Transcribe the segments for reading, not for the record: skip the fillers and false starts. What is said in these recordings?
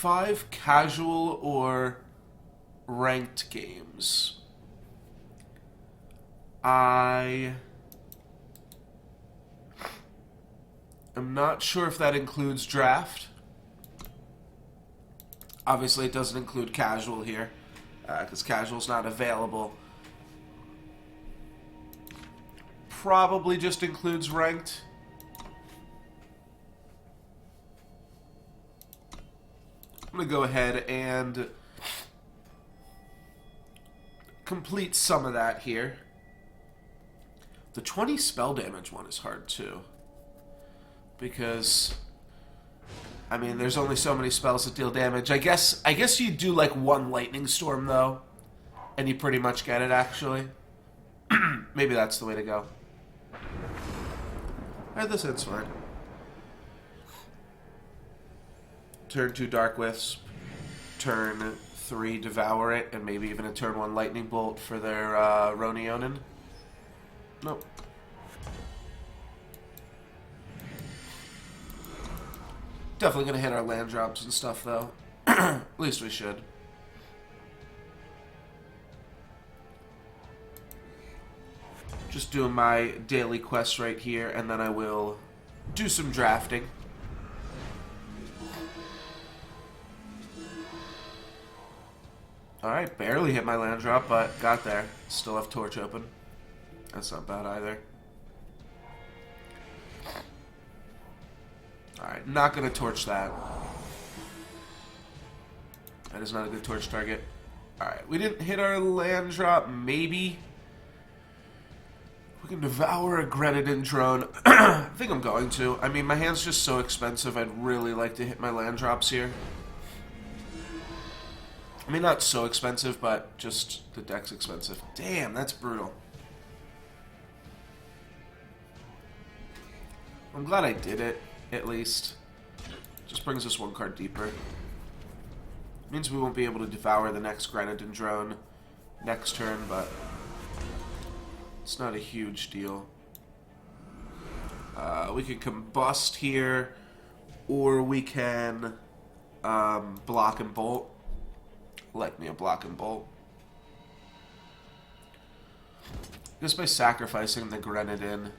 5 casual or ranked games. I am not sure if that includes draft. Obviously, it doesn't include casual here, because casual's not available. Probably just includes ranked. I'm going to go ahead and complete some of that here. The 20 spell damage one is hard too. Because, I mean, there's only so many spells that deal damage. I guess you do like one lightning storm though, and you pretty much get it actually. Maybe that's the way to go. Alright, this ends fine. Turn 2 Dark Wisp. Turn 3 Devour It, and maybe even a turn 1 Lightning Bolt for their Ronionin. Nope. Definitely gonna hit our land drops and stuff though. At least we should. Just doing my daily quest right here, and then I will do some drafting. Alright, barely hit my land drop, but got there. Still have Torch open. That's not bad either. Alright, not gonna torch that. That is not a good torch target. Alright, we didn't hit our land drop, maybe. We can devour a Grenadin drone. I think I'm going to. I mean, my hand's just so expensive, I'd really like to hit my land drops here. I mean, not so expensive, but just the deck's expensive. Damn, that's brutal. I'm glad I did it, at least. Just brings us 1 card deeper. Means we won't be able to devour the next Grenadin drone next turn, but it's not a huge deal. We can combust here, or we can block and bolt. Like me a block and bolt. Just by sacrificing the Grenadin.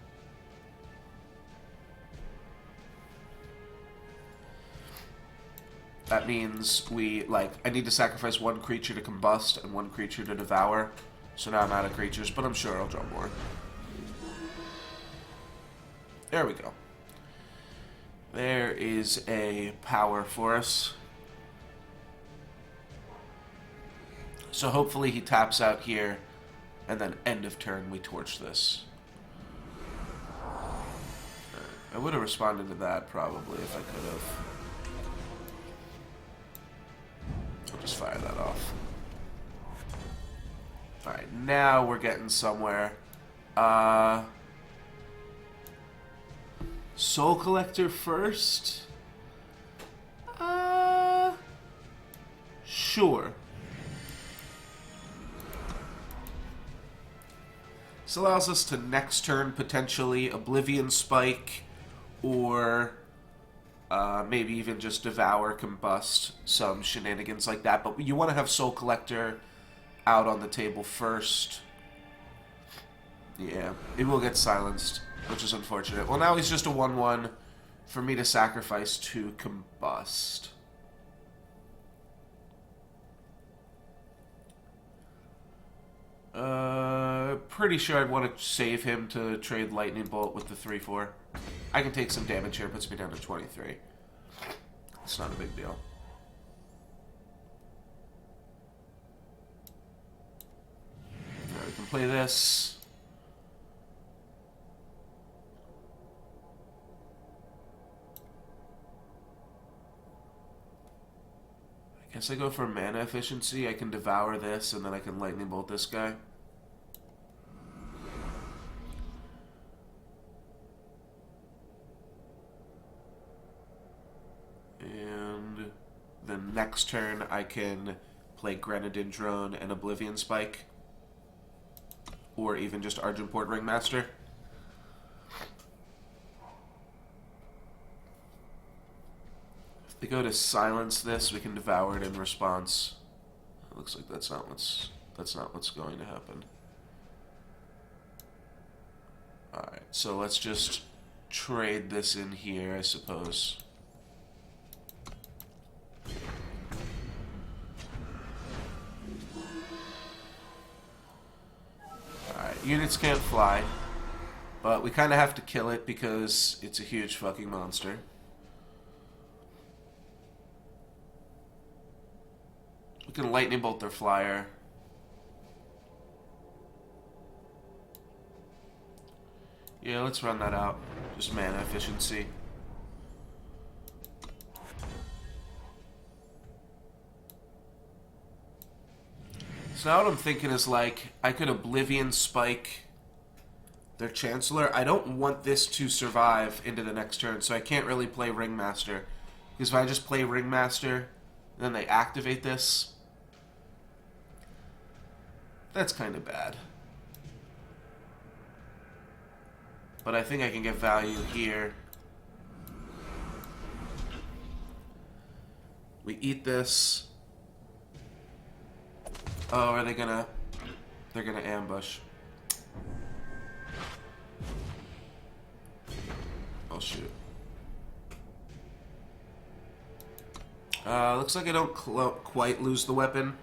That means I need to sacrifice 1 creature to combust and 1 creature to devour. So now I'm out of creatures, but I'm sure I'll draw more. There we go. There is a power for us. So hopefully he taps out here, and then end of turn we torch this. I would have responded to that probably if I could have. I'll just fire that off. Alright, now we're getting somewhere. Soul Collector first? Sure. This allows us to next turn potentially Oblivion Spike, or maybe even just Devour, Combust, some shenanigans like that. But you want to have Soul Collector out on the table first. Yeah, it will get silenced, which is unfortunate. Well, now he's just a 1/1 for me to sacrifice to Combust. Pretty sure I'd want to save him to trade Lightning Bolt with the 3/4. I can take some damage here, puts me down to 23. It's not a big deal. Alright, we can play this. I guess I go for mana efficiency. I can devour this, and then I can Lightning Bolt this guy. And then next turn I can play Grenadin Drone and Oblivion Spike. Or even just Argenport Ringmaster. They go to silence this, we can devour it in response. It looks like that's not what's going to happen. Alright, so let's just trade this in here, I suppose. Alright, units can't fly. But we kind of have to kill it because it's a huge fucking monster. We can lightning bolt their flyer. Yeah, let's run that out. Just mana efficiency. So now what I'm thinking is, like, I could Oblivion Spike their Chancellor. I don't want this to survive into the next turn, so I can't really play Ringmaster. Because if I just play Ringmaster, then they activate this, that's kind of bad. But I think I can get value here. We eat this. Oh, are they gonna... They're gonna ambush. Oh, shoot. Looks like I don't quite lose the weapon.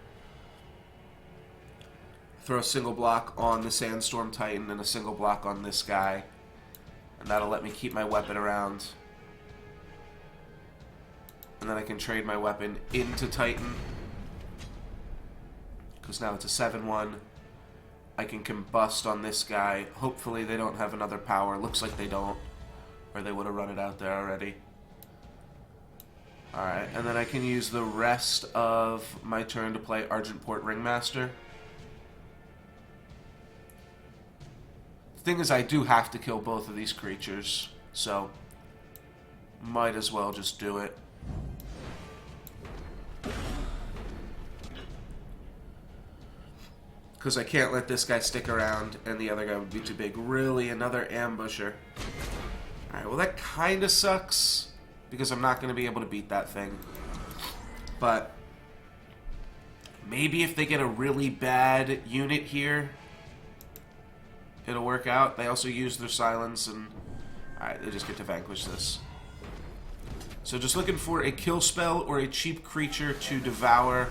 Throw a single block on the Sandstorm Titan and a single block on this guy. And that'll let me keep my weapon around. And then I can trade my weapon into Titan. Because now it's a 7-1. I can combust on this guy. Hopefully they don't have another power. Looks like they don't. Or they would have run it out there already. Alright, and then I can use the rest of my turn to play Argentport Ringmaster. The thing is, I do have to kill both of these creatures, so might as well just do it. Because I can't let this guy stick around, and the other guy would be too big. Really, another ambusher. Alright, well that kind of sucks, because I'm not going to be able to beat that thing. But maybe if they get a really bad unit here, it'll work out. They also use their silence, and alright, they just get to vanquish this. So just looking for a kill spell or a cheap creature to devour.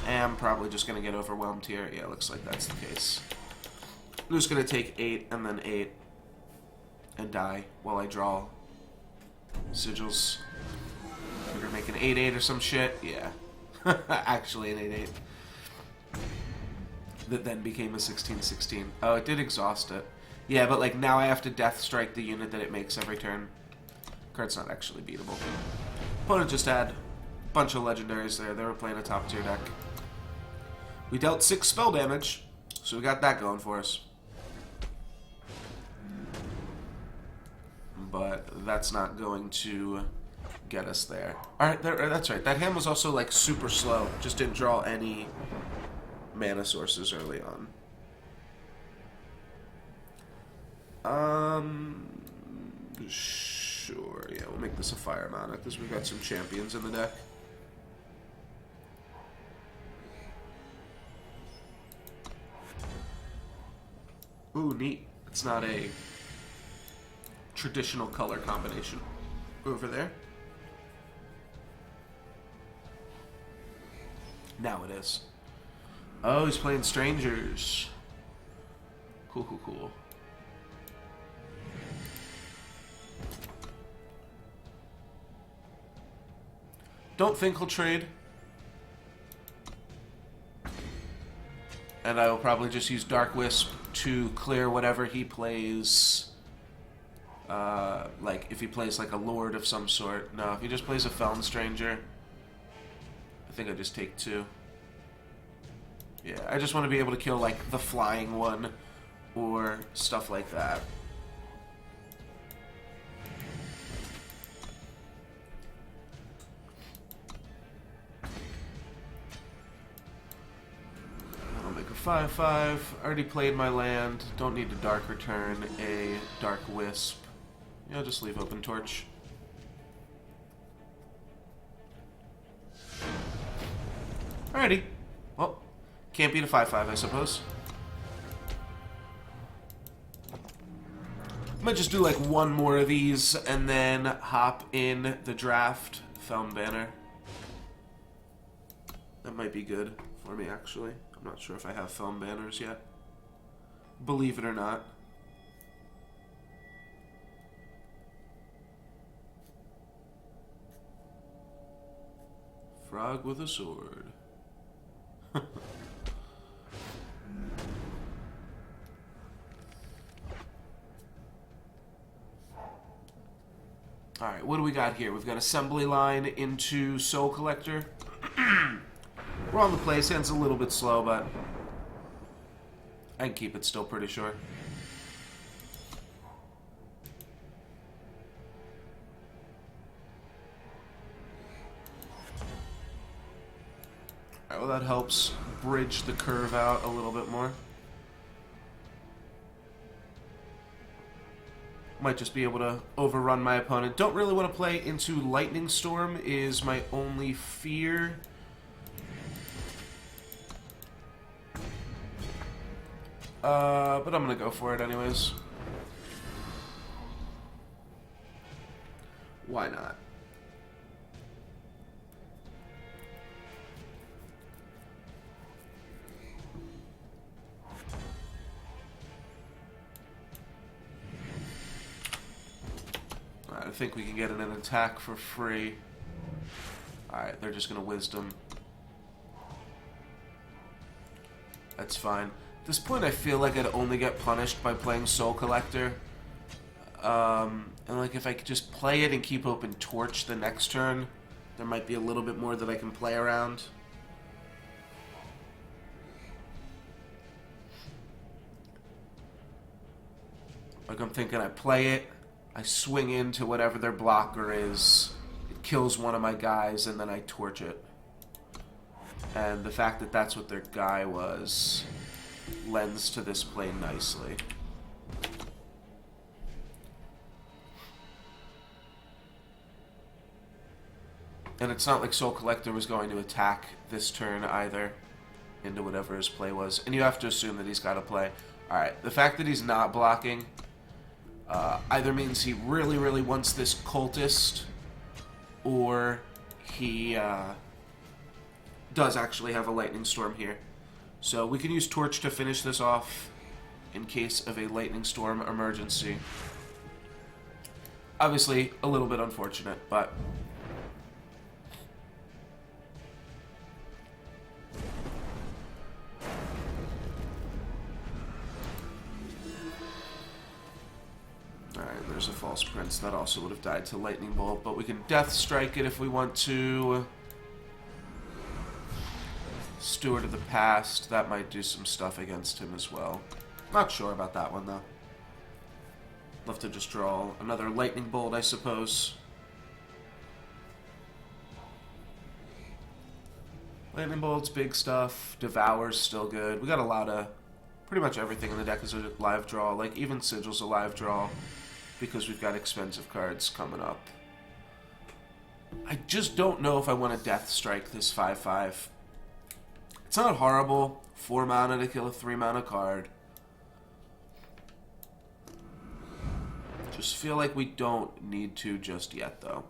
I'm probably just going to get overwhelmed here. Yeah, looks like that's the case. I'm just going to take 8 and then 8 and die while I draw sigils. We're going to make an 8-8 or some shit. Yeah. Actually an 8-8. That then became a 16-16. Oh, it did exhaust it. Yeah, but like now I have to death strike the unit that it makes every turn. Card's not actually beatable. Opponent just had a bunch of legendaries there. They were playing a top tier deck. We dealt 6 spell damage, so we got that going for us. But that's not going to get us there. Alright, that's right. That hand was also like super slow. Just didn't draw any mana sources early on. Sure, yeah, we'll make this a Fire Monarch because we've got some champions in the deck. Ooh, neat. It's not a traditional color combination over there. Now it is. Oh, he's playing Strangers. Cool, cool, cool. Don't think he'll trade. And I will probably just use Dark Wisp to clear whatever he plays. Like, if he plays like a Lord of some sort. No, if he just plays a Feln Stranger, I think I just take 2. Yeah, I just want to be able to kill, like, the flying one or stuff like that. I'll make a 5/5. Already played my land. Don't need to Dark Return a Dark Wisp. Yeah, I'll just leave Open Torch. Alrighty. Well, can't beat a 5-5, I suppose. Might just do like one more of these and then hop in the draft. Felm Banner. That might be good for me, actually. I'm not sure if I have Felm Banners yet. Believe it or not. Frog with a sword. Alright, what do we got here? We've got Assembly Line into Soul Collector. We're on the play. Hand's a little bit slow, but I can keep it still pretty sure. Alright, well that helps bridge the curve out a little bit more. Might just be able to overrun my opponent. Don't really want to play into Lightning Storm is my only fear. But I'm going to go for it anyways. Why not? Alright, I think we can get an attack for free. Alright, they're just going to Wisdom. That's fine. At this point, I feel like I'd only get punished by playing Soul Collector. And like, if I could just play it and keep open Torch the next turn, there might be a little bit more that I can play around. Like, I'm thinking I play it, I swing into whatever their blocker is, it kills one of my guys, and then I Torch it. And the fact that that's what their guy was lends to this play nicely. And it's not like Soul Collector was going to attack this turn either into whatever his play was. And you have to assume that he's got to play. Alright, the fact that he's not blocking either means he really, really wants this Cultist, or he does actually have a Lightning Storm here. So we can use Torch to finish this off in case of a Lightning Storm emergency. Obviously, a little bit unfortunate, but... Alright, there's a False Prince. That also would have died to Lightning Bolt, but we can Death Strike it if we want to. Steward of the Past, that might do some stuff against him as well. Not sure about that one, though. Love to just draw another Lightning Bolt, I suppose. Lightning Bolt's big stuff. Devour's still good. We got a lot of... Pretty much everything in the deck is a live draw. Like, even Sigil's a live draw, because we've got expensive cards coming up. I just don't know if I want to Death Strike this 5/5. It's not horrible. 4 mana to kill a 3 mana card. Just feel like we don't need to just yet, though.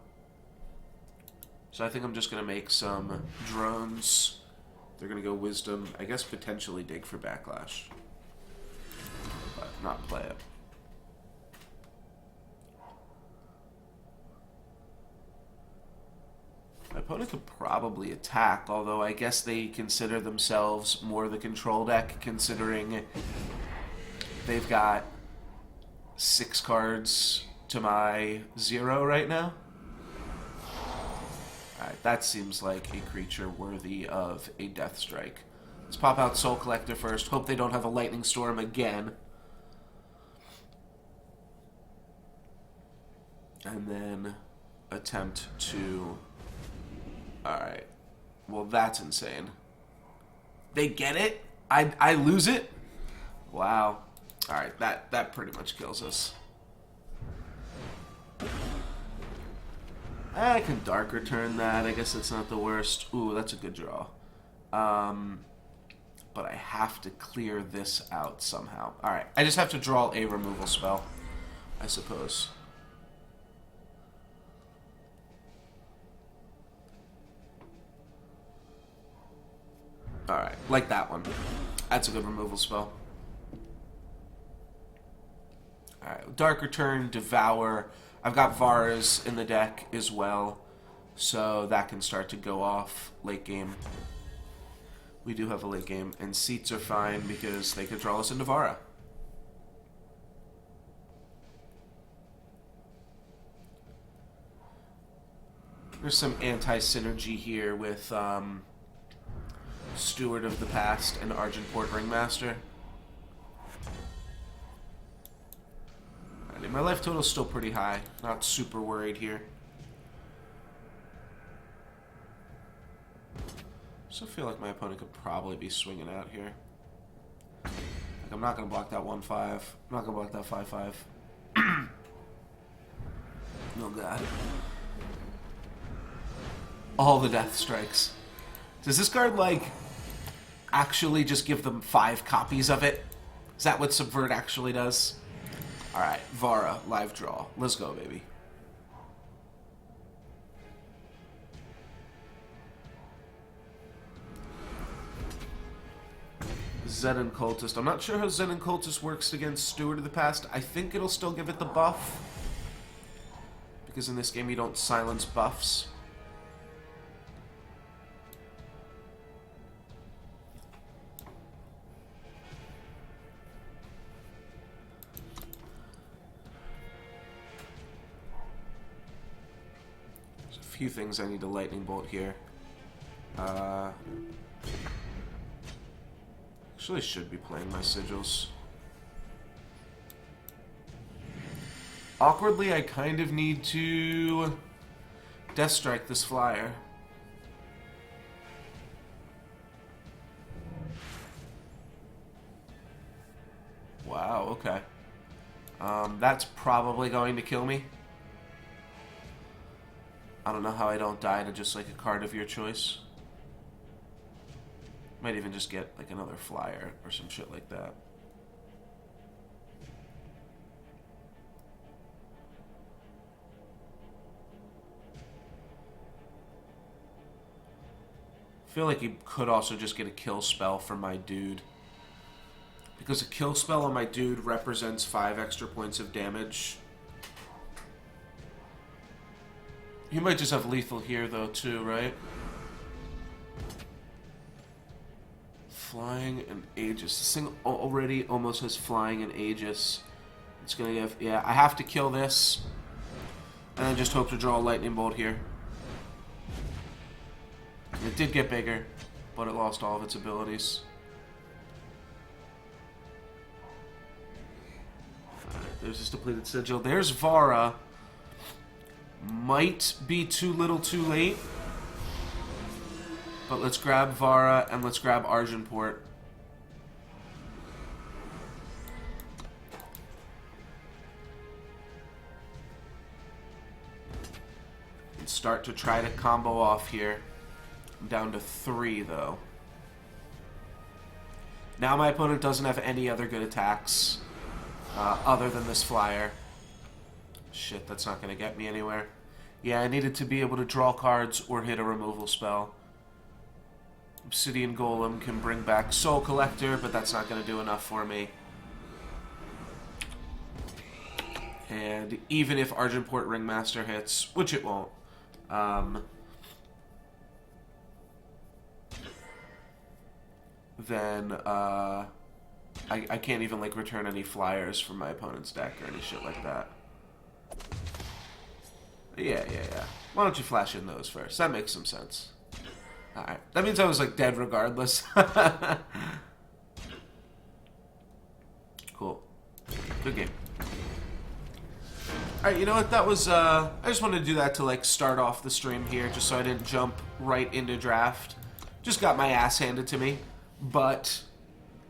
So I think I'm just going to make some drones. They're going to go Wisdom. I guess potentially dig for Backlash. But not play it. My opponent could probably attack, although I guess they consider themselves more the control deck, considering they've got 6 cards to my 0 right now. Alright, that seems like a creature worthy of a Death Strike. Let's pop out Soul Collector first. Hope they don't have a Lightning Storm again. And then attempt to... Alright. Well, that's insane. They get it? I lose it? Wow. Alright, that pretty much kills us. I can Dark Return that. I guess that's not the worst. Ooh, that's a good draw. But I have to clear this out somehow. Alright, I just have to draw a removal spell, I suppose. Alright, like that one. That's a good removal spell. Alright, Dark Return, Devour. I've got Varas in the deck as well, so that can start to go off late game. We do have a late game, and Seats are fine because they could draw us into Vara. There's some anti-synergy here with Steward of the Past and Argenport Ringmaster. My life total's still pretty high. Not super worried here. So I feel like my opponent could probably be swinging out here. Like, I'm not going to block that 1-5. I'm not going to block that 5-5. Oh, God. All the death strikes. Does this card, like, actually just give them 5 copies of it? Is that what Subvert actually does? Alright, Vara, live draw. Let's go, baby. Zen Cultist. I'm not sure how Zen Cultist works against Steward of the Past. I think it'll still give it the buff, because in this game you don't silence buffs. There's a few things I need to lightning bolt here. Actually, should be playing my sigils. Awkwardly, I kind of need to Death Strike this flyer. Wow, okay. That's probably going to kill me. I don't know how I don't die to just like a card of your choice. Might even just get like another flyer or some shit like that. I feel like you could also just get a kill spell from my dude. Because a kill spell on my dude represents 5 extra points of damage. You might just have lethal here though too, right? Flying and Aegis. This thing already almost has Flying and Aegis. It's gonna give... Yeah, I have to kill this. And then just hope to draw a Lightning Bolt here. It did get bigger, but it lost all of its abilities. There's this depleted sigil. There's Vara. Might be too little too late. But let's grab Vara and let's grab Argenport. And start to try to combo off here. I'm down to 3 though. Now my opponent doesn't have any other good attacks other than this flyer. Shit, that's not going to get me anywhere. Yeah, I needed to be able to draw cards or hit a removal spell. Obsidian Golem can bring back Soul Collector, but that's not going to do enough for me. And even if Argenport Ringmaster hits, which it won't, then I can't even like return any flyers from my opponent's deck or any shit like that. Yeah. Why don't you flash in those first? That makes some sense. Alright. That means I was, like, dead regardless. Cool. Good game. Alright, you know what? That was, I just wanted to do that to, like, start off the stream here, just so I didn't jump right into draft. Just got my ass handed to me. But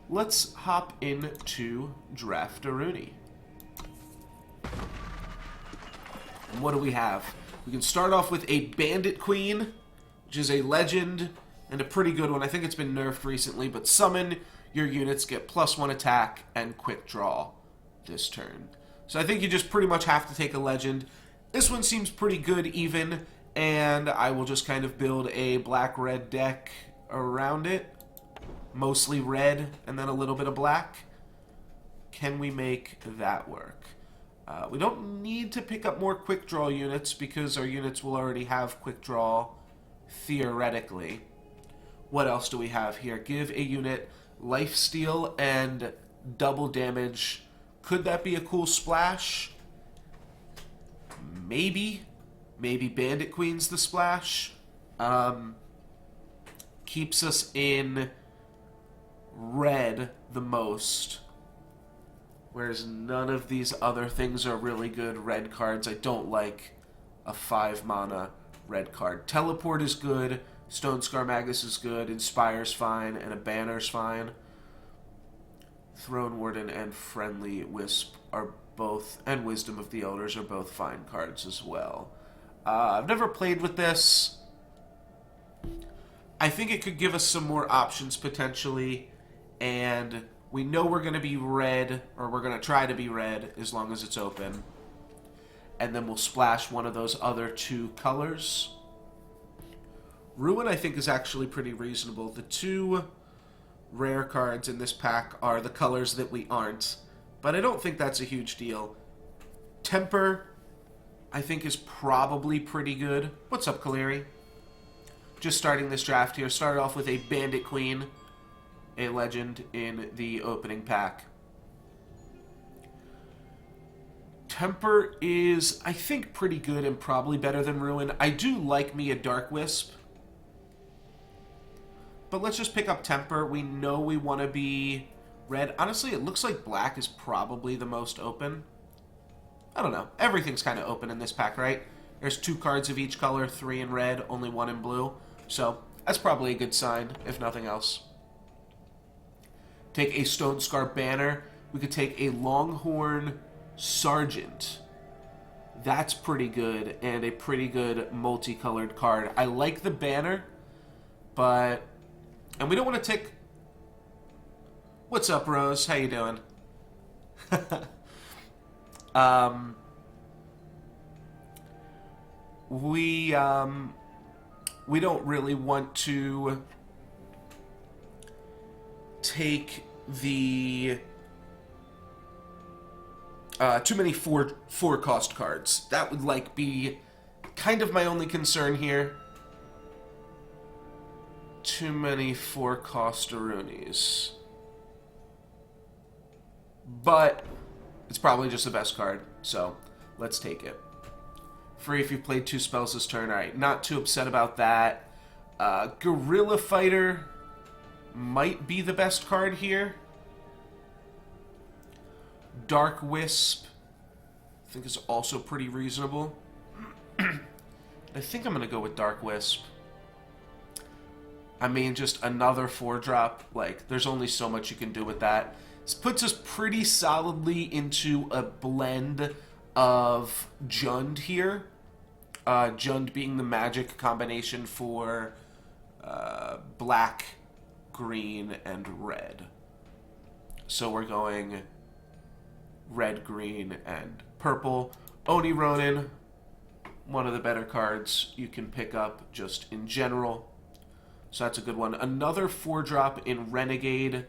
let's hop into Draftaruni. And what do we have? We can start off with a Bandit Queen, which is a legend and a pretty good one. I think it's been nerfed recently, but summon your units, get +1 attack and quick draw this turn. So I think you just pretty much have to take a legend. This one seems pretty good even, and I will just kind of build a black-red deck around it. Mostly red and then a little bit of black. Can we make that work? We don't need to pick up more quick draw units because our units will already have quick draw theoretically. What else do we have here? Give a unit lifesteal and double damage. Could that be a cool splash? Maybe. Maybe Bandit Queen's the splash. Keeps us in red the most. Whereas none of these other things are really good red cards. I don't like a 5 mana red card. Teleport is good. Stone Scar Magus is good. Inspire's fine. And a Banner's fine. Throne Warden and Friendly Wisp are both, and Wisdom of the Elders are both fine cards as well. I've never played with this. I think it could give us some more options potentially, and we know we're going to be red, or we're going to try to be red as long as it's open. And then we'll splash one of those other 2 colors. Ruin, I think, is actually pretty reasonable. The 2 rare cards in this pack are the colors that we aren't, but I don't think that's a huge deal. Temper, I think, is probably pretty good. What's up, Kaleri? Just starting this draft here. Started off with a Bandit Queen, a legend in the opening pack. Temper is, I think, pretty good and probably better than Ruin. I do like me a Dark Wisp. But let's just pick up Temper. We know we want to be red. Honestly, it looks like black is probably the most open. I don't know. Everything's kind of open in this pack, right? There's 2 cards of each color, 3 in red, only 1 in blue. So that's probably a good sign, if nothing else. Take a Stone Scar Banner. We could take a Longhorn Sergeant. That's pretty good, and a pretty good multicolored card. I like the Banner, but... And we don't want to take... What's up, Rose? How you doing? We don't really want to take the too many four cost cards. That would like be kind of my only concern here. Too many 4-cost Arunis. But it's probably just the best card, so let's take it. Free if you've played 2 spells this turn. Alright, not too upset about that. Guerrilla Fighter might be the best card here. Dark Wisp, I think, is also pretty reasonable. I think I'm going to go with Dark Wisp. I mean, just another 4-drop. Like, there's only so much you can do with that. This puts us pretty solidly into a blend of Jund here. Jund being the magic combination for black, green, and red. So we're going red, green, and purple. Oni Ronin, one of the better cards you can pick up just in general. So that's a good one. Another 4-drop in Renegade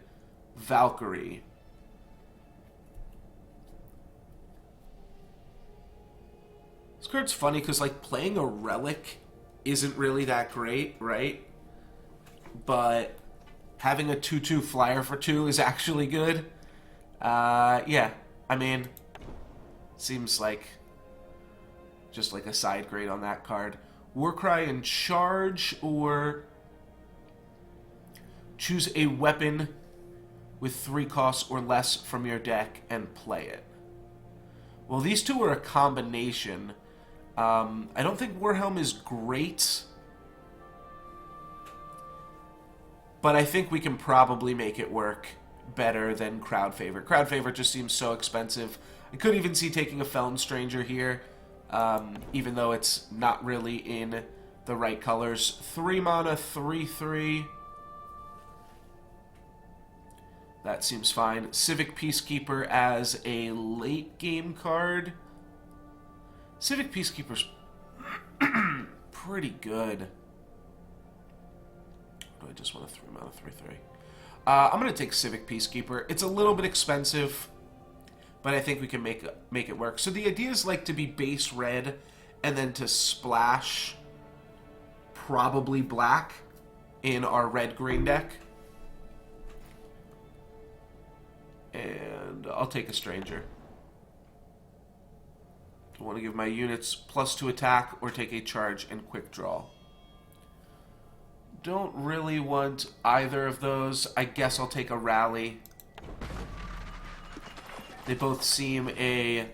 Valkyrie. This card's funny because, like, playing a Relic isn't really that great, right? But having a 2/2 flyer for 2 is actually good. Yeah, I mean, seems like just like a side grade on that card. Warcry and Charge, or choose a weapon with 3 costs or less from your deck and play it. Well, these two are a combination. I don't think Warhelm is great, but I think we can probably make it work better than Crowd Favorite. Crowd Favorite just seems so expensive. I could even see taking a Felon Stranger here, even though it's not really in the right colors. 3 mana, 3/3. That seems fine. Civic Peacekeeper as a late game card. Civic Peacekeeper's pretty good. Do I just want a 3 mana, 3/3? I'm going to take Civic Peacekeeper. It's a little bit expensive, but I think we can make it work. So the idea is like to be base red and then to splash probably black in our red-green deck. And I'll take a Stranger. I want to give my units +2 attack or take a charge and quick draw. Don't really want either of those. I guess I'll take a Rally. They both seem a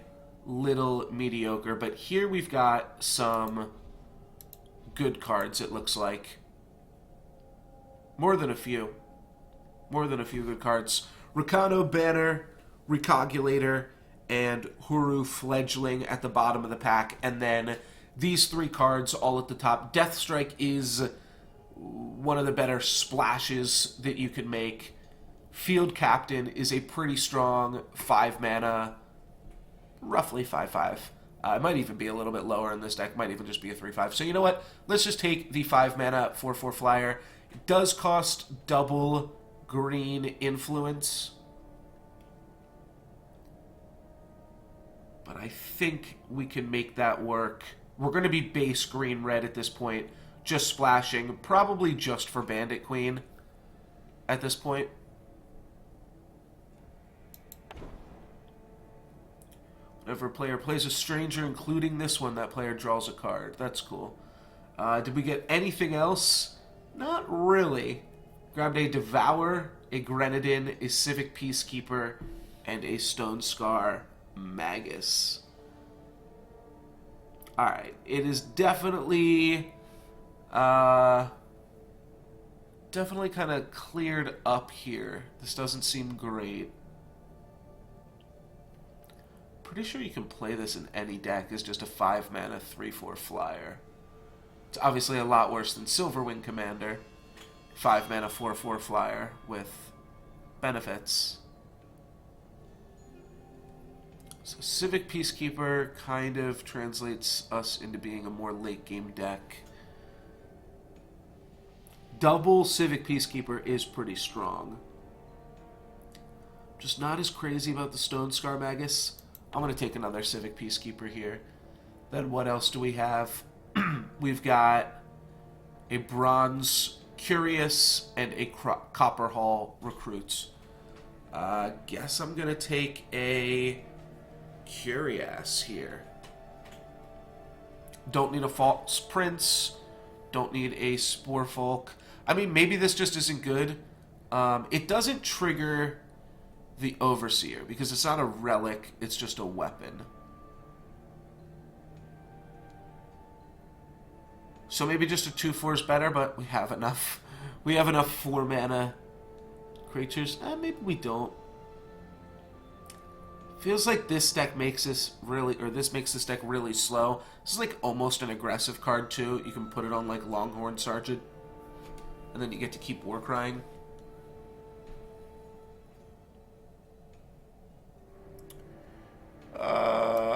little mediocre, but here we've got some good cards, it looks like. More than a few. More than a few good cards. Rakano Banner, Recogulator, and Huru Fledgling at the bottom of the pack. And then these 3 cards all at the top. Deathstrike is one of the better splashes that you can make. Field Captain is a pretty strong 5 mana, roughly 5/5. It might even be a little bit lower in this deck. Might even just be a 3/5. So you know what? Let's just take the 5 mana 4/4 flyer. It does cost double green influence, but I think we can make that work. We're going to be base green-red at this point, just splashing, probably just for Bandit Queen at this point. Whenever a player plays a Stranger, including this one, that player draws a card. That's cool. Did we get anything else? Not really. Grabbed a Devour, a Grenadin, a Civic Peacekeeper, and a Stone Scar Magus. Alright, it is definitely kind of cleared up here. This doesn't seem great. Pretty sure you can play this in any deck as just a 5 mana 3/4 flyer. It's obviously a lot worse than Silverwing Commander. 5 mana 4/4 flyer with benefits. So Civic Peacekeeper kind of translates us into being a more late game deck. Double Civic Peacekeeper is pretty strong. Just not as crazy about the Stone Scar Magus. I'm going to take another Civic Peacekeeper here. Then what else do we have? We've got a Bronze Curious and a Copper Hall Recruits. Guess I'm going to take a Curious here. Don't need a False Prince. Don't need a Sporefolk. I mean, maybe this just isn't good. It doesn't trigger the Overseer because it's not a relic, it's just a weapon. So maybe just a 2/4 is better, but we have enough. We have enough 4 mana creatures. Maybe we don't. Feels like this deck makes this really, or this makes this deck really slow. This is like almost an aggressive card too. You can put it on like Longhorn Sergeant, and then you get to keep War Crying.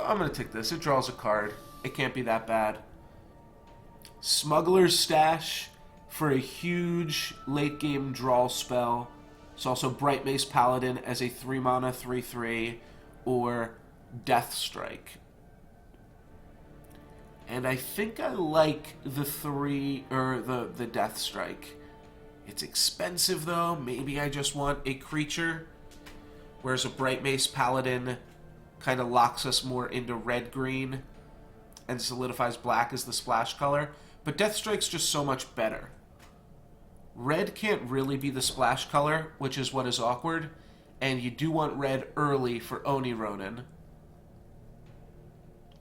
I'm gonna take this. It draws a card. It can't be that bad. Smuggler's Stash for a huge late game draw spell. It's also Bright Mace Paladin as a 3 mana 3/3 or Deathstrike. And I think I like the the Deathstrike. It's expensive though. Maybe I just want a creature. Whereas a Bright Mace Paladin kind of locks us more into red-green and solidifies black as the splash color. But Deathstrike's just so much better. Red can't really be the splash color, which is what is awkward. And you do want red early for Oni Ronin.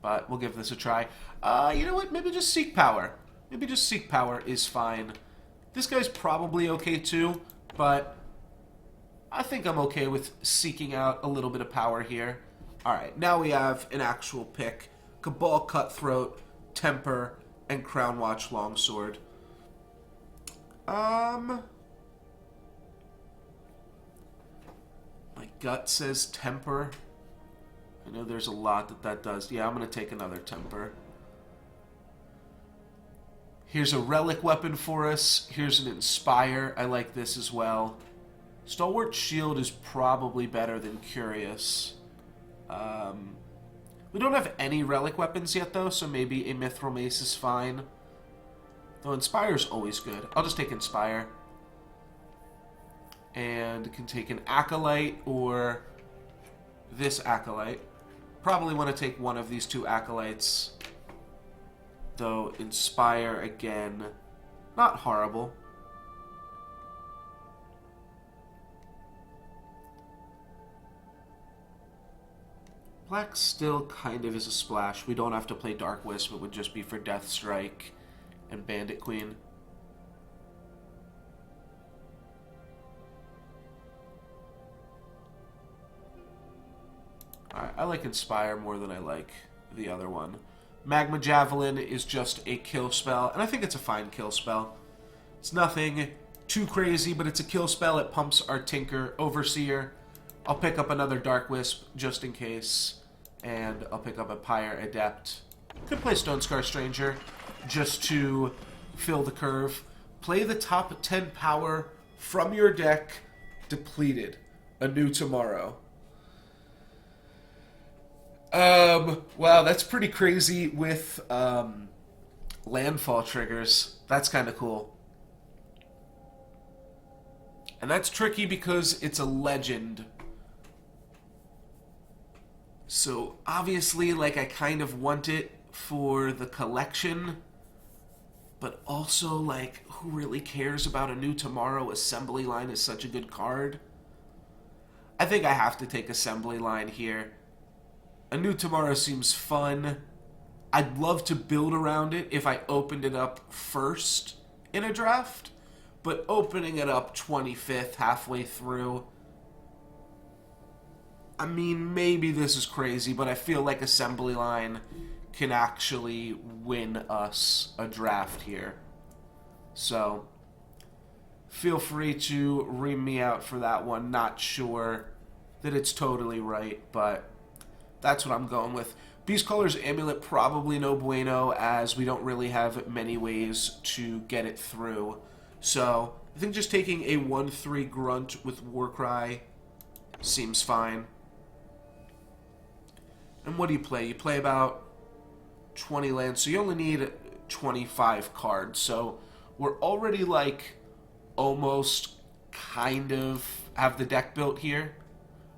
But we'll give this a try. You know what? Maybe just Seek Power. Maybe just Seek Power is fine. This guy's probably okay too, but I think I'm okay with seeking out a little bit of power here. Alright, now we have an actual pick. Cabal Cutthroat, Temper, and Crown Watch Longsword. My gut says Temper. I know there's a lot that does. Yeah, I'm going to take another Temper. Here's a relic weapon for us. Here's an Inspire. I like this as well. Stalwart Shield is probably better than Curious. We don't have any relic weapons yet, though, so maybe a Mithril Mace is fine. Though Inspire is always good. I'll just take Inspire. And can take an Acolyte or this Acolyte. Probably want to take one of these two Acolytes. Though Inspire, again, not horrible. Black still kind of is a splash. We don't have to play Dark Wisp. It would just be for Death Strike and Bandit Queen. Alright, I like Inspire more than I like the other one. Magma Javelin is just a kill spell, and I think it's a fine kill spell. It's nothing too crazy, but it's a kill spell. It pumps our Tinker Overseer. I'll pick up another Dark Wisp just in case, and I'll pick up a Pyre Adept. Could play Stonescar Stranger just to fill the curve. Play the top 10 power from your deck depleted. Anew Tomorrow. Wow, that's pretty crazy with landfall triggers. That's kind of cool. And that's tricky because it's a legend. So obviously, like, I kind of want it for the collection, but also, like, who really cares about Anew Tomorrow? Assembly Line is such a good card. I think I have to take Assembly Line here. Anew Tomorrow seems fun. I'd love to build around it if I opened it up first in a draft, but opening it up 25th, halfway through, I mean, maybe this is crazy, but I feel like Assembly Line can actually win us a draft here. So, feel free to ream me out for that one. Not sure that it's totally right, but that's what I'm going with. Beastcaller's Amulet, probably no bueno, as we don't really have many ways to get it through. So, I think just taking a 1/3 Grunt with Warcry seems fine. And what do you play? You play about 20 lands, so you only need 25 cards. So, we're already, like, almost kind of have the deck built here.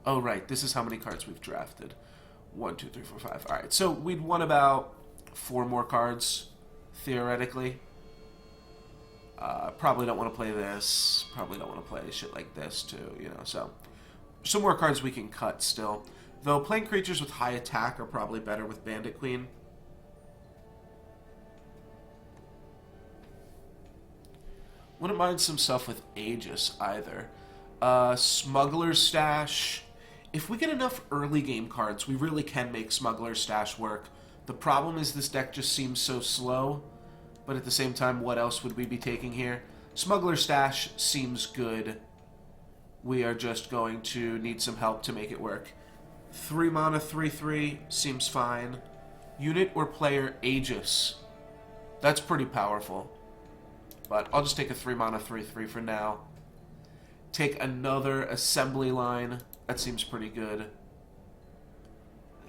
Oh, right, this is how many cards we've drafted. 1, 2, 3, 4, 5. Alright, so we'd want about 4 more cards, theoretically. Probably don't want to play this. Probably don't want to play shit like this, too, you know, so. Some more cards we can cut still. Though playing creatures with high attack are probably better with Bandit Queen. Wouldn't mind some stuff with Aegis, either. Smuggler's Stash. If we get enough early game cards, we really can make Smuggler's Stash work. The problem is this deck just seems so slow, but at the same time, what else would we be taking here? Smuggler's Stash seems good. We are just going to need some help to make it work. 3 mana, 3/3 seems fine. Unit or player Aegis. That's pretty powerful. But I'll just take a 3 mana, 3/3 for now. Take another Assembly Line. That seems pretty good.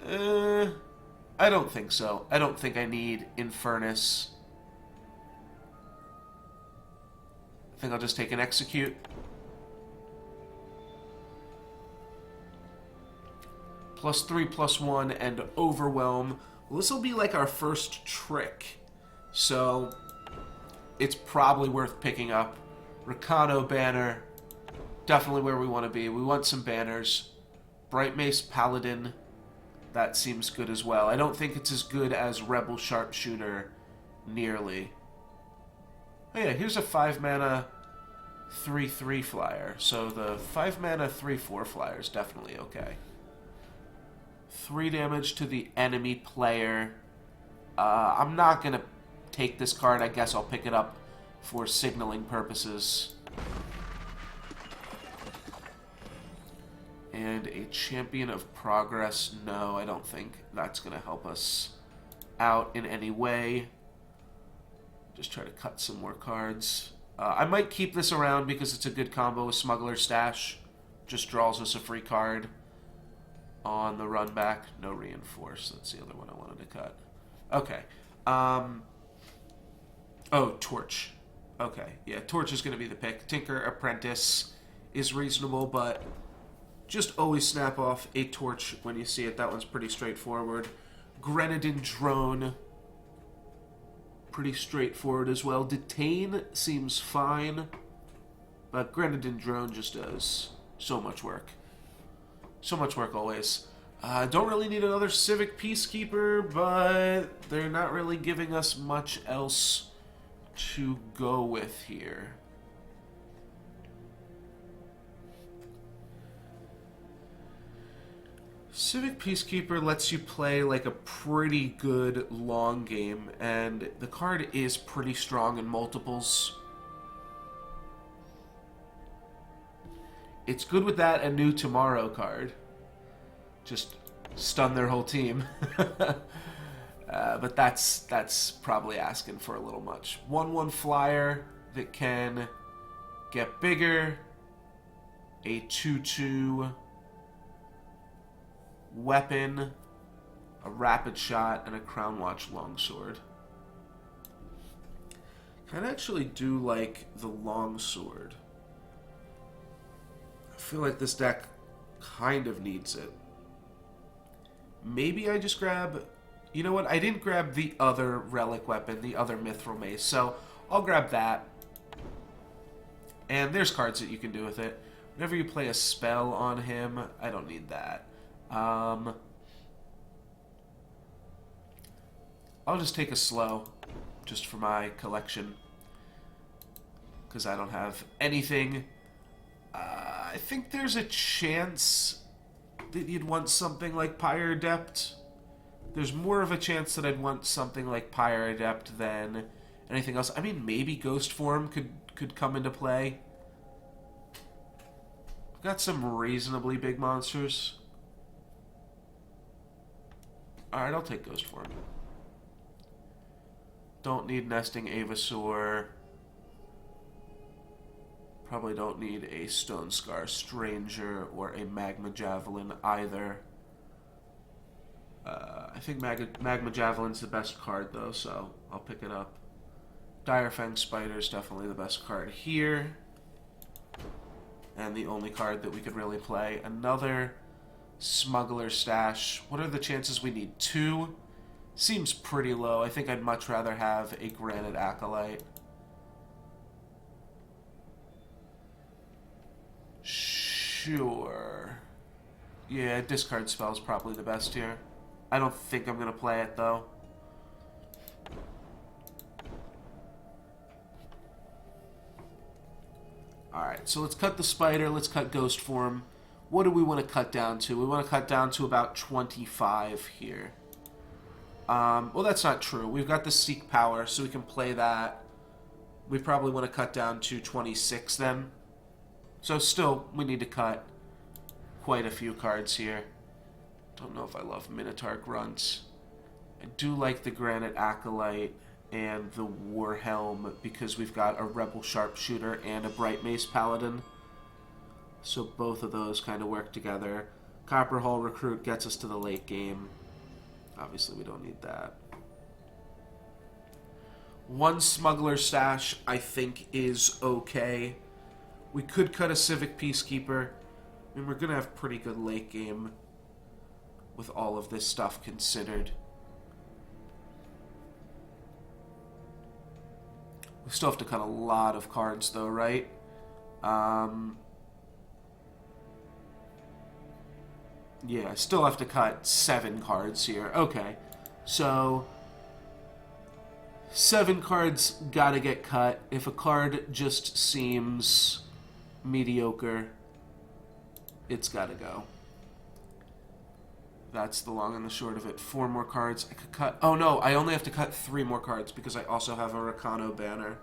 I don't think so. I don't think I need Infernus. I think I'll just take an Execute. +3, +1, and Overwhelm. Well, this will be like our first trick. So, it's probably worth picking up. Rakano Banner. Definitely where we want to be. We want some banners. Bright Mace Paladin. That seems good as well. I don't think it's as good as Rebel Sharpshooter. Nearly. Oh yeah, here's a 5 mana 3/3 flyer. So the 5 mana 3/4 flyer is definitely okay. 3 damage to the enemy player. I'm not going to take this card. I guess I'll pick it up for signaling purposes. And a Champion of Progress. No, I don't think that's going to help us out in any way. Just try to cut some more cards. I might keep this around because it's a good combo with Smuggler Stash. Just draws us a free card on the run back. No Reinforce. That's the other one I wanted to cut. Okay. Oh, Torch. Okay. Yeah, Torch is going to be the pick. Tinker Apprentice is reasonable, but just always snap off a Torch when you see it. That one's pretty straightforward. Grenadin Drone. Pretty straightforward as well. Detain seems fine, but Grenadin Drone just does so much work. So much work always. Don't really need another Civic Peacekeeper, but they're not really giving us much else to go with here. Civic Peacekeeper lets you play like a pretty good long game, and the card is pretty strong in multiples. It's good with that and New Tomorrow card. Just stun their whole team. But that's probably asking for a little much. 1/1 flyer that can get bigger. A 2/2 weapon, a rapid shot, and a Crown Watch longsword. I'd actually do like the longsword. I feel like this deck kind of needs it. Maybe I just grab... You know what? I didn't grab the other relic weapon, the other Mithril Mace, so I'll grab that. And there's cards that you can do with it. Whenever you play a spell on him, I don't need that. I'll just take a slow, just for my collection, because I don't have anything. I think there's a chance that you'd want something like Pyre Adept. There's more of a chance that I'd want something like Pyre Adept than anything else. I mean, maybe Ghost Form could come into play. I've got some reasonably big monsters. Alright, I'll take Ghost Form. Don't need Nesting Avasaur. Probably don't need a Stone Scar Stranger or a Magma Javelin either. I think Magma Javelin's the best card though, so I'll pick it up. Direfang Spider's definitely the best card here. And the only card that we could really play. Another Smuggler Stash. What are the chances we need? 2? Seems pretty low. I think I'd much rather have a Granite Acolyte. Sure. Yeah, discard spell's probably the best here. I don't think I'm going to play it, though. Alright, so let's cut the Spider. Let's cut Ghost Form. What do we want to cut down to? We want to cut down to about 25 here. Well, that's not true. We've got the Seek Power, so we can play that. We probably want to cut down to 26 then. So still, we need to cut quite a few cards here. Don't know if I love Minotaur Grunts. I do like the Granite Acolyte and the Warhelm because we've got a Rebel Sharpshooter and a Bright Mace Paladin. So both of those kind of work together. Copper Hull Recruit gets us to the late game. Obviously, we don't need that. 1 Smuggler Stash, I think, is okay. We could cut a Civic Peacekeeper. I mean, we're going to have pretty good late game with all of this stuff considered. We still have to cut a lot of cards, though, right? Yeah, I still have to cut 7 cards here. Okay, so 7 cards gotta get cut. If a card just seems mediocre, it's gotta go. That's the long and the short of it. 4 more cards. I could cut... Oh, no. I only have to cut 3 more cards because I also have a Rakano banner.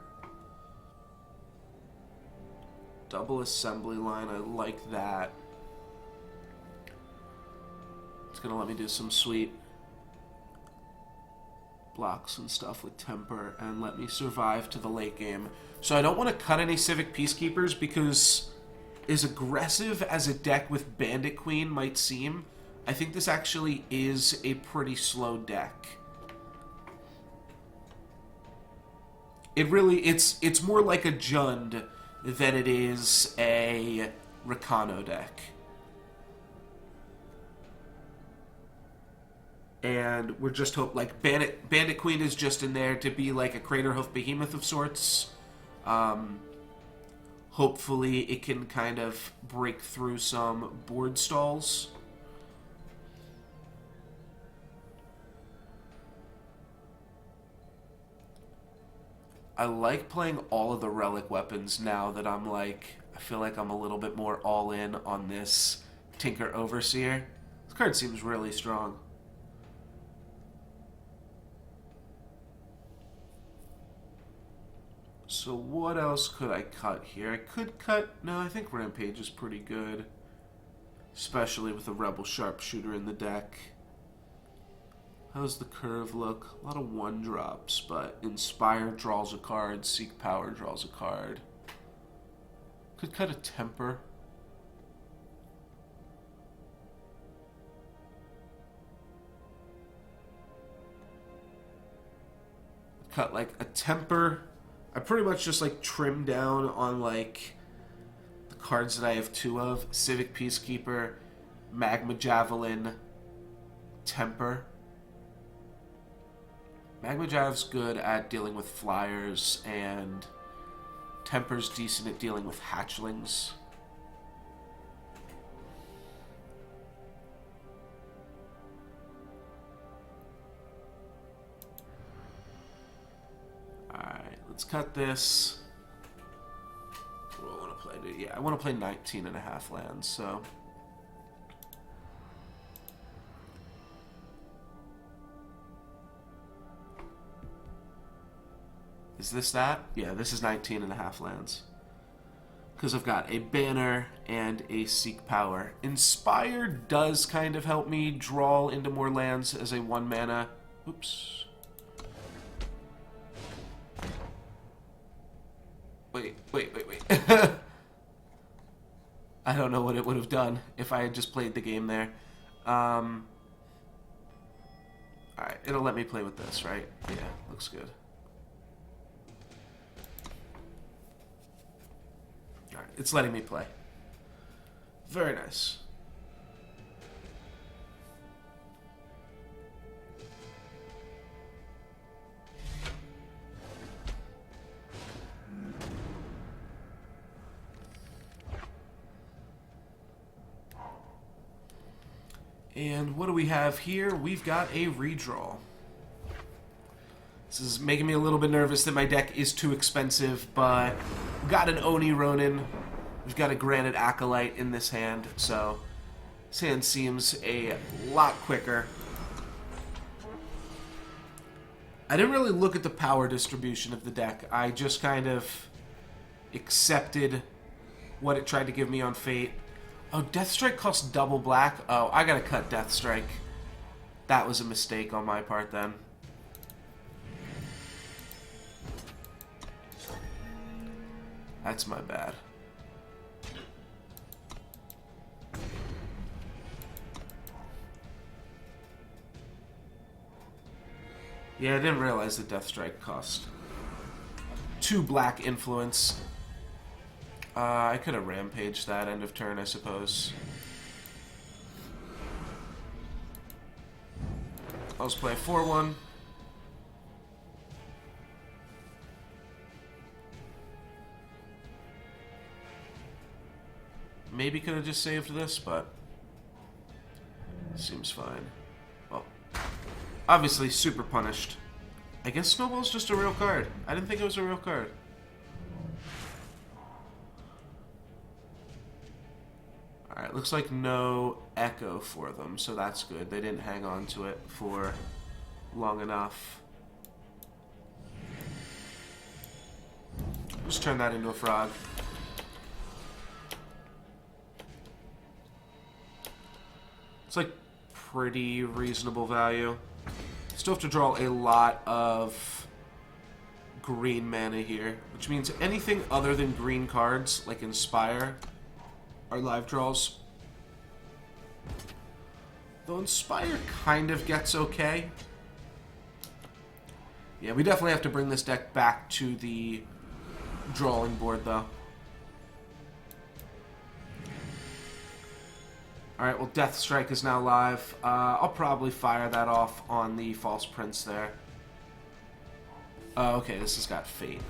Double assembly line. I like that. It's going to let me do some sweet blocks and stuff with temper and let me survive to the late game. So I don't want to cut any Civic Peacekeepers because as aggressive as a deck with Bandit Queen might seem, I think this actually is a pretty slow deck. It really, it's more like a Jund than it is a Rakano deck. And we're just hope like Bandit Queen is just in there to be like a Craterhoof Behemoth of sorts. Hopefully it can kind of break through some board stalls. I like playing all of the relic weapons now that I'm like, I feel like I'm a little bit more all in on this Tinker Overseer. This card seems really strong. So what else could I cut here? I could cut... No, I think Rampage is pretty good. Especially with a Rebel Sharpshooter in the deck. How's the curve look? A lot of 1-drops, but Inspire draws a card, Seek Power draws a card. Could cut a Temper. Cut like a Temper. I pretty much just like trim down on like the cards that I have 2 of. Civic Peacekeeper, Magma Javelin, Temper. Magma Jav's good at dealing with flyers, and Temper's decent at dealing with hatchlings. Alright, let's cut this. What do I want to play? Yeah, I want to play 19.5 lands, so... Is this that? Yeah, this is 19.5 lands. Because I've got a Banner and a Seek Power. Inspire does kind of help me draw into more lands as a 1-mana. Oops. Wait. I don't know what it would have done if I had just played the game there. Alright, it'll let me play with this, right? Yeah, looks good. Alright, it's letting me play. Very nice. And what do we have here? We've got a redraw. This is making me a little bit nervous that my deck is too expensive, but we've got an Oni Ronin. We've got a Granite Acolyte in this hand, so this hand seems a lot quicker. I didn't really look at the power distribution of the deck. I just kind of accepted what it tried to give me on Fate. Oh, Deathstrike costs double black? Oh, I gotta cut Deathstrike. That was a mistake on my part then. That's my bad. Yeah, I didn't realize that Deathstrike cost 2 black influence. I could have rampaged that end of turn, I suppose. Let's play 4-1. Maybe could have just saved this, but seems fine. Well, obviously super punished. I guess Snowball's just a real card. I didn't think it was a real card. Alright, Alright, looks like no echo for them, so that's good. They didn't hang on to it for long enough. Just turn that into a frog. It's like pretty reasonable value. Still have to draw a lot of green mana here, which means anything other than green cards, like Inspire, are live draws. Though Inspire kind of gets okay. Yeah, we definitely have to bring this deck back to the drawing board, though. Alright, well, Death Strike is now live. I'll probably fire that off on the False Prince there. Oh, okay, this has got Fate.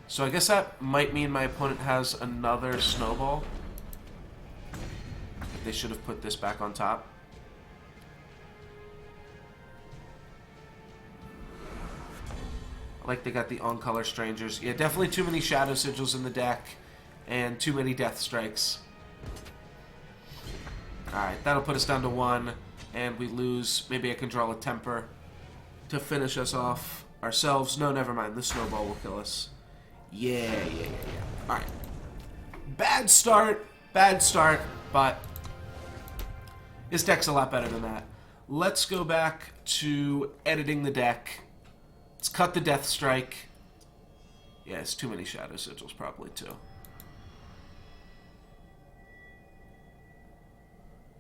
So I guess that might mean my opponent has another Snowball. They should have put this back on top. Like they got the On-Color Strangers. Yeah, definitely too many Shadow Sigils in the deck. And too many Death Strikes. Alright, that'll put us down to 1. And we lose. Maybe I can draw a Temper to finish us off ourselves. No, never mind. The Snowball will kill us. Yeah. Alright. Bad start, but this deck's a lot better than that. Let's go back to editing the deck. Let's cut the Death Strike. Yeah, it's too many Shadow Sigils, probably, too.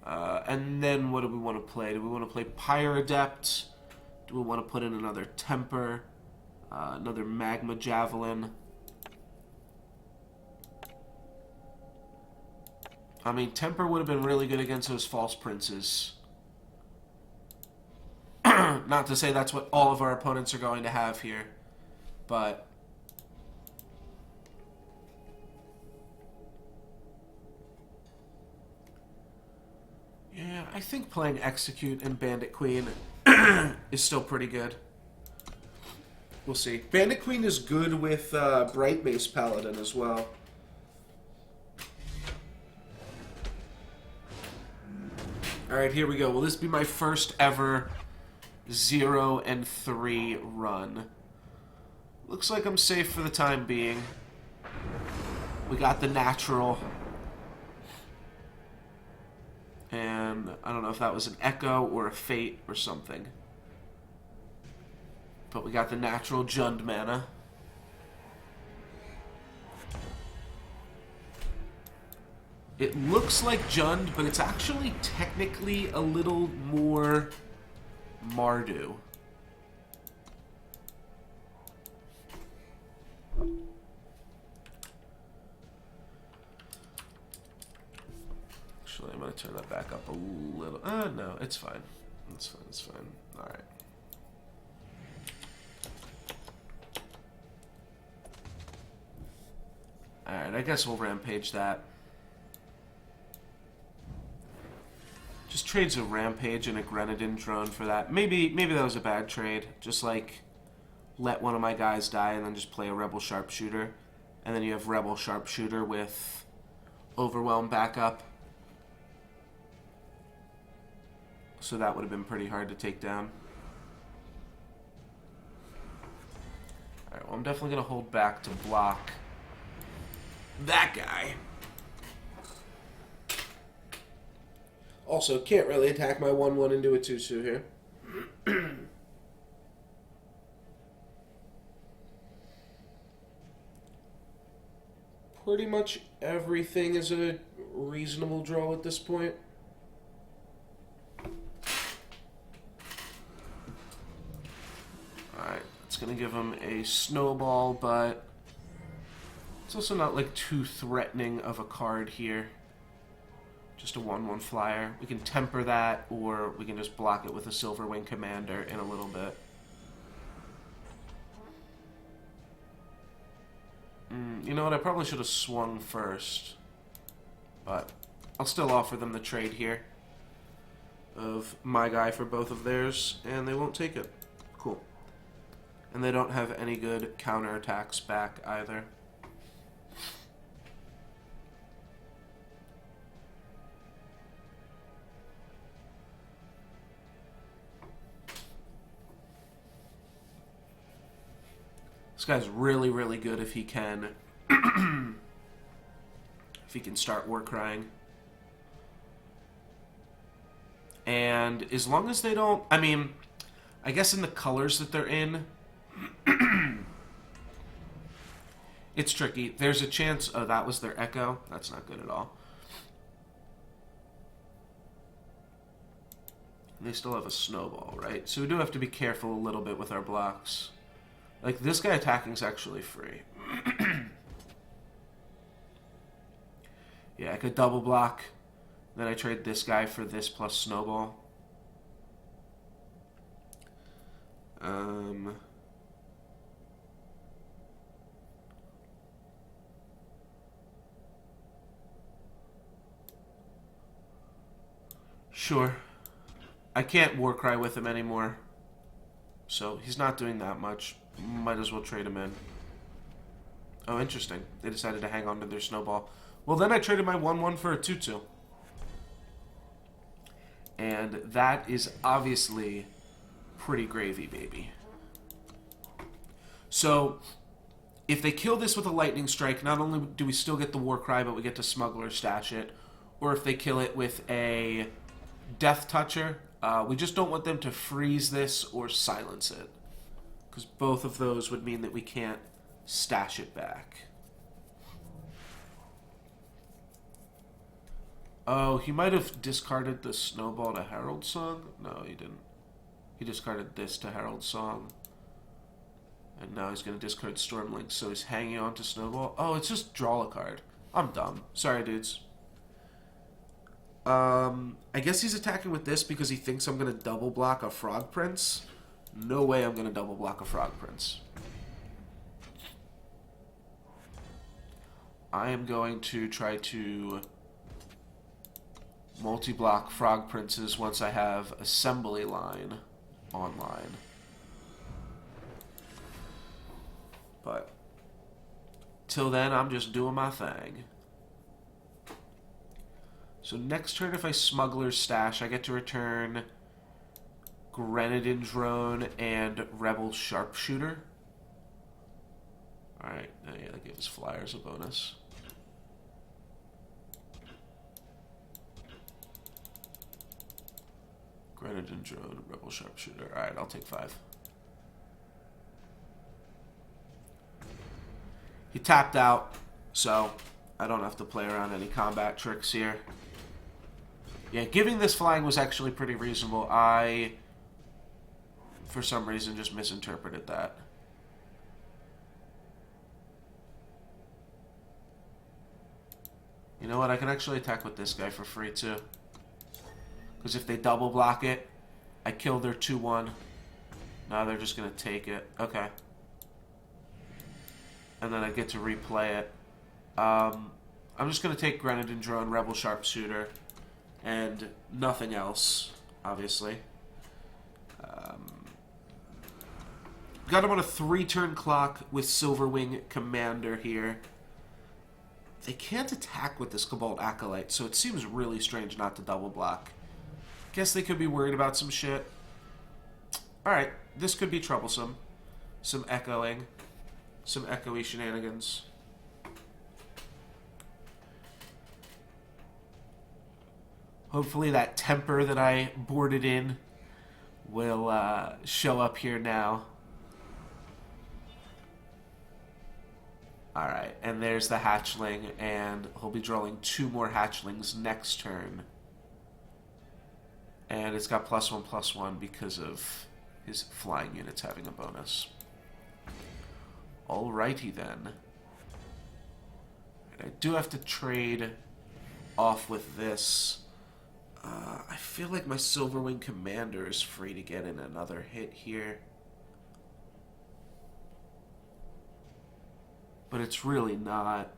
And then what do we want to play? Do we want to play Pyre Adept? Do we want to put in another Temper? Another Magma Javelin? I mean, Temper would have been really good against those False Princes. Not to say that's what all of our opponents are going to have here, but yeah, I think playing Execute and Bandit Queen is still pretty good. We'll see. Bandit Queen is good with Bright Mace Paladin as well. Alright, here we go. Will this be my first ever 0-3 run? Looks like I'm safe for the time being. We got the natural. And I don't know if that was an Echo or a Fate or something. But we got the natural Jund mana. It looks like Jund, but it's actually technically a little more Mardu. Actually, I'm going to turn that back up a little. No, it's fine. It's fine. Alright. Alright, I guess we'll Rampage that. Just trades a Rampage and a Grenadin Drone for that. Maybe that was a bad trade. Just like let one of my guys die and then just play a Rebel Sharpshooter. And then you have Rebel Sharpshooter with Overwhelm backup. So that would have been pretty hard to take down. Alright, well I'm definitely going to hold back to block that guy. Also, can't really attack my 1/1 into a 2/2 here. Pretty much everything is a reasonable draw at this point. Alright, it's going to give him a Snowball, but it's also not like too threatening of a card here. Just a 1/1 flyer. We can temper that, or we can just block it with a Silverwing Commander in a little bit. You know what? I probably should have swung first. But I'll still offer them the trade here of my guy for both of theirs, and they won't take it. Cool. And they don't have any good counterattacks back either. This guy's really, really good if he can... if he can start war crying. And as long as they don't... I mean, I guess in the colors that they're in... it's tricky. There's a chance... Oh, that was their Echo? That's not good at all. They still have a Snowball, right? So we do have to be careful a little bit with our blocks. Like, this guy attacking is actually free. Yeah, I could double block. Then I trade this guy for this plus Snowball. Sure. I can't Warcry with him anymore. So he's not doing that much. Might as well trade him in. Oh, interesting. They decided to hang on to their Snowball. Well, then I traded my 1/1 for a 2/2. And that is obviously pretty gravy, baby. So, if they kill this with a Lightning Strike, not only do we still get the Warcry, but we get to Smuggler stash it. Or if they kill it with a Death Toucher, we just don't want them to freeze this or silence it. Because both of those would mean that we can't stash it back. Oh, he might have discarded the Snowball to Herald Song? No, he didn't. He discarded this to Herald Song. And now he's going to discard Stormlink, so he's hanging on to Snowball. Oh, it's just draw a card. I'm dumb. Sorry, dudes. I guess he's attacking with this because he thinks I'm going to double block a Frog Prince. No way I'm going to double block a Frog Prince. I am going to try to multi-block Frog Princes once I have Assembly Line online. But till then, I'm just doing my thing. So next turn, if I Smuggler's Stash, I get to return Grenadin Drone and Rebel Sharpshooter. Alright, yeah, that gives Flyers a bonus. Grenadin Drone, Rebel Sharpshooter. Alright, I'll take 5. He tapped out, so I don't have to play around any combat tricks here. Yeah, giving this flying was actually pretty reasonable. I, for some reason, just misinterpreted that. You know what? I can actually attack with this guy for free, too. Because if they double block it, I kill their 2/1. Now they're just going to take it. Okay. And then I get to replay it. I'm just going to take Grenadin Drone, Rebel Sharpshooter, and nothing else, obviously. Got him on a 3-turn clock with Silverwing Commander here. They can't attack with this Cobalt Acolyte, so it seems really strange not to double block. Guess they could be worried about some shit. Alright, this could be troublesome. Some echoing. Some echoey shenanigans. Hopefully that temper that I boarded in will show up here now. Alright, and there's the hatchling, and he'll be drawing 2 more hatchlings next turn. And it's got +1/+1 because of his flying units having a bonus. Alrighty then. I do have to trade off with this. I feel like my Silverwing Commander is free to get in another hit here. But it's really not.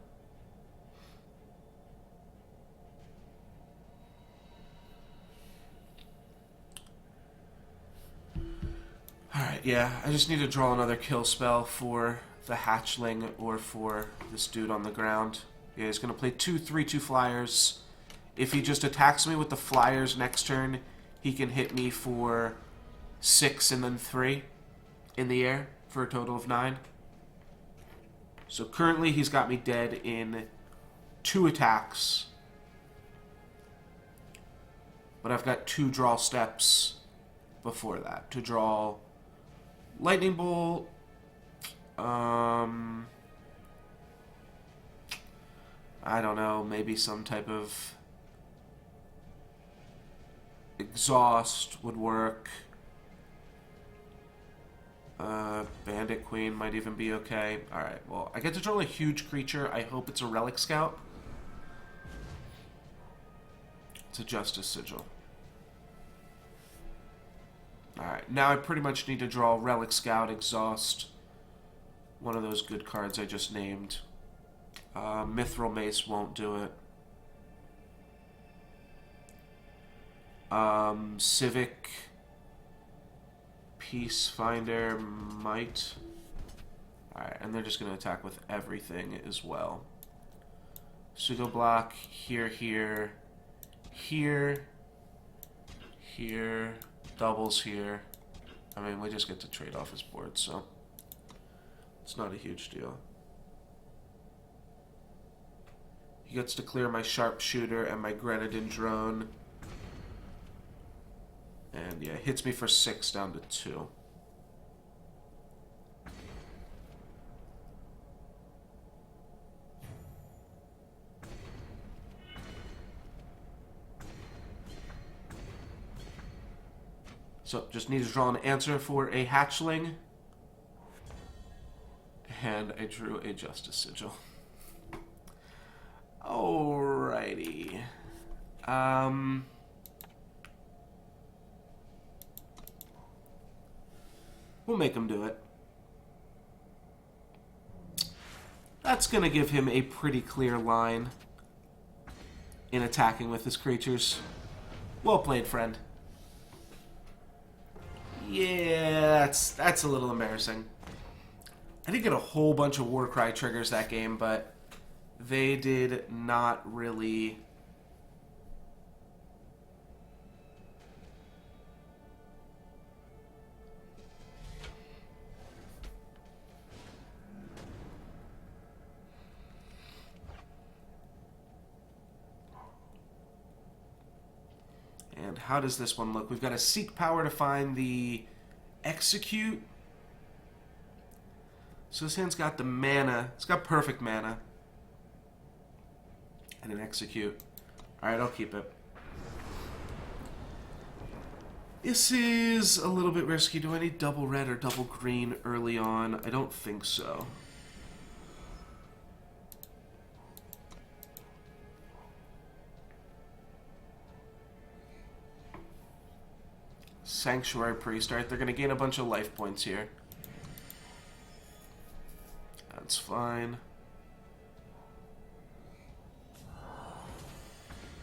Alright, yeah. I just need to draw another kill spell for the hatchling or for this dude on the ground. Yeah, he's going to play 2 3/2 flyers. If he just attacks me with the flyers next turn, he can hit me for 6 and then 3 in the air for a total of 9. So currently he's got me dead in 2 attacks. But I've got 2 draw steps before that to draw Lightning Bolt. I don't know, maybe some type of exhaust would work. Bandit Queen might even be okay. Alright, well, I get to draw a huge creature. I hope it's a Relic Scout. It's a Justice Sigil. Alright, now I pretty much need to draw Relic Scout, Exhaust. One of those good cards I just named. Mithril Mace won't do it. Civic Peacefinder might. Alright, and they're just going to attack with everything as well. Pseudo block, here, here, here, here, doubles here. I mean, we just get to trade off his board, so it's not a huge deal. He gets to clear my Sharpshooter and my Grenadin Drone. And yeah, hits me for 6 down to 2. So, just need to draw an answer for a Hatchling. And I drew a Justice Sigil. Alrighty. We'll make him do it. That's going to give him a pretty clear line in attacking with his creatures. Well played, friend. Yeah, that's a little embarrassing. I did get a whole bunch of Warcry triggers that game, but they did not really... And how does this one look? We've got a Seek Power to find the Execute. So this hand's got the mana. It's got perfect mana. And an Execute. Alright, I'll keep it. This is a little bit risky. Do I need double red or double green early on? I don't think so. Sanctuary Priest. Alright, they're going to gain a bunch of life points here. That's fine.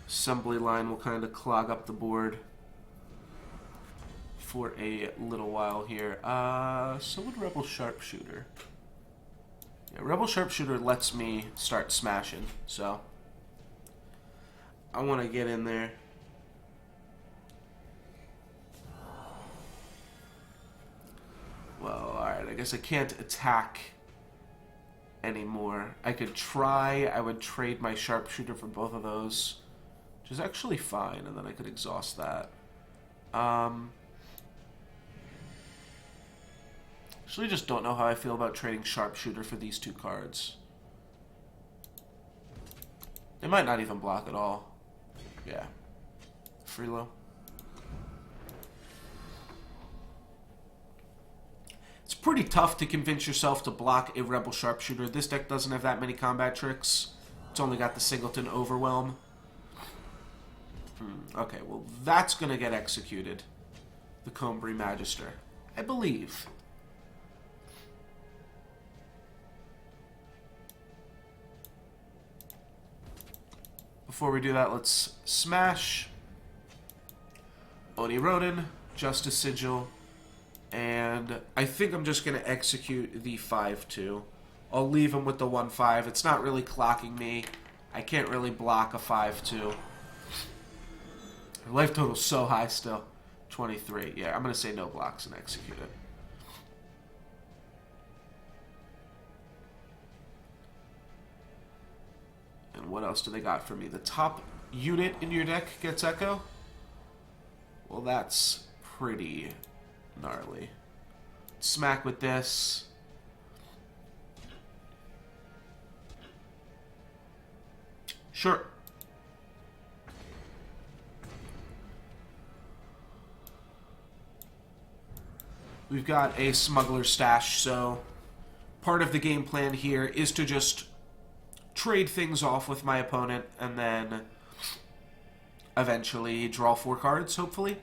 Assembly line will kind of clog up the board for a little while here. So would Rebel Sharpshooter. Yeah, Rebel Sharpshooter lets me start smashing, so I want to get in there. Well, alright, I guess I can't attack anymore. I could try. I would trade my Sharpshooter for both of those, which is actually fine, and then I could exhaust that. Actually, just don't know how I feel about trading Sharpshooter for these 2 cards. They might not even block at all. Yeah. Freelo. It's pretty tough to convince yourself to block a Rebel Sharpshooter. This deck doesn't have that many combat tricks. It's only got the Singleton Overwhelm. Okay, well, that's going to get executed. The Combri Magister. I believe. Before we do that, let's smash Oni Ronin, Justice Sigil, and I think I'm just going to execute the 5-2. I'll leave him with the 1-5. It's not really clocking me. I can't really block a 5-2. Life total's so high still. 23. Yeah, I'm going to say no blocks and execute it. what else do they got for me? The top unit in your deck gets Echo? Well, that's pretty gnarly. Smack with this. Sure. We've got a smuggler stash, so part of the game plan here is to just trade things off with my opponent and then eventually draw 4 cards, hopefully.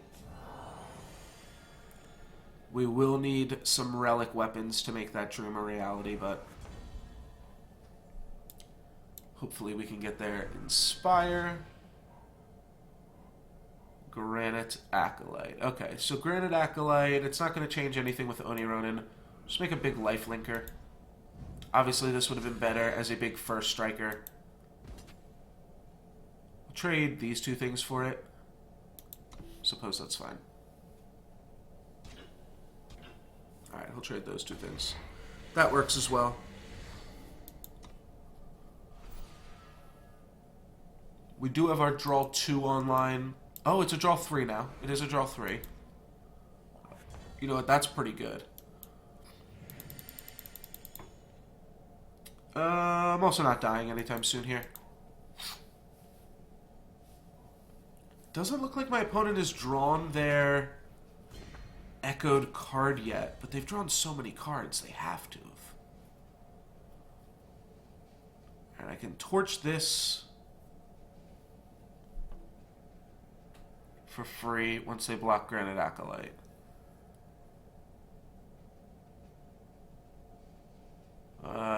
We will need some relic weapons to make that dream a reality, but hopefully we can get there. Inspire. Granite Acolyte. Okay, so Granite Acolyte, it's not going to change anything with Oni Ronin. Just make a big life linker. Obviously, this would have been better as a big first striker. I'll trade these 2 things for it. Suppose that's fine. Alright, he'll trade those 2 things. That works as well. We do have our draw 2 online. Oh, it's a draw 3 now. It is a draw 3. You know what? That's pretty good. I'm also not dying anytime soon here. Doesn't look like my opponent has drawn their echoed card yet, but they've drawn so many cards, they have to have. And I can torch this for free once they block Granite Acolyte.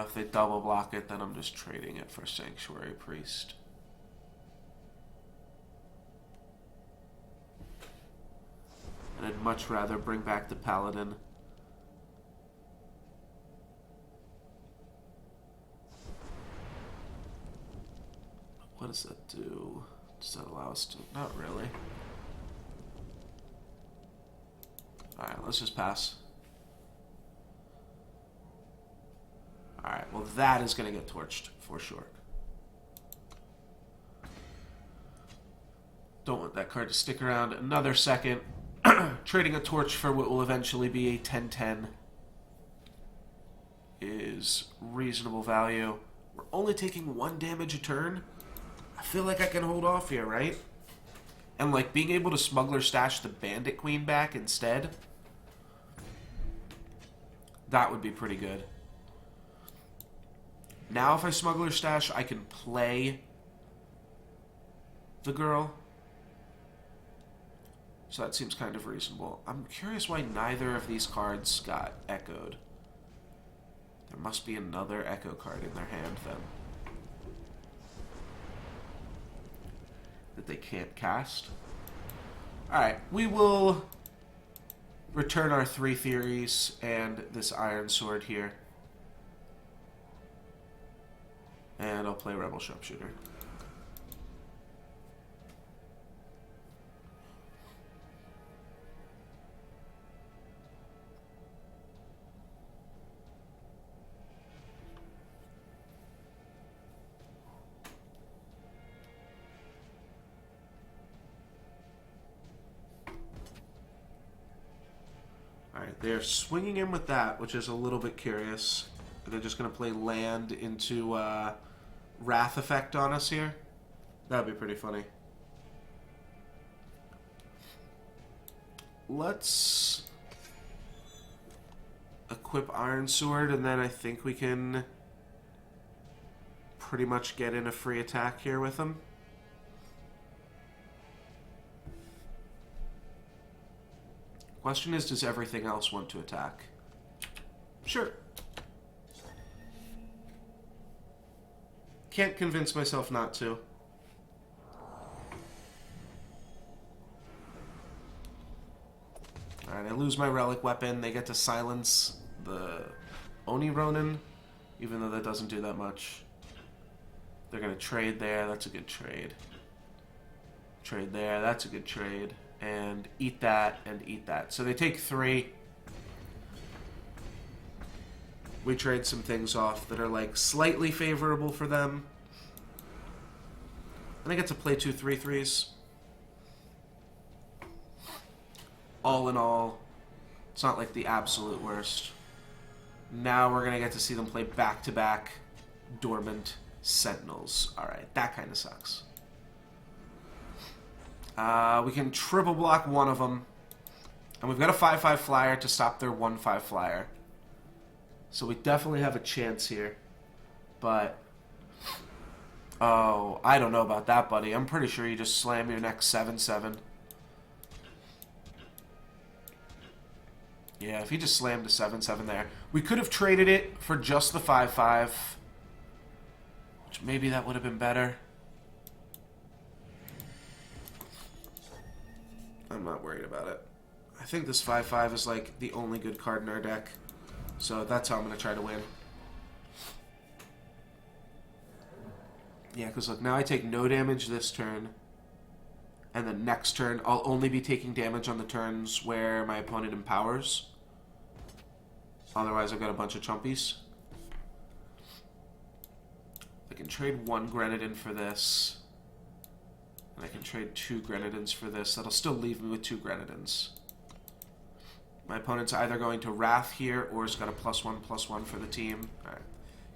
If they double block it, then I'm just trading it for Sanctuary Priest. And I'd much rather bring back the Paladin. What does that do? Does that allow us to... Not really. Alright, let's just pass. Alright, well that is going to get torched, for sure. Don't want that card to stick around another second. Trading a torch for what will eventually be a 10-10 is reasonable value. We're only taking 1 damage a turn. I feel like I can hold off here, right? And like being able to smuggler stash the Bandit Queen back instead, that would be pretty good. Now if I smuggler stash, I can play the girl. So that seems kind of reasonable. I'm curious why neither of these cards got echoed. There must be another echo card in their hand then that they can't cast. Alright, we will return our 3 theories and this Iron Sword here. And I'll play Rebel Sharpshooter. Alright, they're swinging in with that, which is a little bit curious. They're just going to play land into Wrath effect on us here. That would be pretty funny. Let's equip Iron Sword, and then I think we can pretty much get in a free attack here with them. Question is, does everything else want to attack? Sure. Can't convince myself not to. Alright, I lose my relic weapon. They get to silence the Oni Ronin, even though that doesn't do that much. They're going to trade there. That's a good trade. Trade there. That's a good trade. And eat that and eat that. So they take 3. We trade some things off that are like slightly favorable for them. And I get to play 2 3/3s. All in all, it's not like the absolute worst. Now we're going to get to see them play back-to-back Dormant Sentinels. Alright, that kind of sucks. We can triple block one of them. And we've got a 5/5 flyer to stop their 1/5 flyer. So we definitely have a chance here. But... oh, I don't know about that, buddy. I'm pretty sure you just slam your next 7/7. Yeah, if he just slammed a 7/7 there. We could have traded it for just the 5/5. Which maybe that would have been better. I'm not worried about it. I think this 5/5 is like the only good card in our deck. So that's how I'm going to try to win. Yeah, because look, now I take no damage this turn. And the next turn, I'll only be taking damage on the turns where my opponent empowers. Otherwise, I've got a bunch of chumpies. I can trade 1 Grenadin for this. And I can trade 2 Grenadins for this. That'll still leave me with 2 Grenadins. My opponent's either going to Wrath here, or has got a +1/+1 for the team. Alright.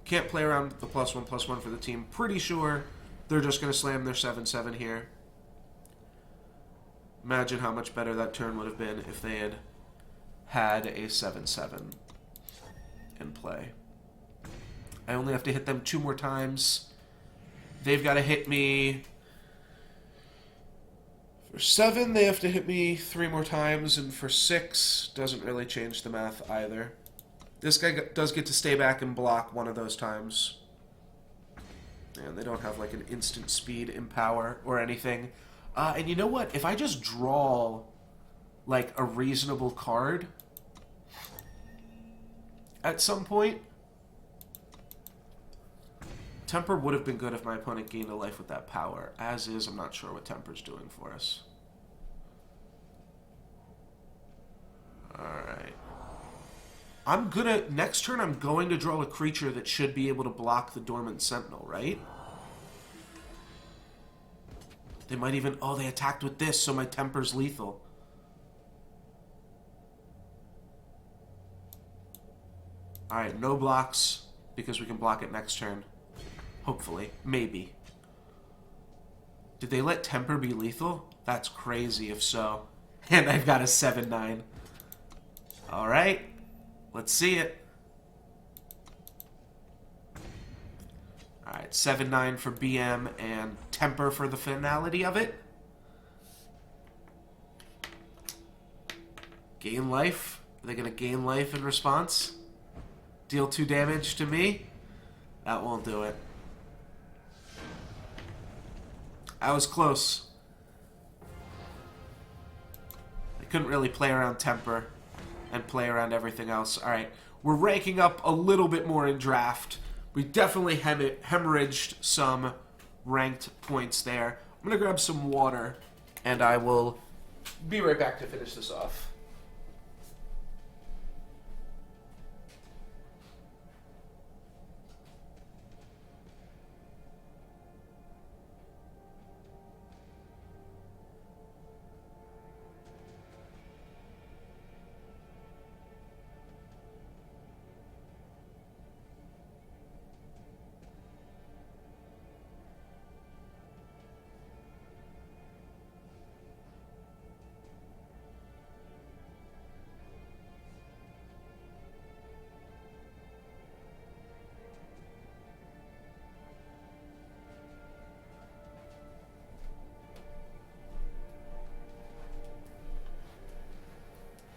Can't play around the +1/+1 for the team. Pretty sure they're just going to slam their 7/7 here. Imagine how much better that turn would have been if they had had a 7/7 in play. I only have to hit them 2 more times. They've got to hit me... for 7, they have to hit me 3 more times, and for 6, doesn't really change the math either. This guy does get to stay back and block one of those times. And they don't have like an instant speed empower or anything. And you know what? If I just draw like a reasonable card at some point, Temper would have been good if my opponent gained a life with that power. As is, I'm not sure what Temper's doing for us. Alright. Next turn I'm going to draw a creature that should be able to block the Dormant Sentinel, right? They might even... oh, they attacked with this, so my Temper's lethal. Alright, no blocks, because we can block it next turn. Hopefully. Maybe. Did they let Temper be lethal? That's crazy if so. And I've got a 7/9. Alright. Let's see it. Alright, 7/9 for BM and Temper for the finality of it. Gain life. Are they going to gain life in response? Deal 2 damage to me? That won't do it. I was close. I couldn't really play around Temper and play around everything else. Alright, we're ranking up a little bit more in draft. We definitely hemorrhaged some ranked points there. I'm going to grab some water, and I will be right back to finish this off.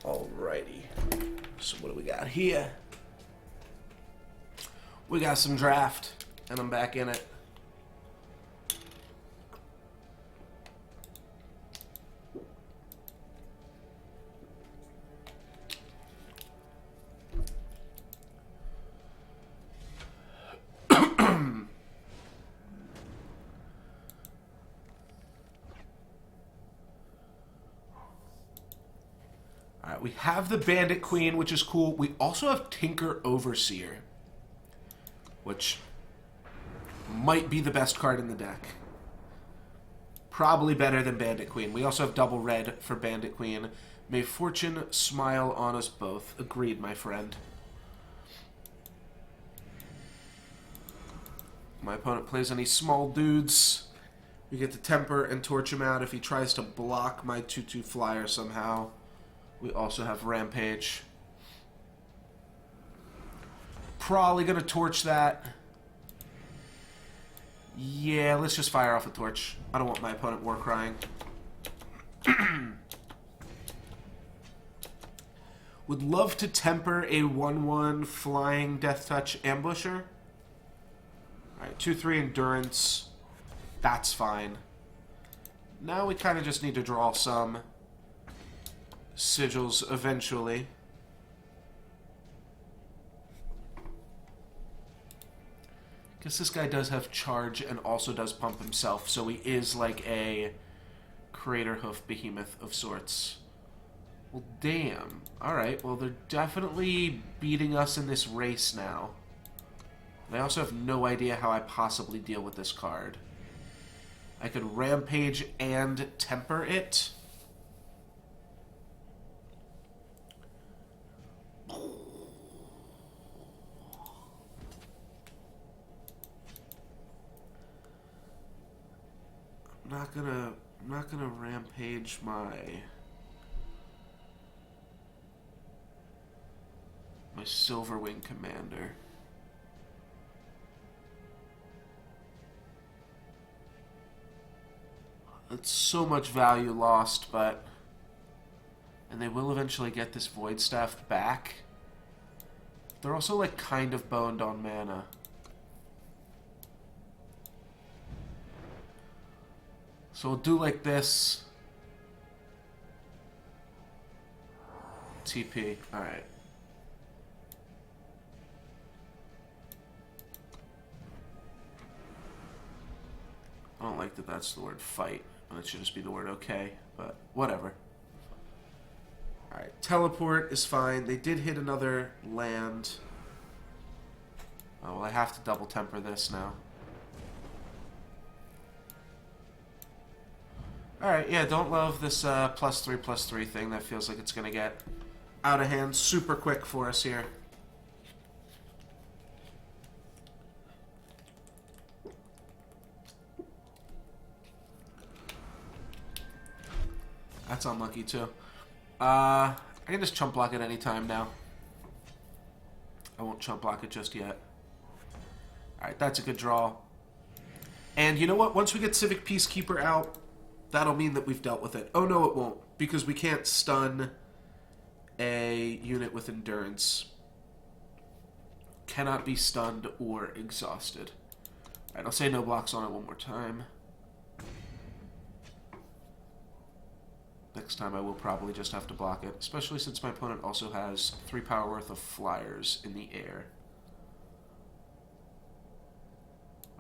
Alrighty. So what do we got here? We got some draft, and I'm back in it. Alright, we have the Bandit Queen, which is cool. We also have Tinker Overseer, which might be the best card in the deck. Probably better than Bandit Queen. We also have double red for Bandit Queen. May fortune smile on us both. Agreed, my friend. My opponent plays any small dudes. We get to temper and torch him out if he tries to block my 2/2 flyer somehow. We also have Rampage. Probably gonna torch that. Yeah, let's just fire off a torch. I don't want my opponent war crying. Would love to temper a 1/1 flying Death Touch ambusher. Alright, 2/3 endurance. That's fine. Now we kind of just need to draw some sigils eventually. Guess this guy does have charge and also does pump himself, so he is like a Crater Hoof behemoth of sorts. Well, damn. Alright, well, they're definitely beating us in this race now. I also have no idea how I possibly deal with this card. I could Rampage and temper it. I'm not gonna Rampage my Silverwing Commander. It's so much value lost, but... And they will eventually get this Void Staff back. They're also, like, kind of boned on mana. So we'll do like this. TP. Alright. I don't like that that's the word fight. It should just be the word okay, but whatever. Alright, teleport is fine. They did hit another land. Oh, well, I have to double temper this now. Alright, yeah, don't love this +3/+3 thing. That feels like it's going to get out of hand super quick for us here. That's unlucky, too. I can just chump block it any time now. I won't chump block it just yet. Alright, that's a good draw. And you know what? Once we get Civic Peacekeeper out, that'll mean that we've dealt with it. Oh, no, it won't. Because we can't stun a unit with endurance. Cannot be stunned or exhausted. Alright, I'll say no blocks on it one more time. Next time I will probably just have to block it, especially since my opponent also has 3 power worth of flyers in the air.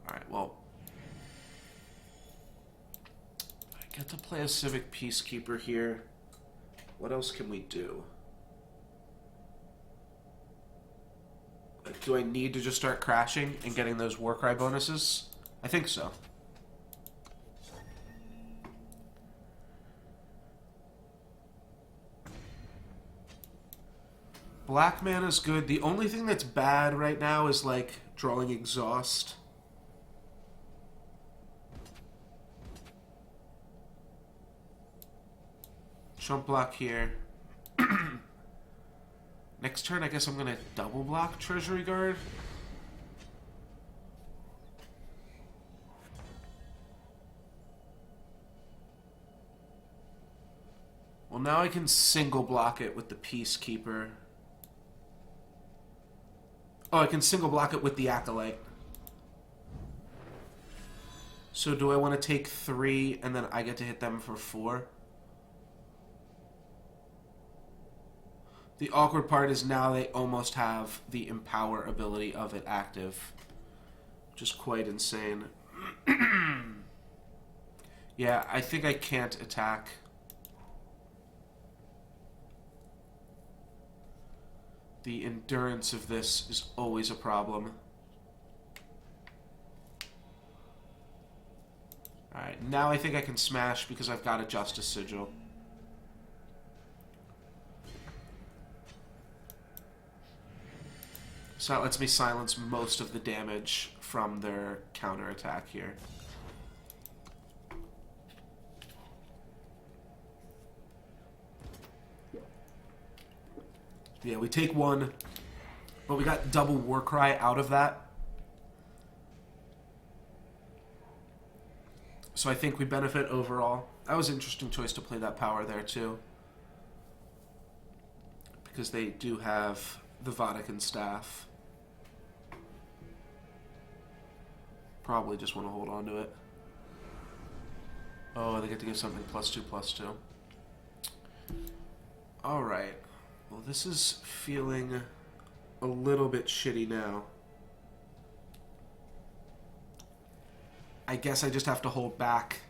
Alright, well, I get to play a Civic Peacekeeper here. What else can we do? Like, do I need to just start crashing and getting those Warcry bonuses? I think so. Black mana's good. The only thing that's bad right now is, like, drawing exhaust. Chump block here. Next turn, I guess I'm going to double block Treasury Guard. Well, now I can single block it with the Peacekeeper. Oh, I can single block it with the Acolyte. So do I want to take 3 and then I get to hit them for 4? The awkward part is now they almost have the Empower ability of it active. Which is quite insane. Yeah, I think I can't attack. The endurance of this is always a problem. Alright, Alright, now I think I can smash because I've got a Justice Sigil. So that lets me silence most of the damage from their counterattack here. Yeah, we take one, but we got double Warcry out of that. So I think we benefit overall. That was an interesting choice to play that power there, too. Because they do have the Vatican Staff. Probably just want to hold on to it. Oh, they get to give something +2/+2. Alright. Well, this is feeling a little bit shitty now. I guess I just have to hold back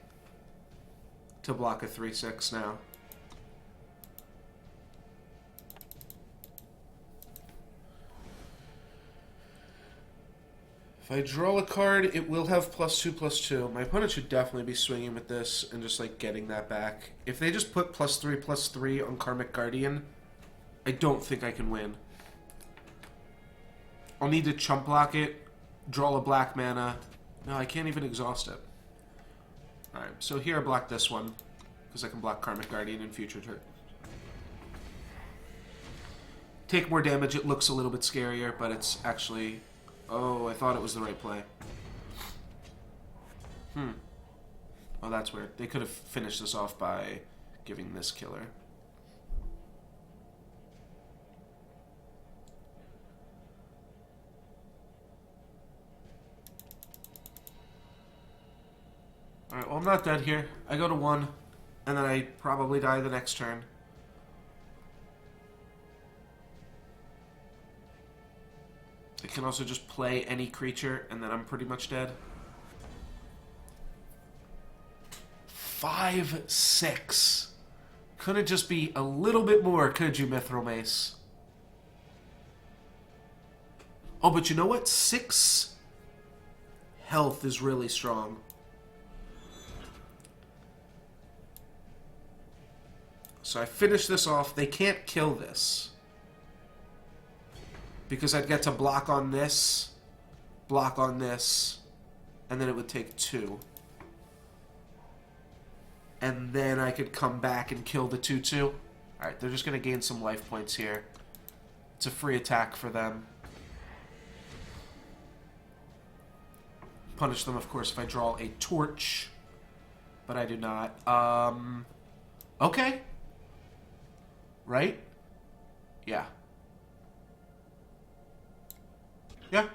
to block a 3/6 now. If I draw a card, it will have +2/+2. My opponent should definitely be swinging with this and just, like, getting that back. If they just put +3/+3 on Karmic Guardian, I don't think I can win. I'll need to chump block it, draw a black mana. No, I can't even exhaust it. Alright, so here I block this one, because I can block Karmic Guardian in future turn. Take more damage, it looks a little bit scarier, but it's actually... Oh, I thought it was the right play. Oh, that's weird. They could have finished this off by giving this killer. Alright, well, I'm not dead here. I go to 1, and then I probably die the next turn. I can also just play any creature, and then I'm pretty much dead. 5/6. Couldn't just be a little bit more, could you, Mithril Mace? Oh, but you know what? 6 health is really strong. So I finish this off. They can't kill this. Because I'd get to block on this, and then it would take 2. And then I could come back and kill the 2/2. Alright, they're just going to gain some life points here. It's a free attack for them. Punish them, of course, if I draw a torch. But I do not. Okay. Right? Yeah. Yeah.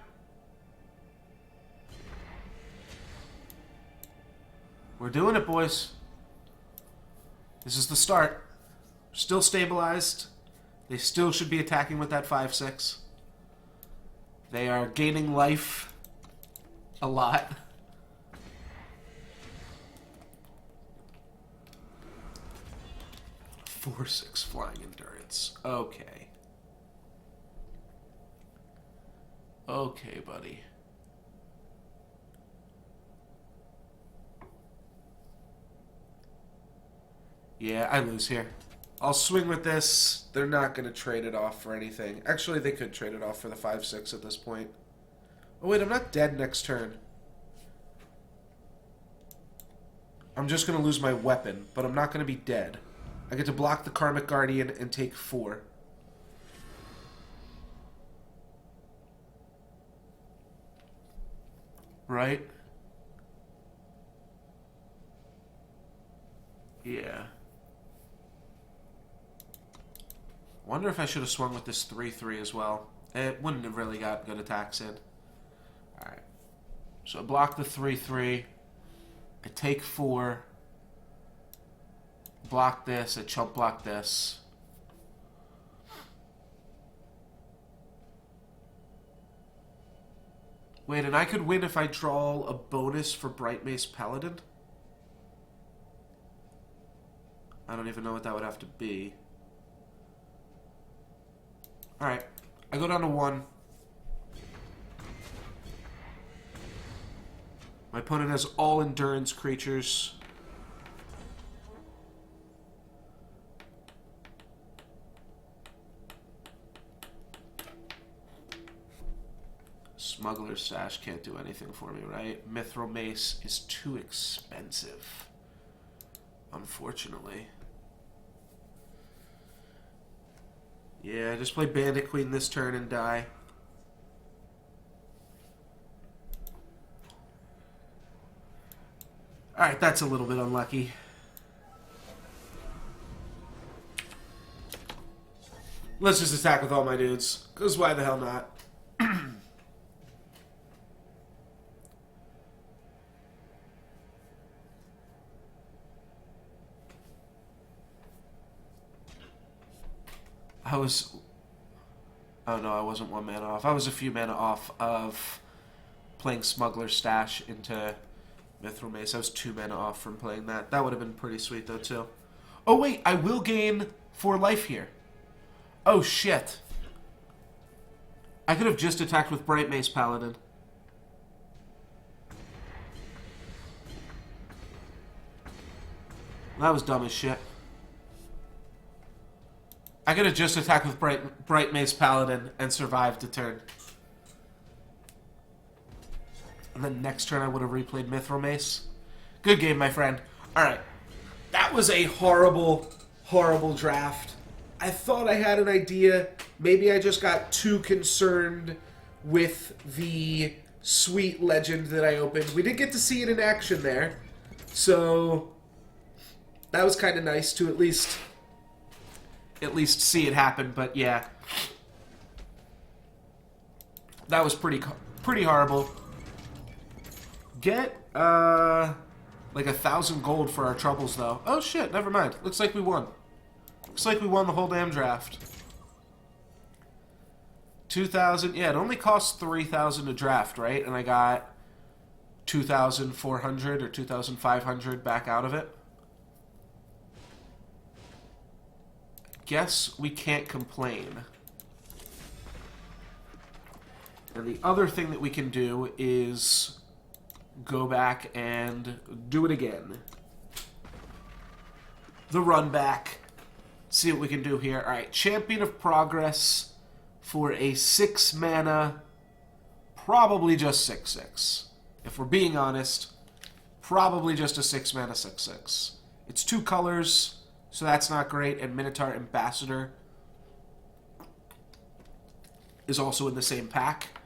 We're doing it, boys. This is the start. Still stabilized. They still should be attacking with that 5/6. They are gaining life a lot. (4/6) flying endurance. Okay. Okay, buddy. Yeah, I lose here. I'll swing with this. They're not going to trade it off for anything. Actually, they could trade it off for the 5/6 at this point. Oh, wait, I'm not dead next turn. I'm just going to lose my weapon, but I'm not going to be dead. I get to block the Karmic Guardian and take 4. Right? Yeah. Wonder if I should have swung with this 3/3 as well. It wouldn't have really got good attacks in. Alright. So I block the 3/3. I take 4. Block this. I chump block this. Wait, and I could win if I draw a bonus for Bright Mace Paladin? I don't even know what that would have to be. Alright. I go down to 1. My opponent has all endurance creatures. Smuggler's Stash can't do anything for me, right? Mithril Mace is too expensive. Unfortunately. Yeah, just play Bandit Queen this turn and die. Alright, that's a little bit unlucky. Let's just attack with all my dudes. Because why the hell not? I was... Oh no, I wasn't 1 mana off. I was a few mana off of playing Smuggler's Stash into Mithril Mace. I was 2 mana off from playing that. That would have been pretty sweet though too. Oh wait, I will gain 4 life here. Oh shit. I could have just attacked with Bright Mace Paladin. That was dumb as shit. I could have just attacked with Bright Mace Paladin and survived a turn. And then next turn I would have replayed Mithril Mace. Good game, my friend. Alright. That was a horrible, horrible draft. I thought I had an idea. Maybe I just got too concerned with the sweet legend that I opened. We did get to see it in action there. So that was kind of nice to at least see it happen, but yeah. That was pretty horrible. Get like 1,000 gold for our troubles though. Oh shit, never mind. Looks like we won. Looks like we won the whole damn draft. 2,000. Yeah, it only costs 3,000 to draft, right? And I got 2,400 or 2,500 back out of it. Guess we can't complain. And the other thing that we can do is go back and do it again. The run back. See what we can do here. Alright, Champion of Progress for a 6 mana, probably just 6/6. If we're being honest, probably just a 6 mana 6/6. It's 2 colors, so that's not great, and Minotaur Ambassador is also in the same pack.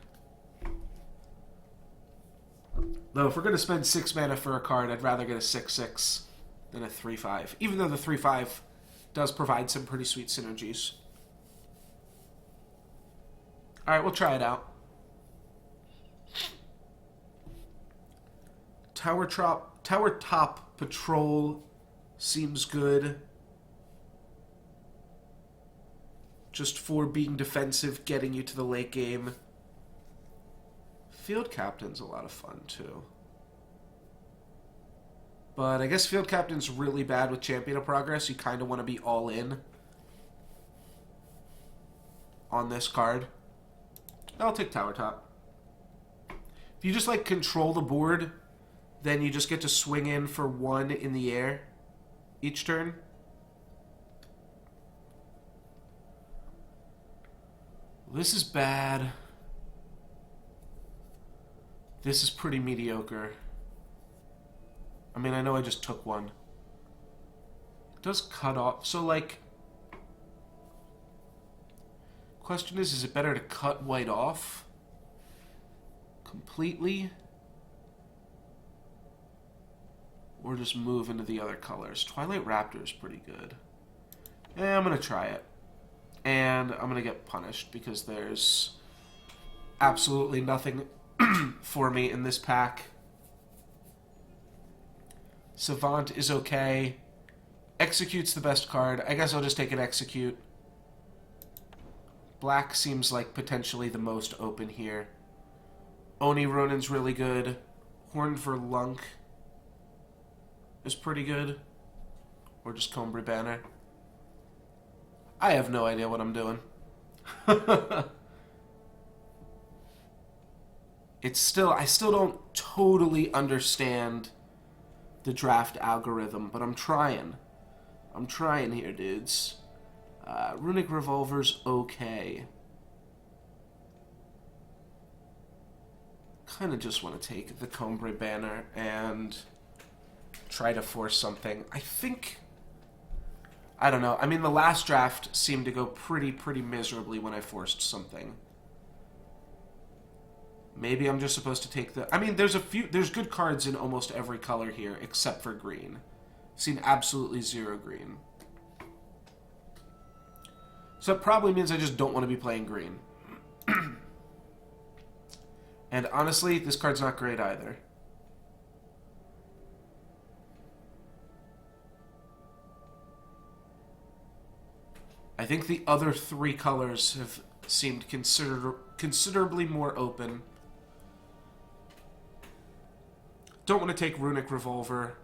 Though, if we're going to spend 6 mana for a card, I'd rather get a 6/6 than a 3/5. Even though the 3/5 does provide some pretty sweet synergies. Alright, we'll try it out. Tower Top Patrol seems good. Just for being defensive, getting you to the late game. Field Captain's a lot of fun, too. But I guess Field Captain's really bad with Champion of Progress. You kind of want to be all in on this card. I'll take Tower Top. If you just, like, control the board, then you just get to swing in for 1 in the air each turn. This is bad. This is pretty mediocre. I mean, I know I just took 1. It does cut off. So, like, question is it better to cut white off completely? Or just move into the other colors? Twilight Raptor is pretty good. I'm going to try it. And I'm going to get punished because there's absolutely nothing for me in this pack. Savant is okay. Execute's the best card. I guess I'll just take an Execute. Black seems like potentially the most open here. Oni Ronin's really good. Horned Verlunk is pretty good. Or just Combray Banner. I have no idea what I'm doing. I still don't totally understand the draft algorithm, but I'm trying. I'm trying here, dudes. Runic Revolver's okay. Kind of just want to take the Combray Banner and try to force something. I don't know. I mean, the last draft seemed to go pretty miserably when I forced something. Maybe I'm just supposed to take the... I mean, there's good cards in almost every color here, except for green. I've seen absolutely zero green. So it probably means I just don't want to be playing green. And honestly, this card's not great either. I think the other three colors have seemed considerably more open. Don't want to take Runic Revolver.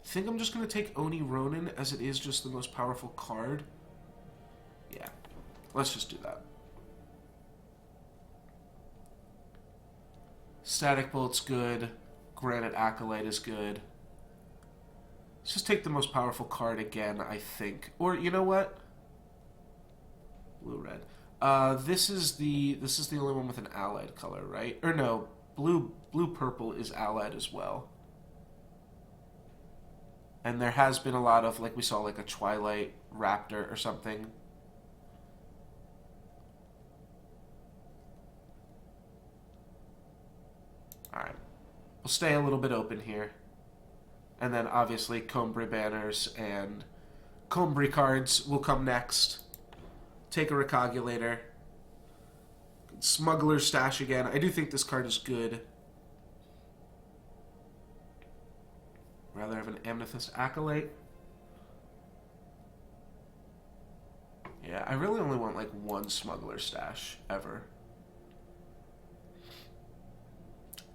I think I'm just going to take Oni Ronin, as it is just the most powerful card. Yeah, let's just do that. Static Bolt's good. Granite Acolyte is good. Let's just take the most powerful card again, I think. Or, you know what? Blue-red. This is the only one with an allied color, right? Or no, blue-purple is allied as well. And there has been a lot of, like we saw, like a Twilight Raptor or something. Alright. We'll stay a little bit open here. And then, obviously, Combray Banners and Combray cards will come next. Take a Recogulator. Smuggler's Stash again. I do think this card is good. Rather have an Amethyst Acolyte. Yeah, I really only want, like, one Smuggler's Stash ever.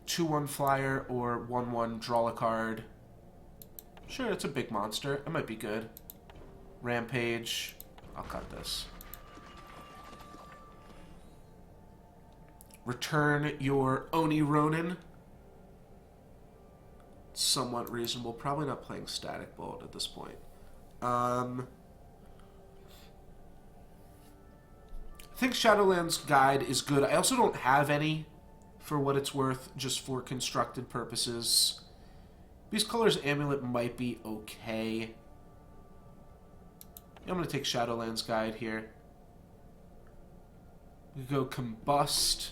2/1 flyer or 1/1 draw a card. Sure, it's a big monster. It might be good. Rampage. I'll cut this. Return your Oni Ronin. Somewhat reasonable. Probably not playing Static Bolt at this point. I think Shadowlands Guide is good. I also don't have any, for what it's worth, just for constructed purposes. Beast Color's Amulet might be okay. I'm going to take Shadowlands Guide here. We go Combust.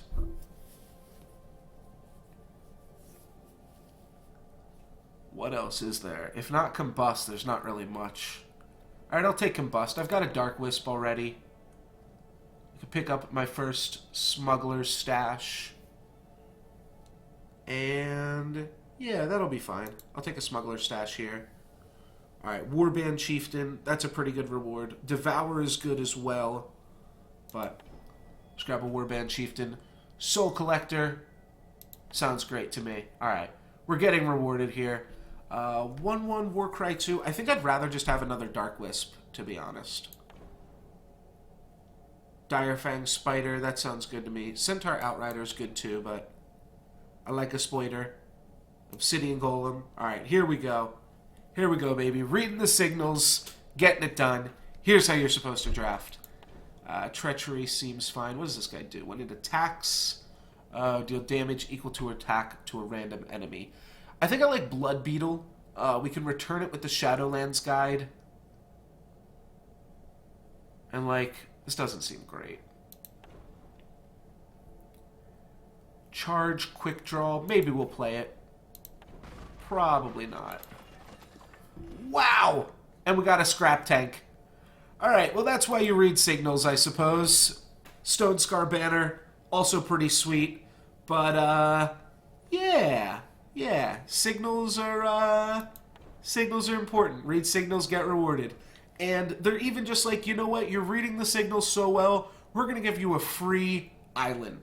What else is there? If not Combust, there's not really much. Alright, I'll take Combust. I've got a Dark Wisp already. I can pick up my first Smuggler's Stash. And yeah, that'll be fine. I'll take a Smuggler's Stash here. Alright, Warband Chieftain. That's a pretty good reward. Devour is good as well. But just grab a Warband Chieftain. Soul Collector. Sounds great to me. Alright, we're getting rewarded here. 1/1 Warcry 2. I think I'd rather just have another Dark Wisp, to be honest. Direfang Spider, that sounds good to me. Centaur Outrider is good too, but I like a Exploiter. Obsidian Golem. Alright, here we go. Here we go, baby. Reading the signals, getting it done. Here's how you're supposed to draft. Treachery seems fine. What does this guy do? When it attacks, deal damage equal to attack to a random enemy. I think I like Blood Beetle. We can return it with the Shadowlands Guide. And, like, this doesn't seem great. Charge, Quick Draw. Maybe we'll play it. Probably not. Wow! And we got a Scrap Tank. Alright, well that's why you read signals, I suppose. Stone Scar Banner, also pretty sweet. But, yeah. Yeah, signals are important. Read signals, get rewarded. And they're even just like, you know what, you're reading the signals so well, we're going to give you a free island.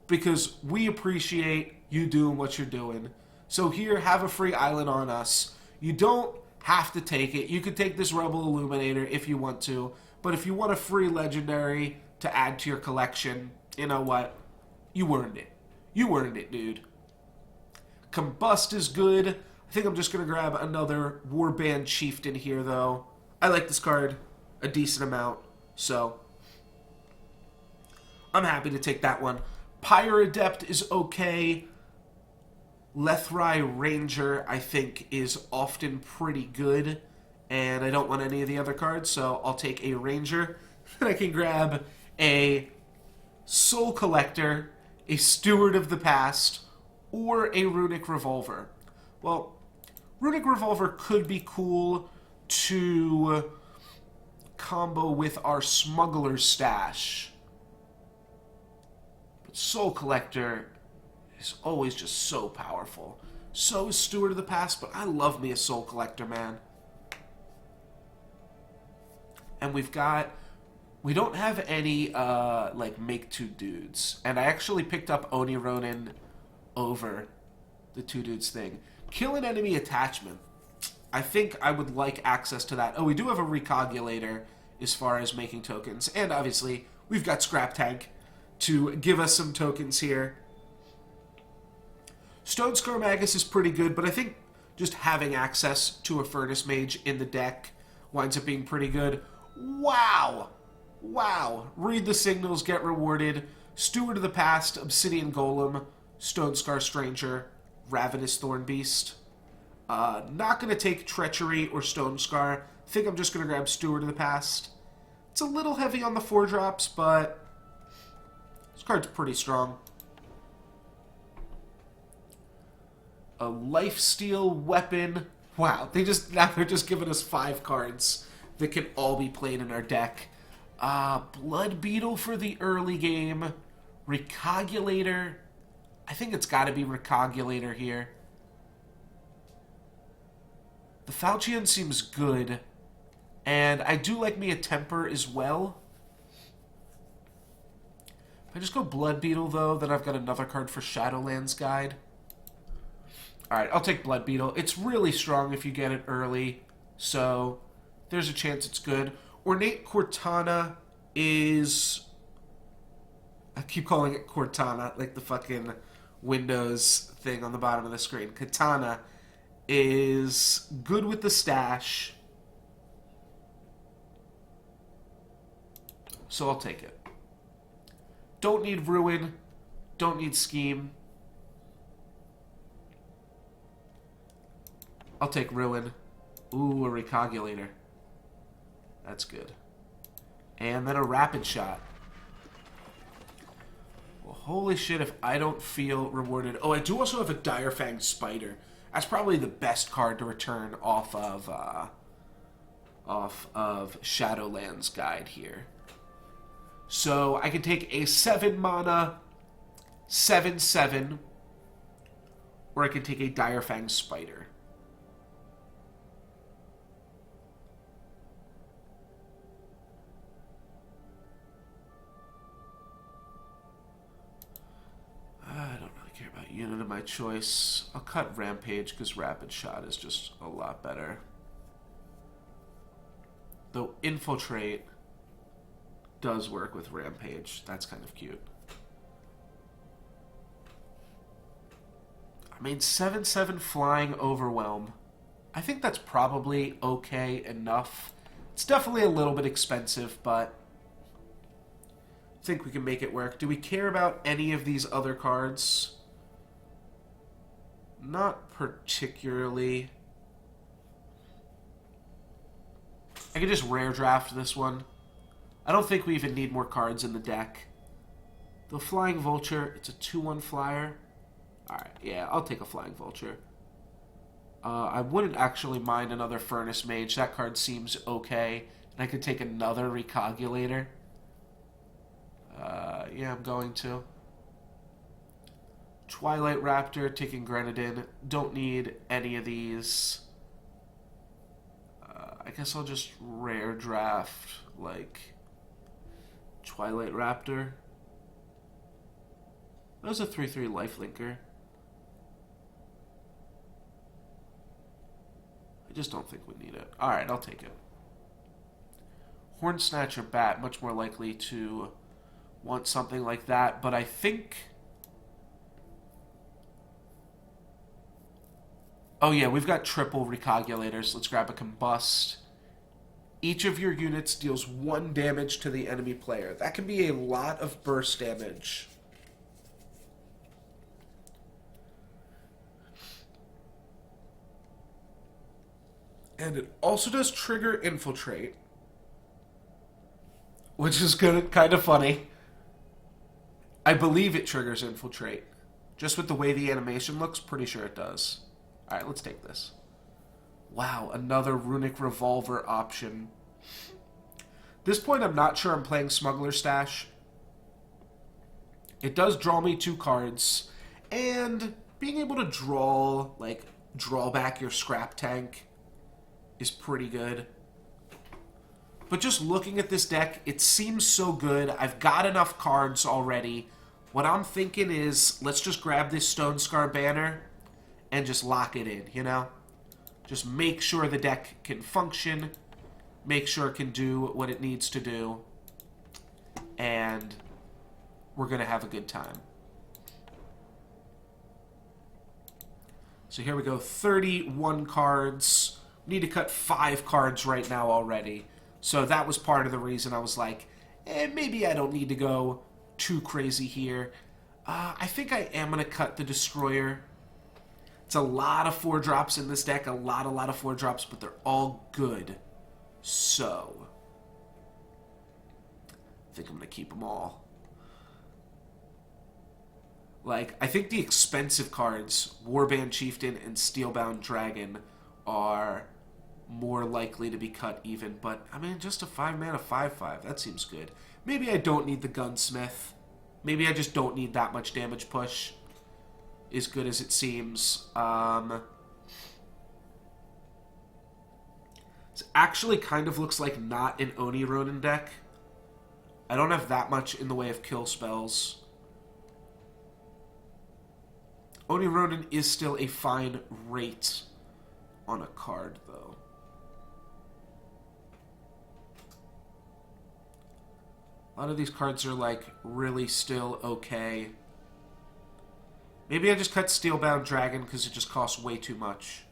Because we appreciate you doing what you're doing. So here, have a free island on us. You don't have to take it. You could take this Rebel Illuminator if you want to. But if you want a free legendary to add to your collection, you know what? You earned it. You earned it, dude. Combust is good. I think I'm just going to grab another Warband Chieftain here, though. I like this card a decent amount, so I'm happy to take that one. Pyroadept is okay. Lethrai Ranger, I think, is often pretty good, and I don't want any of the other cards, so I'll take a Ranger. Then I can grab a Soul Collector, a Steward of the Past, or a Runic Revolver. Well, Runic Revolver could be cool to combo with our Smuggler's Stash. But Soul Collector is always just so powerful. So is Steward of the Past, but I love me a Soul Collector, man. And we don't have any, like, make two dudes. And I actually picked up Oni Ronin over the two dudes thing. Kill an enemy attachment. I think I would like access to that. Oh, we do have a Recogulator as far as making tokens. And obviously, we've got Scrap Tank to give us some tokens here. Stone Scar Magus is pretty good, but I think just having access to a Furnace Mage in the deck winds up being pretty good. Wow! Wow. Read the signals, get rewarded. Steward of the Past, Obsidian Golem, Stone Scar Stranger, Ravenous Thornbeast. Not going to take Treachery or Stone Scar. I think I'm just going to grab Steward of the Past. It's a little heavy on the 4-drops, but this card's pretty strong. A Lifesteal Weapon. Wow, they're just giving us 5 cards that can all be played in our deck. Blood Beetle for the early game. Recogulator. I think it's got to be Recogulator here. The Falchion seems good. And I do like me a Temper as well. If I just go Blood Beetle, though, then I've got another card for Shadowlands Guide. Alright, I'll take Blood Beetle. It's really strong if you get it early, so there's a chance it's good. Ornate Cortana is... I keep calling it Cortana, like the fucking Windows thing on the bottom of the screen. Katana is good with the stash, so I'll take it. Don't need Ruin, don't need Scheme. I'll take Ruin. Ooh, a Recogulator. That's good. And then a Rapid Shot. Well, holy shit, if I don't feel rewarded... Oh, I do also have a Direfang Spider. That's probably the best card to return off of Shadowlands Guide here. So I can take a 7-mana, 7/7, or I can take a Direfang Spider. I don't really care about unit of my choice. I'll cut Rampage because Rapid Shot is just a lot better. Though Infiltrate does work with Rampage. That's kind of cute. I mean, 7/7 Flying Overwhelm. I think that's probably okay enough. It's definitely a little bit expensive, but I think we can make it work. Do we care about any of these other cards? Not particularly. I can just rare draft this one. I don't think we even need more cards in the deck. The Flying Vulture, it's a 2/1 flyer. Alright, yeah, I'll take a Flying Vulture. I wouldn't actually mind another Furnace Mage. That card seems okay. And I could take another Recogulator. Yeah, I'm going to. Twilight Raptor, taking Grenadin. Don't need any of these. I guess I'll just rare draft, like, Twilight Raptor. That was a 3/3 lifelinker. I just don't think we need it. Alright, I'll take it. Hornsnatcher Bat, much more likely to want something like that, but I think Oh yeah, we've got triple Recogulators. Let's grab a Combust. Each of your units deals 1 damage to the enemy player. That can be a lot of burst damage. And it also does trigger Infiltrate, which is kind of funny. I believe it triggers Infiltrate. Just with the way the animation looks, pretty sure it does. Alright, let's take this. Wow, another Runic Revolver option. At this point, I'm not sure I'm playing Smuggler Stash. It does draw me 2 cards, and being able to draw back your Scrap Tank is pretty good. But just looking at this deck, it seems so good. I've got enough cards already. What I'm thinking is, let's just grab this Stonescar banner and just lock it in, you know? Just make sure the deck can function, make sure it can do what it needs to do, and we're going to have a good time. So here we go, 31 cards. We need to cut 5 cards right now already. So that was part of the reason I was like, maybe I don't need to go too crazy here. I think I am going to cut the Destroyer. It's a lot of 4-drops in this deck, a lot of 4-drops, but they're all good. So, I think I'm going to keep them all. Like, I think the expensive cards, Warband Chieftain and Steelbound Dragon, are more likely to be cut even. But, I mean, just a 5-mana 5/5, that seems good. Maybe I don't need the Gunsmith. Maybe I just don't need that much damage push. As good as it seems. It actually kind of looks like not an Oni Ronin deck. I don't have that much in the way of kill spells. Oni Ronin is still a fine rate on a card, though. A lot of these cards are, like, really still okay. Maybe I just cut Steelbound Dragon because it just costs way too much.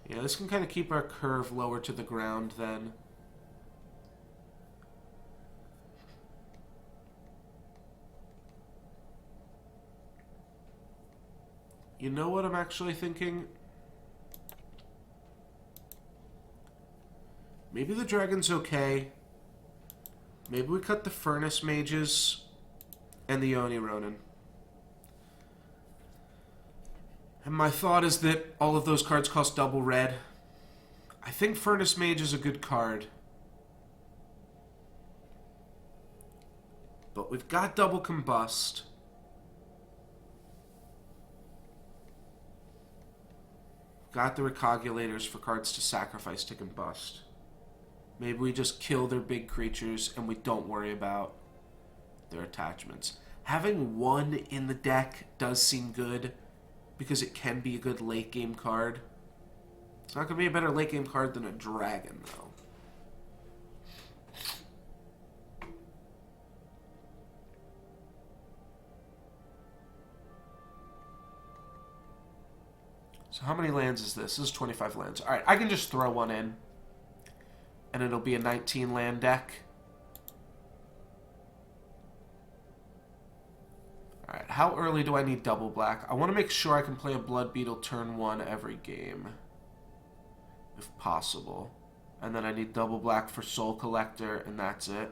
Yeah, this can kind of keep our curve lower to the ground then. You know what I'm actually thinking? Maybe the Dragon's okay. Maybe we cut the Furnace Mages and the Oni Ronin. And my thought is that all of those cards cost double red. I think Furnace Mage is a good card. But we've got double Combust. Got the Recogulators for cards to sacrifice to Combust. Maybe we just kill their big creatures and we don't worry about their attachments. Having 1 in the deck does seem good because it can be a good late game card. It's not going to be a better late game card than a Dragon, though. So how many lands is this? This is 25 lands. Alright, I can just throw 1 in. And it'll be a 19 land deck. Alright, how early do I need double black? I want to make sure I can play a Blood Beetle turn 1 every game. If possible. And then I need double black for Soul Collector, and that's it.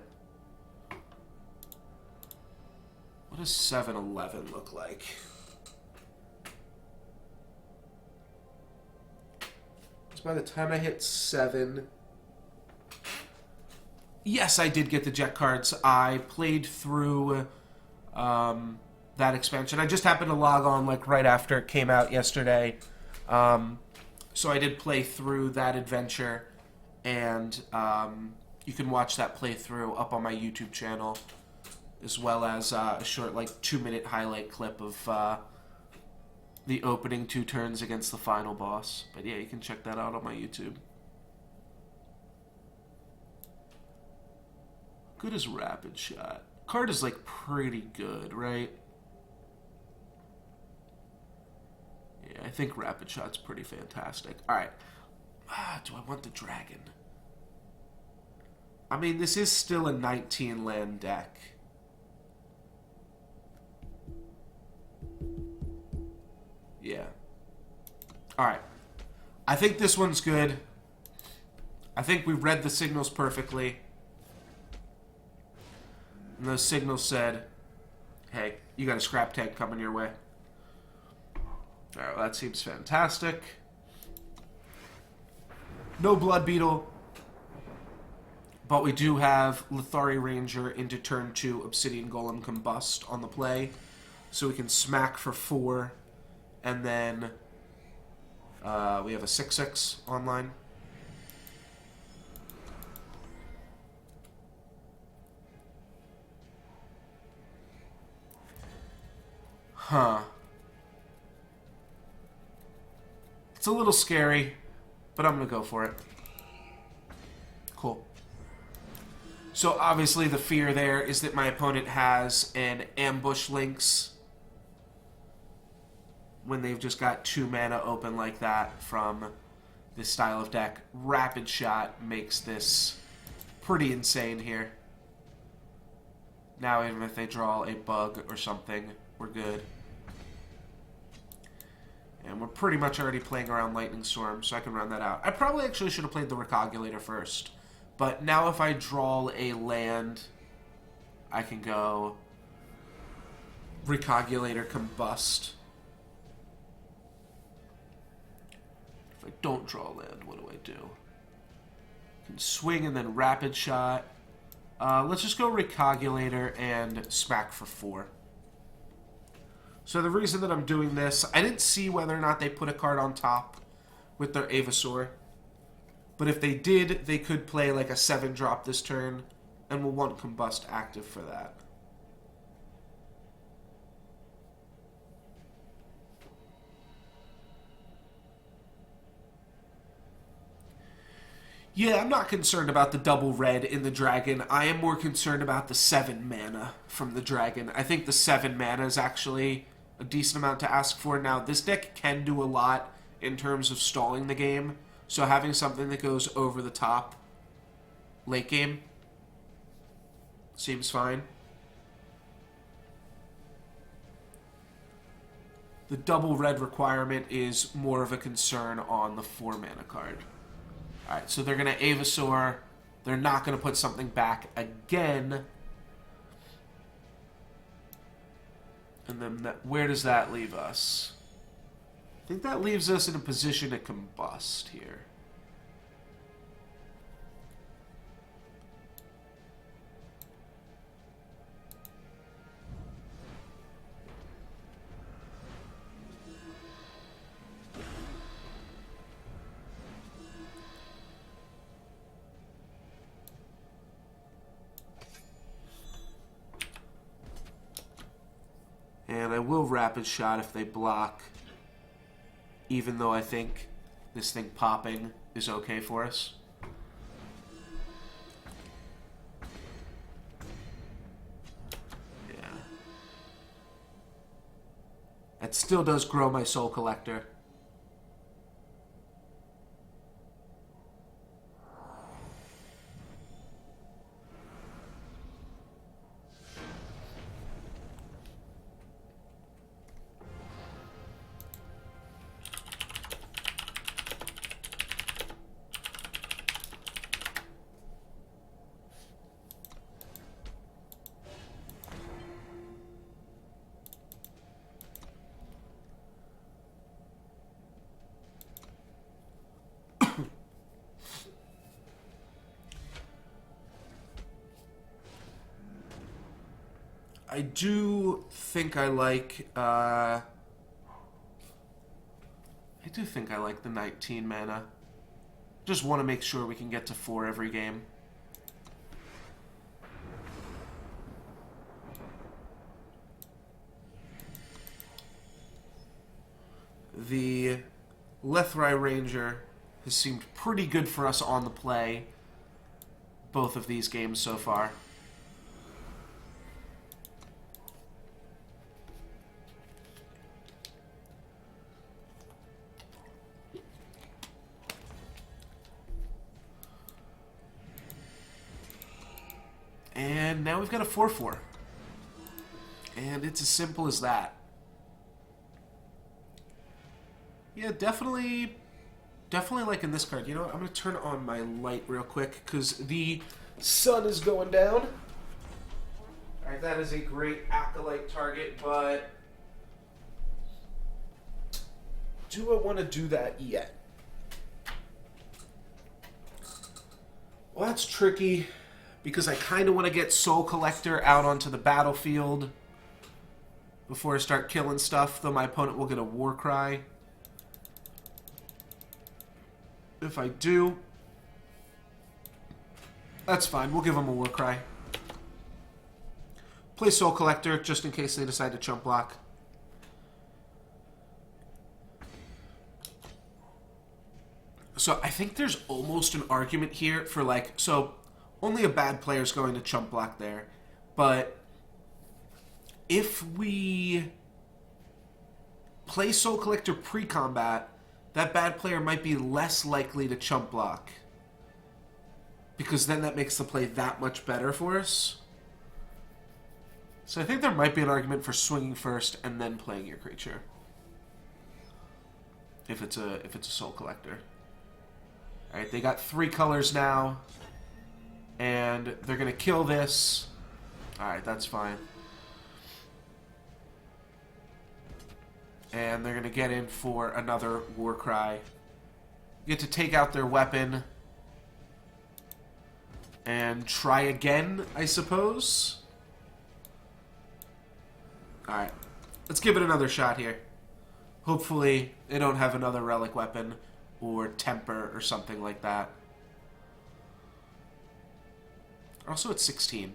What does 7-11 look like? So by the time I hit 7... Yes, I did get the Jet cards. I played through that expansion. I just happened to log on like right after it came out yesterday. So I did play through that adventure, and you can watch that playthrough up on my YouTube channel, as well as a short like 2-minute highlight clip of the opening 2 turns against the final boss. But yeah, you can check that out on my YouTube. good is Rapid Shot? Card is, like, pretty good, right? Yeah, I think Rapid Shot's pretty fantastic. Alright. Do I want the Dragon? I mean, this is still a 19-land deck. Yeah. Alright. I think this one's good. I think we read the signals perfectly. And those signals said, hey, you got a scrap tank coming your way. Alright, well, that seems fantastic. No Blood Beetle. But we do have Lethari Ranger into turn 2, Obsidian Golem Combust on the play. So we can smack for 4. And then we have a 6/6 online. Huh. It's a little scary, but I'm going to go for it. Cool. So obviously the fear there is that my opponent has an Ambush Lynx when they've just got 2 mana open like that from this style of deck. Rapid Shot makes this pretty insane here. Now even if they draw a bug or something, we're good. And we're pretty much already playing around Lightning Storm, so I can run that out. I probably actually should have played the Recogulator first. But now if I draw a land, I can go Recogulator Combust. If I don't draw a land, what do I do? I can swing and then Rapid Shot. Let's just go Recogulator and smack for 4. So the reason that I'm doing this, I didn't see whether or not they put a card on top with their Avasaur. But if they did, they could play like a 7-drop this turn, and we'll want Combust active for that. Yeah, I'm not concerned about the double red in the Dragon. I am more concerned about the 7 mana from the Dragon. I think the 7 mana is actually a decent amount to ask for. Now, this deck can do a lot in terms of stalling the game, so having something that goes over the top late game seems fine. The double red requirement is more of a concern on the 4 mana card. Alright, so they're going to Avasaur. They're not going to put something back again. And then where does that leave us? I think that leaves us in a position to combust here. And I will Rapid Shot if they block, even though I think this thing popping is okay for us. Yeah. That still does grow my Soul Collector. I do think I like, I do think I like the 19 mana. Just want to make sure we can get to 4 every game. The Lethari Ranger has seemed pretty good for us on the play, both of these games so far. And now we've got a 4/4. And it's as simple as that. Yeah, definitely liking this card. You know what? I'm going to turn on my light real quick because the sun is going down. Alright, that is a great Acolyte target, but do I want to do that yet? Well, that's tricky because I kind of want to get Soul Collector out onto the battlefield before I start killing stuff, though my opponent will get a Warcry. If I do, that's fine. We'll give him a Warcry. Play Soul Collector just in case they decide to chump block. So I think there's almost an argument here for like, so only a bad player is going to chump block there. But if we play Soul Collector pre-combat, that bad player might be less likely to chump block. Because then that makes the play that much better for us. So I think there might be an argument for swinging first and then playing your creature. If it's a Soul Collector. Alright, they got 3 colors now. And they're going to kill this. Alright, that's fine. And they're going to get in for another Warcry. Get to take out their weapon. And try again, I suppose. Alright. Let's give it another shot here. Hopefully they don't have another relic weapon or temper or something like that. Also at 16.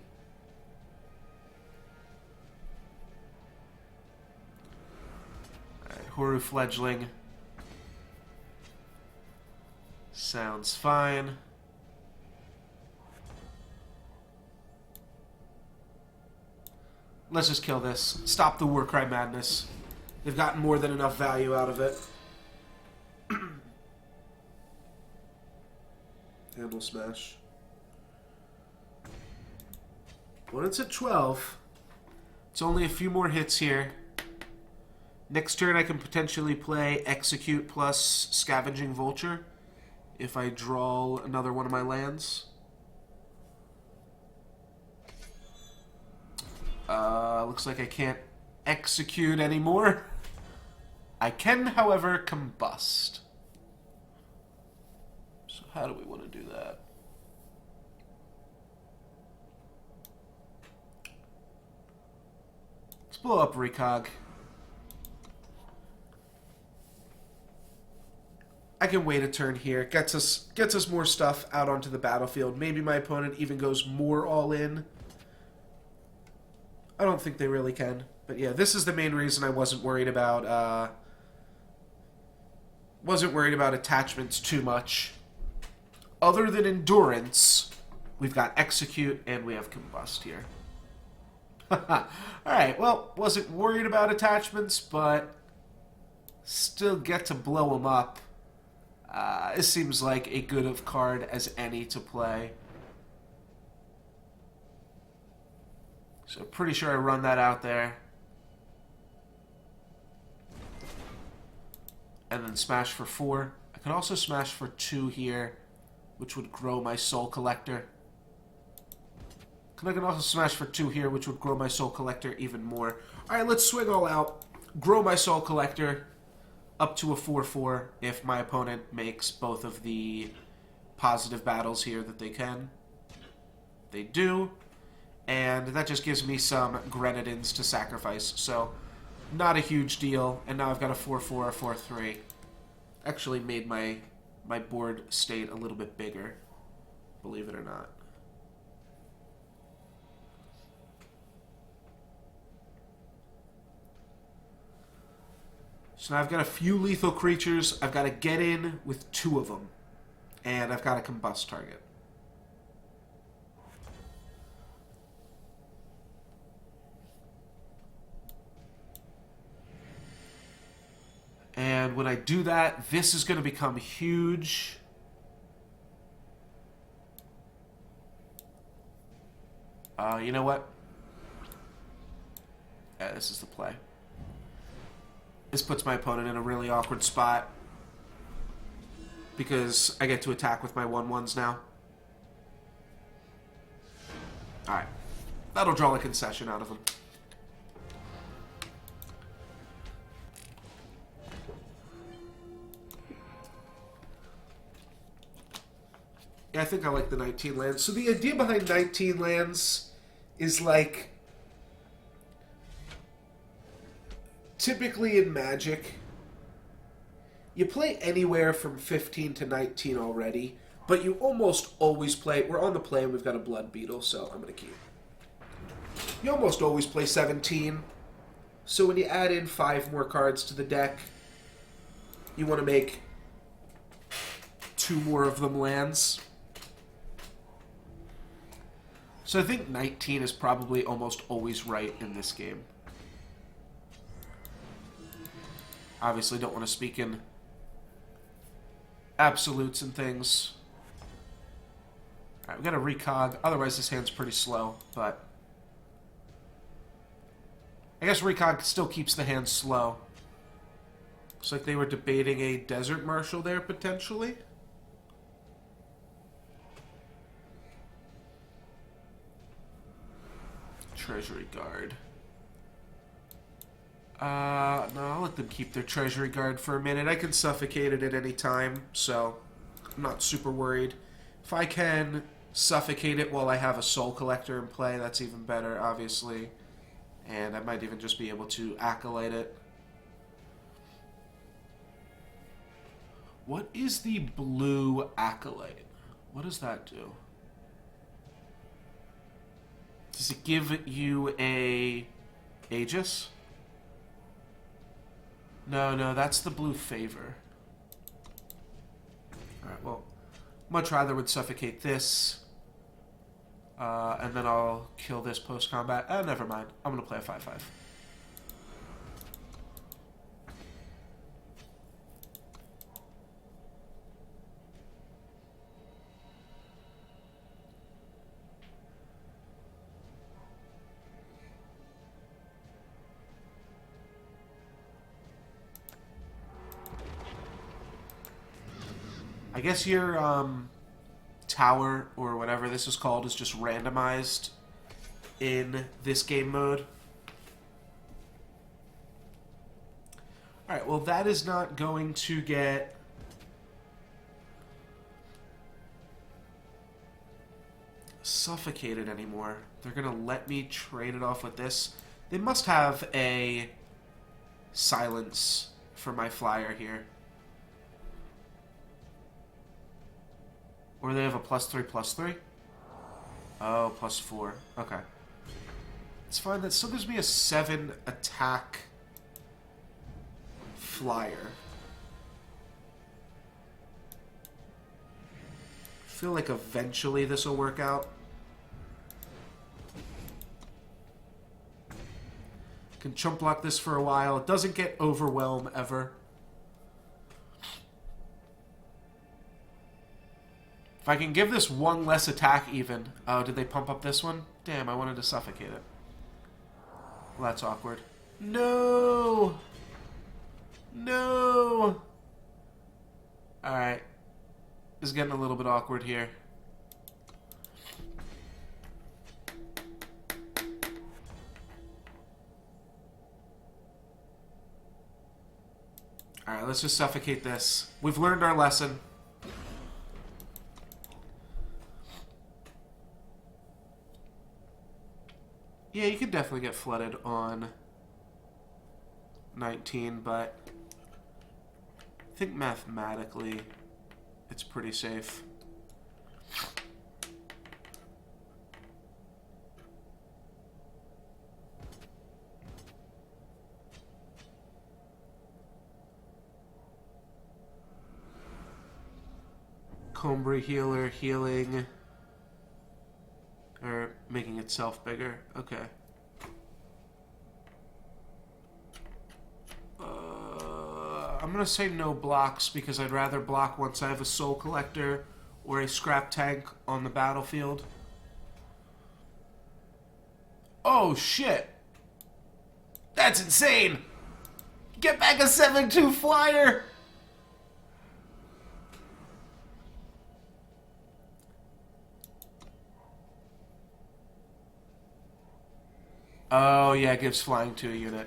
Alright, Horu Fledgling. Sounds fine. Let's just kill this. Stop the Warcry madness. They've gotten more than enough value out of it. Handle smash. When it's at 12, it's only a few more hits here. Next turn I can potentially play Execute plus Scavenging Vulture if I draw another one of my lands. Looks like I can't execute anymore. I can, however, combust. So how do we want to do that? Let's blow up Recog. I can wait a turn here. Gets us more stuff out onto the battlefield. Maybe my opponent even goes more all in. I don't think they really can. But yeah, this is the main reason I wasn't worried about attachments too much. Other than Endurance, we've got Execute and we have Combust here. Alright, well, wasn't worried about attachments, but still get to blow them up. This seems like a good of card as any to play. So pretty sure I run that out there. And then smash for 4. I could also smash for 2 here, which would grow my Soul Collector. I can also smash for 2 here, which would grow my Soul Collector even more. Alright, let's swing all out. Grow my Soul Collector up to a 4/4 if my opponent makes both of the positive battles here that they can. They do. And that just gives me some Grenadins to sacrifice. So, not a huge deal. And now I've got a 4/4, a 4/3. Actually made my board state a little bit bigger. Believe it or not. So now I've got a few lethal creatures. I've got to get in with 2 of them. And I've got a combust target. And when I do that, this is going to become huge. You know what? Yeah, this is the play. This puts my opponent in a really awkward spot because I get to attack with my 1/1s now. Alright. That'll draw a concession out of him. Yeah, I think I like the 19 lands. So the idea behind 19 lands is like... Typically in Magic, you play anywhere from 15 to 19 already, but you almost always play... We're on the play and we've got a Blood Beetle, so I'm going to keep. You almost always play 17. So when you add in 5 more cards to the deck, you want to make 2 more of them lands. So I think 19 is probably almost always right in this game. Obviously don't want to speak in absolutes and things. Alright, we got a recog. Otherwise this hand's pretty slow, but... I guess recog still keeps the hand slow. Looks like they were debating a Desert Marshal there, potentially. Treasury Guard. No, I'll let them keep their Treasury Guard for a minute. I can suffocate it at any time, so I'm not super worried. If I can suffocate it while I have a Soul Collector in play, that's even better, obviously. And I might even just be able to Acolyte it. What is the blue Acolyte? What does that do? Does it give you a Aegis? No, that's the blue Favor. Alright, well, much rather would suffocate this. And then I'll kill this post-combat. Never mind. I'm going to play a 5/5. I guess your tower, or whatever this is called, is just randomized in this game mode. Alright, well that is not going to get... suffocated anymore. They're going to let me trade it off with this. They must have a silence for my flyer here. Or they have a +3/+3? Oh, +4. Okay. It's fine. That still gives me a 7 attack flyer. I feel like eventually this will work out. Can chump block this for a while. It doesn't get Overwhelm ever. If I can give this 1 less attack even... Oh, did they pump up this one? Damn, I wanted to suffocate it. Well, that's awkward. No! No! Alright. This is getting a little bit awkward here. Alright, let's just suffocate this. We've learned our lesson. Yeah, you could definitely get flooded on 19, but I think mathematically it's pretty safe. Combra Healer healing... Or making itself bigger. Okay. I'm going to say no blocks because I'd rather block once I have a Soul Collector or a Scrap Tank on the battlefield. Oh, shit. That's insane. Get back a 7-2 flyer. Oh, yeah, it gives flying to a unit.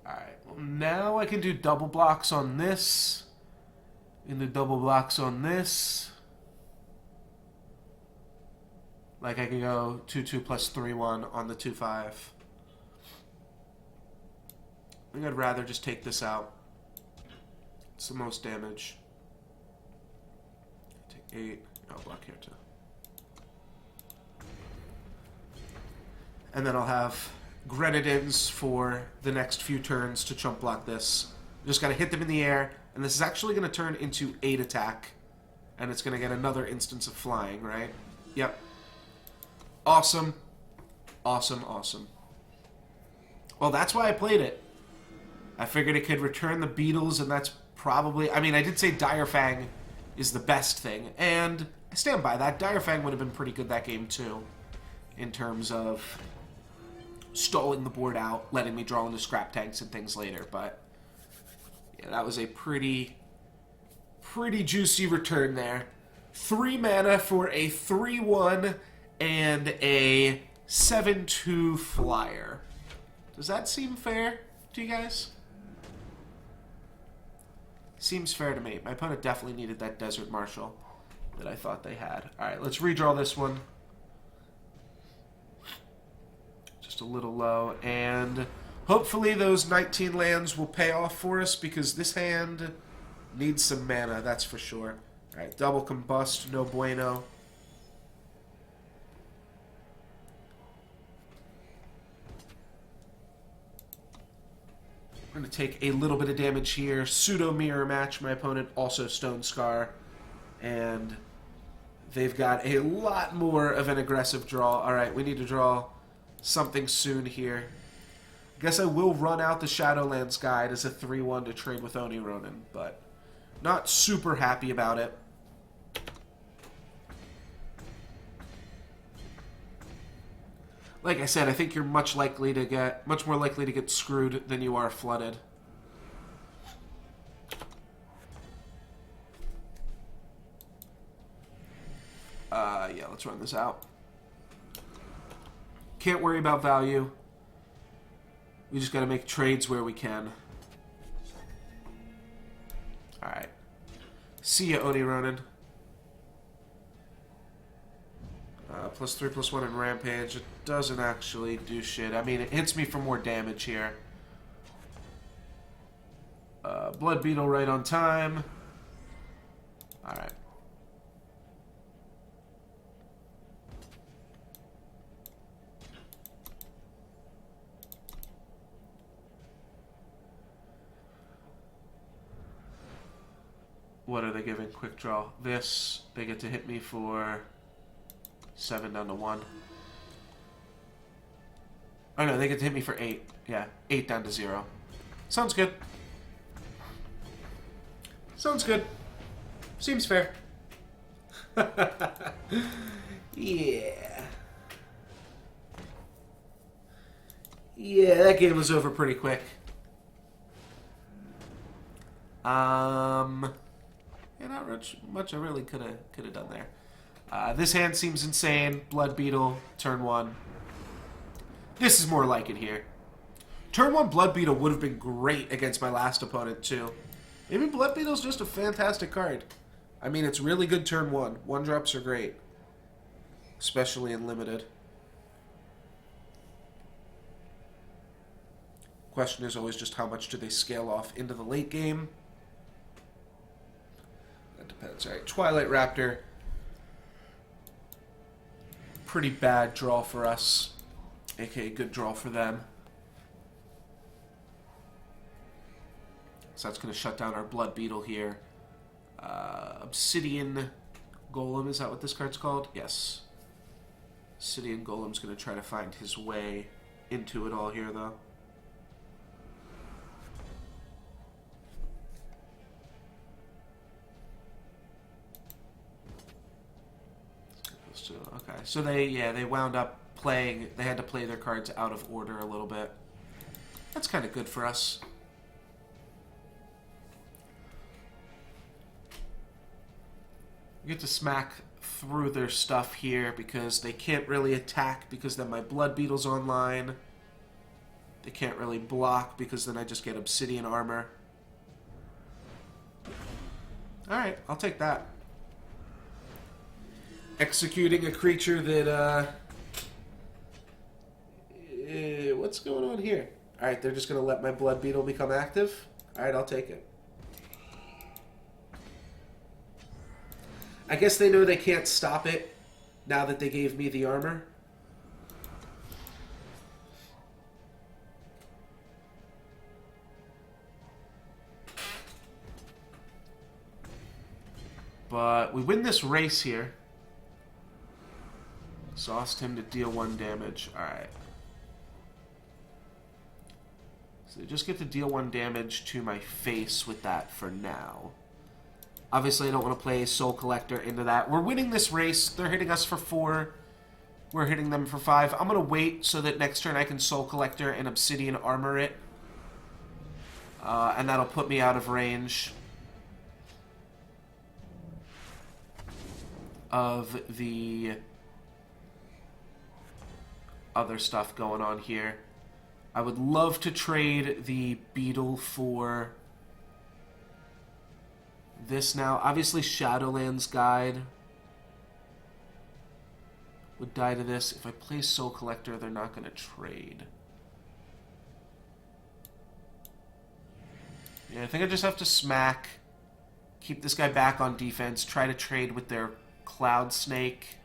Alright, well, now I can do double blocks on this. And the double blocks on this. Like I can go 2-2 plus 3-1 on the 2-5. I think I'd rather just take this out. It's the most damage. Take 8. I'll block here too. And then I'll have Grenadins for the next few turns to chump block this. Just gotta hit them in the air, and this is actually gonna turn into 8 attack. And it's gonna get another instance of flying, right? Yep. Awesome. Awesome, awesome. Well, that's why I played it. I figured it could return the beetles, and that's probably... I mean, I did say Dire Fang is the best thing, and I stand by that. Dire Fang would have been pretty good that game, too, in terms of stalling the board out, letting me draw into scrap tanks and things later, but yeah, that was a pretty juicy return there. 3 mana for a 3-1 and a 7-2 flyer. Does that seem fair to you guys? Seems fair to me. My opponent definitely needed that Desert Marshal that I thought they had. Alright, let's redraw this one. Just a little low. And hopefully those 19 lands will pay off for us, because this hand needs some mana, that's for sure. Alright, double combust, no bueno. I'm going to take a little bit of damage here. Pseudo mirror match. My opponent also Stone Scar. And they've got a lot more of an aggressive draw. Alright, we need to draw something soon here. I guess I will run out the Shadowlands Guide as a 3-1 to trade with Oni Ronin, but not super happy about it. Like I said, I think you're much more likely to get screwed than you are flooded. Yeah, let's run this out. Can't worry about value. We just gotta make trades where we can. Alright. See ya, Oni Ronin. +3/+1 in Rampage. It doesn't actually do shit. I mean, it hits me for more damage here. Blood Beetle right on time. Alright. What are they giving? Quick draw. This, they get to hit me for 7 down to 1. Oh no, they get to hit me for 8. Yeah, 8 down to 0. Sounds good. Sounds good. Seems fair. Yeah. Yeah, that game was over pretty quick. Yeah, not much I really could have done there. This hand seems insane. Blood Beetle, turn 1. This is more like it here. Turn 1 Blood Beetle would have been great against my last opponent, too. Maybe Blood Beetle's just a fantastic card. I mean, it's really good turn 1. 1-drops are great. Especially in Limited. Question is always just how much do they scale off into the late game. That depends. Alright, Twilight Raptor. Pretty bad draw for us. AKA good draw for them. So that's going to shut down our Blood Beetle here. Obsidian Golem, is that what this card's called? Yes. Obsidian Golem's going to try to find his way into it all here, though. so they wound up playing. They had to play their cards out of order a little bit. That's kind of good for us. We get to smack through their stuff here because they can't really attack because then my Blood Beetle's online. They can't really block because then I just get Obsidian Armor. Alright, I'll take that. Executing a creature that, what's going on here? Alright, they're just going to let my Blood Beetle become active? Alright, I'll take it. I guess they know they can't stop it now that they gave me the armor. But we win this race here. Exhaust him to deal 1 damage. Alright. So they just get to deal 1 damage to my face with that for now. Obviously, I don't want to play Soul Collector into that. We're winning this race. They're hitting us for 4. We're hitting them for 5. I'm going to wait so that next turn I can Soul Collector and Obsidian Armor it. And that'll put me out of range of the other stuff going on here. I would love to trade the Beetle for this now. Obviously, Shadowlands Guide would die to this. If I play Soul Collector, they're not going to trade. Yeah, I think I just have to smack, keep this guy back on defense, try to trade with their Cloud Snake.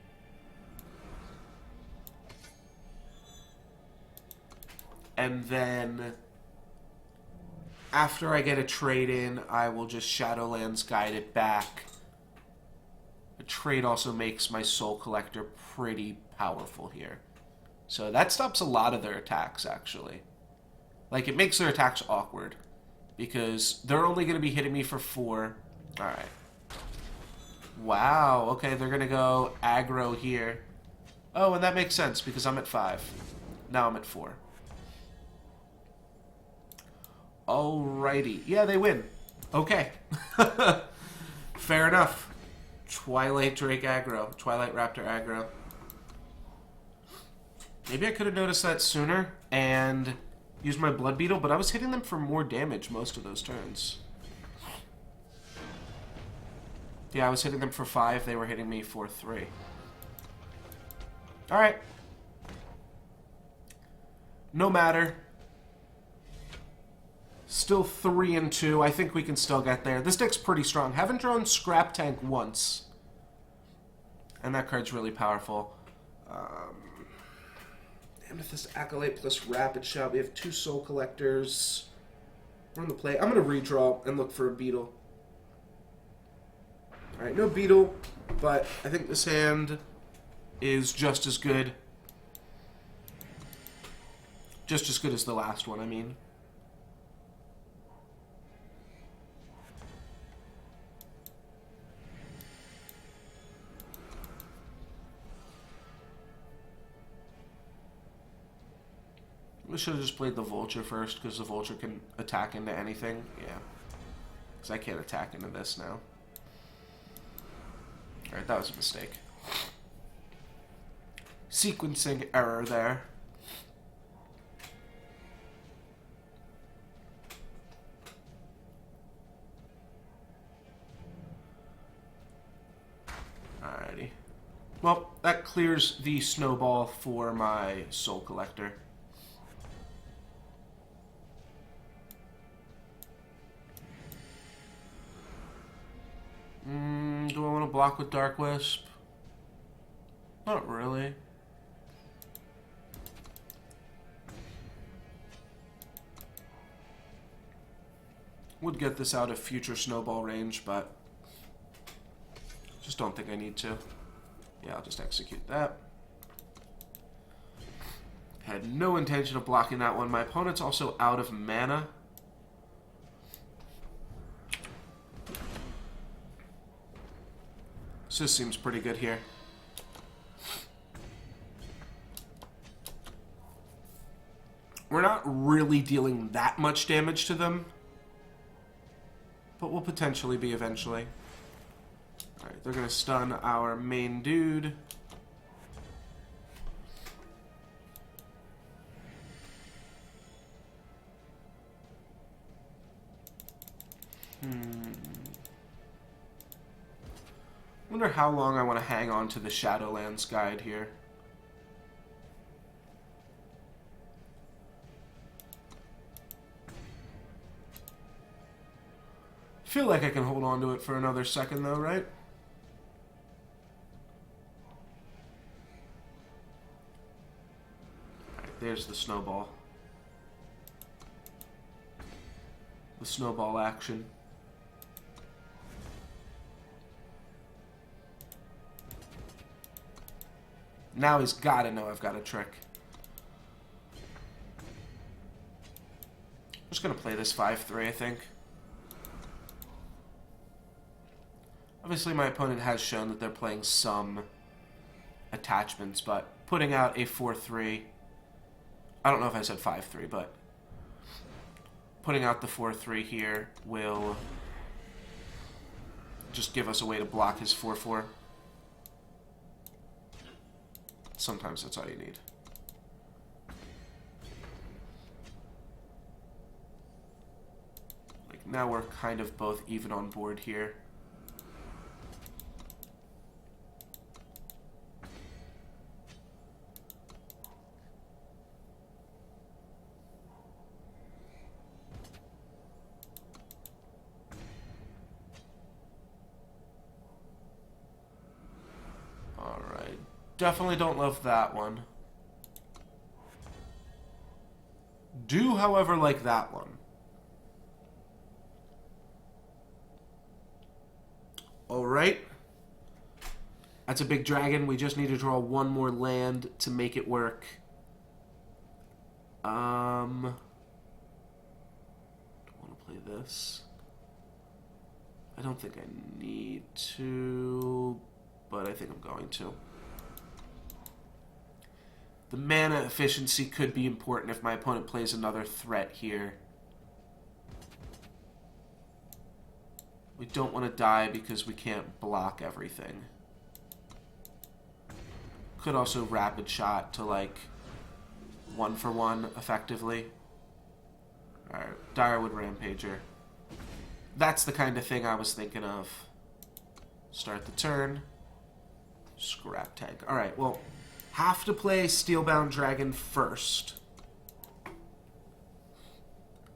And then after I get a trade in, I will just Shadowlands Guide it back. A trade also makes my Soul Collector pretty powerful here. So that stops a lot of their attacks, actually. Like, it makes their attacks awkward. Because they're only going to be hitting me for 4. Alright. Wow, okay, they're going to go aggro here. Oh, and that makes sense, because I'm at 5. Now I'm at 4. Alrighty. Yeah, they win. Okay. Fair enough. Twilight Drake aggro. Twilight Raptor aggro. Maybe I could have noticed that sooner and used my Blood Beetle, but I was hitting them for more damage most of those turns. Yeah, I was hitting them for 5. They were hitting me for 3. Alright. No matter. Still 3 and 2. I think we can still get there. This deck's pretty strong. Haven't drawn Scrap Tank once. And that card's really powerful. Amethyst Acolyte plus Rapid Shot. We have 2 Soul Collectors. We're on the play. I'm going to redraw and look for a Beetle. Alright, no Beetle, but I think this hand is just as good. Just as good as the last one, I mean. We should have just played the Vulture first, because the Vulture can attack into anything. Yeah. Because I can't attack into this now. Alright, that was a mistake. Sequencing error there. Alrighty. Well, that clears the snowball for my Soul Collector. Do I want to block with Dark Wisp? Not really. Would get this out of future snowball range, but just don't think I need to. Yeah, I'll just execute that. Had no intention of blocking that one. My opponent's also out of mana. So this seems pretty good here. We're not really dealing that much damage to them, but we'll potentially be eventually. Alright, they're going to stun our main dude. Wonder how long I want to hang on to the Shadowlands guide here. Feel like I can hold on to it for another second though, right? Alright, there's the snowball. The snowball action. Now he's gotta know I've got a trick. I'm just gonna play this 5-3, I think. Obviously, my opponent has shown that they're playing some attachments, but putting out a 4-3... I don't know if I said 5-3, but putting out the 4-3 here will just give us a way to block his 4-4. Sometimes that's all you need. Like, now we're kind of both even on board here. Definitely don't love that one. Do, however, like that one. Alright. That's a big dragon. We just need to draw one more land to make it work. Do I want to play this? I don't think I need to, but I think I'm going to. The mana efficiency could be important if my opponent plays another threat here. We don't want to die because we can't block everything. Could also rapid shot to, like, 1-for-1 effectively. Alright, Direwood Rampager. That's the kind of thing I was thinking of. Start the turn. Scrap tag. Alright, well, have to play Steelbound Dragon first.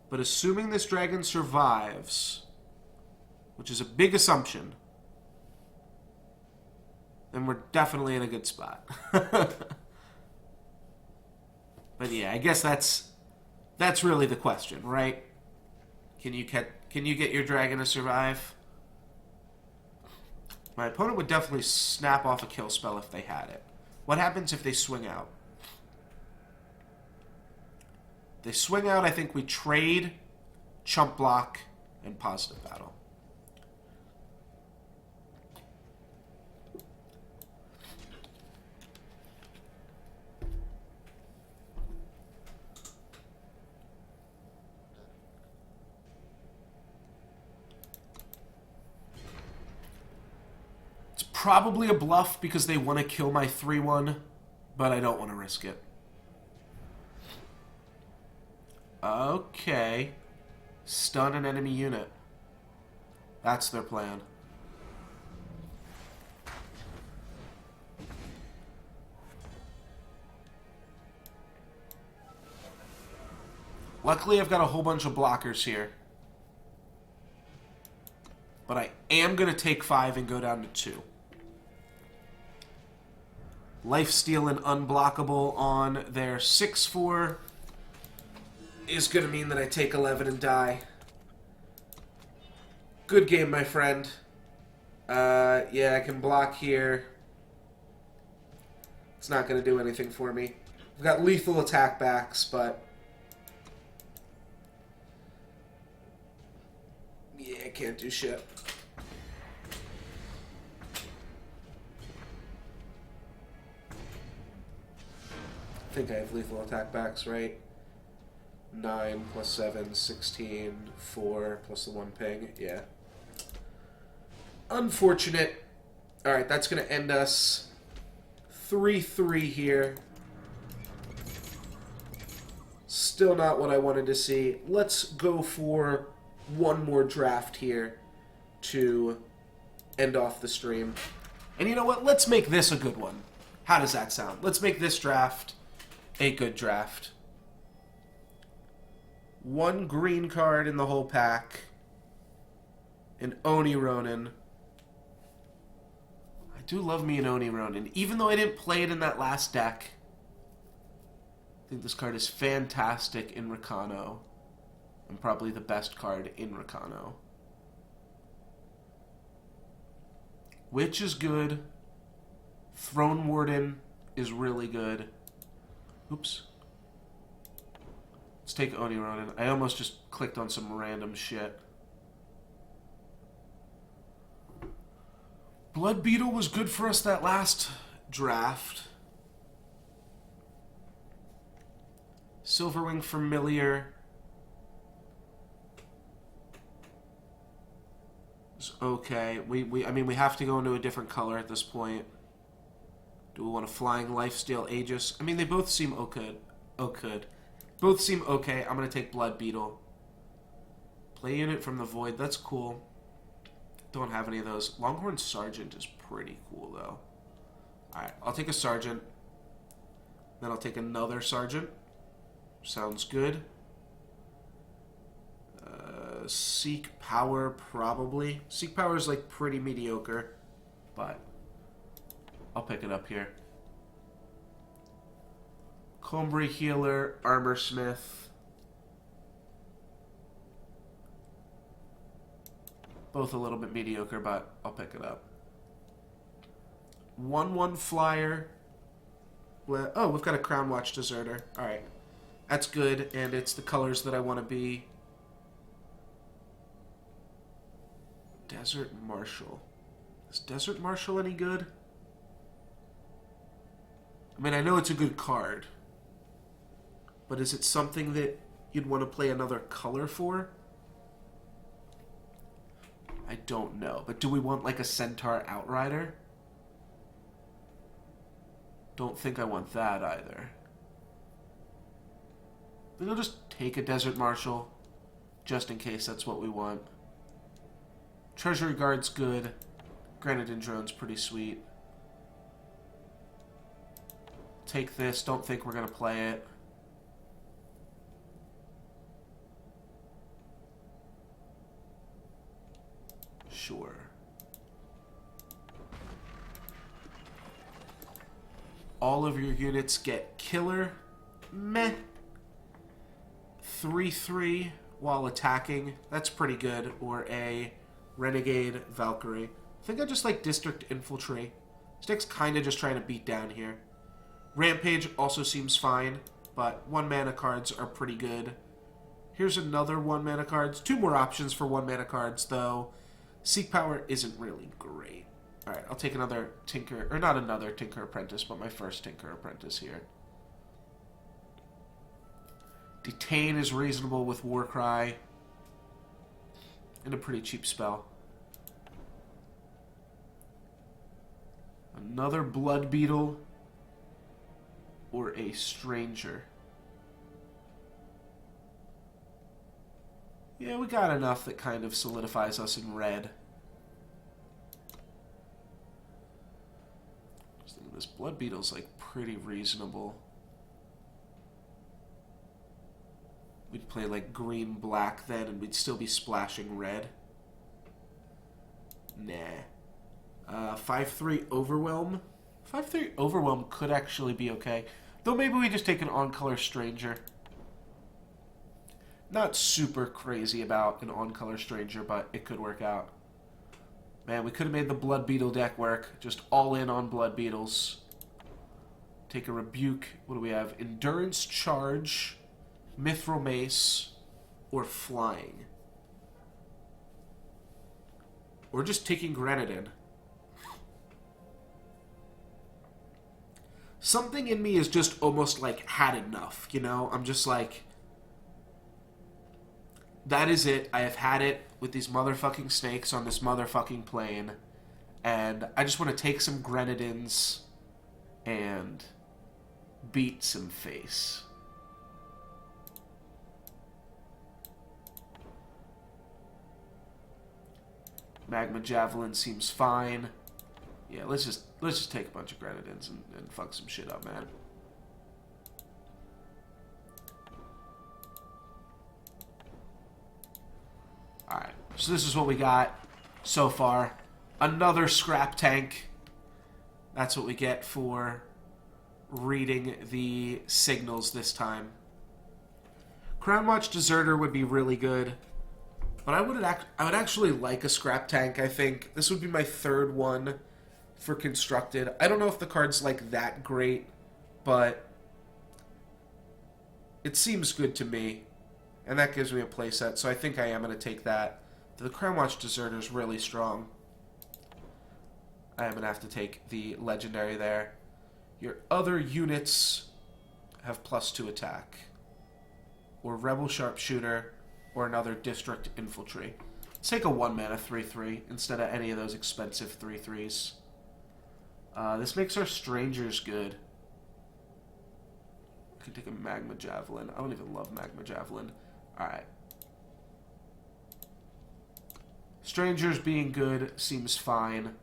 But assuming this dragon survives, which is a big assumption, then we're definitely in a good spot. But yeah, I guess that's really the question, right? Can you get your dragon to survive? My opponent would definitely snap off a kill spell if they had it. What happens if they swing out? They swing out, I think we trade, chump block, and positive battle. It's probably a bluff because they want to kill my 3-1, but I don't want to risk it. Okay. Stun an enemy unit. That's their plan. Luckily, I've got a whole bunch of blockers here. But I am going to take 5 and go down to 2. Lifesteal and unblockable on their 6-4 is going to mean that I take 11 and die. Good game, my friend. Yeah, I can block here. It's not going to do anything for me. I've got lethal attack backs, but yeah, I can't do shit. I think I have lethal attack backs, right? 9 plus 7, 16, 4 plus the 1 ping. Yeah. Unfortunate. Alright, that's going to end us 3-3 here. Still not what I wanted to see. Let's go for one more draft here to end off the stream. And you know what? Let's make this a good one. How does that sound? Let's make this draft a good draft. One green card in the whole pack. An Oni Ronin. I do love me an Oni Ronin. Even though I didn't play it in that last deck, I think this card is fantastic in Rakano. And probably the best card in Rakano. Witch is good. Throne Warden is really good. Oops. Let's take Oni Ronin. I almost just clicked on some random shit. Blood Beetle was good for us that last draft. Silverwing Familiar is okay. I mean, we have to go into a different color at this point. Do we want a Flying Lifesteal Aegis? I mean, they both seem okay. Both seem okay. I'm going to take Blood Beetle. Play unit from the Void. That's cool. Don't have any of those. Longhorn Sergeant is pretty cool, though. Alright, I'll take a Sergeant. Then I'll take another Sergeant. Sounds good. Seek Power, probably. Seek Power is, like, pretty mediocre. But I'll pick it up here. Combray Healer, Armor Smith. Both a little bit mediocre, but I'll pick it up. 1/1 Flyer. Oh, we've got a Crown Watch Deserter. Alright. That's good, and it's the colors that I want to be. Desert Marshal. Is Desert Marshal any good? I mean, I know it's a good card. But is it something that you'd want to play another color for? I don't know. But do we want, like, a Centaur Outrider? Don't think I want that either. I think I'll just take a Desert Marshal, just in case that's what we want. Treasury Guard's good. Granite Drone's pretty sweet. Take this. Don't think we're going to play it. Sure. All of your units get Killer. Meh. 3/3 while attacking. That's pretty good. Or a Renegade Valkyrie. I think I just like District Infiltrate. This deck's kind of just trying to beat down here. Rampage also seems fine, but 1-mana cards are pretty good. Here's another 1-mana cards. 2 more options for 1-mana cards, though. Seek Power isn't really great. Alright, I'll take another Tinker, or not another Tinker Apprentice, but my first Tinker Apprentice here. Detain is reasonable with Warcry. And a pretty cheap spell. Another Blood Beetle. Or a Stranger. Yeah, we got enough that kind of solidifies us in red. This Blood Beetle's like pretty reasonable. We'd play like green-black then and we'd still be splashing red. Nah. 5/3 Overwhelm. 5/3 Overwhelm could actually be okay. Though maybe we just take an on-color Stranger. Not super crazy about an on-color Stranger, but it could work out. Man, we could have made the Blood Beetle deck work. Just all in on Blood Beetles. Take a Rebuke. What do we have? Endurance Charge, Mithril Mace, or Flying. Or just taking Grenadin. Something in me is just almost like had enough, you know? I'm just like, that is it. I have had it with these motherfucking snakes on this motherfucking plane. And I just want to take some Grenadins and beat some face. Magma Javelin seems fine. Yeah, let's just take a bunch of Grenadins and fuck some shit up, man. Alright, so this is what we got so far. Another scrap tank. That's what we get for reading the signals this time. Crownwatch Deserter would be really good. But I would actually like a scrap tank, I think. This would be my third one for constructed. I don't know if the card's like that great, but it seems good to me. And that gives me a playset, so I think I am going to take that. The Crownwatch Deserter is really strong. I am going to have to take the legendary there. Your other units have +2 attack. Or Rebel Sharpshooter, or another District Infantry. Let's take a 1-mana 3/3 instead of any of those expensive 3/3s. This makes our Strangers good. I could take a Magma Javelin. I don't even love Magma Javelin. Alright. Strangers being good seems fine.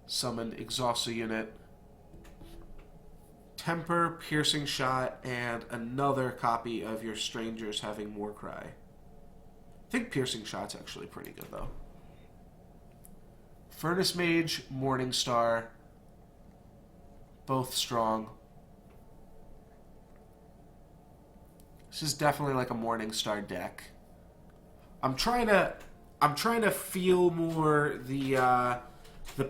Summoned Exhaust a unit. Temper, Piercing Shot, and another copy of your Strangers having Warcry. I think Piercing Shot's actually pretty good, though. Furnace Mage, Morningstar. Both strong. This is definitely like a Morningstar deck. I'm trying to feel more the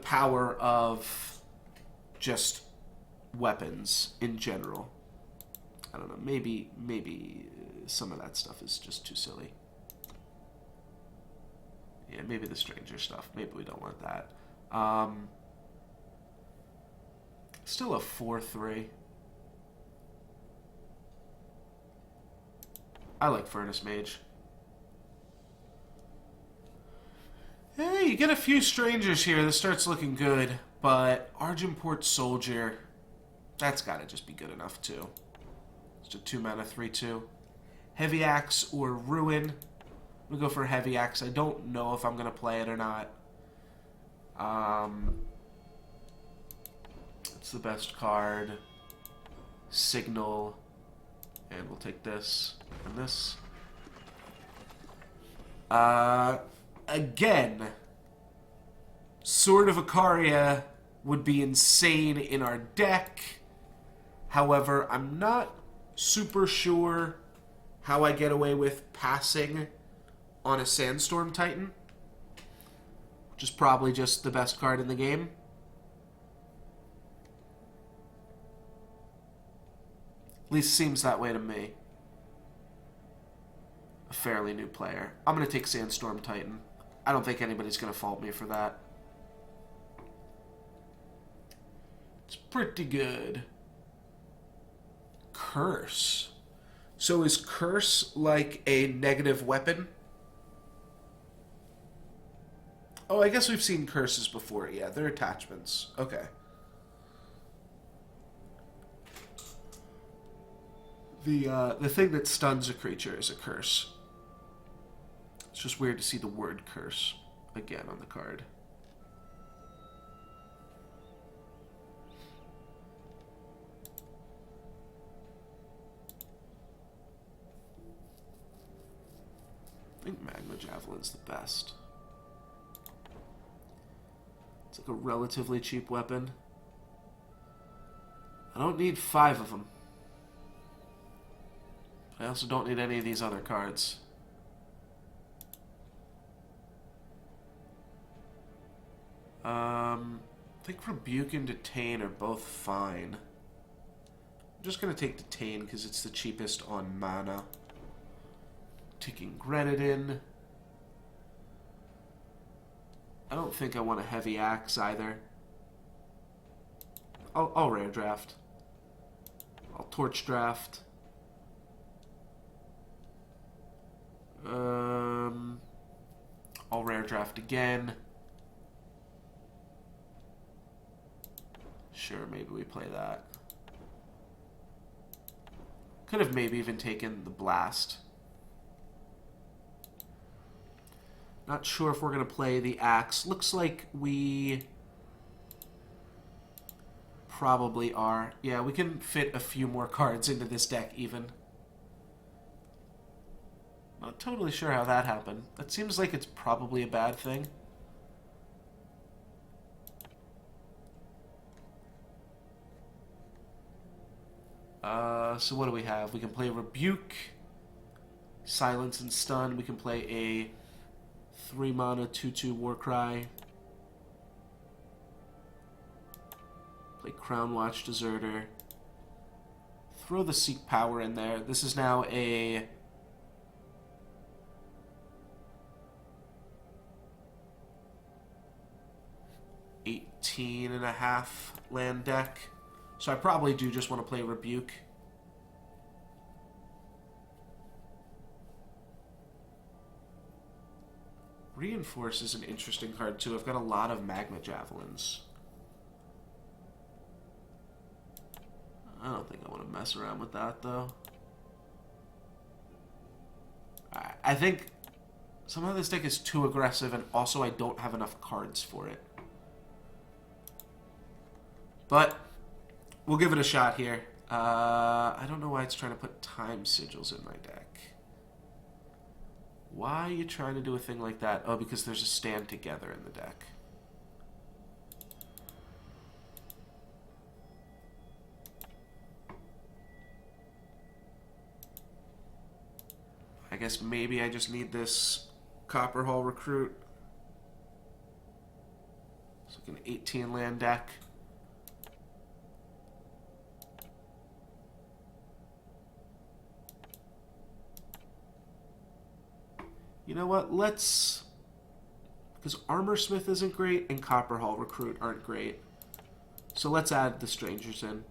power of just weapons in general. I don't know. Maybe some of that stuff is just too silly. Yeah, maybe the Stranger stuff. Maybe we don't want that. Still a 4/3. I like Furnace Mage. Hey, you get a few Strangers here. This starts looking good. But Argenport Soldier, that's got to just be good enough, too. It's a 2-mana 3/2. Heavy Axe or Ruin. We'll go for Heavy Axe. I don't know if I'm going to play it or not. It's the best card. Signal. And we'll take this and this. Again, Sword of Ikaria would be insane in our deck. However, I'm not super sure how I get away with passing on a Sandstorm Titan, which is probably just the best card in the game. At least seems that way to me. A fairly new player. I'm going to take Sandstorm Titan. I don't think anybody's going to fault me for that. It's pretty good. Curse. So is Curse like a negative weapon? Oh, I guess we've seen curses before. Yeah, they're attachments. Okay. The thing that stuns a creature is a curse. It's just weird to see the word curse again on the card. I think Magma Javelin's the best. It's like a relatively cheap weapon. I don't need 5 of them. I also don't need any of these other cards. I think Rebuke and Detain are both fine. I'm just going to take Detain because it's the cheapest on mana. Taking Grenadin. I don't think I want a Heavy Axe either. I'll Rare Draft. I'll torch draft. I'll rare draft again. Sure, maybe we play that. Could have maybe even taken the blast. Not sure if we're going to play the axe. Looks like we probably are. Yeah, we can fit a few more cards into this deck even. Not totally sure how that happened. That seems like it's probably a bad thing. So what do we have? We can play Rebuke, Silence and Stun. We can play a 3-mana 2/2 Warcry. Play Crown Watch Deserter. Throw the Seek Power in there. This is now a 18.5 land deck. So I probably do just want to play Rebuke. Reinforce is an interesting card too. I've got a lot of Magma Javelins. I don't think I want to mess around with that though. I think somehow this deck is too aggressive, and also I don't have enough cards for it. But we'll give it a shot here. I don't know why it's trying to put Time Sigils in my deck. Why are you trying to do a thing like that? Oh, because there's a Stand Together in the deck. I guess maybe I just need this Copperhall Recruit. It's like an 18 land deck. You know what? Let's... Because Armorsmith isn't great and Copperhall Recruit aren't great. So let's add the Strangers in.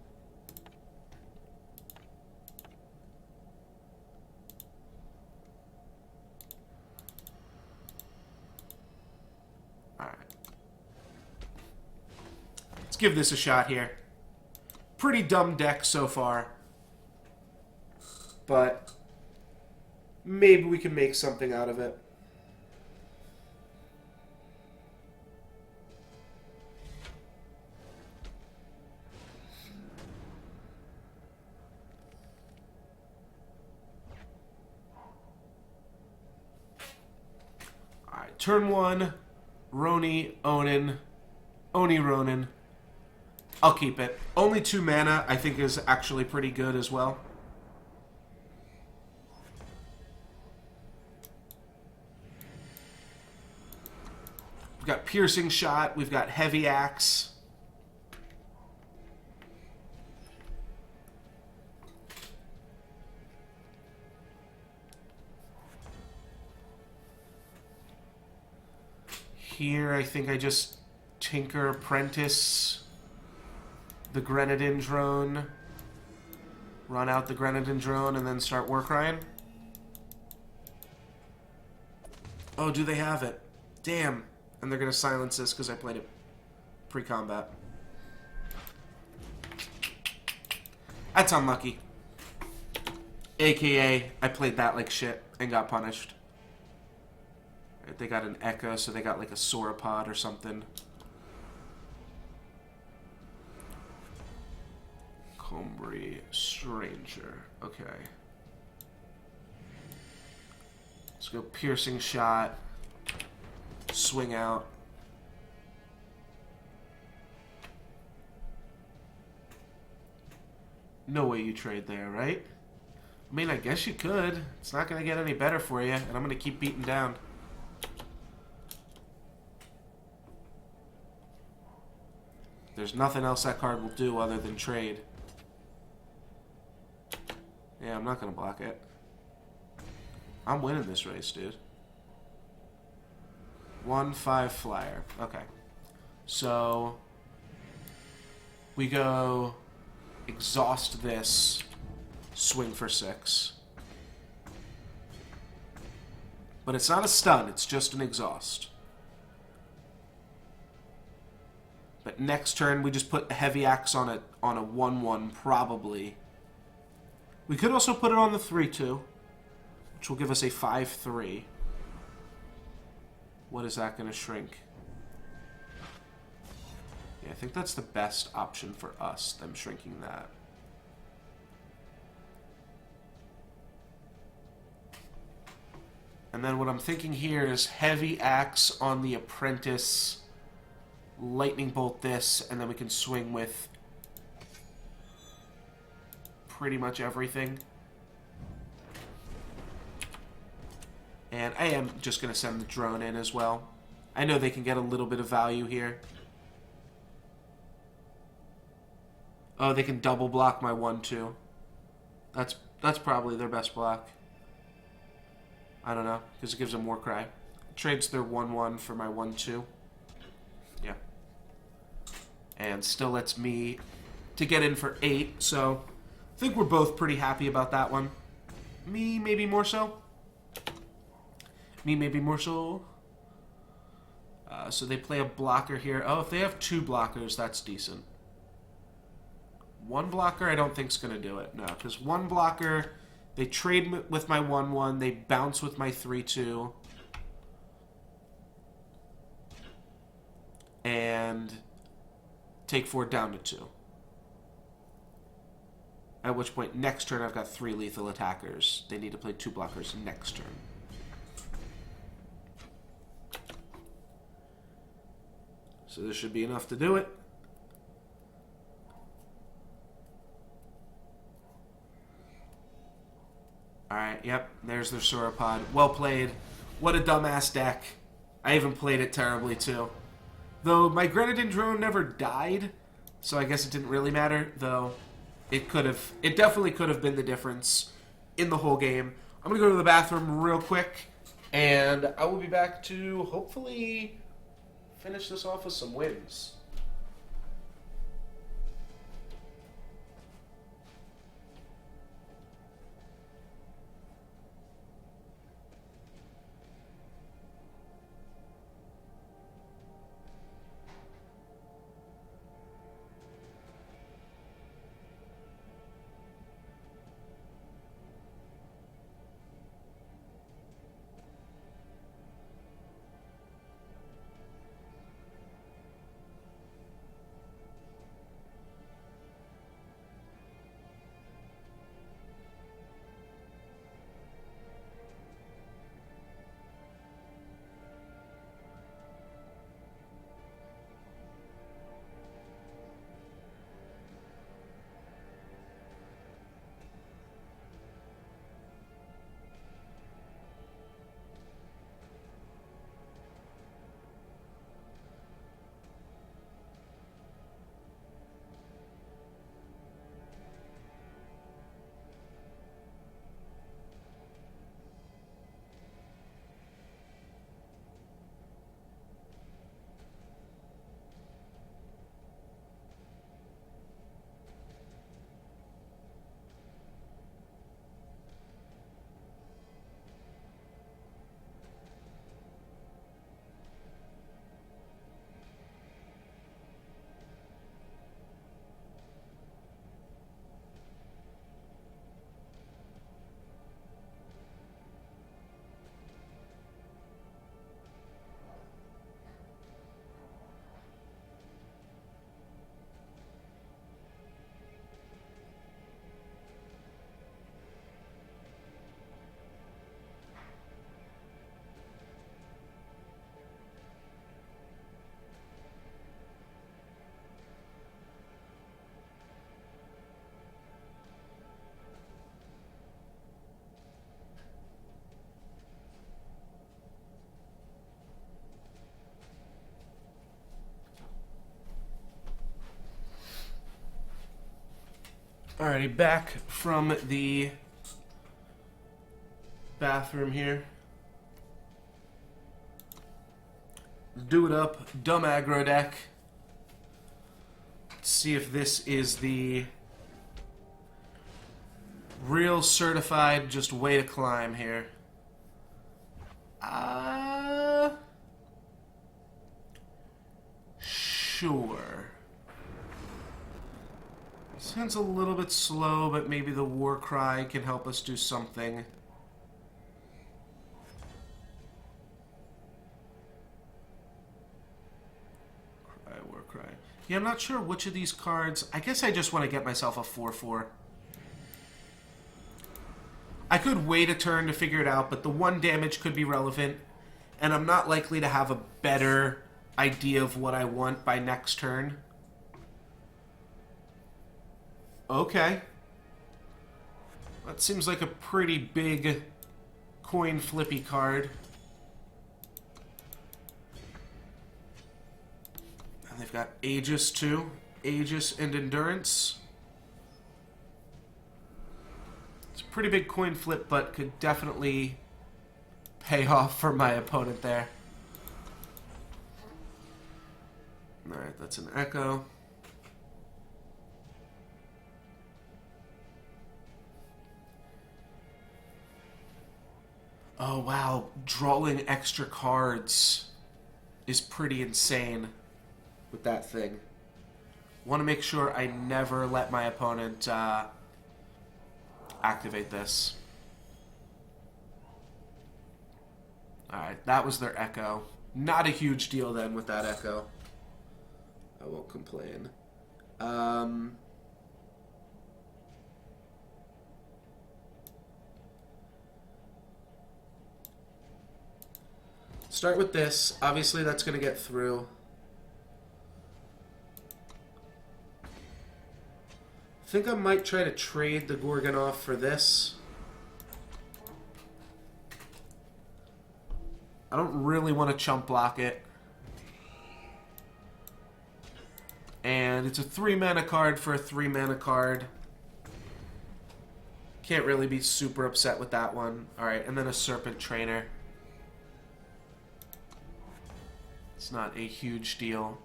Alright. Let's give this a shot here. Pretty dumb deck so far. But maybe we can make something out of it. Alright, turn 1, Roni, Onin, Oni Ronin. I'll keep it. Only 2 mana I think is actually pretty good as well. We've got Piercing Shot, we've got Heavy Axe. Here I think I just Tinker Apprentice the Grenadin Drone, run out the Grenadin Drone, and then start Warcrying. Oh, do they have it? Damn. And they're going to silence this because I played it pre-combat. That's unlucky. AKA, I played that like shit and got punished. They got an Echo, so they got like a Sauropod or something. Combri Stranger. Okay. Let's go Piercing Shot. Swing out. No way you trade there, right? I mean, I guess you could. It's not going to get any better for you, and I'm going to keep beating down. There's nothing else that card will do other than trade. Yeah, I'm not going to block it. I'm winning this race, dude. 1/5 flyer. Okay. So we go exhaust this, swing for 6. But it's not a stun, it's just an exhaust. But next turn, we just put a heavy axe on a 1/1, probably. We could also put it on the 3/2, which will give us a 5/3. What is that going to shrink? Yeah, I think that's the best option for us, them shrinking that. And then what I'm thinking here is heavy axe on the apprentice, lightning bolt this, and then we can swing with pretty much everything. And I am just going to send the drone in as well. I know they can get a little bit of value here. Oh, they can double block my 1/2. That's probably their best block. I don't know, because it gives them Warcry. Trades their 1/1 for my 1/2. Yeah. And still lets me to get in for 8, so I think we're both pretty happy about that one. Me, maybe more so. Me, maybe more so. So they play a blocker here. Oh, if they have 2 blockers, that's decent. 1 blocker, I don't think is going to do it. No, because 1 blocker, they trade with my 1/1, they bounce with my 3/2, and take 4 down to 2. At which point, next turn, I've got 3 lethal attackers. They need to play 2 blockers next turn. So this should be enough to do it. Alright, yep, there's their Sauropod. Well played. What a dumbass deck. I even played it terribly, too. Though my Grenadin drone never died, so I guess it didn't really matter, though it definitely could have been the difference in the whole game. I'm going to go to the bathroom real quick, and I will be back to hopefully finish this off with some wins. Alrighty, back from the bathroom here. Do it up, dumb aggro deck. Let's see if this is the Real certified, just way to climb here. Sure. Sounds a little bit slow, but maybe the war cry can help us do something. War cry. Yeah, I'm not sure which of these cards. I guess I just want to get myself a 4/4. I could wait a turn to figure it out, but the 1 damage could be relevant, and I'm not likely to have a better idea of what I want by next turn. Okay. That seems like a pretty big coin flippy card. And they've got Aegis too. Aegis and Endurance. It's a pretty big coin flip, but could definitely pay off for my opponent there. Alright, that's an Echo. Oh wow, drawing extra cards is pretty insane with that thing. Want to make sure I never let my opponent activate this. Alright, that was their Echo. Not a huge deal then with that Echo. I won't complain. Start with this. Obviously, that's going to get through. I think I might try to trade the Gorgonov for this. I don't really want to chump block it. And it's a 3-mana card for a 3-mana card. Can't really be super upset with that one. Alright, and then a Serpent Trainer. It's not a huge deal.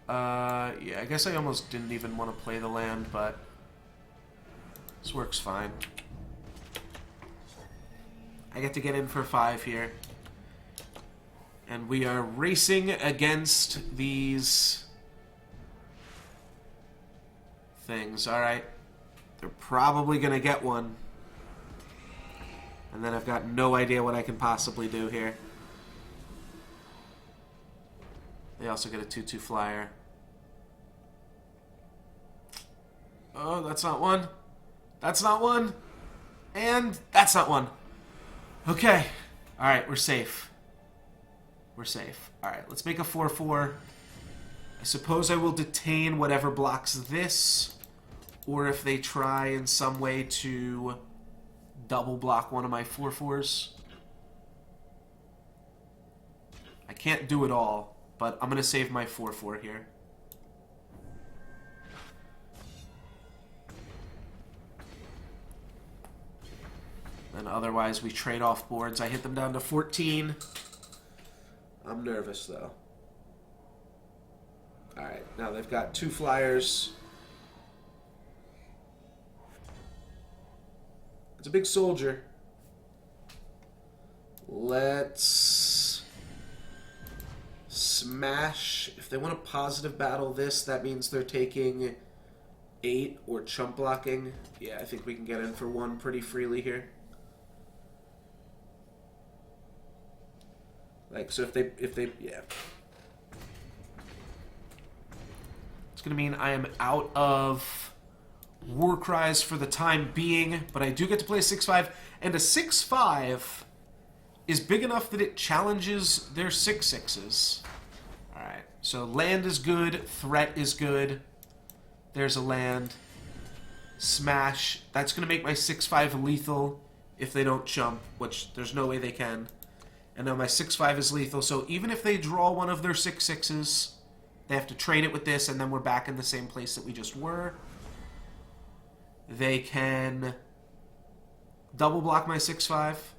Yeah, I guess I almost didn't even want to play the land, but this works fine. I get to get in for 5 here. And we are racing against these things. Alright. They're probably going to get one. And then I've got no idea what I can possibly do here. They also get a 2/2 flyer. Oh, that's not one. That's not one. And that's not one. Okay. Alright, we're safe. We're safe. Alright, let's make a 4/4. I suppose I will detain whatever blocks this. Or if they try in some way to double block one of my 4/4s. I can't do it all, but I'm going to save my 4/4 here. And otherwise we trade off boards. I hit them down to 14. I'm nervous though. Alright, now they've got 2 flyers. It's a big soldier. Let's smash. If they want to positive battle this, that means they're taking 8 or chump blocking. Yeah, I think we can get in for 1 pretty freely here. Like, so if they, yeah. It's gonna mean I am out of war cries for the time being, but I do get to play a 6/5, and a 6/5 is big enough that it challenges their 6/6s. Alright, so land is good, threat is good. There's a land. Smash. That's gonna make my 6/5 lethal if they don't chump, which there's no way they can. And now my 6/5 is lethal, so even if they draw one of their 6/6s, they have to trade it with this, and then we're back in the same place that we just were. They can double block my 6/5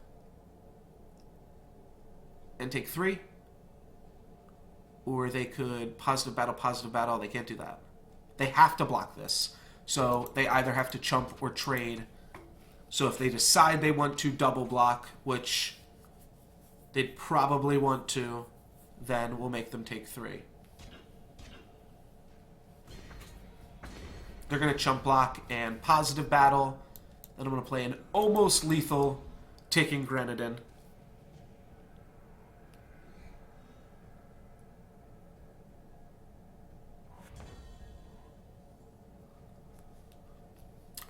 and take 3. Or they could positive battle. They can't do that. they have to block this. So they either have to chump or trade. So if they decide they want to double block, which they'd probably want to, then we'll make them take 3. They're going to chump block and positive battle. Then I'm going to play an almost lethal Taking Grenadin.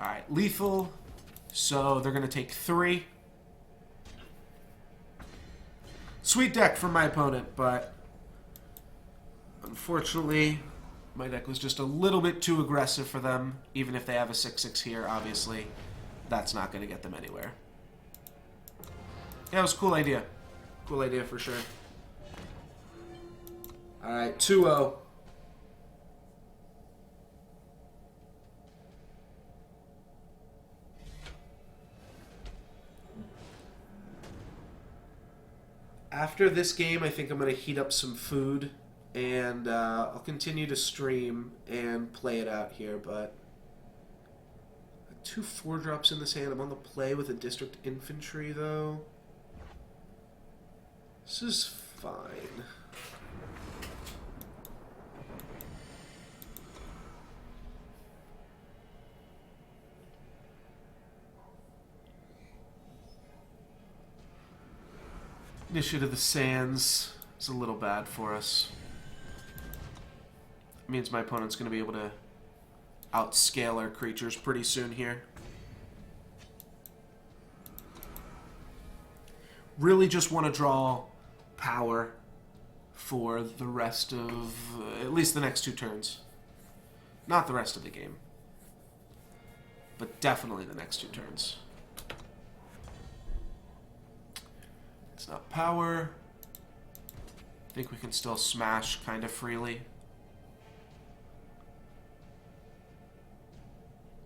Alright, lethal. So they're going to take 3. Sweet deck from my opponent, but unfortunately my deck was just a little bit too aggressive for them. Even if they have a 6/6 here, obviously, that's not going to get them anywhere. Yeah, it was a cool idea. Cool idea for sure. Alright, 2-0. After this game, I think I'm going to heat up some food, and I'll continue to stream and play it out here, but 2 4-drops in this hand. I'm on the play with a District Infantry, though. This is fine. Initiative of the Sands is a little bad for us. It means my opponent's going to be able to outscale our creatures pretty soon here. Really just want to draw power for the rest of at least the next 2 turns. Not the rest of the game, but definitely the next 2 turns. It's not power. I think we can still smash kind of freely.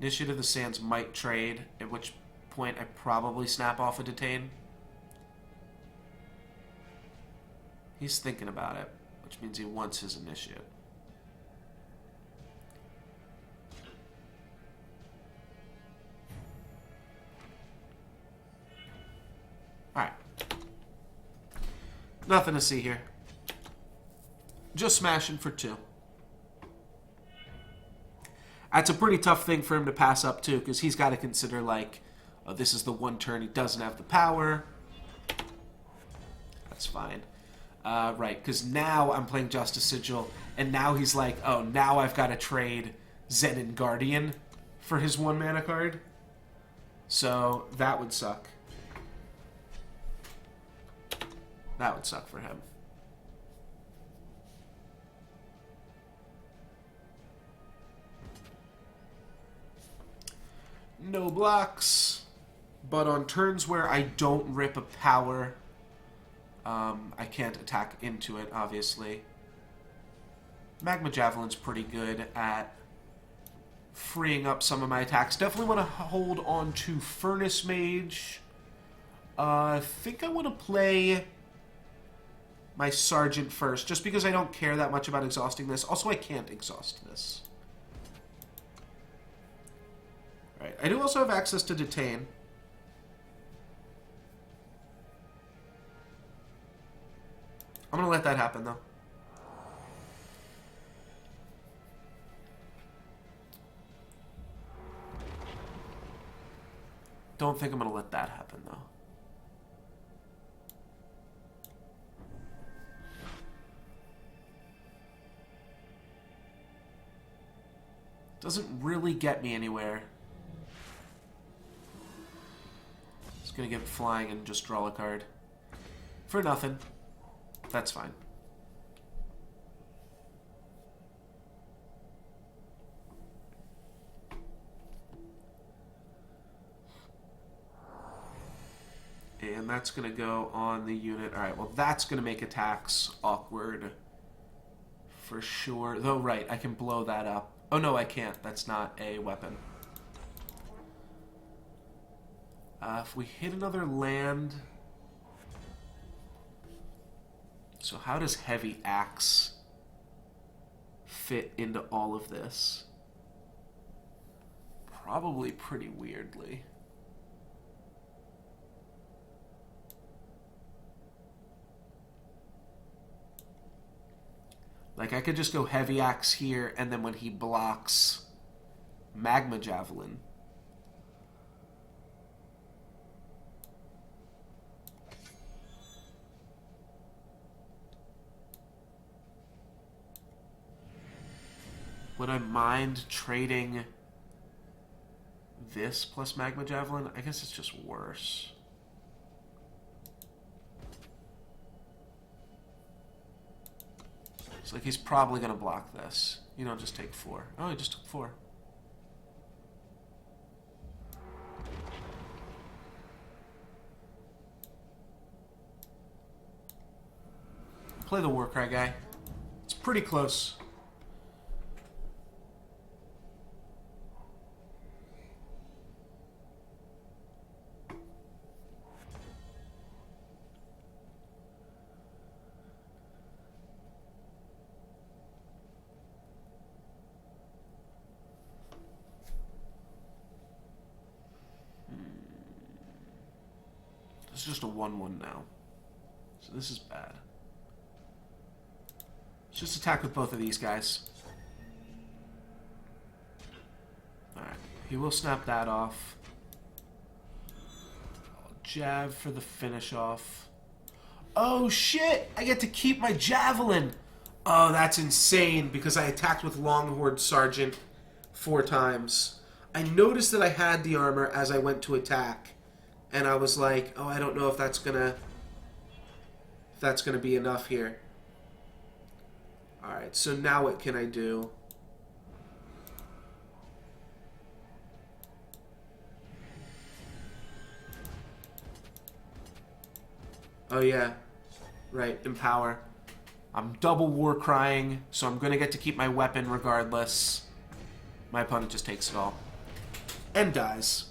Initiative of the Sands might trade, at which point I probably snap off a Detain. He's thinking about it, which means he wants his initiative. Alright. Nothing to see here. Just smashing for 2. That's a pretty tough thing for him to pass up, too, because he's got to consider, like, oh, this is the one turn he doesn't have the power. That's fine. Right, because now I'm playing Justice Sigil, and now he's like, oh, now I've got to trade Zenin Guardian for his 1-mana card. So that would suck. That would suck for him. No blocks. But on turns where I don't rip a power, I can't attack into it, obviously. Magma Javelin's pretty good at freeing up some of my attacks. Definitely want to hold on to Furnace Mage. I think I want to play my Sergeant first, just because I don't care that much about exhausting this. Also, I can't exhaust this. Right. I do also have access to Detain. I'm going to let that happen, though. Don't think I'm going to let that happen, though. Doesn't really get me anywhere. Just going to get flying and just draw a card. For nothing. That's fine. And that's going to go on the unit. Alright, well that's going to make attacks awkward. For sure. Though, right, I can blow that up. Oh no, I can't. That's not a weapon. If we hit another land... So how does Heavy Axe fit into all of this? Probably pretty weirdly. Like, I could just go Heavy Axe here, and then when he blocks, Magma Javelin. Would I mind trading this plus Magma Javelin? I guess it's just worse. It's like he's probably going to block this. You don't just take 4. Oh, he just took 4. Play the Warcry guy. It's pretty close. It's just a 1-1 now. So this is bad. Let's just attack with both of these guys. Alright. He will snap that off. I'll jab for the finish off. Oh shit! I get to keep my javelin! Oh, that's insane because I attacked with Longhorn Sergeant 4 times. I noticed that I had the armor as I went to attack. And I was like, oh, I don't know if that's gonna be enough here. Alright, so now what can I do? Oh yeah. Right, Empower. I'm double war crying, so I'm gonna get to keep my weapon regardless. My opponent just takes it all. And dies.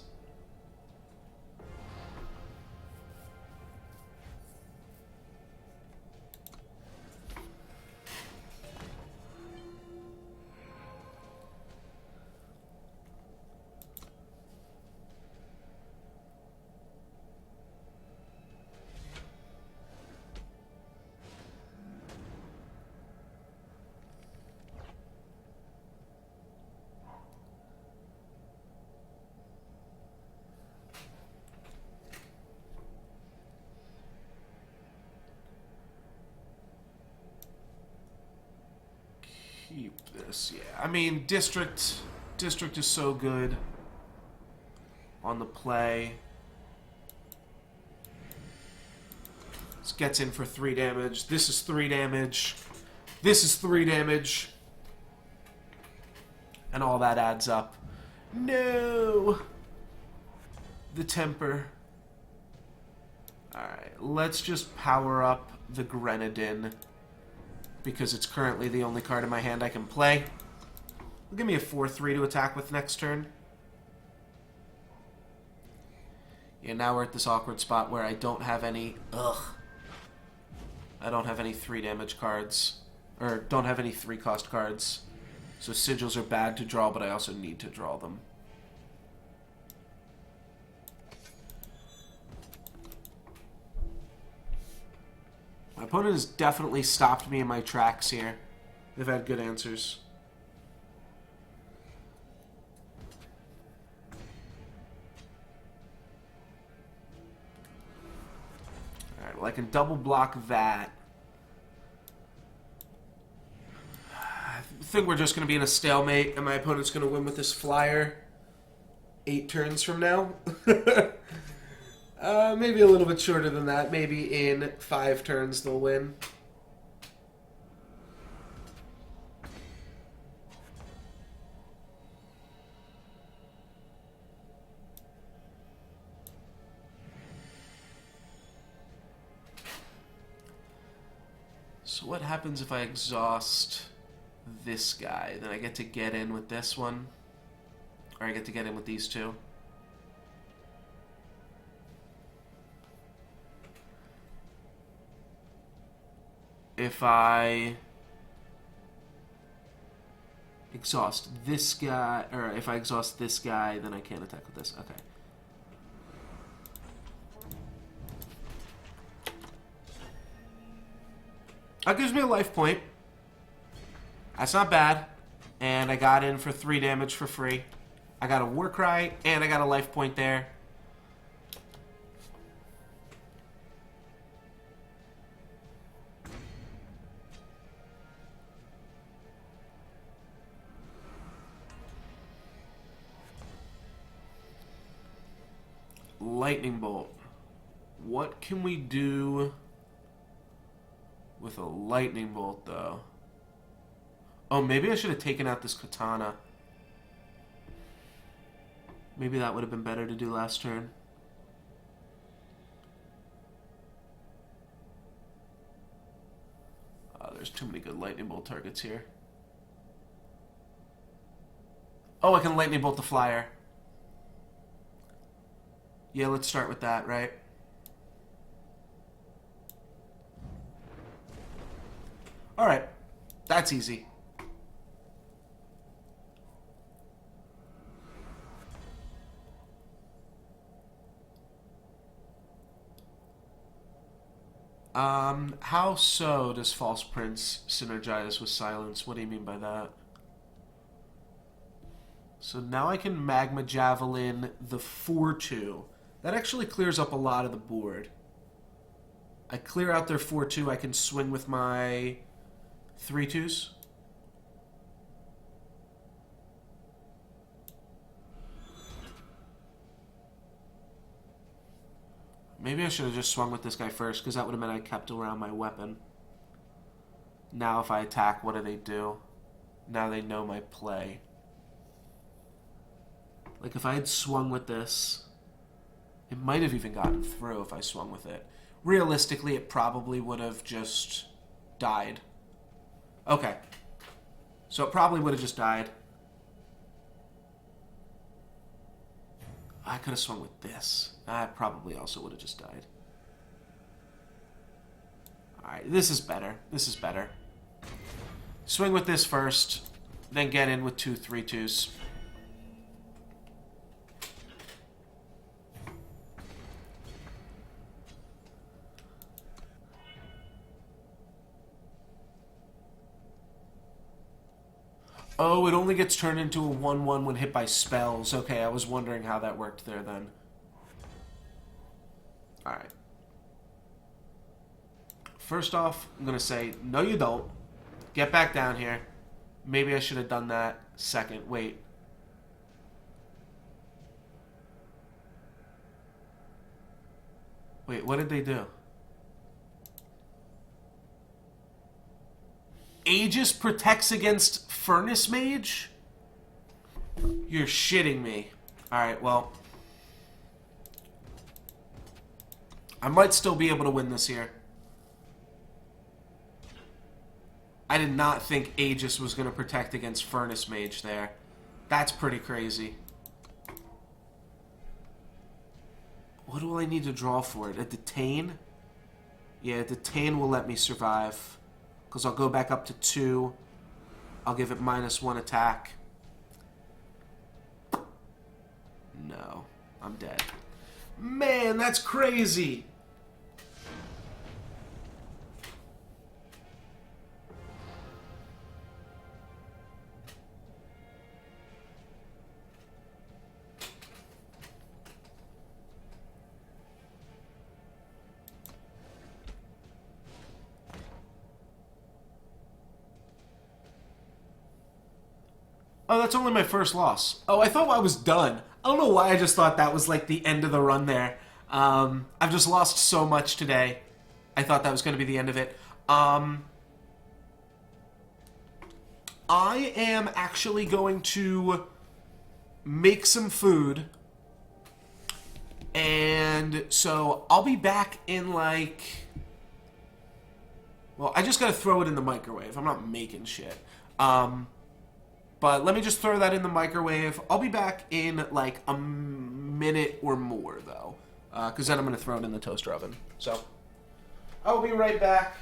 Keep this, yeah. I mean, District is so good on the play. This gets in for 3 damage. This is 3 damage. This is 3 damage. And all that adds up. No! The temper. Alright, let's just power up the Grenadin. Because it's currently the only card in my hand I can play. Give me a 4-3 to attack with next turn. Yeah, now we're at this awkward spot where I don't have any... I don't have any 3 damage cards. Or don't have any 3-cost cards. So sigils are bad to draw, but I also need to draw them. My opponent has definitely stopped me in my tracks here. They've had good answers. Alright, well I can double block that. I think we're just going to be in a stalemate, and my opponent's going to win with this flyer 8 turns from now. Maybe a little bit shorter than that. Maybe in 5 turns they'll win. So what happens if I exhaust this guy? Then I get to get in with this one? Or I get to get in with these 2? If I exhaust this guy, or if I exhaust this guy, then I can't attack with this. Okay. That gives me a life point. That's not bad. And I got in for 3 damage for free. I got a Warcry, and I got a life point there. Lightning Bolt. What can we do with a Lightning Bolt, though? Oh, maybe I should have taken out this Katana. Maybe that would have been better to do last turn. There's too many good Lightning Bolt targets here. Oh, I can Lightning Bolt the Flyer. Yeah, let's start with that, right? Alright. That's easy. How so does False Prince synergize with Silence? What do you mean by that? So now I can Magma Javelin the 4-2. That actually clears up a lot of the board. I clear out their 4-2. I can swing with my 3-2s. Maybe I should have just swung with this guy first, because that would have meant I kept around my weapon. Now if I attack, what do? Now they know my play. Like if I had swung with this, it might have even gotten through if I swung with it. Realistically, it probably would have just died. Okay. So it probably would have just died. I could have swung with this. I probably also would have just died. Alright, this is better. This is better. Swing with this first, then get in with 2 3-2s. Oh, it only gets turned into a 1-1 when hit by spells. Okay, I was wondering how that worked there then. Alright. First off, I'm going to say, no you don't. Get back down here. Maybe I should have done that second. Wait. Wait, what did they do? Aegis protects against Furnace Mage? You're shitting me. Alright, well. I might still be able to win this here. I did not think Aegis was going to protect against Furnace Mage there. That's pretty crazy. What do I need to draw for it? A Detain? Yeah, a Detain will let me survive. Because I'll go back up to 2. I'll give it -1 attack. No. I'm dead. Man, that's crazy! Oh, that's only my first loss. Oh, I thought I was done. I don't know why I just thought that was like the end of the run there. I've just lost so much today. I thought that was going to be the end of it. I am actually going to make some food. And so I'll be back in like... Well, I just got to throw it in the microwave. I'm not making shit. But let me just throw that in the microwave. I'll be back in like a minute or more, though. Because then I'm going to throw it in the toaster oven. So, I'll be right back.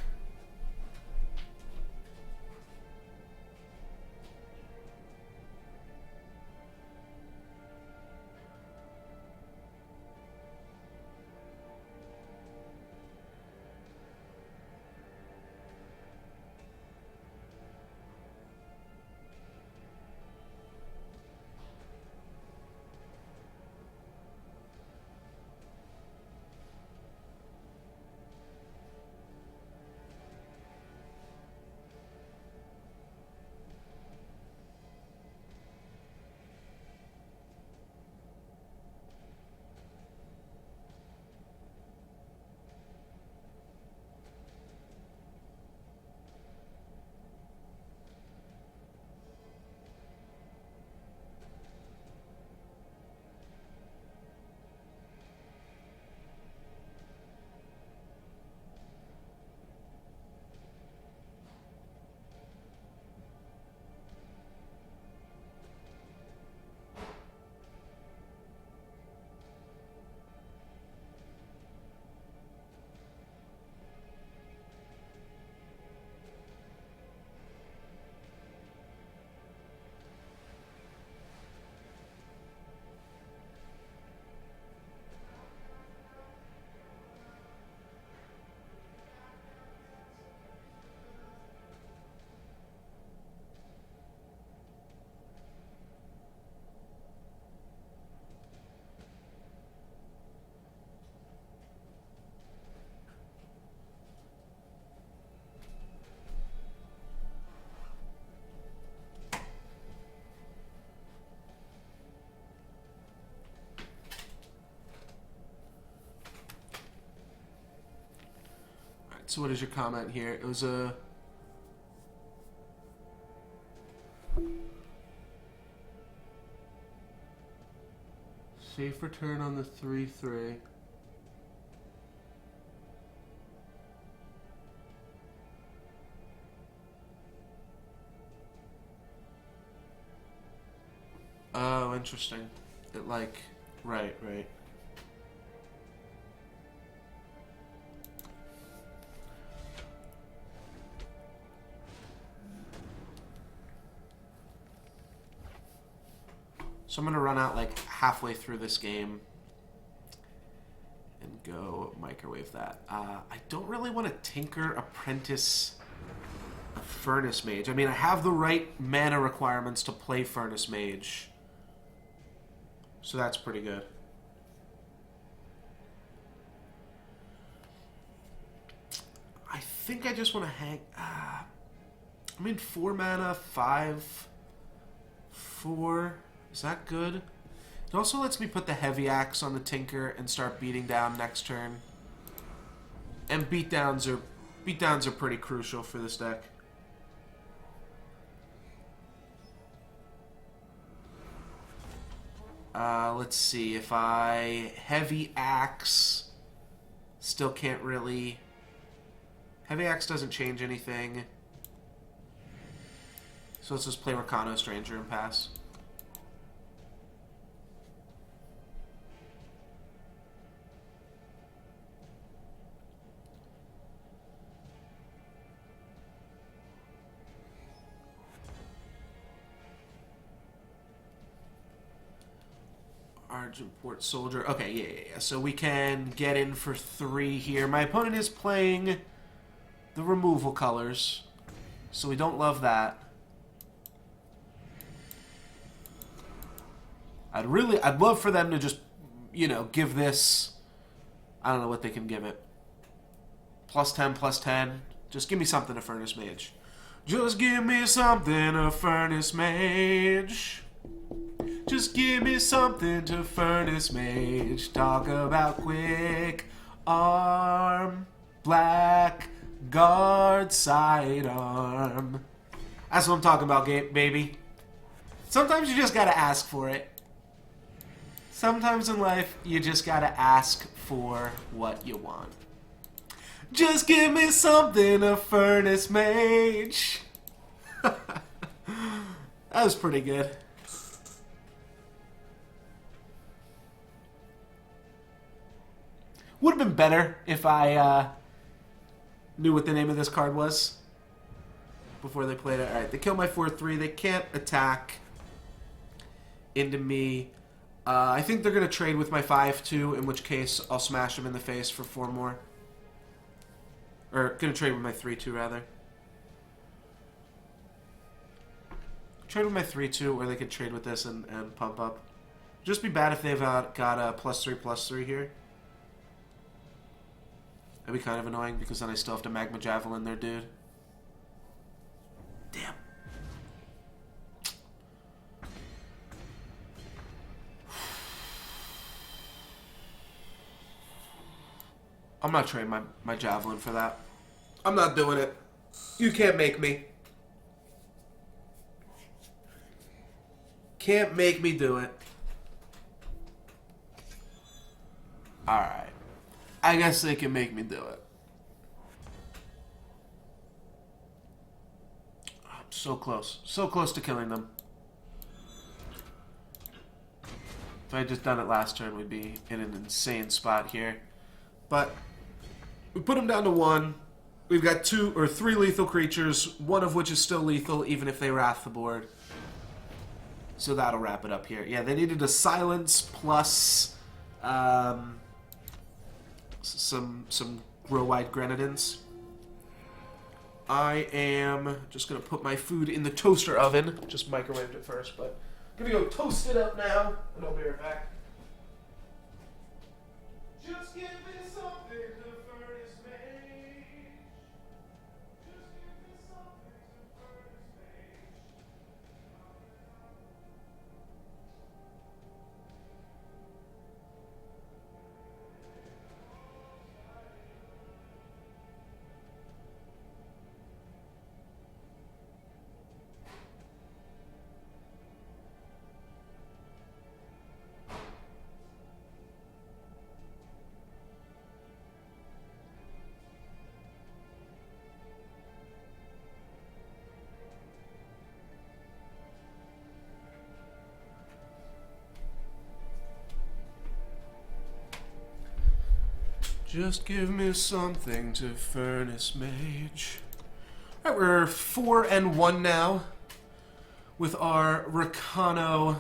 So what is your comment here? It was a... safe return on the 3/3. Oh, interesting. It like... Right, right. So I'm going to run out like halfway through this game and go microwave that. I don't really want to tinker apprentice a Furnace Mage. I mean, I have the right mana requirements to play Furnace Mage. So that's pretty good. I think I just want to hang... I mean, 4 mana, 5, 4... Is that good? It also lets me put the Heavy Axe on the Tinker and start beating down next turn. And beatdowns are pretty crucial for this deck. Let's see. If I Heavy Axe, still can't really... Heavy Axe doesn't change anything. So let's just play Rakano Stranger and pass. Argentport Soldier. Okay, yeah. So we can get in for 3 here. My opponent is playing the removal colors, so we don't love that. I'd love for them to just, you know, give this... I don't know what they can give it. +10, +10. Just give me something to Furnace Mage. Just give me something to Furnace Mage. Just give me something to Furnace Mage. Talk about quick arm, black guard, sidearm. That's what I'm talking about, baby. Sometimes you just gotta ask for it. Sometimes in life, you just gotta ask for what you want. Just give me something to Furnace Mage. That was pretty good. Would have been better if I knew what the name of this card was before they played it. Alright, they kill my 4/3. They can't attack into me. I think they're going to trade with my 5/2, in which case I'll smash them in the face for 4 more. Or, going to trade with my 3/2, rather. Trade with my 3/2, or they could trade with this and pump up. Just be bad if they've got a +3/+3 here. That'd be kind of annoying, because then I still have to Magma Javelin their dude. Damn. I'm not trading my Javelin for that. I'm not doing it. You can't make me. Can't make me do it. Alright. I guess they can make me do it. I'm so close. So close to killing them. If I had just done it last turn, we'd be in an insane spot here. But we put them down to 1. We've got 2 or 3 lethal creatures, one of which is still lethal, even if they wrath the board. So that'll wrap it up here. Yeah, they needed a silence plus some grow-wide grenadins. I am just going to put my food in the toaster oven. Just microwaved it first, but I'm going to go toast it up now, and I'll be right back. Just give me something to Furnace Mage. Just give me something to Furnace Mage. Just give me something to Furnace Mage. Alright, we're 4-1 now with our Rakano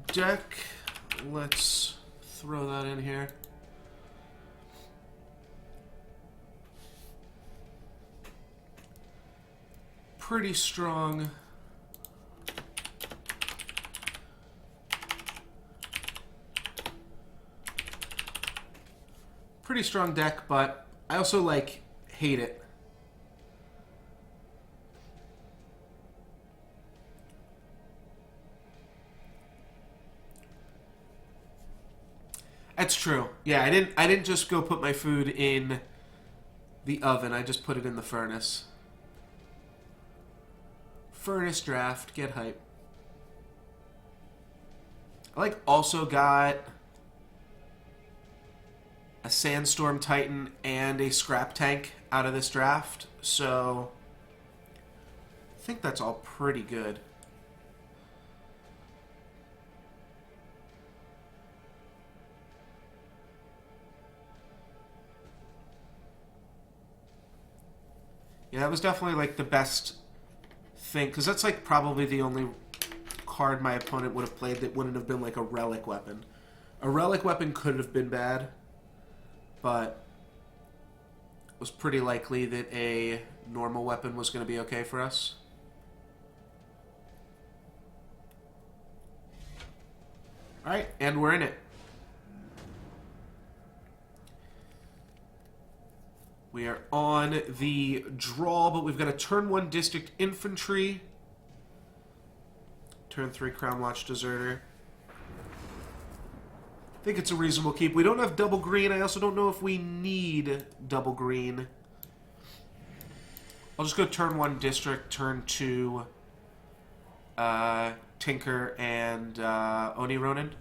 deck. Let's throw that in here. Pretty strong. Pretty strong deck, but I also, like, hate it. That's true. Yeah, I didn't just go put my food in the oven. I just put it in the furnace. Furnace draft, get hype. I like also got a Sandstorm Titan and a Scrap Tank out of this draft, so I think that's all pretty good. Yeah, that was definitely like the best thing, because that's like probably the only card my opponent would have played that wouldn't have been like a relic weapon. A relic weapon could have been bad, but it was pretty likely that a normal weapon was going to be okay for us. Alright, and we're in it. We are on the draw, but we've got a turn 1 District Infantry. Turn 3 Crown Watch Deserter. I think it's a reasonable keep. We don't have double green. I also don't know if we need double green. I'll just go turn 1 District, turn 2 Tinker and Oni Ronin.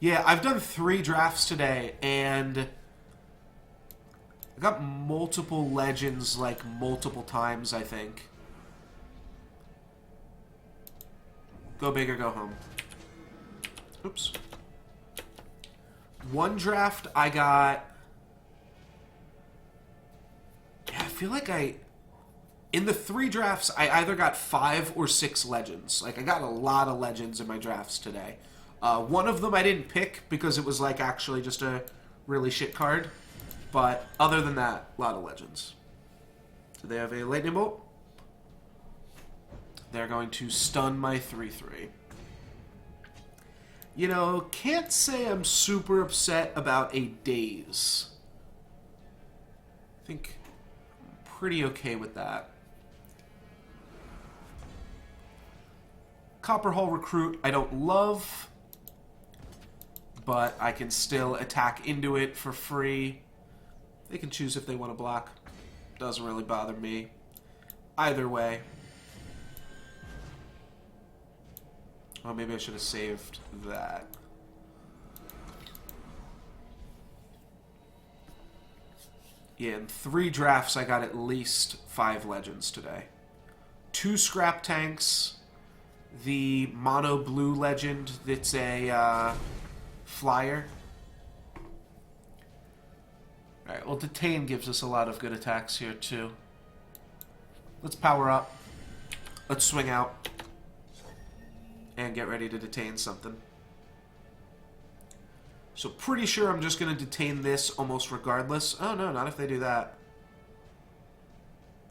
Yeah, I've done 3 drafts today, and I got multiple legends, like, multiple times, I think. Go big or go home. Oops. 1 draft, I got... Yeah, I feel like in the 3 drafts, I either got 5 or 6 legends. Like, I got a lot of legends in my drafts today. One of them I didn't pick because it was like actually just a really shit card. But other than that, a lot of legends. So they have a lightning bolt. They're going to stun my 3/3. You know, can't say I'm super upset about a daze. I think I'm pretty okay with that. Copper Hull Recruit I don't love, but I can still attack into it for free. They can choose if they want to block. Doesn't really bother me. Either way. Oh, maybe I should have saved that. Yeah, in 3 drafts I got at least 5 legends today. 2 scrap tanks. The mono blue legend that's a flyer. Alright, well, Detain gives us a lot of good attacks here, too. Let's power up. Let's swing out. And get ready to detain something. So pretty sure I'm just going to detain this almost regardless. Oh, no, not if they do that.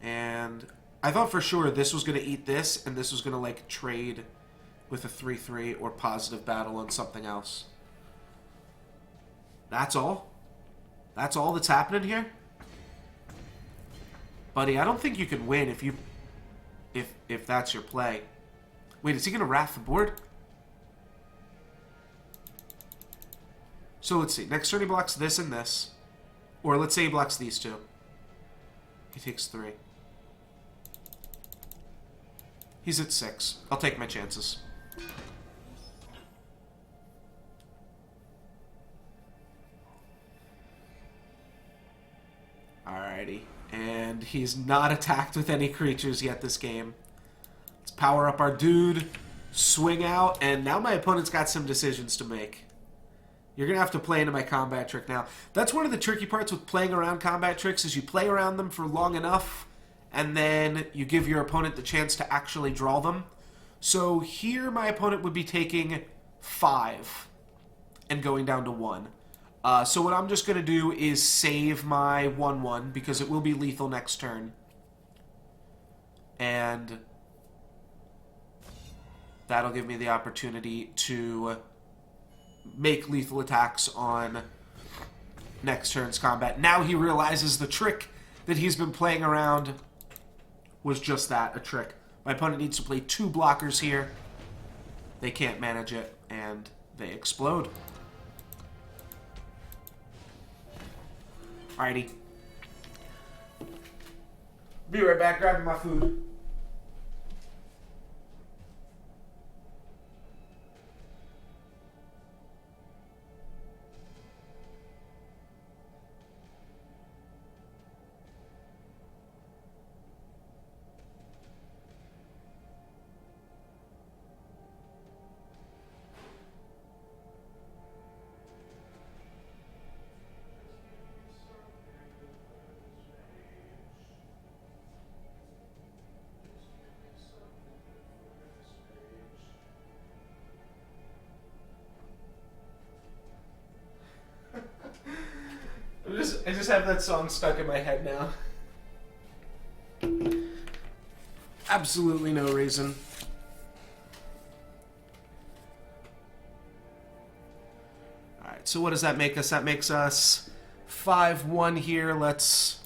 And I thought for sure this was going to eat this, and this was going to, like, trade with a 3/3 or positive battle on something else. That's all? That's all that's happening here? Buddy, I don't think you can win if that's your play. Wait, is he going to wrath the board? So let's see. Next turn he blocks this and this. Or let's say he blocks these 2. He takes 3. He's at 6. I'll take my chances. Alrighty. And he's not attacked with any creatures yet this game. Let's power up our dude. swing out, and now my opponent's got some decisions to make. You're going to have to play into my combat trick now. That's one of the tricky parts with playing around combat tricks, is you play around them for long enough, and then you give your opponent the chance to actually draw them. So here my opponent would be taking 5 and going down to 1. So what I'm just going to do is save my 1/1, because it will be lethal next turn. And that'll give me the opportunity to make lethal attacks on next turn's combat. Now he realizes the trick that he's been playing around was just that, a trick. My opponent needs to play 2 blockers here. They can't manage it, and they explode. Alrighty. Be right back, grabbing my food. I just have that song stuck in my head now. Absolutely no reason. Alright, so what does that make us? That makes us 5-1 here. Let's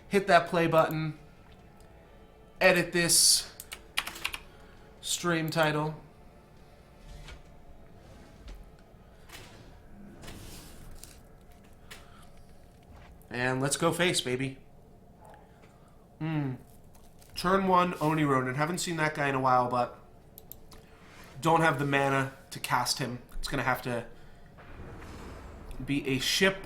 hit that play button. Edit this stream title. And let's go face, baby. Turn 1, Oni Ronin. Haven't seen that guy in a while, but don't have the mana to cast him. It's going to have to be a ship.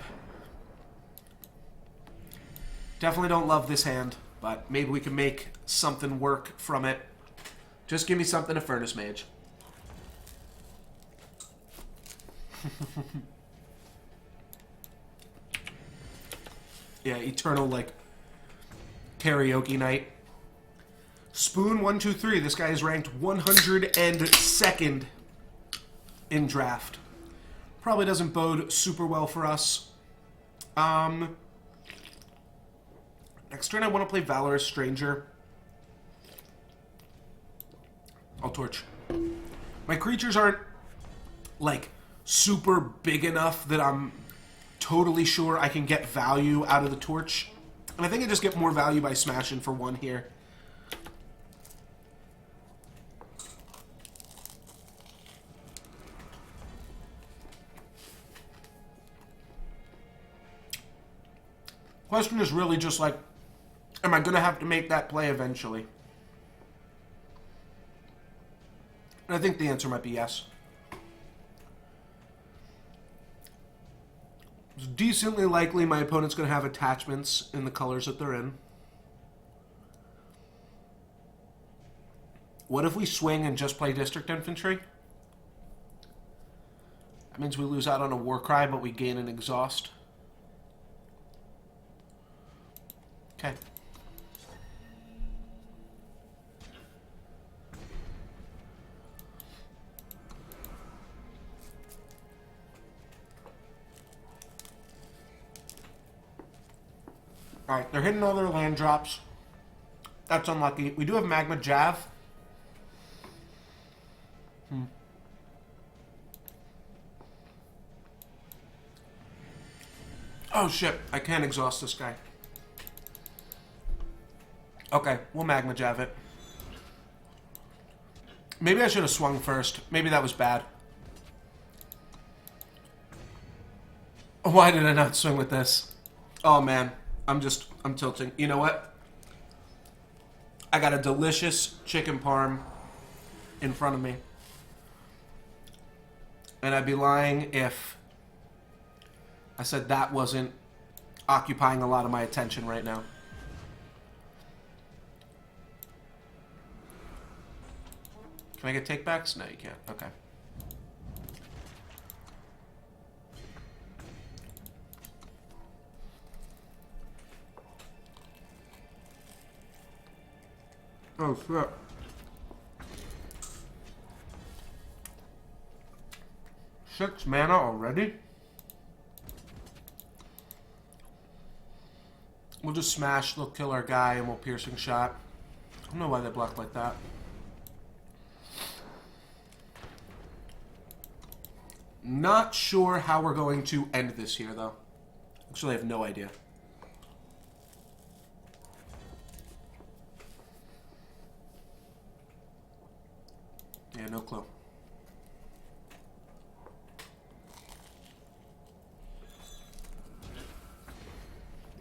Definitely don't love this hand, but maybe we can make something work from it. Just give me something to Furnace Mage. Yeah, eternal, like, karaoke night. Spoon 123. This guy is ranked 102nd in draft. Probably doesn't bode super well for us. Next turn I want to play Valorous Stranger. I'll torch. My creatures aren't, like, super big enough that I'm totally sure I can get value out of the torch. And I think I just get more value by smashing for 1 here. Question is really just like, am I going to have to make that play eventually? And I think the answer might be yes. It's decently likely my opponent's going to have attachments in the colors that they're in. What if we swing and just play District Infantry? That means we lose out on a Warcry, but we gain an Exhaust. Okay. Alright, they're hitting all their land drops. That's unlucky. We do have Magma Jav. Oh shit, I can't exhaust this guy. Okay, we'll Magma Jav it. Maybe I should have swung first. Maybe that was bad. Why did I not swing with this? Oh man, I'm tilting. You know what? I got a delicious chicken parm in front of me. And I'd be lying if I said that wasn't occupying a lot of my attention right now. Can I get take-backs? No, you can't. Okay. Oh, shit. Six mana already? We'll just smash, they'll kill our guy, and we'll piercing shot. I don't know why they blocked like that. Not sure how we're going to end this here, though. Actually, I have no idea. Yeah, no clue.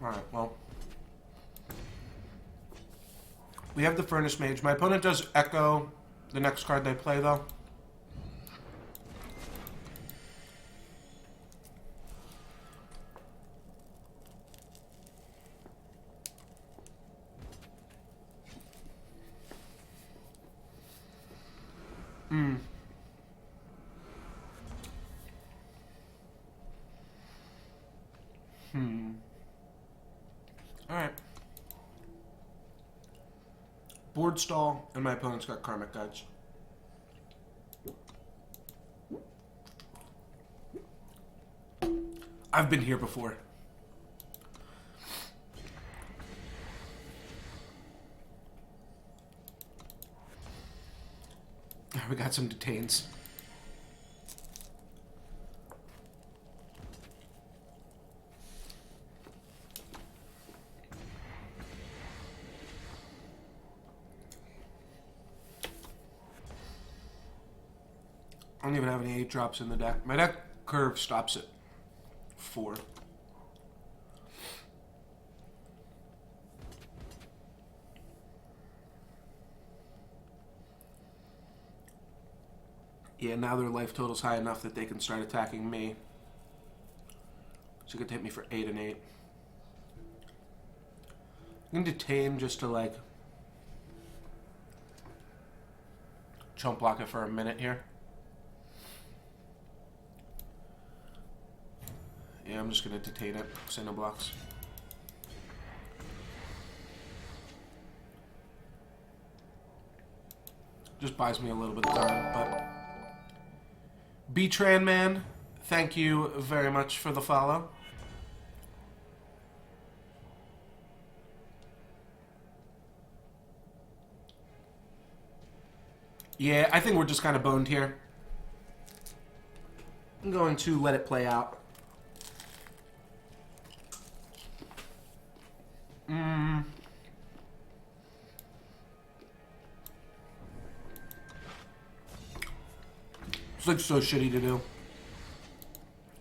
Alright, well. We have the Furnace Mage. My opponent does echo the next card they play, though. Alright. Board stall, and my opponent's got Karmic Guides. I've been here before. We got some detains. I don't even have any 8-drops in the deck. My deck curve stops at 4. Yeah, now their life total's high enough that they can start attacking me. So you could hit me for 8 and 8. I'm gonna detain just to, like, chump block it for a minute here. Yeah, I'm just gonna detain it. Say no blocks. Just buys me a little bit of time, but... B-Tran Man, thank you very much for the follow. Yeah, I think we're just kind of boned here. I'm going to let it play out. It's like so shitty to do.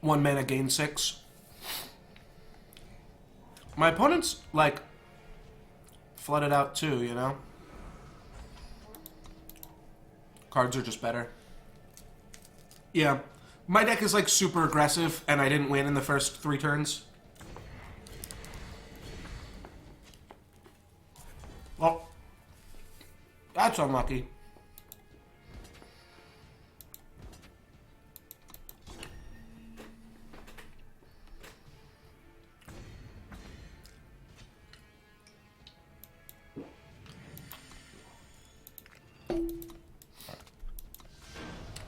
1 mana gain 6. My opponent's like flooded out too, you know? Cards are just better. Yeah. My deck is like super aggressive and I didn't win in the first 3 turns. Well, that's unlucky.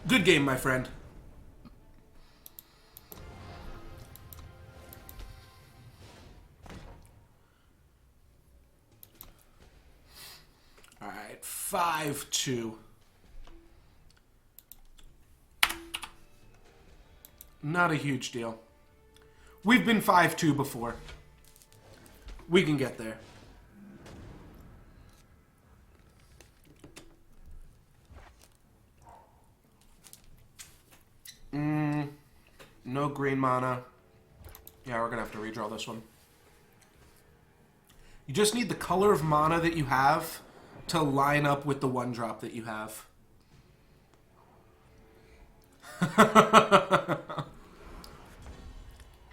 Good game, my friend. All right, 5-2. Not a huge deal. We've been 5-2 before. We can get there. No green mana. Yeah, we're gonna have to redraw this one. You just need the color of mana that you have to line up with the 1-drop that you have.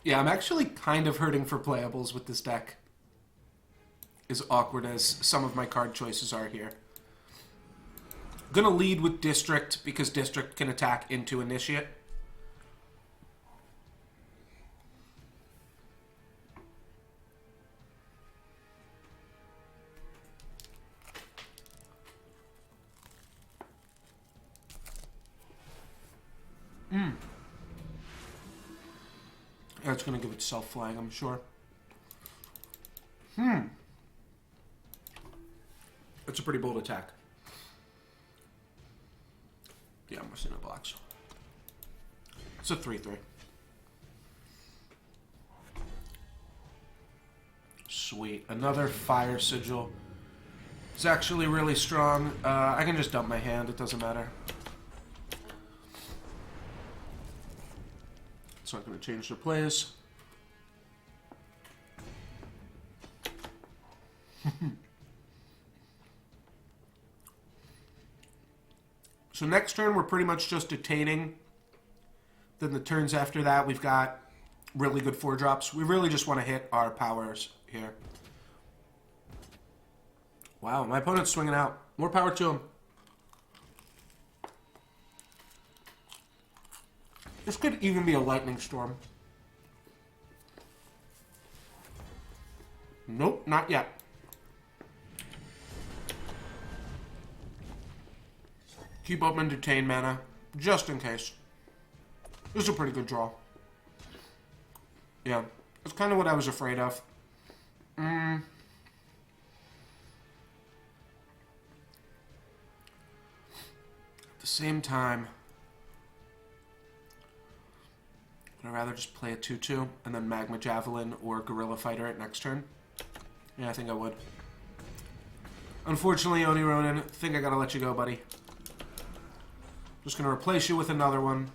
Yeah, I'm actually kind of hurting for playables with this deck. As awkward as some of my card choices are here. Gonna lead with District because District can attack into Initiate. Yeah, it's gonna give itself flying, I'm sure. It's a pretty bold attack. Yeah, I'm missing a box. It's a 3/3. Sweet. Another Fire Sigil. It's actually really strong. I can just dump my hand. It doesn't matter. It's not going to change their plays. So next turn, we're pretty much just detaining. Then the turns after that, we've got really good 4-drops. We really just want to hit our powers here. Wow, my opponent's swinging out. More power to him. This could even be a lightning storm. Nope, not yet. Keep up and detain mana, just in case. This is a pretty good draw. Yeah, that's kind of what I was afraid of. At the same time, I'd rather just play a 2/2 and then Magma Javelin or Gorilla Fighter at next turn. Yeah, I think I would. Unfortunately, Oni Ronin, I think I gotta let you go, buddy. Just gonna replace you with another one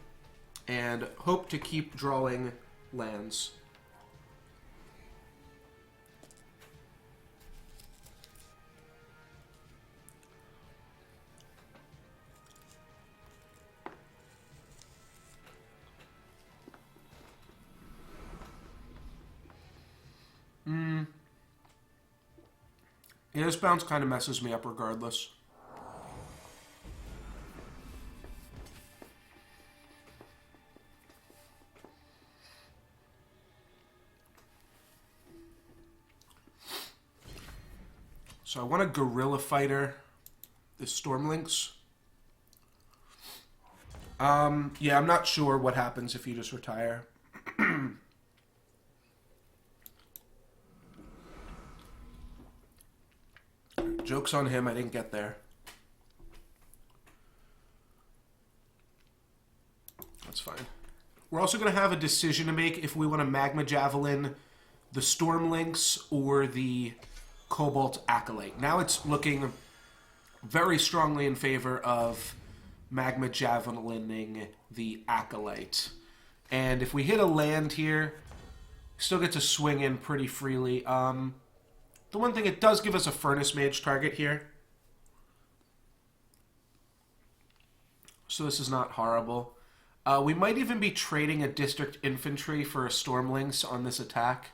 and hope to keep drawing lands. Yeah, this bounce kind of messes me up regardless. So I want a Gorilla Fighter this Stormlinks. Yeah, I'm not sure what happens if you just retire. Joke's on him, I didn't get there. That's fine. We're also going to have a decision to make if we want to Magma Javelin the Stormlinks or the Cobalt Acolyte. Now it's looking very strongly in favor of Magma Javelining the Acolyte. And if we hit a land here, we still get to swing in pretty freely. The one thing, it does give us a Furnace Mage target here. So this is not horrible. We might even be trading a District Infantry for a Stormlinks on this attack.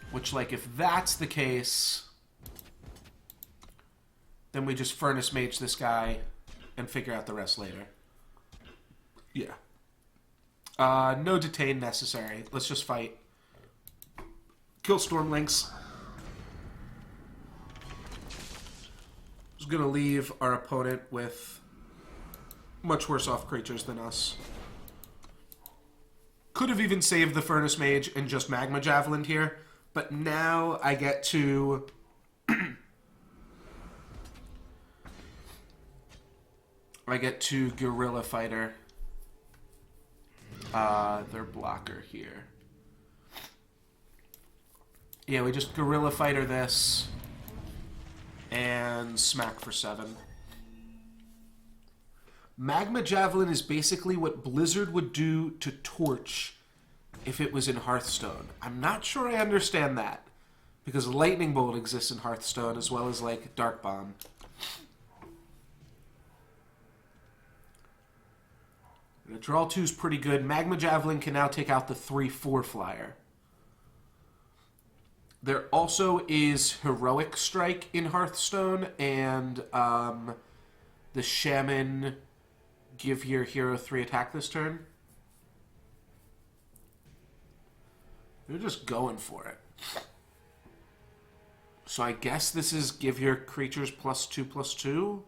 Which, like, if that's the case, then we just Furnace Mage this guy and figure out the rest later. Yeah. No detain necessary. Let's just fight. Kill Stormlinks. Just gonna leave our opponent with much worse off creatures than us. Could have even saved the Furnace Mage and just Magma Javelin here, but now I get to Gorilla Fighter their blocker here. Yeah, we just Gorilla Fighter this and smack for 7. Magma Javelin is basically what Blizzard would do to Torch if it was in Hearthstone. I'm not sure I understand that, because Lightning Bolt exists in Hearthstone as well as, like, Dark Bomb. The draw 2 is pretty good. Magma Javelin can now take out the 3/4 flyer. There also is Heroic Strike in Hearthstone, and the Shaman give your hero 3 attack this turn. They're just going for it. So I guess this is give your creatures +2/+2?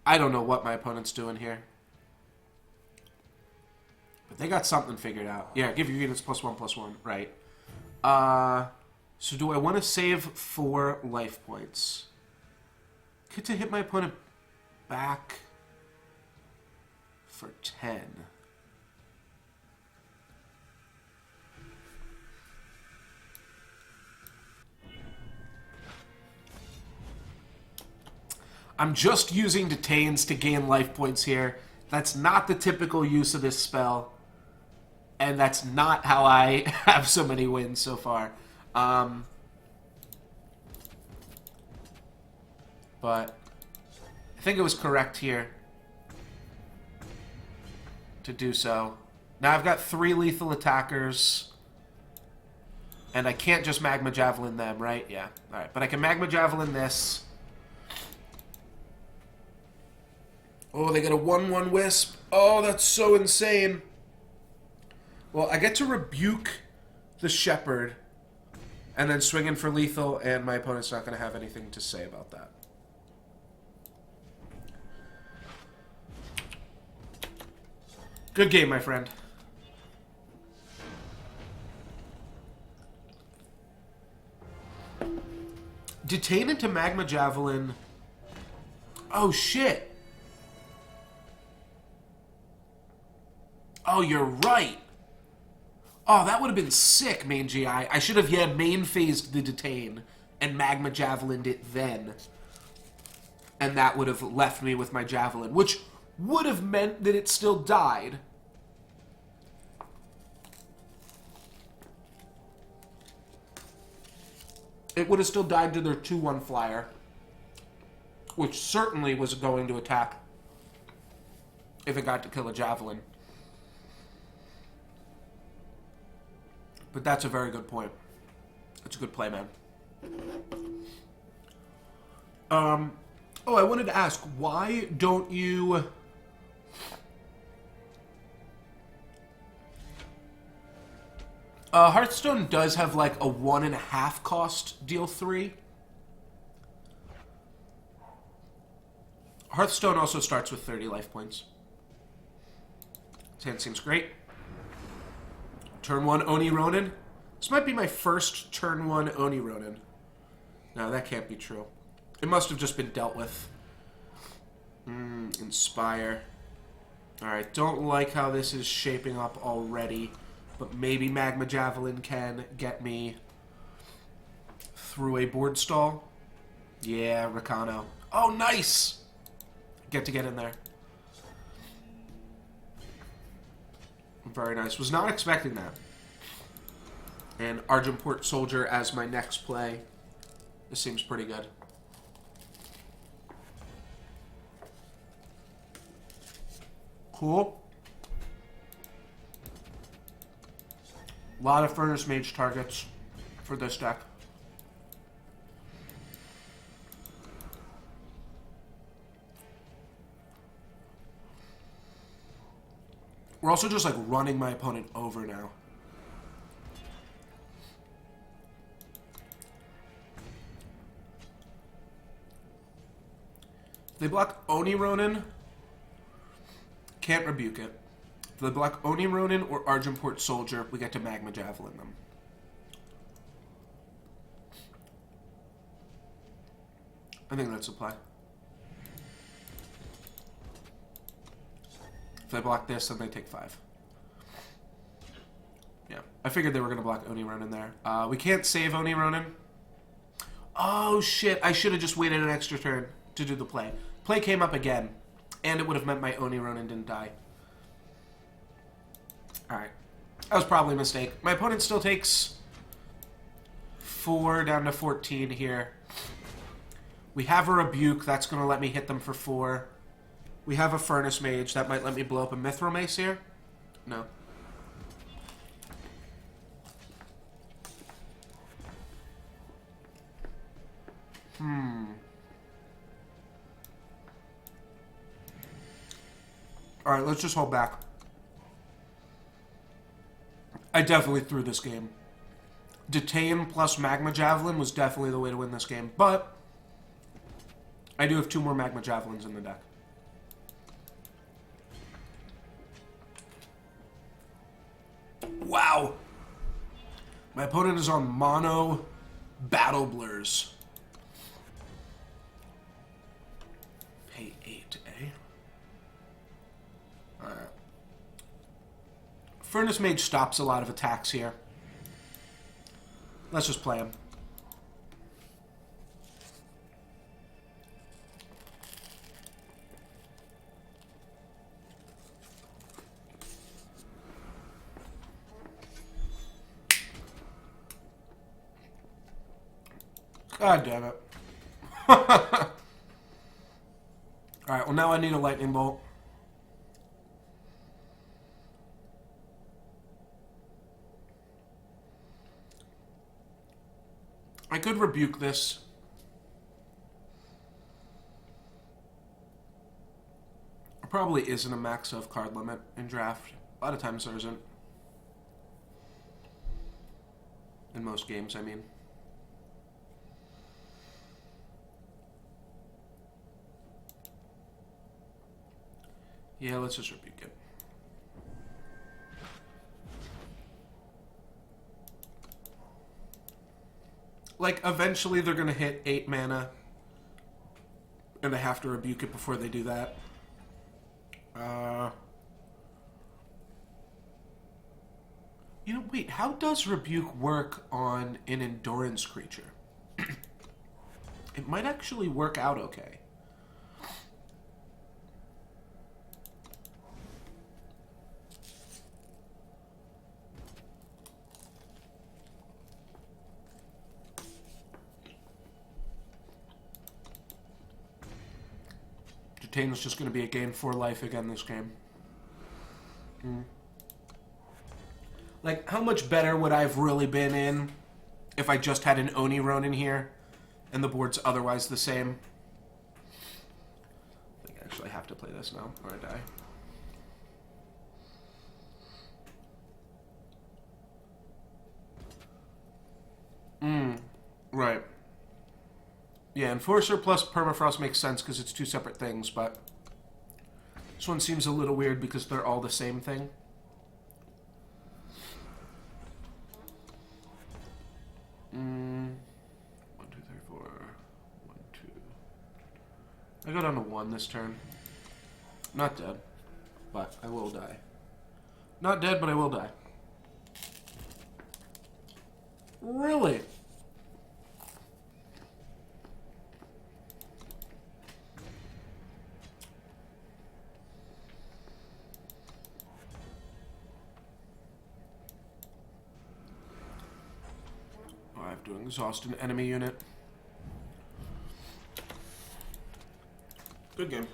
I don't know what my opponent's doing here. But they got something figured out. Yeah, give your units +1/+1, right. So do I want to save 4 life points? Get to hit my opponent back for 10. I'm just using Detains to gain life points here. That's not the typical use of this spell. And that's not how I have so many wins so far. But I think it was correct here to do so. Now I've got 3 lethal attackers. And I can't just Magma Javelin them, right? Yeah. Alright, but I can Magma Javelin this. Oh, they got a 1/1 Wisp. Oh, that's so insane. Well, I get to rebuke the Shepherd and then swing in for lethal, and my opponent's not going to have anything to say about that. Good game, my friend. Detain into Magma Javelin. Oh, shit. Oh, you're right. Oh, that would have been sick, main GI. I should have, main phased the Detain and Magma Javelined it then. And that would have left me with my Javelin, which would have meant that it still died. It would have still died to their 2/1 flyer, which certainly was going to attack if it got to kill a Javelin. But that's a very good point. That's a good play, man. Oh, I wanted to ask, why don't you... Hearthstone does have like a 1.5 cost deal 3. Hearthstone also starts with 30 life points. This hand seems great. Turn 1 Oni Ronin. This might be my first turn 1 Oni Ronin. No, that can't be true. It must have just been dealt with. Inspire. Alright, don't like how this is shaping up already. But maybe Magma Javelin can get me through a board stall. Yeah, Rakano. Oh, nice! Get in there. Very nice. Was not expecting that. And Argenport Soldier as my next play. This seems pretty good. Cool. A lot of Furnace Mage targets for this deck. We're also just like running my opponent over now. They block Oni Ronin. Can't rebuke it. If they block Oni Ronin or Argenport Soldier, we get to Magma Javelin them. I think that's a play. If they block this, then they take 5. Yeah, I figured they were going to block Oni Ronin there. We can't save Oni Ronin. Oh, shit. I should have just waited an extra turn to do the play. Play came up again, and it would have meant my Oni Ronin didn't die. Alright. That was probably a mistake. My opponent still takes 4 down to 14 here. We have a Rebuke. That's going to let me hit them for 4. We have a Furnace Mage. That might let me blow up a Mithril Mace here. No. Alright, let's just hold back. I definitely threw this game. Detain plus Magma Javelin was definitely the way to win this game, but I do have 2 more Magma Javelins in the deck. Wow! My opponent is on mono Battle Blurs. Pay 8, eh? Alright. Furnace Mage stops a lot of attacks here. Let's just play him. God damn it. Alright, well now I need a lightning bolt. I could rebuke this. There probably isn't a max of card limit in draft. A lot of times there isn't. In most games, I mean. Yeah, let's just rebuke it. Like, eventually they're going to hit 8 mana. And I have to rebuke it before they do that. You know, wait, how does rebuke work on an endurance creature? It might actually work out okay. Detain's just going to be a gain 4 life again this game. Like, how much better would I have really been in if I just had an Oni Ronin here and the board's otherwise the same? I think I actually have to play this now or I die. Right. Yeah, Enforcer plus Permafrost makes sense because it's 2 separate things, but this one seems a little weird because they're all the same thing. One, two, three, four. 1, 2. I go down to 1 this turn. Not dead, but I will die. Not dead, but I will die. Really? I have to exhaust an enemy unit. Good game.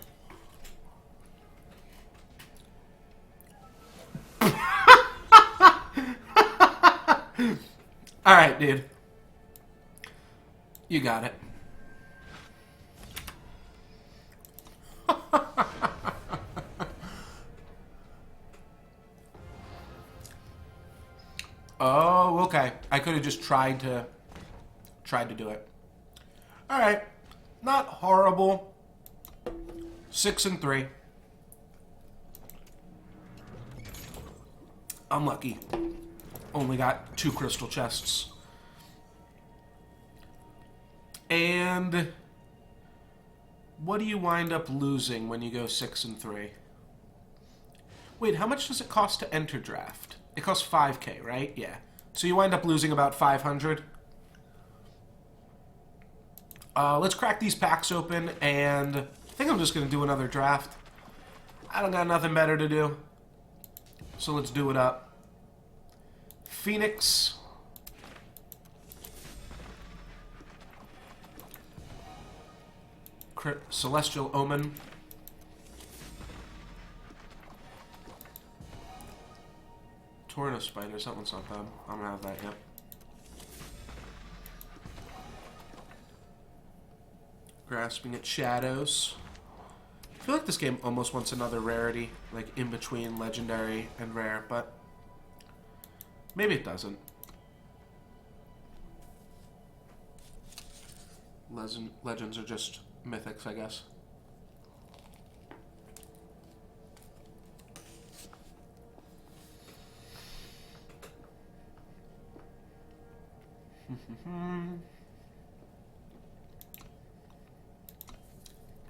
Alright, dude. You got it. Oh, okay. I could have just tried to do it. All right, not horrible. 6 and 3. Unlucky. Only got 2 crystal chests. And what do you wind up losing when you go 6 and 3? Wait, how much does it cost to enter draft? It costs 5k, right? Yeah. So you wind up losing about 500. Let's crack these packs open, and I think I'm just going to do another draft. I don't got nothing better to do. So let's do it up. Phoenix. Celestial Omen. Torrent of Spiders, that one's not bad. I'm gonna have that, yep. Grasping at Shadows. I feel like this game almost wants another rarity, like in between legendary and rare, but maybe it doesn't. Legends are just mythics, I guess.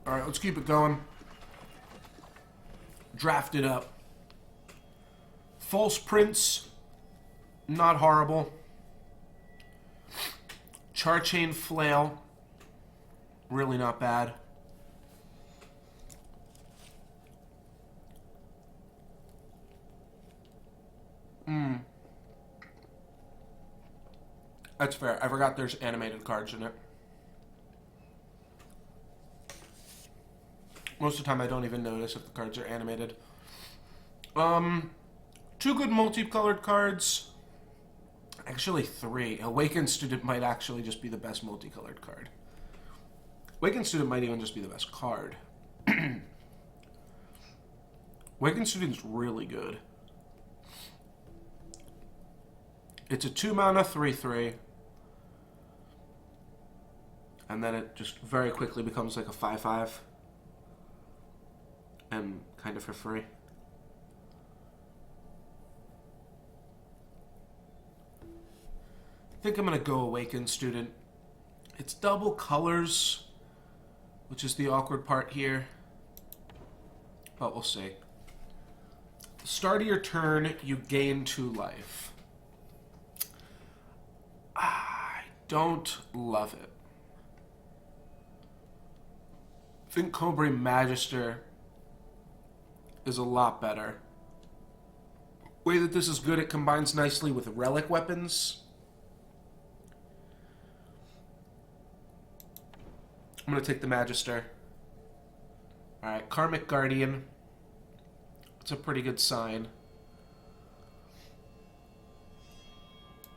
Alright, let's keep it going. Draft it up. False Prince, not horrible. Charchain Flail, really not bad. That's fair. I forgot there's animated cards in it. Most of the time I don't even notice if the cards are animated. Two good multicolored cards. Actually, three. Awakened Student might actually just be the best multicolored card. Awakened Student might even just be the best card. Awakened Student's really good. It's a 2-mana 3/3. And then it just very quickly becomes like a 5/5. And kind of for free. I think I'm going to go Awakened Student. It's double colors, which is the awkward part here. But we'll see. At the start of your turn, you gain 2 life. I don't love it. I think Cobra Magister is a lot better. Way that this is good, it combines nicely with relic weapons. I'm going to take the Magister. Alright, Karmic Guardian. It's a pretty good sign.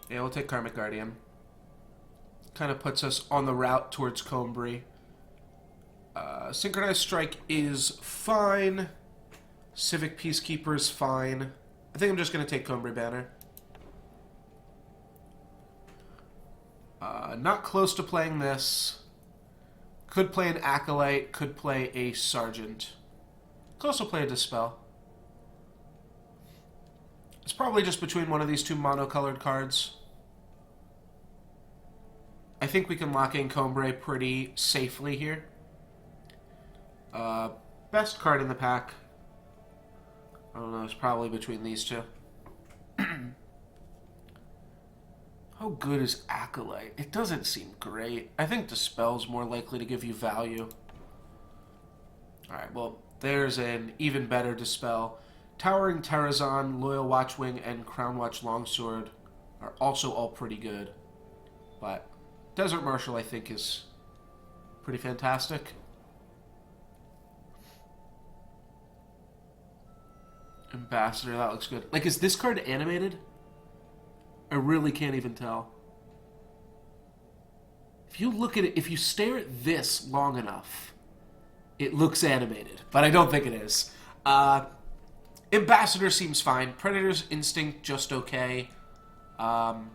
Yeah, we'll take Karmic Guardian. Kind of puts us on the route towards Combri. Synchronized Strike is fine. Civic Peacekeeper is fine. I think I'm just going to take Combri Banner. Not close to playing this. Could play an Acolyte. Could play a Sergeant. Could also play a Dispel. It's probably just between one of these 2 monocolored cards. I think we can lock in Combri pretty safely here. Best card in the pack. I don't know, it's probably between these 2. How good is Acolyte? It doesn't seem great. I think Dispel's more likely to give you value. Alright, well, there's an even better Dispel. Towering Terrazon, Loyal Watchwing, and Crown Watch Longsword are also all pretty good. But Desert Marshal, I think, is pretty fantastic. Ambassador, that looks good. Like, is this card animated? I really can't even tell. If you look at it, if you stare at this long enough, it looks animated. But I don't think it is. Ambassador seems fine. Predator's Instinct, just okay. And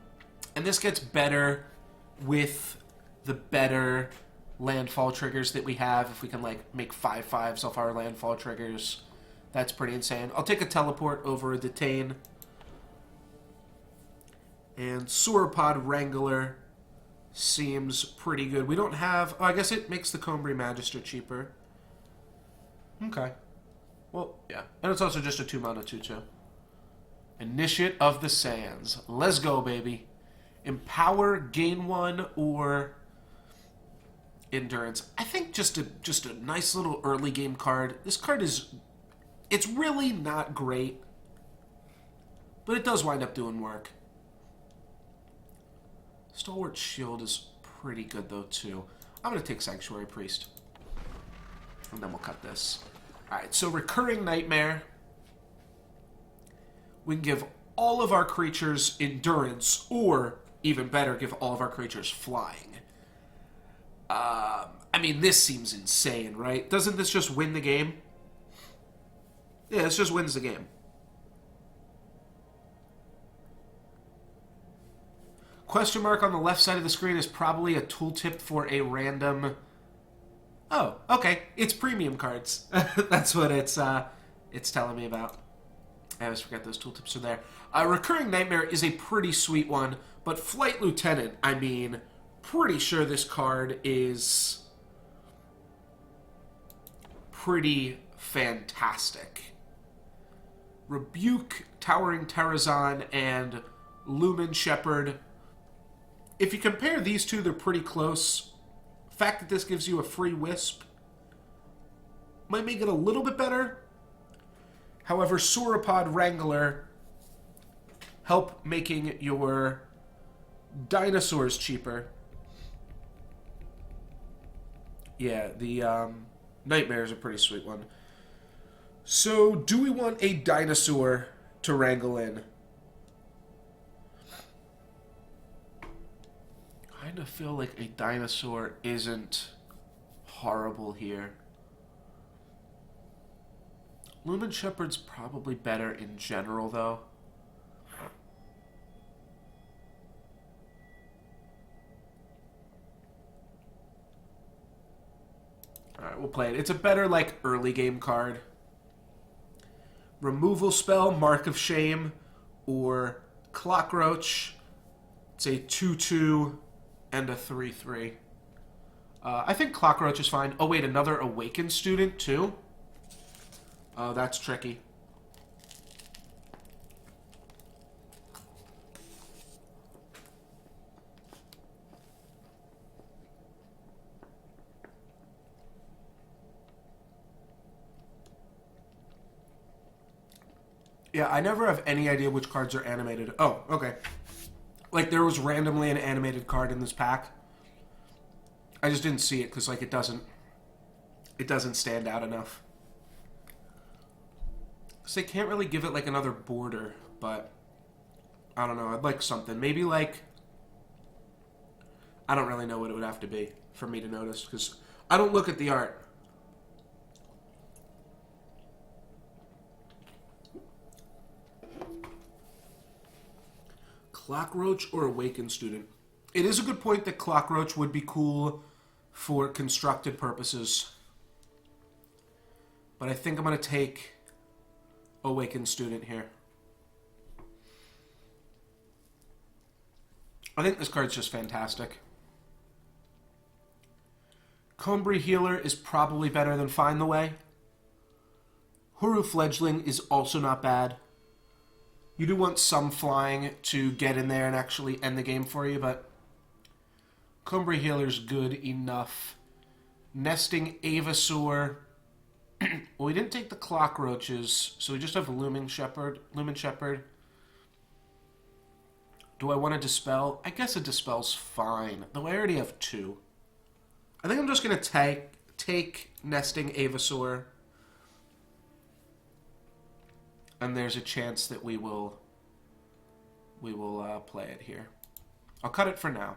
this gets better with the better landfall triggers that we have. If we can, like, make 5/5s off our landfall triggers, that's pretty insane. I'll take a Teleport over a Detain. And Sauropod Wrangler seems pretty good. We don't have... Oh, I guess it makes the Combri Magister cheaper. Okay. Well, yeah. And it's also just a 2-mana 2/2. Initiate of the Sands. Let's go, baby. Empower, gain 1, or Endurance. I think just a nice little early game card. This card is... It's really not great. But it does wind up doing work. Stalwart Shield is pretty good, though, too. I'm going to take Sanctuary Priest. And then we'll cut this. Alright, so Recurring Nightmare. We can give all of our creatures Endurance, or, even better, give all of our creatures Flying. I mean, this seems insane, right? Doesn't this just win the game? Yeah, this just wins the game. Question mark on the left side of the screen is probably a tooltip for a random... Oh, okay. It's premium cards. That's what it's telling me about. I always forget those tooltips are there. Recurring Nightmare is a pretty sweet one, but Flight Lieutenant, I mean, pretty sure this card is pretty fantastic. Rebuke, Towering Terrazon, and Lumen Shepherd. If you compare these two, they're pretty close. The fact that this gives you a free Wisp might make it a little bit better. However, Sauropod Wrangler help making your dinosaurs cheaper. Yeah, the Nightmare is a pretty sweet one. So, do we want a dinosaur to wrangle in? I kind of feel like a dinosaur isn't horrible here. Lumen Shepherd's probably better in general, though. Alright, we'll play it. It's a better, like, early game card. Removal spell, Mark of Shame, or Clockroach. It's a 2/2 and a 3/3. I think Clockroach is fine. Oh, wait, another Awakened Student, too? Oh, that's tricky. Yeah, I never have any idea which cards are animated. Oh, okay. Like, there was randomly an animated card in this pack. I just didn't see it because, like, it doesn't stand out enough. Because they can't really give it, like, another border, but I don't know. I'd like something. Maybe, like, I don't really know what it would have to be for me to notice because I don't look at the art. Clockroach or Awakened Student? It is a good point that Clockroach would be cool for constructed purposes. But I think I'm going to take Awakened Student here. I think this card's just fantastic. Combri Healer is probably better than Find the Way. Huru Fledgling is also not bad. You do want some flying to get in there and actually end the game for you, but Combri Healer's good enough. Nesting Avasaur. Well, we didn't take the Clockroaches, so we just have Lumen Shepherd. Do I want to Dispel? I guess a Dispel's fine, though I already have two. I think I'm just going to take Nesting Avasaur. And there's a chance that we will play it here. I'll cut it for now.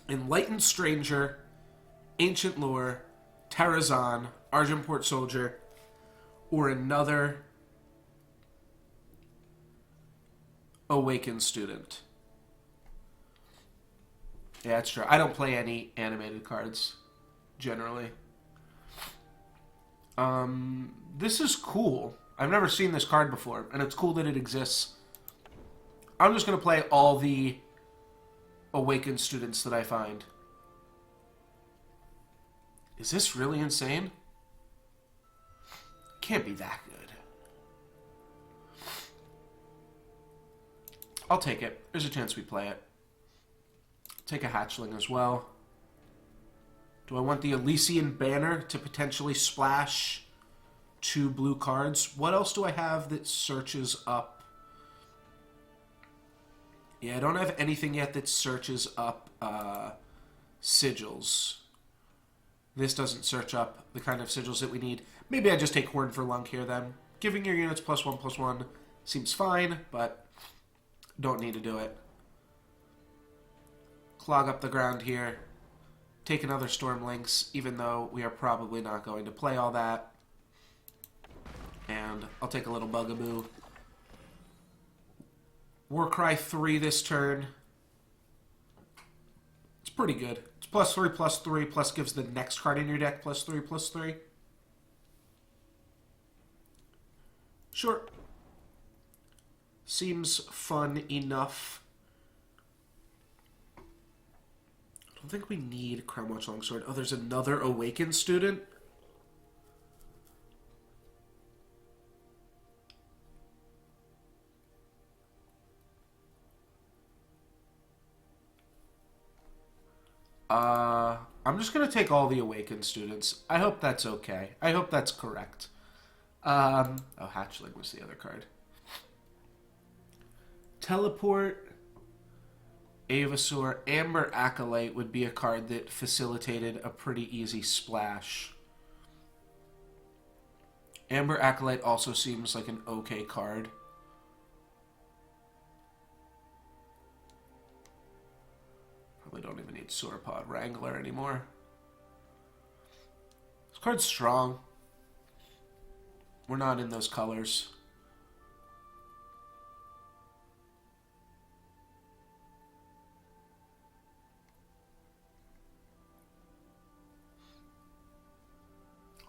Enlightened Stranger, Ancient Lore, Terrazon, Argenport Soldier, or another Awakened Student. Yeah, that's true. I don't play any animated cards, generally. This is cool. I've never seen this card before, and it's cool that it exists. I'm just going to play all the Awakened Students that I find. Is this really insane? Can't be that good. I'll take it. There's a chance we play it. Take a Hatchling as well. Do I want the Elysian Banner to potentially splash 2 blue cards? What else do I have that searches up? Yeah, I don't have anything yet that searches up sigils. This doesn't search up the kind of sigils that we need. Maybe I just take Horn for Lunk here then. Giving your units +1/+1 seems fine, but don't need to do it. Clog up the ground here. take another Storm Lynx, even though we are probably not going to play all that. And I'll take a little Bugaboo. Warcry 3 this turn. It's pretty good. It's +3/+3, plus gives the next card in your deck +3/+3. Sure. Seems fun enough. I don't think we need Crownwatch Longsword. Oh, there's another Awakened student? I'm just going to take all the Awakened students. I hope that's okay. I hope that's correct. Oh, Hatchling was the other card. Teleport, Avasaur, Amber Acolyte would be a card that facilitated a pretty easy splash. Amber Acolyte also seems like an okay card. Probably don't even need Sauropod Wrangler anymore. This card's strong. We're not in those colors.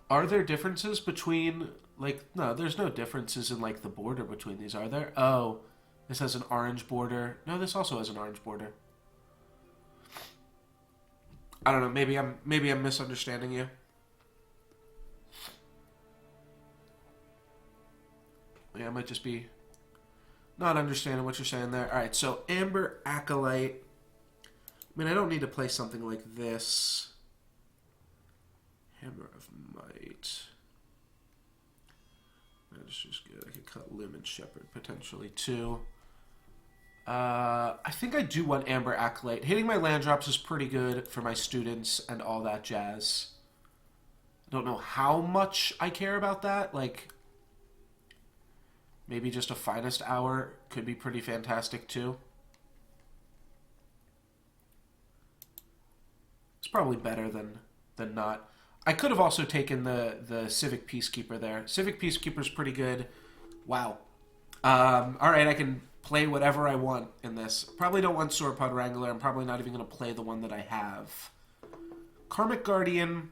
Are there differences between, like, no, there's no differences in, like, the border between these, are there? Oh, this has an orange border. No, this also has an orange border. I don't know, maybe I'm misunderstanding you. Yeah, I might just be not understanding what you're saying there. Alright, so Amber Acolyte. I mean, I don't need to play something like this. Hammer of Might. That's just good. I could cut Limb and Shepherd potentially too. I think I do want Amber Acolyte. Hitting my land drops is pretty good for my students and all that jazz. I don't know how much I care about that. Like, maybe just a Finest Hour could be pretty fantastic too. It's probably better than not. I could have also taken the Civic Peacekeeper there. Civic Peacekeeper's pretty good. Wow. Alright, I can play whatever I want in this. Probably don't want Sauropod Wrangler. I'm probably not even going to play the one that I have. Karmic Guardian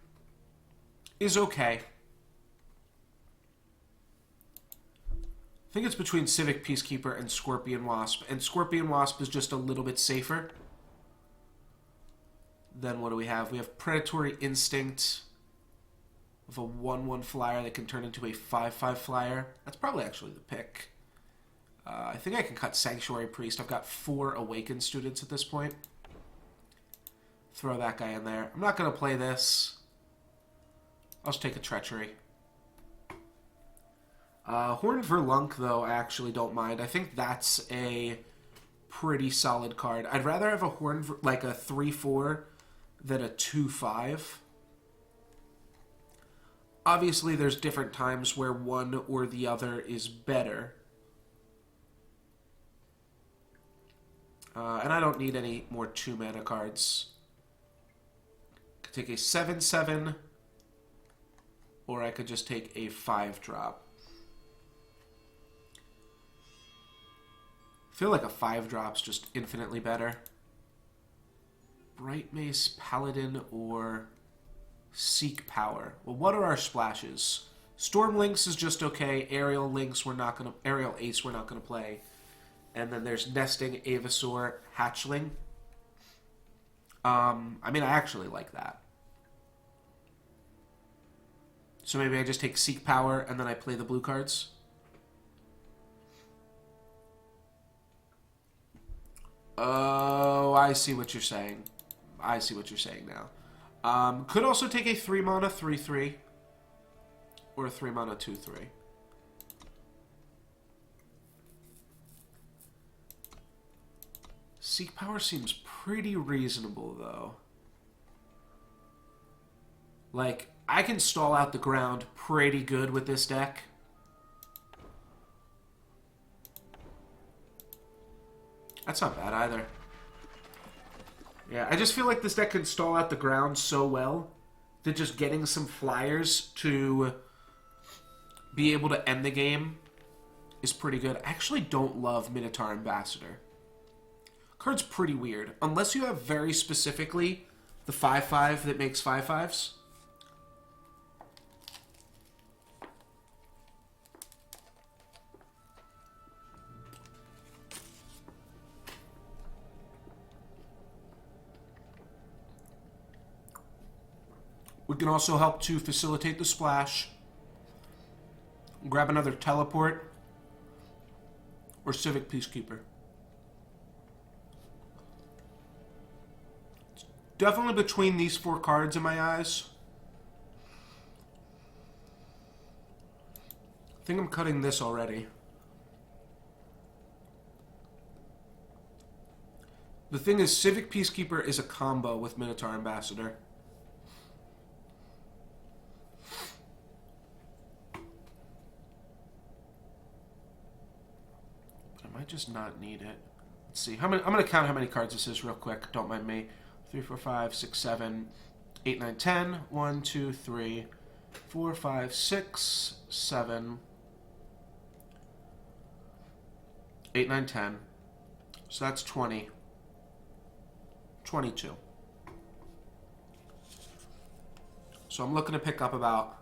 is okay. I think it's between Civic Peacekeeper and Scorpion Wasp. And Scorpion Wasp is just a little bit safer. Then what do we have? We have Predatory Instinct with a 1/1 flyer that can turn into a 5/5 flyer. That's probably actually the pick. I think I can cut Sanctuary Priest. I've got 4 Awakened students at this point. Throw that guy in there. I'm not going to play this. I'll just take a Treachery. Horned Verlunk, though, I actually don't mind. I think that's a pretty solid card. I'd rather have a Horned, like a 3/4 than a 2/5. Obviously, there's different times where one or the other is better. And I don't need any more 2-mana cards. Could take a 7/7, or I could just take a 5-drop. I feel like a 5-drop's just infinitely better. Bright Mace, Paladin, or Seek Power. Well, what are our splashes? Storm Lynx is just okay. Aerial Lynx, Aerial Ace, we're not gonna play. And then there's Nesting, Avasaur, Hatchling. I mean, I actually like that. So maybe I just take Seek Power and then I play the blue cards. Oh, I see what you're saying. I see what you're saying now. Could also take a 3-mana 3/3 or a 3-mana 2/3. Seek Power seems pretty reasonable, though. Like, I can stall out the ground pretty good with this deck. That's not bad either. Yeah, I just feel like this deck can stall out the ground so well that just getting some flyers to be able to end the game is pretty good. I actually don't love Minotaur Ambassador. Card's pretty weird. Unless you have very specifically the 5/5 that makes 5/5s. We can also help to facilitate the splash. Grab another teleport or Civic Peacekeeper. It's definitely between these 4 cards in my eyes. I think I'm cutting this already. The thing is, Civic Peacekeeper is a combo with Minotaur Ambassador. I might just not need it. Let's see. I'm going to count how many cards this is real quick. Don't mind me. 3, 4, 5, 6, 7, 8, 9, 10. 1, 2, 3, 4, 5, 6, 7, 8, 9, 10. So that's 20. 22. So I'm looking to pick up about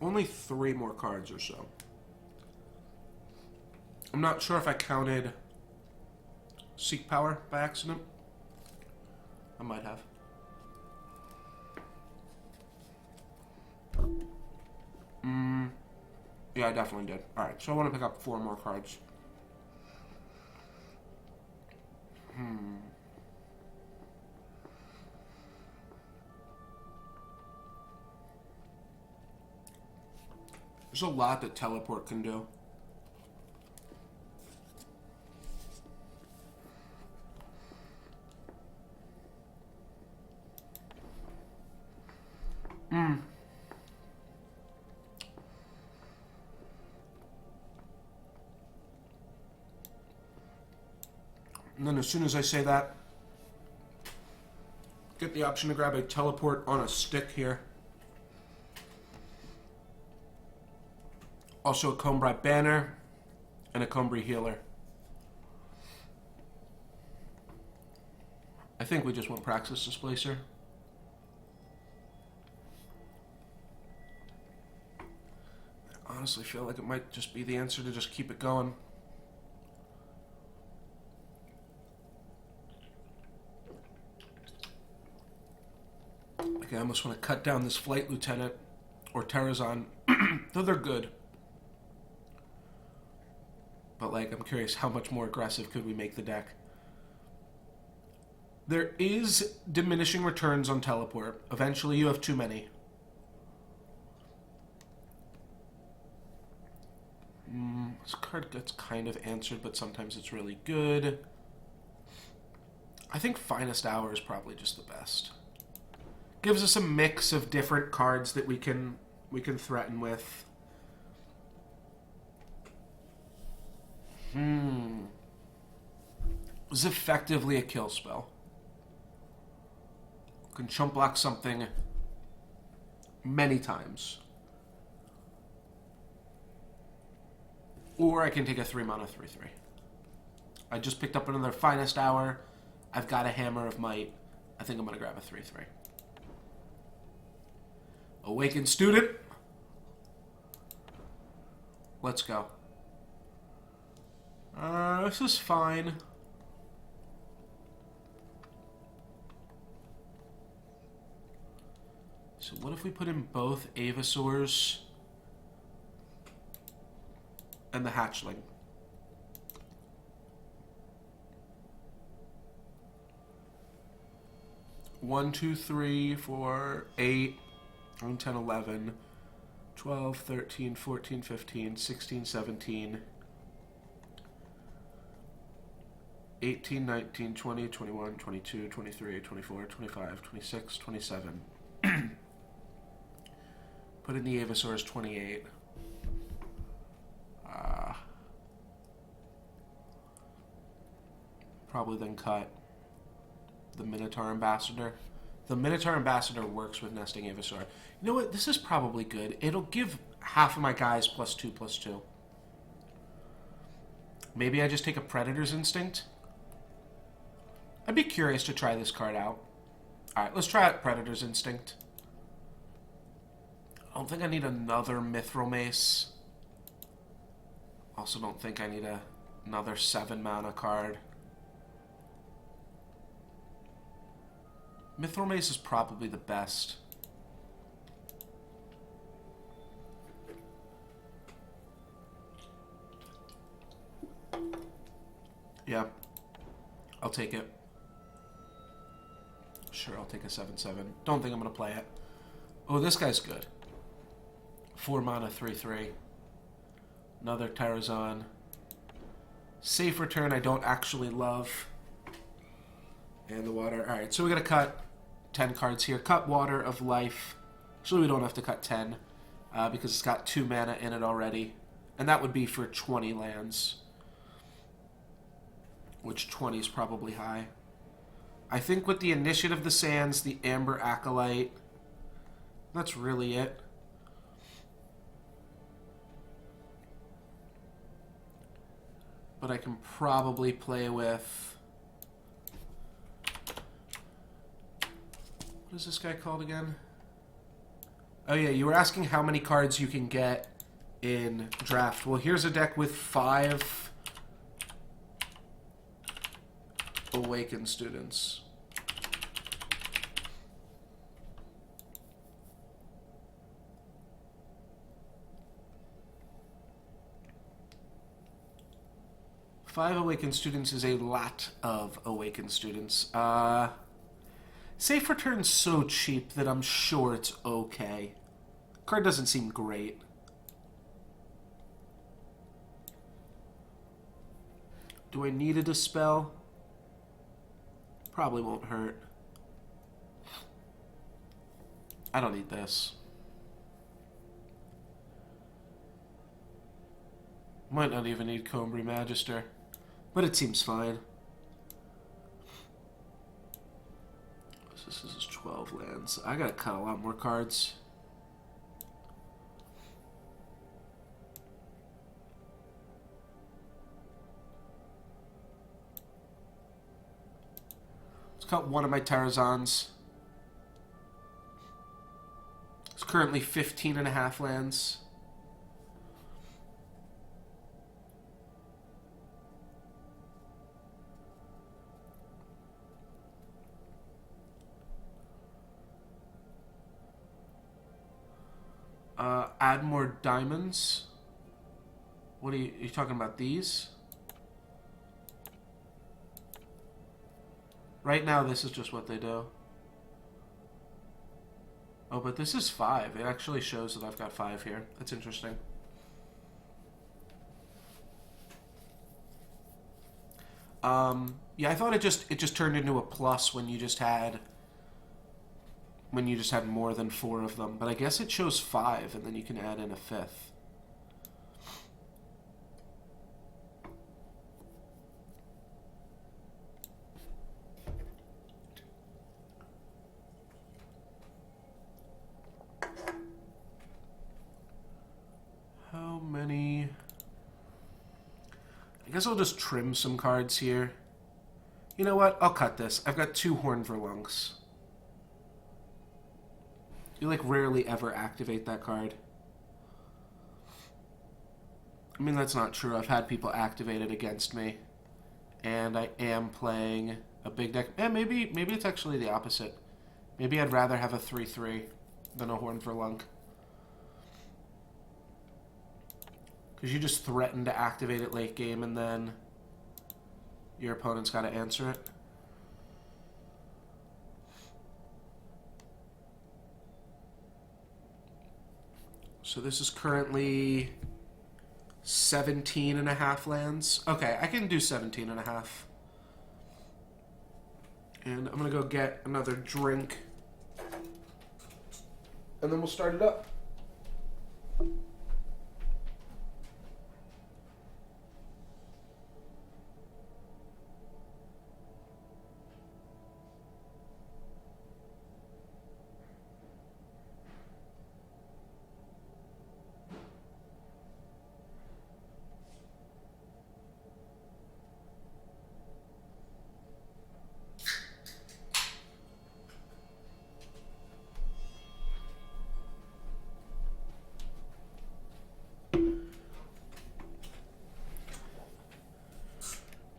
only 3 more cards or so. I'm not sure if I counted Seek Power by accident. I might have. Yeah, I definitely did. Alright, so I want to pick up 4 more cards. There's a lot that teleport can do. And then as soon as I say that, get the option to grab a teleport on a stick here. Also a Combri Banner and a Combri Healer. I think we just want Praxis Displacer. I honestly feel like it might just be the answer to just keep it going. Okay, I almost want to cut down this Flight Lieutenant or Terrazon, though they're good. But, like, I'm curious how much more aggressive could we make the deck. There is diminishing returns on teleport. Eventually you have too many. This card gets kind of answered, but sometimes it's really good. I think Finest Hour is probably just the best. Gives us a mix of different cards that we can threaten with. It's effectively a kill spell. Can chump block something many times. Or I can take a 3 mana 3/3. I just picked up another Finest Hour. I've got a Hammer of Might. I think I'm going to grab a 3/3. Awakened Student. Let's go. This is fine. So what if we put in both Avasaurs and the Hatchling? One, 2, 3, 4, 8, 9, 10, 11, 12, 13, 14, 15, 16, 17, 18, 19, 20, 21, 22, 23, 24, 25, 26, 27. Put in the Avasaurs 28. probably then cut the Minotaur Ambassador. The Minotaur Ambassador works with Nesting Ivysaur. You know what? This is probably good. It'll give half of my guys +2/+2. Maybe I just take a Predator's Instinct. I'd be curious to try this card out. Alright, let's try out Predator's Instinct. I don't think I need another Mithril Mace. Also don't think I need another 7 mana card. Mithril Mace is probably the best. Yeah. I'll take it. Sure, I'll take a 7/7. Don't think I'm going to play it. Oh, this guy's good. 4 mana, 3/3. Another Terrazon. Safe Return I don't actually love. And the water. Alright, so we're going to cut 10 cards here. Cut Water of Life. Actually, we don't have to cut 10. Because it's got 2 mana in it already. And that would be for 20 lands. Which 20 is probably high. I think with the Initiative of the Sands, the Amber Acolyte, that's really it. But I can probably play with... What is this guy called again? Oh yeah, you were asking how many cards you can get in Draft. Well, here's a deck with 5 Awakened Students. Five Awakened Students is a lot of Awakened Students. Safe Return's so cheap that I'm sure it's okay. Card doesn't seem great. Do I need a Dispel? Probably won't hurt. I don't need this. Might not even need Combry Magister. But it seems fine. This is 12 lands. I gotta cut a lot more cards. Let's cut one of my Terrazons. It's currently 15.5 lands. Add more diamonds. What are you talking about? These? Right now, this is just what they do. Oh, but this is 5. It actually shows that I've got 5 here. That's interesting. Yeah, I thought it just turned into a plus when you just had more than 4 of them. But I guess it shows 5, and then you can add in a 5th. How many? I guess I'll just trim some cards here. You know what? I'll cut this. I've got 2 Hornverlunks. You, like, rarely ever activate that card. I mean, that's not true. I've had people activate it against me. And I am playing a big deck. Maybe it's actually the opposite. Maybe I'd rather have a 3/3 than a Hornverlunk. Because you just threaten to activate it late game, and then your opponent's got to answer it. So this is currently 17.5 lands. Okay, I can do 17.5. And I'm going to go get another drink. And then we'll start it up.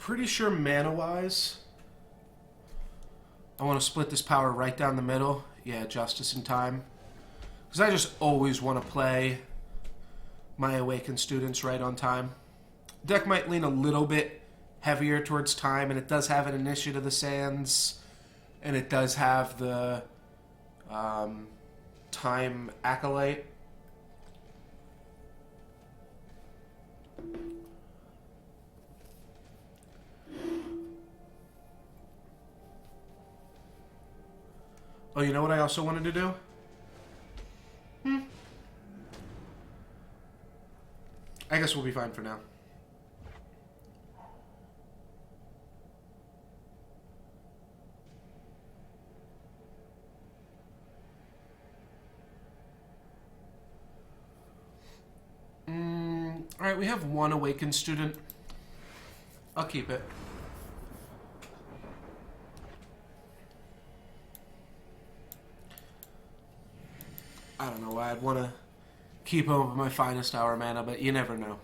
pretty sure mana-wise, I want to split this power right down the middle. Yeah, Justice in Time. Because I just always want to play my Awakened Students right on time. Deck might lean a little bit heavier towards time, and it does have an Initiate of the Sands, and it does have the Time Acolyte. Oh, you know what I also wanted to do? I guess we'll be fine for now. Alright, we have one Awakened Student. I'll keep it. I don't know why I'd want to keep over my Finest Hour mana, but you never know.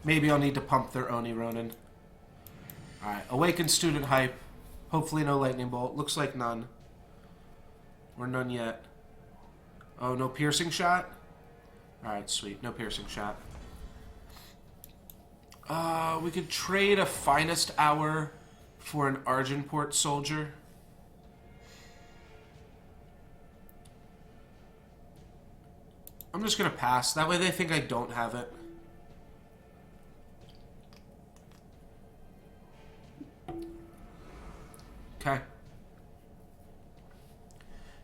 Maybe I'll need to pump their Oni Ronin. Alright, Awakened Student hype. Hopefully no Lightning Bolt. Looks like none. Or none yet. Oh, no Piercing Shot? Alright, sweet. No Piercing Shot. We could trade a Finest Hour for an Argenport Soldier. I'm just going to pass. That way they think I don't have it. Okay.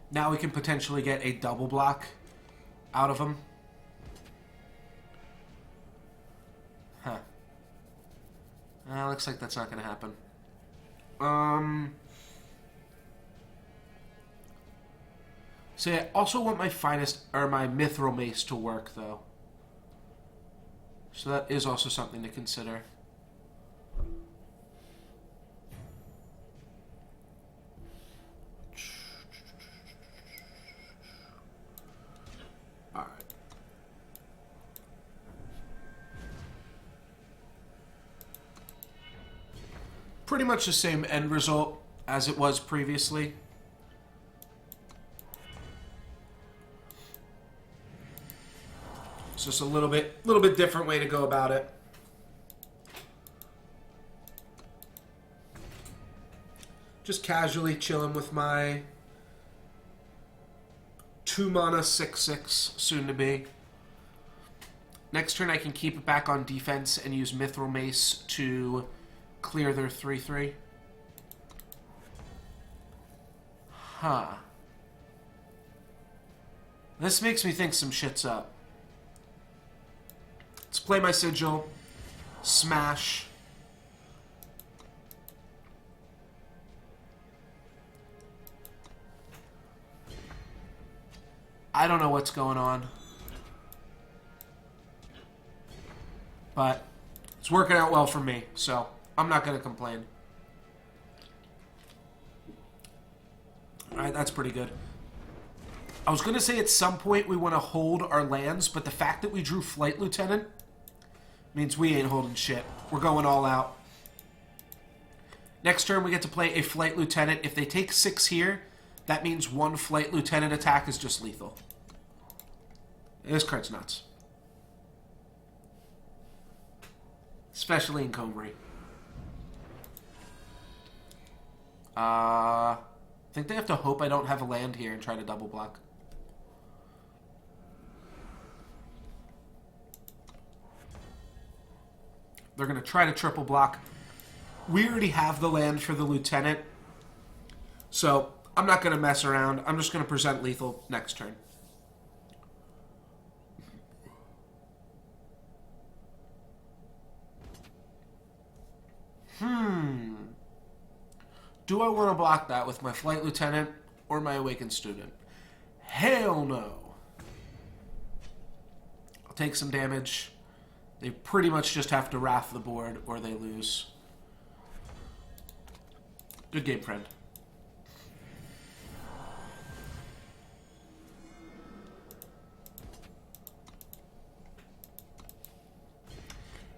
Now we can potentially get a double block out of them. Huh. Looks like that's not going to happen. So yeah, I also want my my Mithril Mace to work, though. So that is also something to consider. Alright. Pretty much the same end result as it was previously. It's just a little bit different way to go about it. Just casually chilling with my 2 mana 6/6 soon to be. Next turn I can keep it back on defense and use Mithril Mace to clear their 3/3. Huh. This makes me think some shit's up. Let's play my Sigil. Smash. I don't know what's going on. But it's working out well for me, so I'm not going to complain. Alright, that's pretty good. I was going to say at some point we want to hold our lands, but the fact that we drew Flight Lieutenant means we ain't holding shit. We're going all out. Next turn we get to play a Flight Lieutenant. If they take 6 here, that means 1 Flight Lieutenant attack is just lethal. This card's nuts. Especially in Comrie. I think they have to hope I don't have a land here and try to double block. They're going to try to triple block. We already have the land for the Lieutenant. So, I'm not going to mess around. I'm just going to present lethal next turn. Do I want to block that with my Flight Lieutenant or my Awakened Student? Hell no. I'll take some damage. They pretty much just have to wrath the board or they lose. Good game, friend.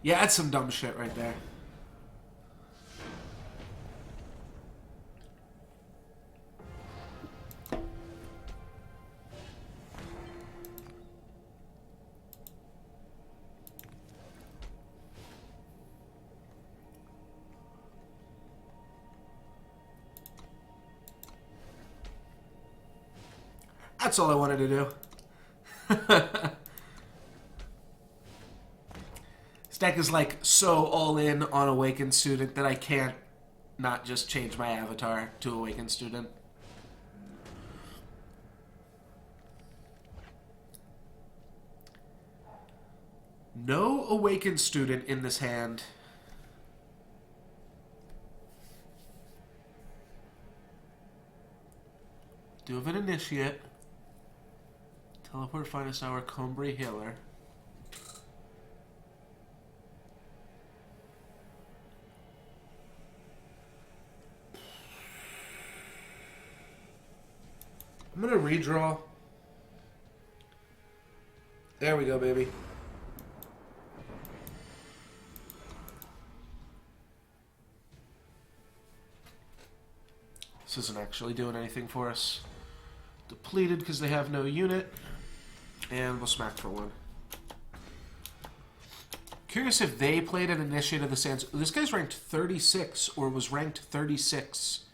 Yeah, that's some dumb shit right there. That's all I wanted to do. This deck is like so all in on Awakened Student that I can't not just change my avatar to Awakened Student. No Awakened Student in this hand. Do have an Initiate. Teleport Finest Hour, Combray Healer. I'm gonna redraw. There we go, baby. This isn't actually doing anything for us. Depleted because they have no unit. And we'll smack for one. Curious if they played an Initiate of the Sands. This guy's ranked 36 or was ranked 36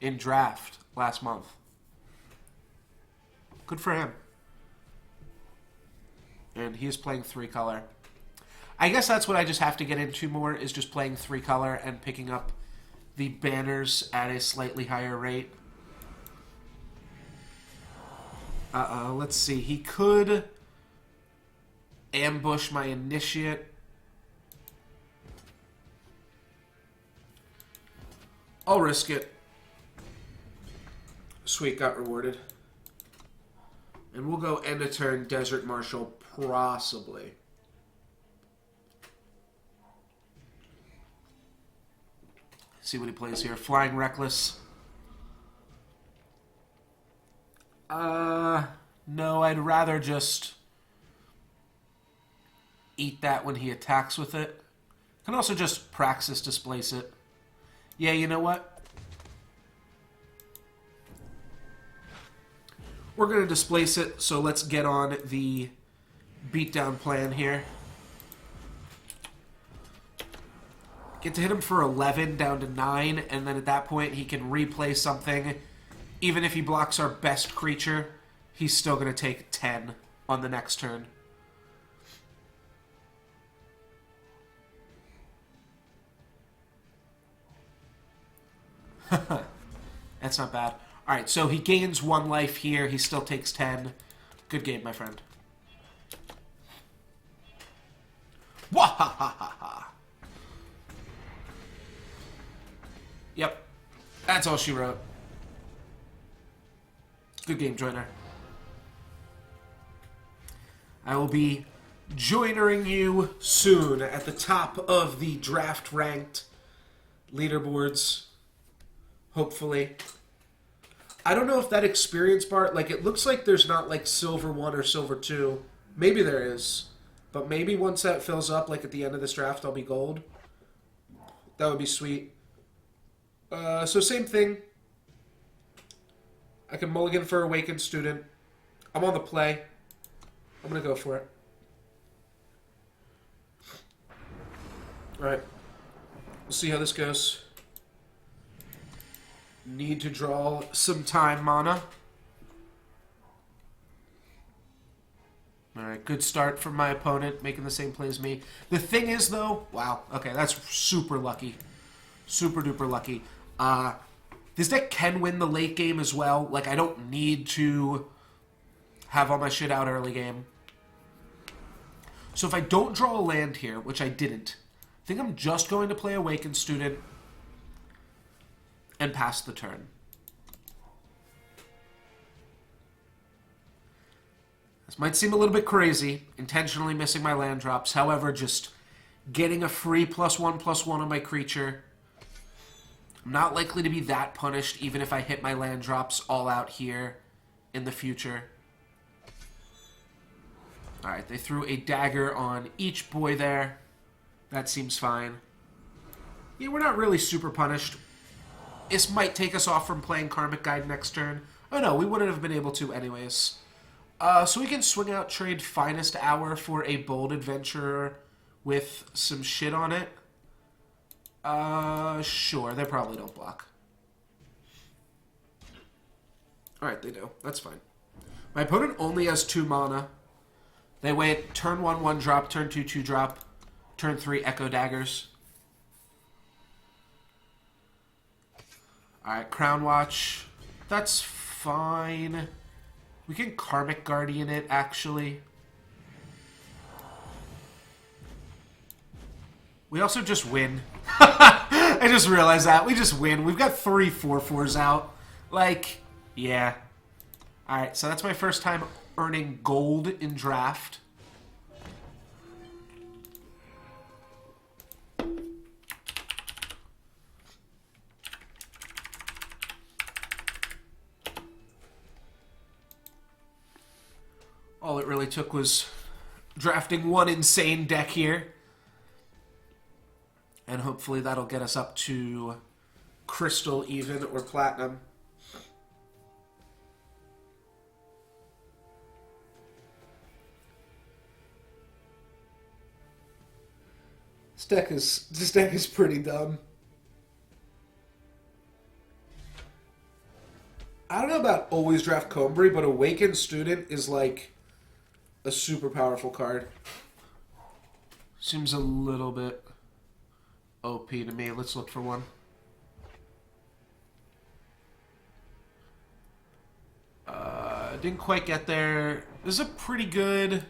in draft last month. Good for him. And he is playing 3-color. I guess that's what I just have to get into more, is just playing 3-color and picking up the banners at a slightly higher rate. Let's see. He could ambush my Initiate. I'll risk it. Sweet, got rewarded. And we'll go end of turn Desert Marshal, possibly. See what he plays here. Flying Reckless. No, I'd rather just eat that when he attacks with it. Can also just Praxis Displace it. Yeah, you know what? We're going to displace it, so let's get on the beatdown plan here. Get to hit him for 11 down to 9, and then at that point he can replay something. Even if he blocks our best creature, he's still going to take 10 on the next turn. That's not bad. Alright, so he gains 1 life here. He still takes 10. Good game, my friend. Wahahaha! Yep. That's all she wrote. Good game, Joiner. I will be joinering you soon at the top of the draft ranked leaderboards. Hopefully. I don't know if that experience bar, like, it looks like there's not, like, Silver 1 or Silver 2. Maybe there is. But maybe once that fills up, like, at the end of this draft, I'll be gold. That would be sweet. So same thing. I can mulligan for Awakened Student. I'm on the play. I'm going to go for it. Alright. We'll see how this goes. Need to draw some time mana. Alright, good start from my opponent, making the same play as me. The thing is, though... Wow, okay, that's super lucky. Super duper lucky. This deck can win the late game as well. Like, I don't need to have all my shit out early game. So if I don't draw a land here, which I didn't, I think I'm just going to play Awakened Student and pass the turn. This might seem a little bit crazy, intentionally missing my land drops. However, just getting a free +1/+1 on my creature. I'm not likely to be that punished, even if I hit my land drops all out here in the future. Alright, they threw a dagger on each boy there. That seems fine. Yeah, we're not really super punished. This might take us off from playing Karmic Guide next turn. Oh no, we wouldn't have been able to anyways. So we can swing out trade Finest Hour for a Bold Adventurer with some shit on it. Sure, they probably don't block. Alright, they do. That's fine. My opponent only has 2 mana. They wait turn 1, 1 drop, turn 2, 2 drop, turn 3, Echo Daggers. Alright, Crown Watch. That's fine. We can Karmic Guardian it, actually. We also just win. I just realized that. We just win. We've got 3 4/4s out. Like, yeah. Alright, so that's my first time earning gold in draft. All it really took was drafting one insane deck here. And hopefully that'll get us up to Crystal even or Platinum. This deck is pretty dumb. I don't know about always draft Combri, but Awakened Student is like a super powerful card. Seems a little bit OP to me. Let's look for one. Didn't quite get there. This is a pretty good...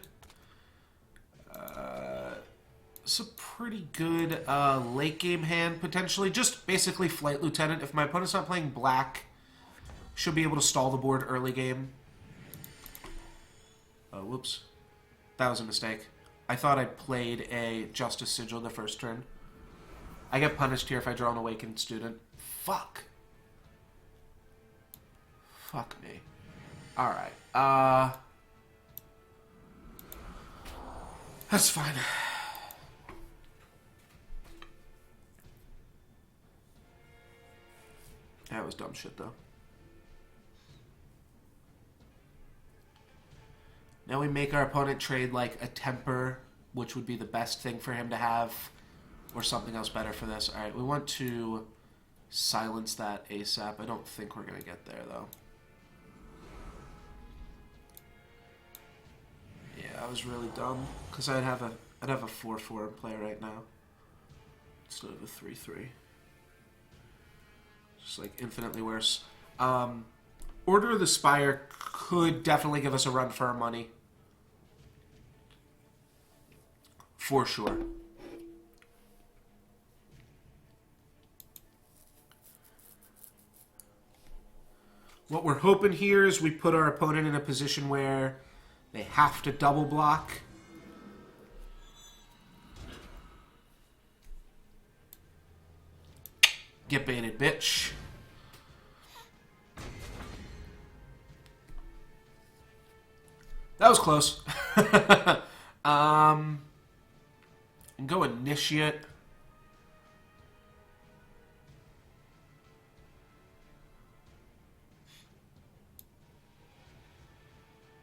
late game hand, potentially. Just basically Flight Lieutenant. If my opponent's not playing black, should be able to stall the board early game. Oh, whoops. That was a mistake. I thought I played a Justice Sigil the first turn. I get punished here if I draw an Awakened Student. Fuck. Fuck me. Alright. That's fine. That was dumb shit, though. Now we make our opponent trade, like, a Temper, which would be the best thing for him to have, or something else better for this. Alright, we want to silence that ASAP. I don't think we're going to get there, though. Yeah, that was really dumb, because I'd have a 4/4 in play right now, instead of a 3/3. Just like infinitely worse. Order of the Spire could definitely give us a run for our money. For sure. What we're hoping here is we put our opponent in a position where they have to double block. Get baited, bitch. That was close. And go Initiate.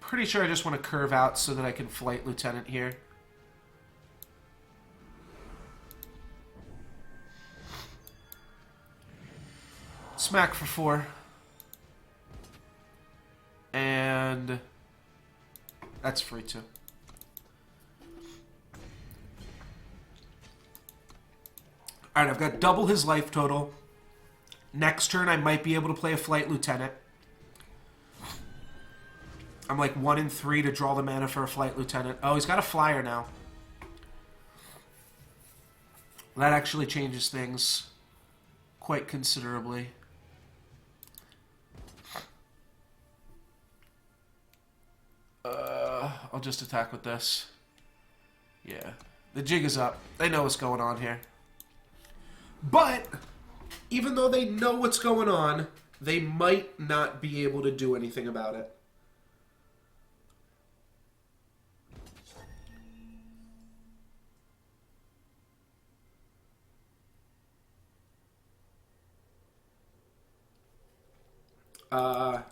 Pretty sure I just want to curve out so that I can Flight Lieutenant here. Smack for 4. And that's free too. Alright, I've got double his life total. Next turn I might be able to play a Flight Lieutenant. I'm like 1 in 3 to draw the mana for a Flight Lieutenant. Oh, he's got a flyer now. That actually changes things quite considerably. I'll just attack with this. Yeah. The jig is up. They know what's going on here. But, even though they know what's going on, they might not be able to do anything about it.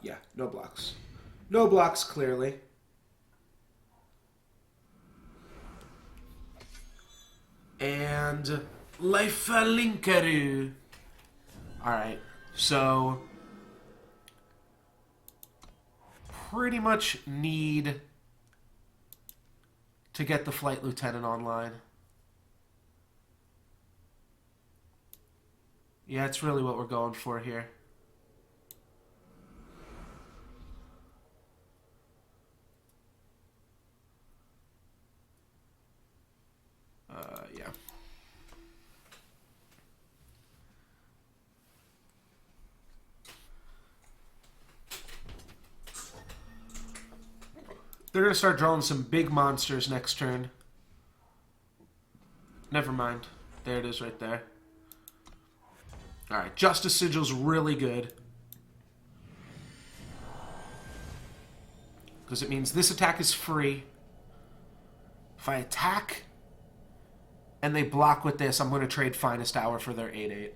Yeah, no blocks. No blocks, clearly. And Lifelinkaru. Alright, so pretty much need to get the Flight Lieutenant online. Yeah, it's really what we're going for here. Yeah. They're going to start drawing some big monsters next turn. Never mind. There it is right there. Alright, Justice Sigil's really good. Because it means this attack is free. If I attack and they block with this, I'm going to trade Finest Hour for their 8/8.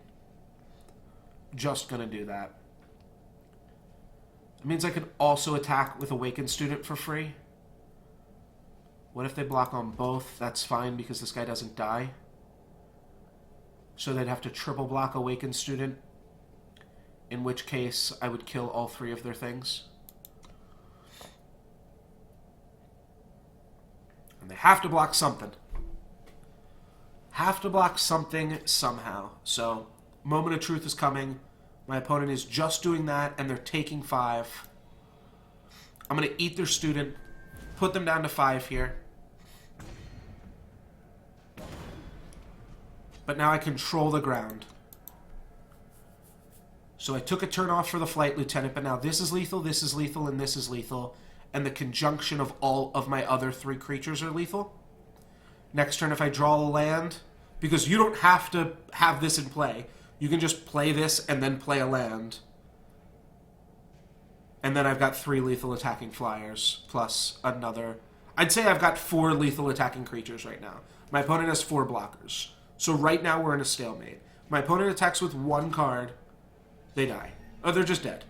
Just going to do that. It means I could also attack with Awakened Student for free. What if they block on both? That's fine because this guy doesn't die. So they'd have to triple block Awakened Student, in which case I would kill all three of their things. And they have to block something. Have to block something somehow. So, Moment of Truth is coming. My opponent is just doing that, and they're taking 5. I'm going to eat their student, put them down to 5 here. But now I control the ground. So I took a turn off for the Flight Lieutenant, but now this is lethal, and this is lethal. And the conjunction of all of my other 3 creatures are lethal. Next turn, if I draw a land, because you don't have to have this in play. You can just play this and then play a land. And then I've got 3 lethal attacking flyers, plus another. I'd say I've got 4 lethal attacking creatures right now. My opponent has 4 blockers. So right now we're in a stalemate. My opponent attacks with 1 card. They die. Oh, they're just dead.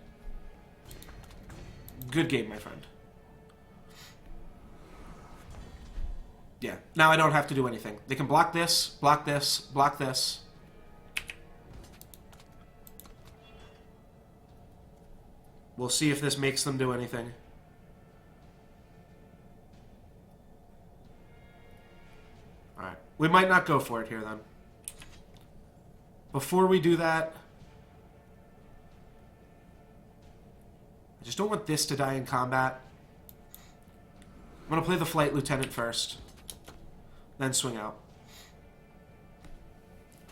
Good game, my friend. Yeah, now I don't have to do anything. They can block this, block this, block this. We'll see if this makes them do anything. Alright, we might not go for it here then. Before we do that, I just don't want this to die in combat. I'm going to play the Flight Lieutenant first. Then swing out.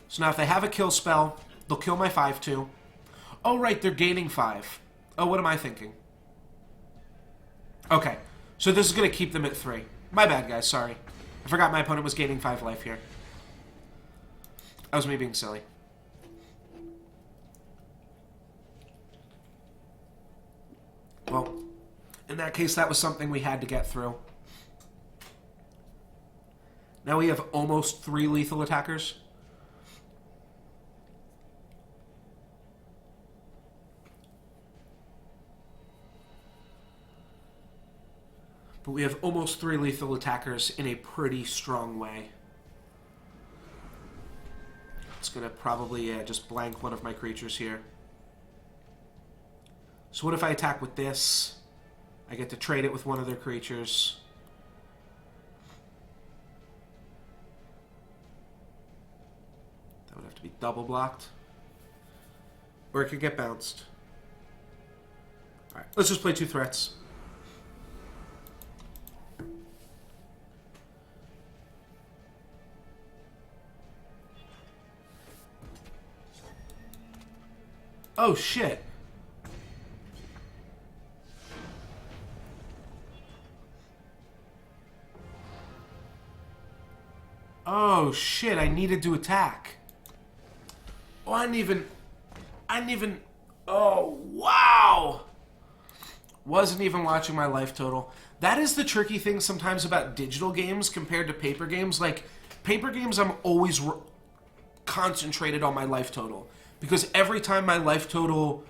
So now if they have a kill spell, they'll kill my 5/2. Oh, right, they're gaining 5. Oh, what am I thinking? Okay, so this is going to keep them at 3. My bad, guys, sorry. I forgot my opponent was gaining 5 life here. That was me being silly. Well, in that case, that was something we had to get through. Now we have almost 3 lethal attackers. But we have almost 3 lethal attackers in a pretty strong way. It's going to probably just blank one of my creatures here. So what if I attack with this? I get to trade it with one of their creatures. That would have to be double blocked. Or it could get bounced. Alright, let's just play 2 threats. Oh, shit. Oh, shit, I needed to attack. Oh, I didn't even... Oh, wow! Wasn't even watching my life total. That is the tricky thing sometimes about digital games compared to paper games. Like, paper games, I'm always concentrated on my life total. Because every time my life total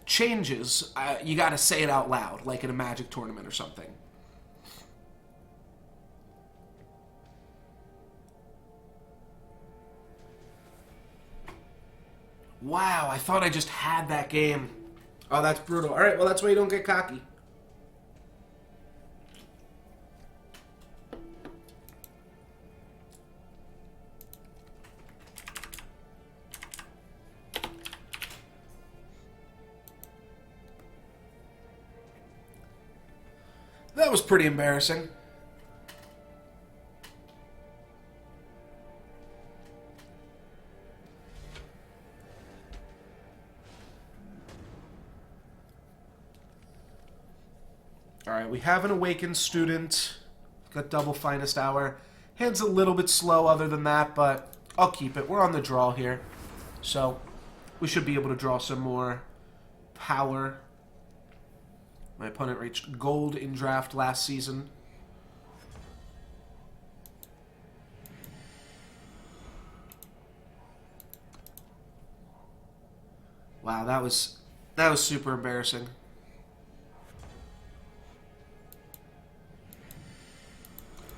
changes, you gotta say it out loud, like in a Magic tournament or something. Wow, I thought I just had that game. Oh, that's brutal. Alright, well, that's why you don't get cocky. That was pretty embarrassing. Alright, we have an awakened student. Got double finest hour. Hand's a little bit slow other than that, but I'll keep it. We're on the draw here. So, we should be able to draw some more power. My opponent reached gold in draft last season. Wow, that was super embarrassing.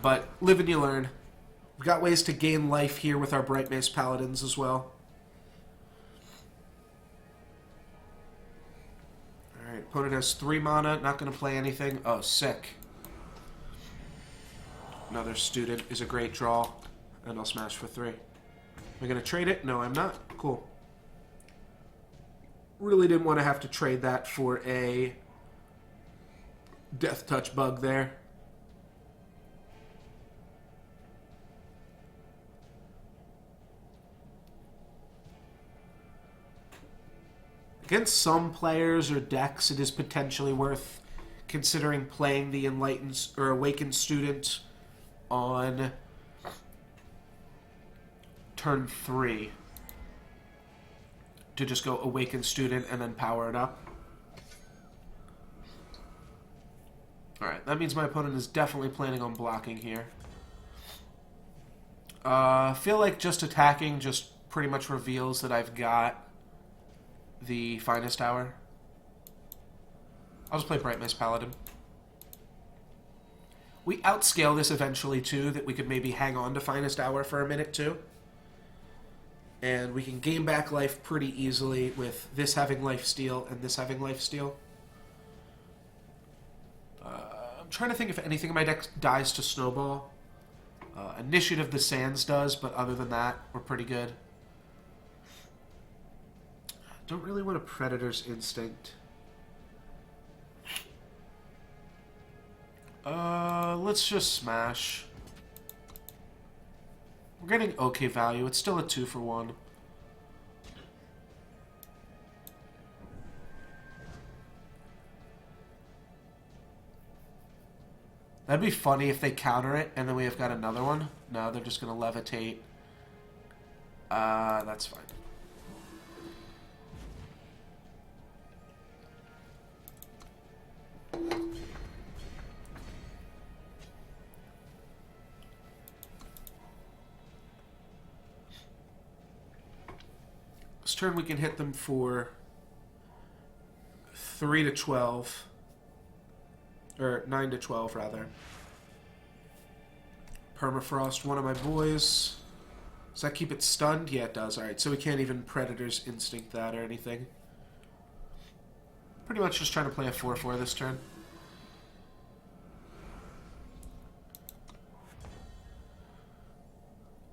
But live and you learn. We've got ways to gain life here with our Bright Mace Paladins as well. Alright, opponent has 3 mana, not going to play anything. Oh, sick. Another student is a great draw, and I'll smash for 3. Am I going to trade it? No, I'm not. Cool. Really didn't want to have to trade that for a Death Touch bug there. Against some players or decks, it is potentially worth considering playing the Enlightened or Awakened Student on turn 3 to just go Awakened Student and then power it up. Alright, that means my opponent is definitely planning on blocking here. I feel like just attacking just pretty much reveals that I've got the finest hour. I'll just play Bright Mace Paladin. We outscale this eventually too, that we could maybe hang on to finest hour for a minute too. And we can gain back life pretty easily with this having life steal and this having life steal. I'm trying to think if anything in my deck dies to Snowball. Initiative the Sands does, but other than that, we're pretty good. Don't really want a Predator's Instinct. Let's just smash. We're getting okay value. It's still a 2 for 1. That'd be funny if they counter it and then we have got another one. No, they're just going to levitate. That's fine. This turn we can hit them for 3 to 12. Or 9 to 12, rather. Permafrost, one of my boys. Does that keep it stunned? Yeah, it does. Alright, so we can't even Predator's Instinct that or anything. Pretty much just trying to play a 4-4 this turn.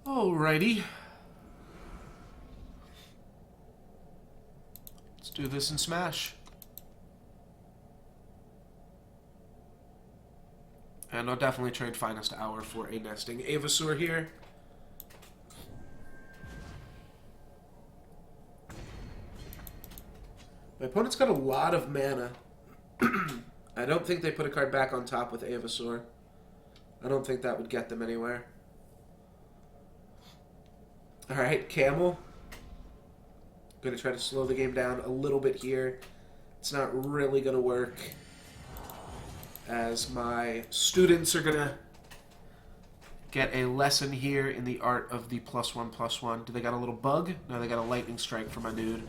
Alrighty. Let's do this and smash. And I'll definitely trade Finest Hour for a Nesting Avasaur here. My opponent's got a lot of mana. I don't think they put a card back on top with Avasaur. I don't think that would get them anywhere. Alright, Camel. Gonna try to slow the game down a little bit here. It's not really gonna work, as my students are gonna get a lesson here in the art of the +1/+1. Do they got a little bug? No, they got a lightning strike for my dude.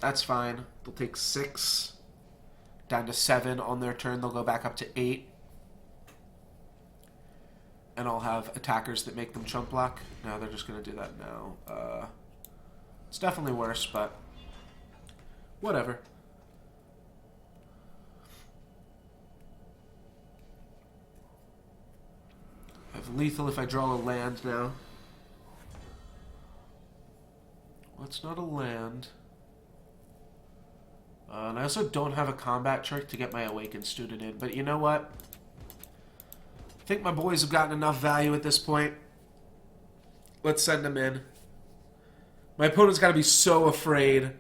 That's fine. They'll take 6 down to 7 on their turn. They'll go back up to 8. And I'll have attackers that make them chump block. No, they're just going to do that now. It's definitely worse, but whatever. I have lethal if I draw a land now. Well, it's not a land. And I also don't have a combat trick to get my Awakened Student in. But you know what? I think my boys have gotten enough value at this point. Let's send them in. My opponent's got to be so afraid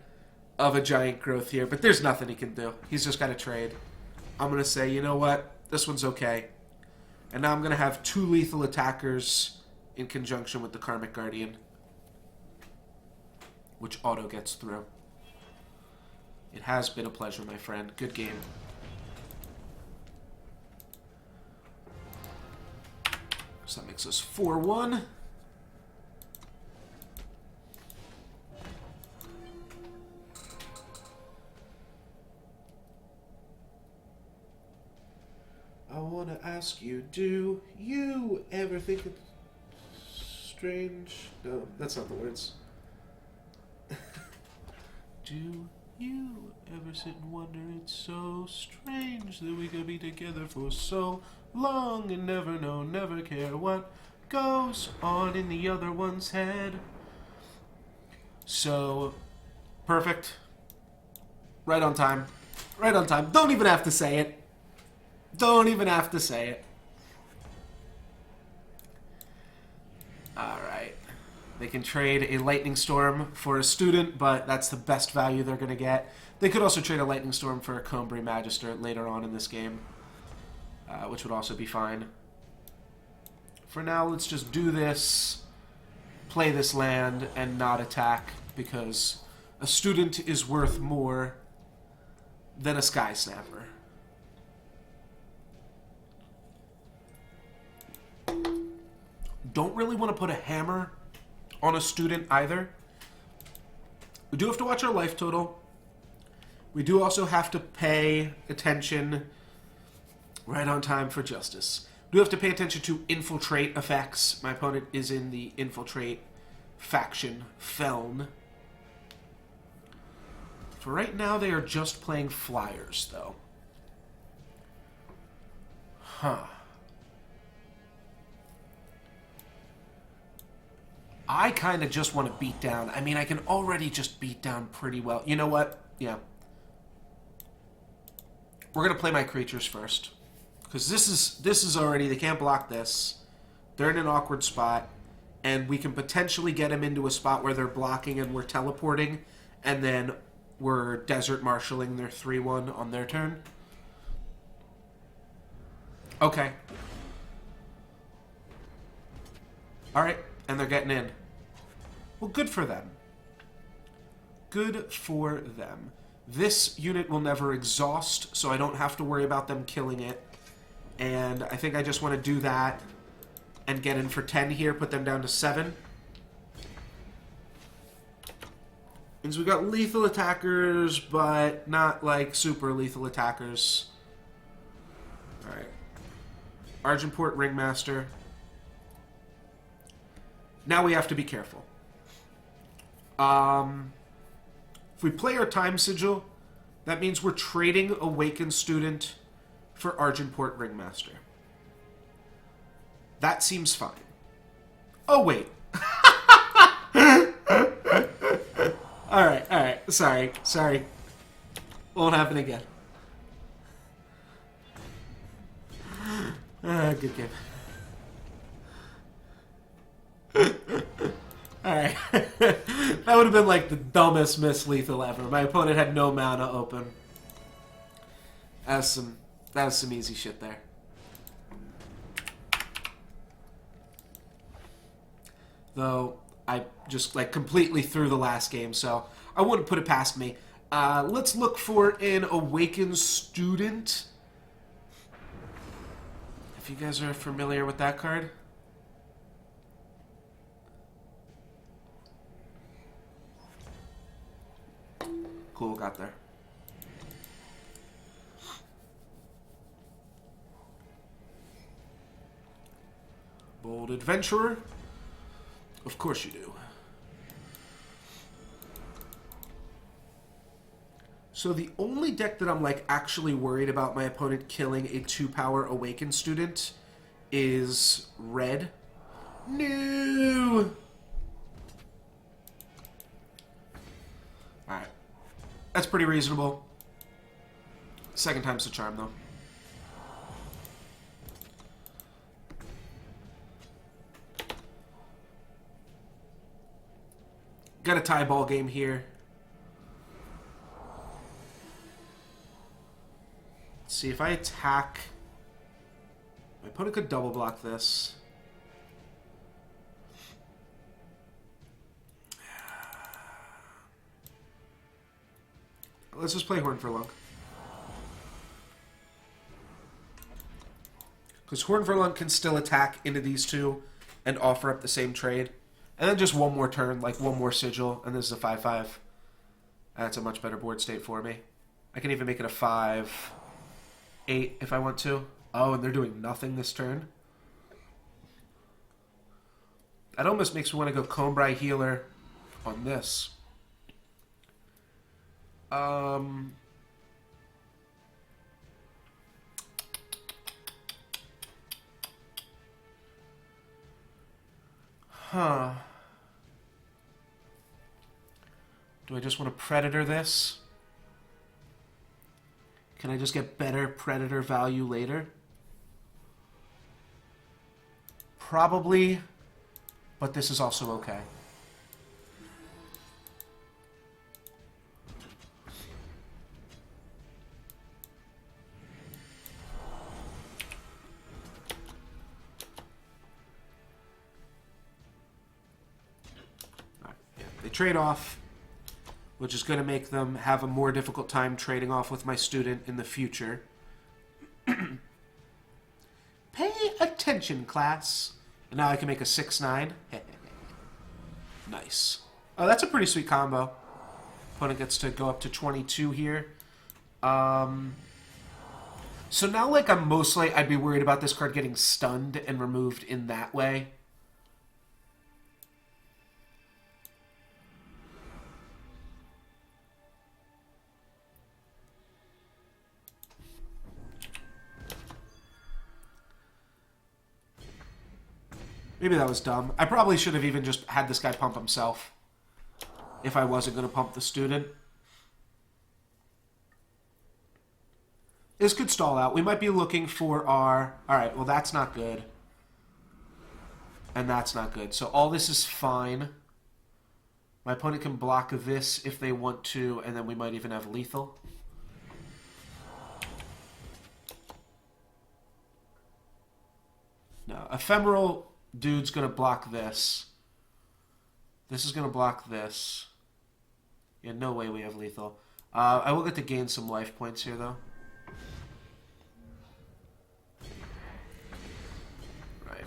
of a Giant Growth here. But there's nothing he can do. He's just got to trade. I'm going to say, you know what? This one's okay. And now I'm going to have 2 lethal attackers in conjunction with the Karmic Guardian, which auto gets through. It has been a pleasure, my friend. Good game. So that makes us 4-1. I want to ask you, do you ever think it's strange? No, that's not the words. Do you ever sit and wonder it's so strange that we could be together for so long and never know, never care what goes on in the other one's head? So, perfect. Right on time. Right on time. Don't even have to say it. Don't even have to say it. Alright. They can trade a Lightning Storm for a Student, but that's the best value they're going to get. They could also trade a Lightning Storm for a Combray Magister later on in this game, which would also be fine. For now, let's just do this, play this land, and not attack, because a Student is worth more than a Sky Snapper. Don't really want to put a hammer on a Student either. We do have to watch our life total. We do also have to pay attention right on time for justice. We do have to pay attention to infiltrate effects. My opponent is in the infiltrate faction, Feln. For right now, they are just playing flyers, though. Huh. I kind of just want to beat down. I mean, I can already just beat down pretty well. You know what? Yeah. We're going to play my creatures first. Because this is already... They can't block this. They're in an awkward spot. And we can potentially get them into a spot where they're blocking and we're teleporting. And then we're Desert Marshalling their 3-1 on their turn. Okay. Alright. And they're getting in. Well, good for them. Good for them. This unit will never exhaust, so I don't have to worry about them killing it. And I think I just want to do that and get in for 10 here, put them down to 7. Means we've got lethal attackers, but not like super lethal attackers. Alright. Argenport Ringmaster. Now we have to be careful. If we play our Time Sigil, that means we're trading Awakened Student for Argenport Ringmaster. That seems fine. Oh, wait. Alright. Sorry. Won't happen again. Good game. Alright. That would have been like the dumbest miss lethal ever. My opponent had no mana open. That was some easy shit there. Though I just like completely threw the last game, so I wouldn't put it past me. Let's look for an Awakened Student. If you guys are familiar with that card. Cool, got there. Bold Adventurer. Of course you do. So the only deck that I'm like actually worried about my opponent killing a 2-power Awakened Student is red. No. Alright. That's pretty reasonable. Second time's the charm, though. Got a tie ball game here. Let's see, if I attack... My opponent could double block this. Let's just play Horn for Lunk. Because Horn for Lunk can still attack into these two and offer up the same trade. And then just one more turn, like one more sigil, and this is a 5-5. That's a much better board state for me. I can even make it a 5-8 if I want to. Oh, and they're doing nothing this turn. That almost makes me want to go Combray Healer on this. Huh. Do I just want to Predator this? Can I just get better Predator value later? Probably, but this is also okay. They trade off, which is going to make them have a more difficult time trading off with my student in the future. Pay attention, class. And now I can make a 6-9. Nice. Oh, that's a pretty sweet combo. Opponent gets to go up to 22 here. So now, like, I'd be worried about this card getting stunned and removed in that way. Maybe that was dumb. I probably should have even just had this guy pump himself if I wasn't going to pump the student. This could stall out. We might be looking for our... Alright, well that's not good. And that's not good. So all this is fine. My opponent can block this if they want to, and then we might even have lethal. No, Ephemeral... Dude's going to block this. This is going to block this. Yeah, no way we have lethal. I will get to gain some life points here, though. Right.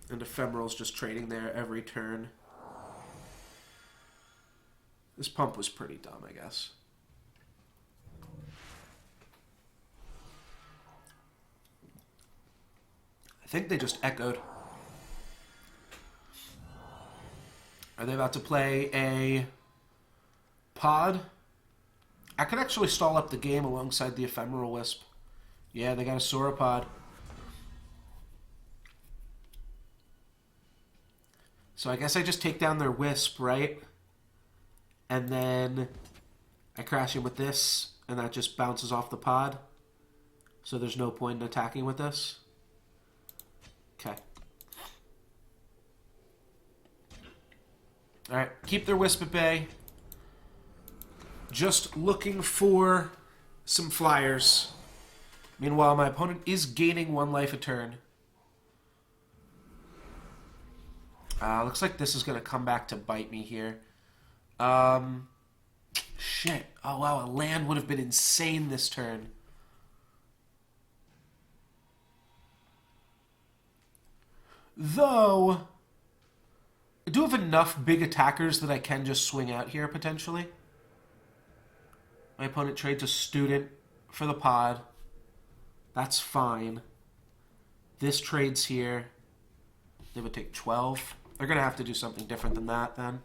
And Ephemeral's just trading there every turn. This pump was pretty dumb, I guess. I think they just echoed. Are they about to play a pod? I could actually stall up the game alongside the Ephemeral Wisp. Yeah, they got a Sauropod. So I guess I just take down their Wisp, right? And then I crash in with this, and that just bounces off the pod. So there's no point in attacking with this. Okay. Alright, keep their Wisp at bay. Just looking for some flyers. Meanwhile, my opponent is gaining 1 life a turn. Looks like this is going to come back to bite me here. Shit. Oh, wow, a land would have been insane this turn. Though... I do have enough big attackers that I can just swing out here, potentially. My opponent trades a student for the pod. That's fine. This trades here. They would take 12. They're going to have to do something different than that, then.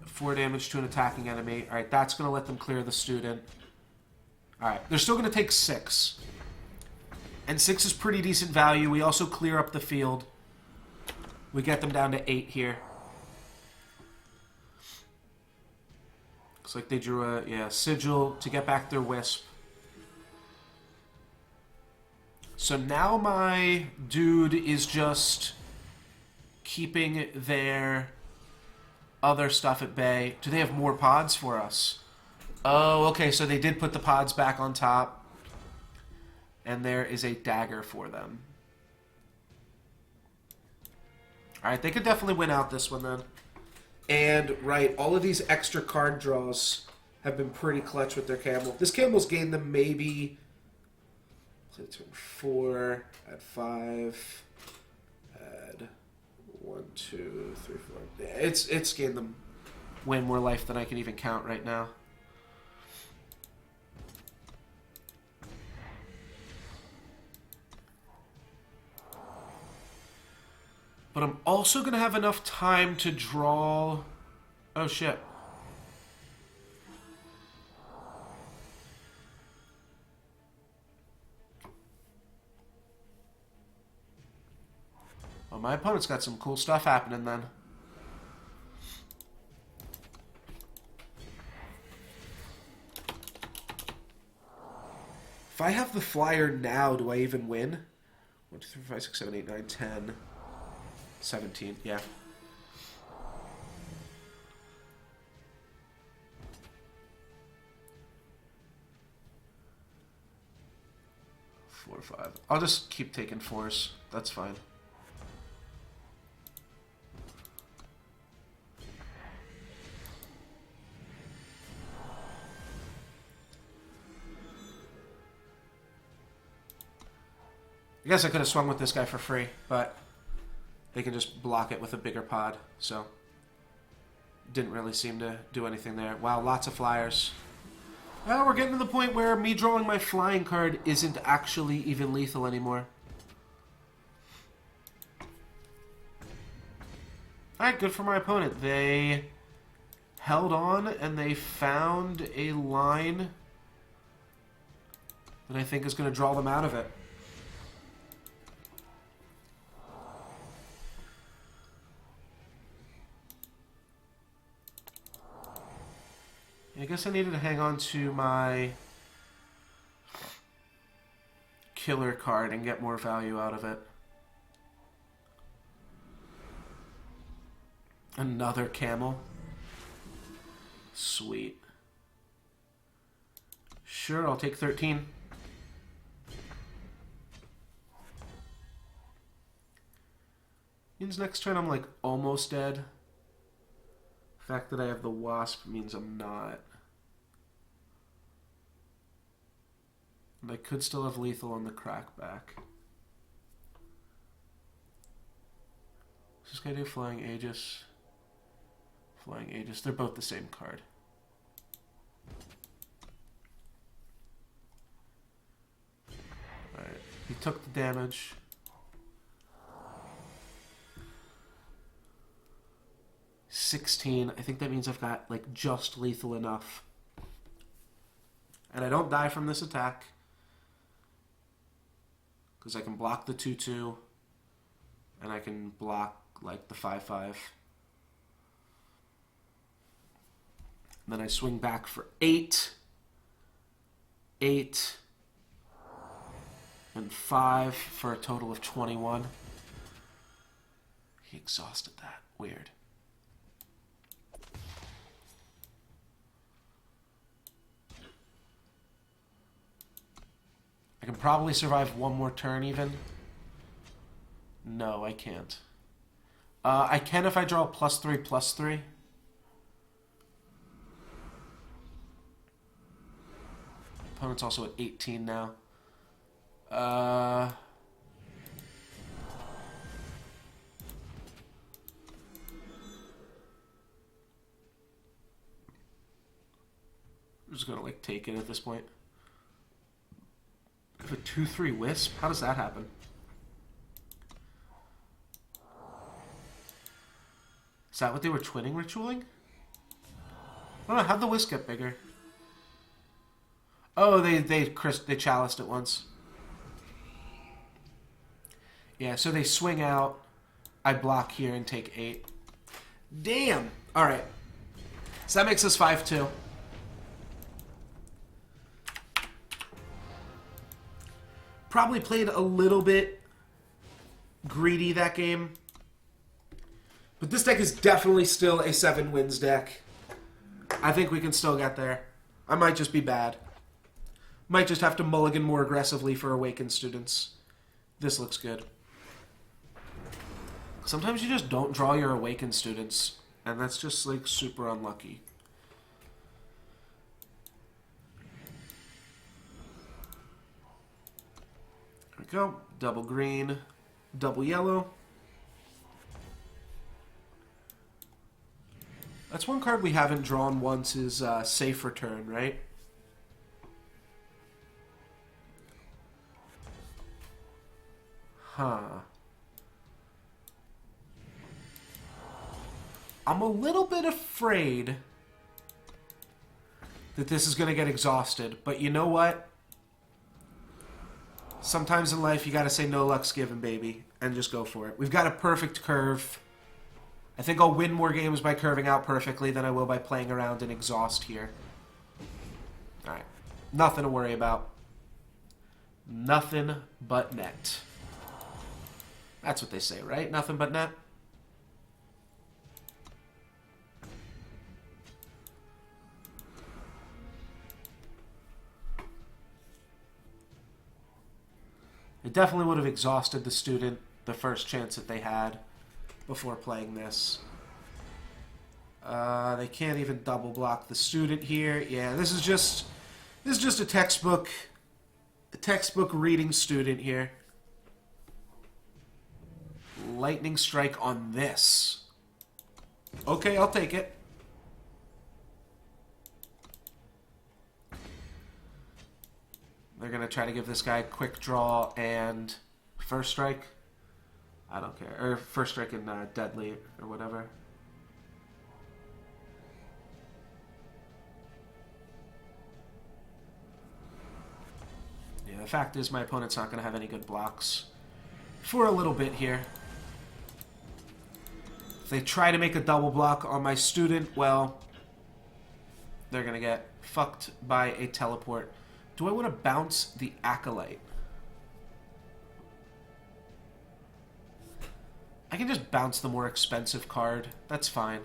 4 damage to an attacking enemy. Alright, that's going to let them clear the student. Alright, they're still going to take 6. And 6 is pretty decent value. We also clear up the field. We get them down to 8 here. Looks like they drew a sigil to get back their wisp. So now my dude is just keeping their other stuff at bay. Do they have more pods for us? Oh, okay, so they did put the pods back on top. And there is a dagger for them. Alright, they could definitely win out this one then. And, right, all of these extra card draws have been pretty clutch with their camel. This camel's gained them maybe... So turn 4, add 5, add 1, 2, 3, 4. It's gained them way more life than I can even count right now. But I'm also going to have enough time to draw... Oh, shit. Well, my opponent's got some cool stuff happening then. If I have the flyer now, do I even win? 1, 2, 3, 4, 5, 6, 7, 8, 9, 10... 17, yeah. Four, 5. I'll just keep taking 4s. That's fine. I guess I could have swung with this guy for free, but they can just block it with a bigger pod, so didn't really seem to do anything there. Wow, lots of flyers. Well, we're getting to the point where me drawing my flying card isn't actually even lethal anymore. Alright, good for my opponent. They held on and they found a line that I think is going to draw them out of it. I guess I needed to hang on to my killer card and get more value out of it. Another camel. Sweet. Sure, I'll take 13. Means next turn I'm like almost dead. The fact that I have the wasp means I'm not. And I could still have lethal on the crackback. Does this guy do Flying Aegis? Flying Aegis. They're both the same card. Alright. He took the damage. $16. I think that means I've got like just lethal enough. And I don't die from this attack. Because I can block the 2-2. And I can block like the 5-5. Then I swing back for 8. 8. And 5 for a total of 21. He exhausted that. Weird. I can probably survive one more turn even. No, I can't. I can if I draw +3/+3. Opponent's also at 18 now. I'm just gonna like take it at this point. I have a 2-3 wisp? How does that happen? Is that what they were twinning ritualing? I don't know, how'd the wisp get bigger? Oh, they chaliced it once. Yeah, so they swing out. I block here and take 8. Damn! Alright. So that makes us 5-2. Probably played a little bit greedy that game. But this deck is definitely still a 7 wins deck. I think we can still get there. I might just be bad. Might just have to mulligan more aggressively for Awakened students. This looks good. Sometimes you just don't draw your Awakened students, and that's just, like, super unlucky. There we go. Double green, double yellow. That's one card we haven't drawn once is Safe Return, right? Huh. I'm a little bit afraid that this is going to get exhausted, but you know what? Sometimes in life you got to say no luck's given, baby, and just go for it. We've got a perfect curve. I think I'll win more games by curving out perfectly than I will by playing around and exhaust here. Alright. Nothing to worry about. Nothing but net. That's what they say, right? Nothing but net? It definitely would have exhausted the student the first chance that they had before playing this. They can't even double block the student here. Yeah, this is just a textbook reading student here. Lightning strike on this. Okay, I'll take it. They're going to try to give this guy quick draw and first strike. I don't care. Or first strike and deadly or whatever. Yeah, the fact is my opponent's not going to have any good blocks for a little bit here. If they try to make a double block on my student, well, they're going to get fucked by a teleport. Do I want to bounce the Acolyte? I can just bounce the more expensive card. That's fine.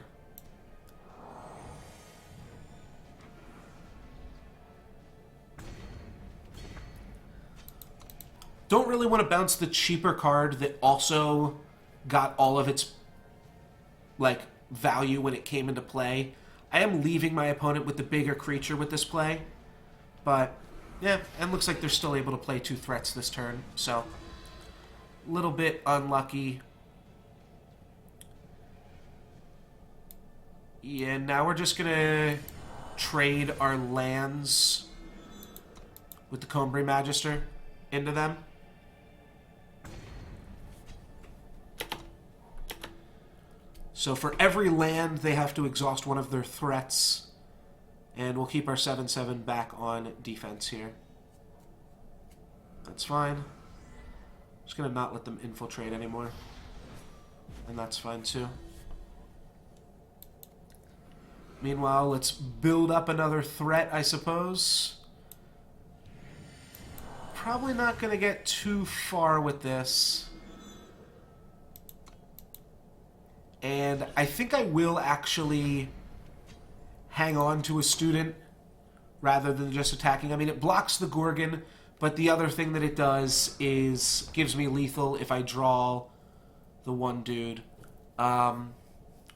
Don't really want to bounce the cheaper card that also got all of its, like, value when it came into play. I am leaving my opponent with the bigger creature with this play. But, yeah, and looks like they're still able to play 2 threats this turn. So, a little bit unlucky. Yeah, now we're just going to trade our lands with the Combray Magister into them. So for every land, they have to exhaust one of their threats. And we'll keep our 7/7 back on defense here. That's fine. Just going to not let them infiltrate anymore. And that's fine too. Meanwhile, let's build up another threat, I suppose. Probably not going to get too far with this. And I think I will actually hang on to a student rather than just attacking. I mean, it blocks the Gorgon, but the other thing that it does is gives me lethal if I draw the one dude.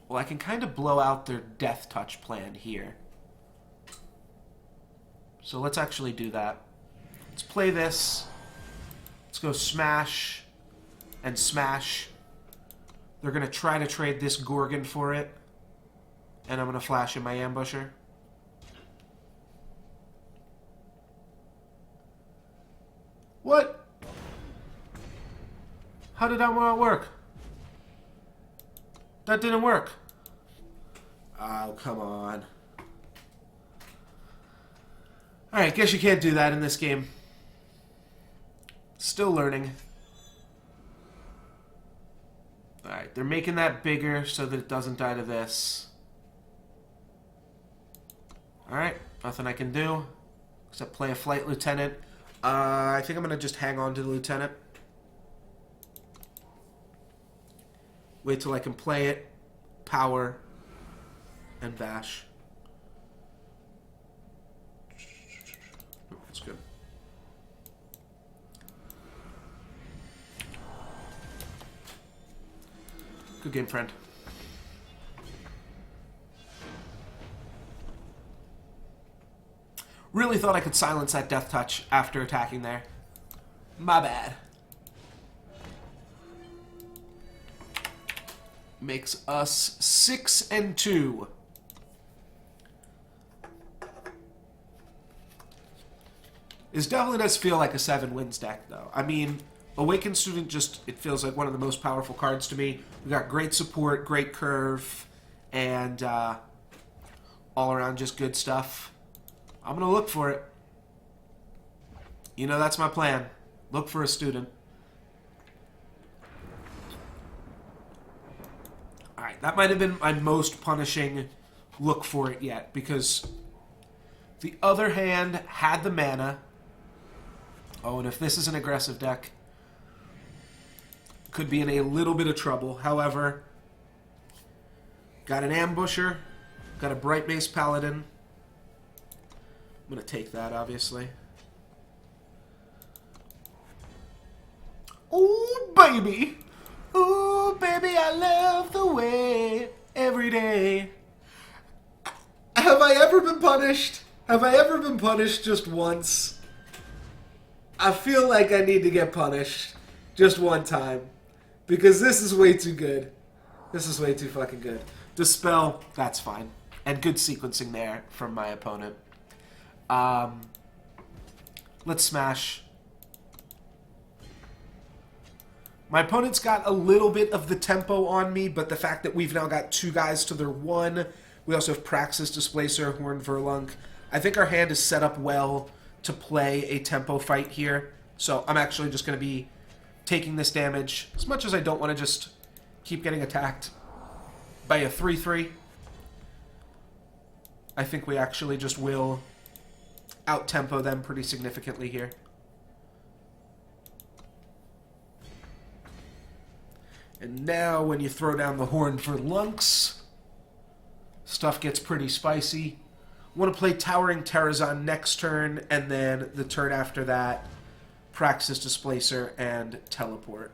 Well, I can kind of blow out their Death Touch plan here. So let's actually do that. Let's play this. Let's go smash and smash. They're going to try to trade this Gorgon for it. And I'm going to flash in my Ambusher. What? How did that not work? That didn't work. Oh, come on. Alright, guess you can't do that in this game. Still learning. Alright, they're making that bigger so that it doesn't die to this. Alright, nothing I can do except play a Flight Lieutenant. I think I'm going to just hang on to the Lieutenant. Wait till I can play it, power, and bash. That's good. Good game, friend. Really thought I could silence that Death Touch after attacking there. My bad. Makes us 6-2. This definitely does feel like a 7 wins deck, though. I mean, Awakened Student just, it feels like one of the most powerful cards to me. We got great support, great curve, and all around just good stuff. I'm going to look for it. You know, that's my plan. Look for a student. Alright, that might have been my most punishing look for it yet, because the other hand had the mana. Oh, and if this is an aggressive deck, could be in a little bit of trouble. However, got an Ambusher, got a Bright Mace Paladin. I'm going to take that, obviously. Ooh, baby! Ooh, baby, I love the way every day. Have I ever been punished? Have I ever been punished just once? I feel like I need to get punished just one time. Because this is way too good. This is way too fucking good. Dispel, that's fine. And good sequencing there from my opponent. Let's smash. My opponent's got a little bit of the tempo on me, but the fact that we've now got 2 guys to their 1, we also have Praxis Displacer, Horn Verlunk. I think our hand is set up well to play a tempo fight here. So I'm actually just going to be taking this damage, as much as I don't want to just keep getting attacked by a 3-3. I think we actually just will out-tempo them pretty significantly here. And now when you throw down the Horn for Lunks, stuff gets pretty spicy. Want to play Towering Terrazon next turn, and then the turn after that, Praxis Displacer and Teleport.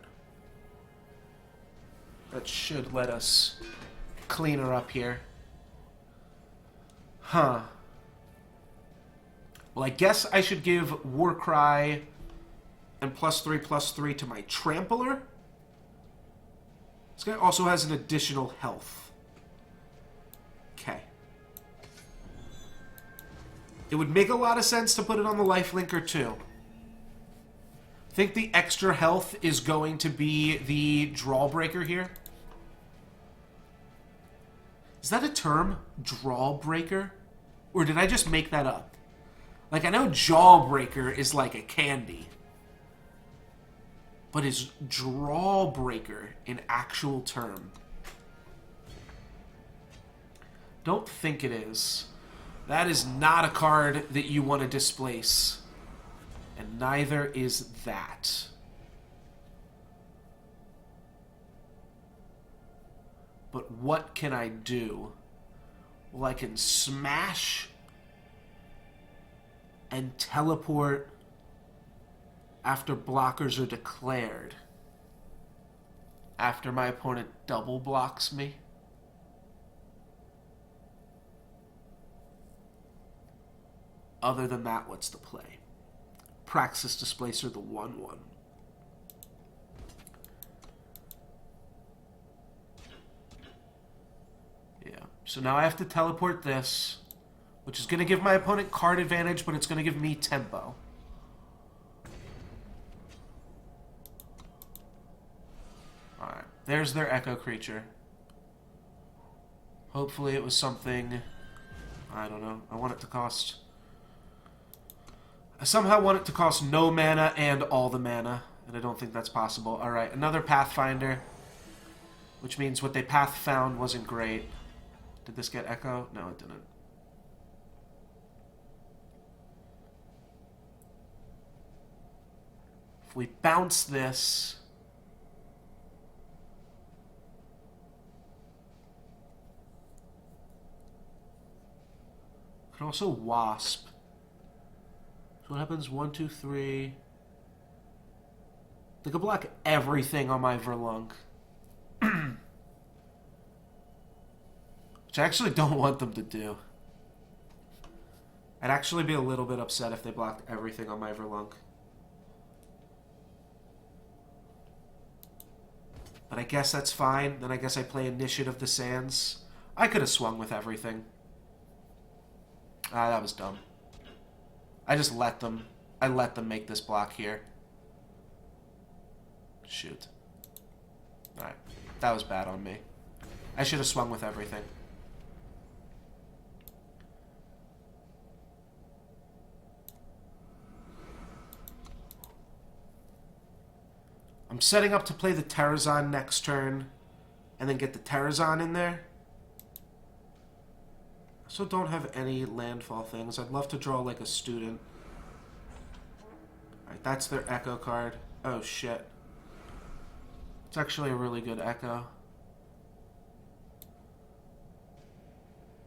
That should let us clean her up here. Huh. Well, I guess I should give Warcry and +3/+3 to my Trampler. This guy also has an additional health. Okay. It would make a lot of sense to put it on the lifelinker too. I think the extra health is going to be the Drawbreaker here. Is that a term? Drawbreaker? Or did I just make that up? Like, I know Jawbreaker is like a candy. But is Drawbreaker an actual term? Don't think it is. That is not a card that you want to displace. And neither is that. But what can I do? Well, I can smash and teleport after blockers are declared. After my opponent double blocks me. Other than that, what's the play? Praxis Displacer, the 1/1. Yeah. So now I have to teleport this, which is going to give my opponent card advantage, but it's going to give me tempo. Alright. There's their Echo Creature. Hopefully it was something... I don't know. I want it to cost... I somehow want it to cost no mana and all the mana, and I don't think that's possible. Alright, another Pathfinder, which means what they path found wasn't great. Did this get Echo? No, it didn't. If we bounce this... Could also Wasp. So what happens? 1, 2, 3... They could block everything on my Verlunk. Which I actually don't want them to do. I'd actually be a little bit upset if they blocked everything on my Verlunk. But I guess that's fine. Then I guess I play Initiative of the Sands. I could have swung with everything. Ah, that was dumb. I just let them... I let them make this block here. Shoot. Alright. That was bad on me. I should have swung with everything. I'm setting up to play the Terrazon next turn, and then get the Terrazon in there. I also don't have any landfall things. I'd love to draw like a student. Alright, that's their Echo card. Oh shit. It's actually a really good Echo.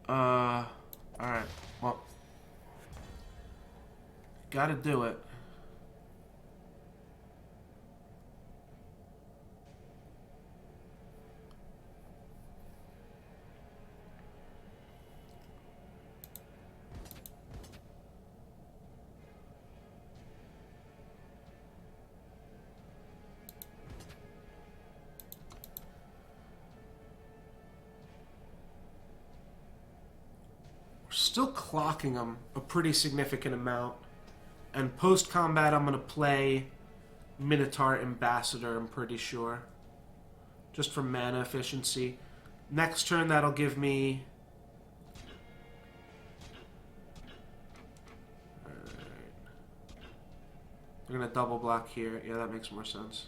Alright. Well. Gotta do it. Still clocking them a pretty significant amount. And post-combat, I'm going to play Minotaur Ambassador, I'm pretty sure. Just for mana efficiency. Next turn, that'll give me... Alright. They're going to double block here. Yeah, that makes more sense.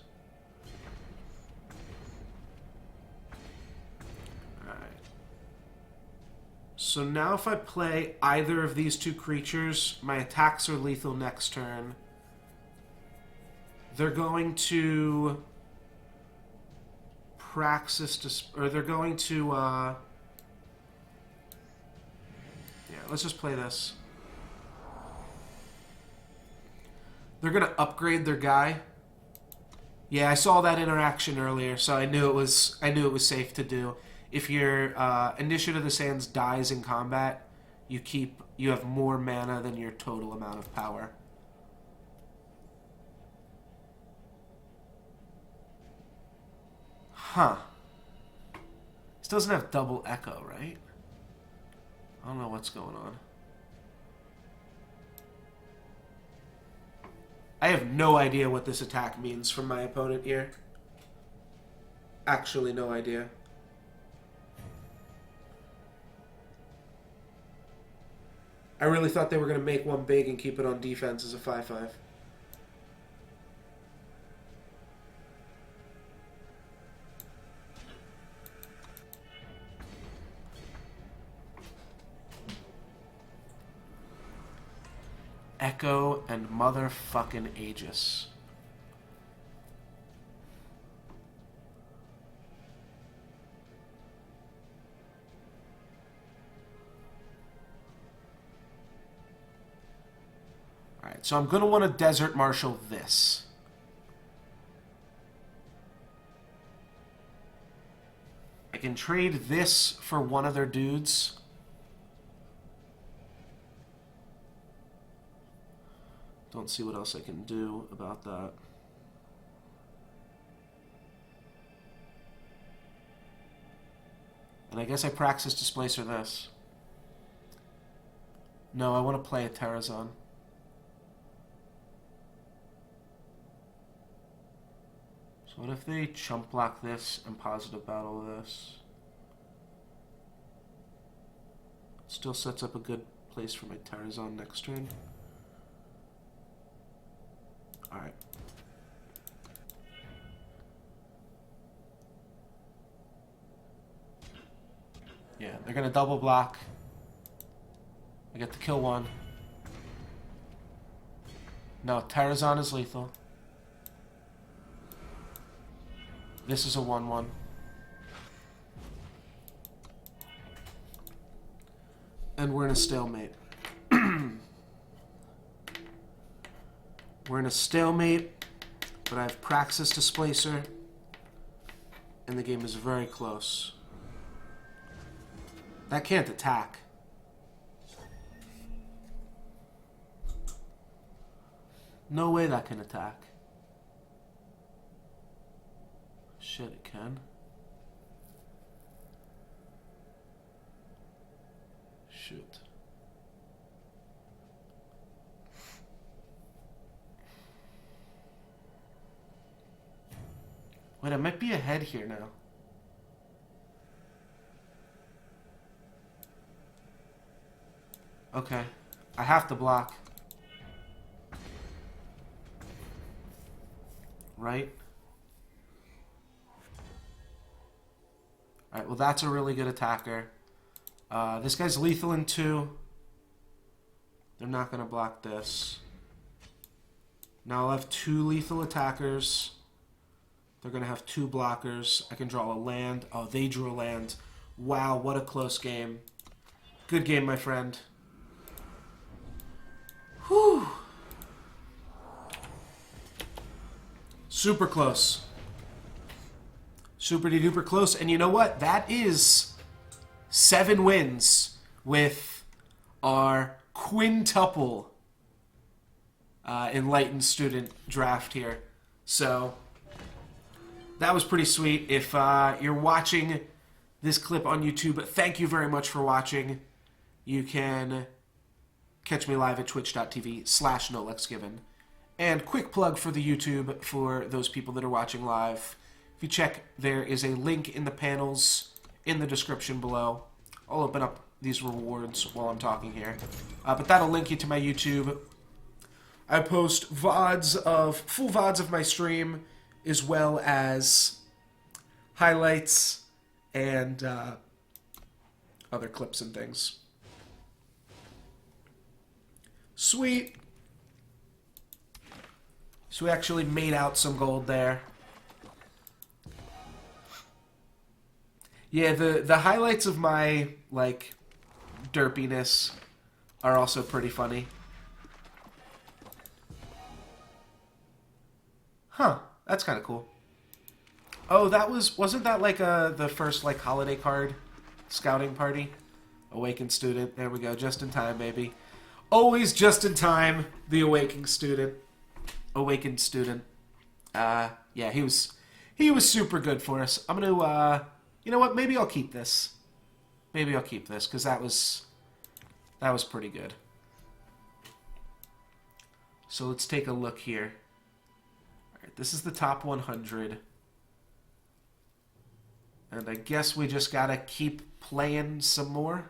So now if I play either of these two creatures, my attacks are lethal next turn. They're going to... Or they're going to... Yeah, let's just play this. They're going to upgrade their guy. Yeah, I saw that interaction earlier, so I knew it was safe to do. If your Initiative of the Sands dies in combat, you have more mana than your total amount of power. Huh. This doesn't have double Echo, right? I don't know what's going on. I have no idea what this attack means from my opponent here. Actually, no idea. I really thought they were going to make one big and keep it on defense as a 5/5. Echo and motherfucking Aegis. Alright, so I'm going to want to Desert Marshal this. I can trade this for one of their dudes. Don't see what else I can do about that. And I guess I Praxis Displacer this. No, I want to play a Terrazon. So what if they chump block this and positive battle this? Still sets up a good place for my Terrazon next turn. Alright. Yeah, they're gonna double block. I get to kill one. No, Terrazon is lethal. This is a 1-1. And we're in a stalemate. We're in a stalemate, but I have Praxis Displacer, and the game is very close. That can't attack. No way that can attack. Shit, it can. Shoot. Wait, I might be ahead here now. Okay. I have to block. Right? Alright, well that's a really good attacker. This guy's lethal in 2. They're not going to block this. Now I'll have 2 lethal attackers. They're going to have 2 blockers. I can draw a land. Oh, they drew a land. Wow, what a close game. Good game, my friend. Whew. Super close. Super duper close. And you know what? That is 7 wins with our quintuple enlightened student draft here. So that was pretty sweet. If you're watching this clip on YouTube, thank you very much for watching. You can catch me live at twitch.tv/NolexGiven. And quick plug for the YouTube for those people that are watching live. If you check, there is a link in the panels in the description below. I'll open up these rewards while I'm talking here. But that'll link you to my YouTube. I post full VODs of my stream, as well as highlights and other clips and things. Sweet. So we actually made out some gold there. Yeah, the highlights of my, like, derpiness are also pretty funny. Huh, that's kind of cool. Oh, wasn't that like the first, like, holiday card scouting party? Awakened Student. There we go, just in time, baby. Always just in time, the Awakened Student. Awakened Student. Yeah, he was super good for us. I'm gonna, you know what? Maybe I'll keep this. Maybe I'll keep this, because that was pretty good. So let's take a look here. Alright, this is the top 100. And I guess we just gotta keep playing some more.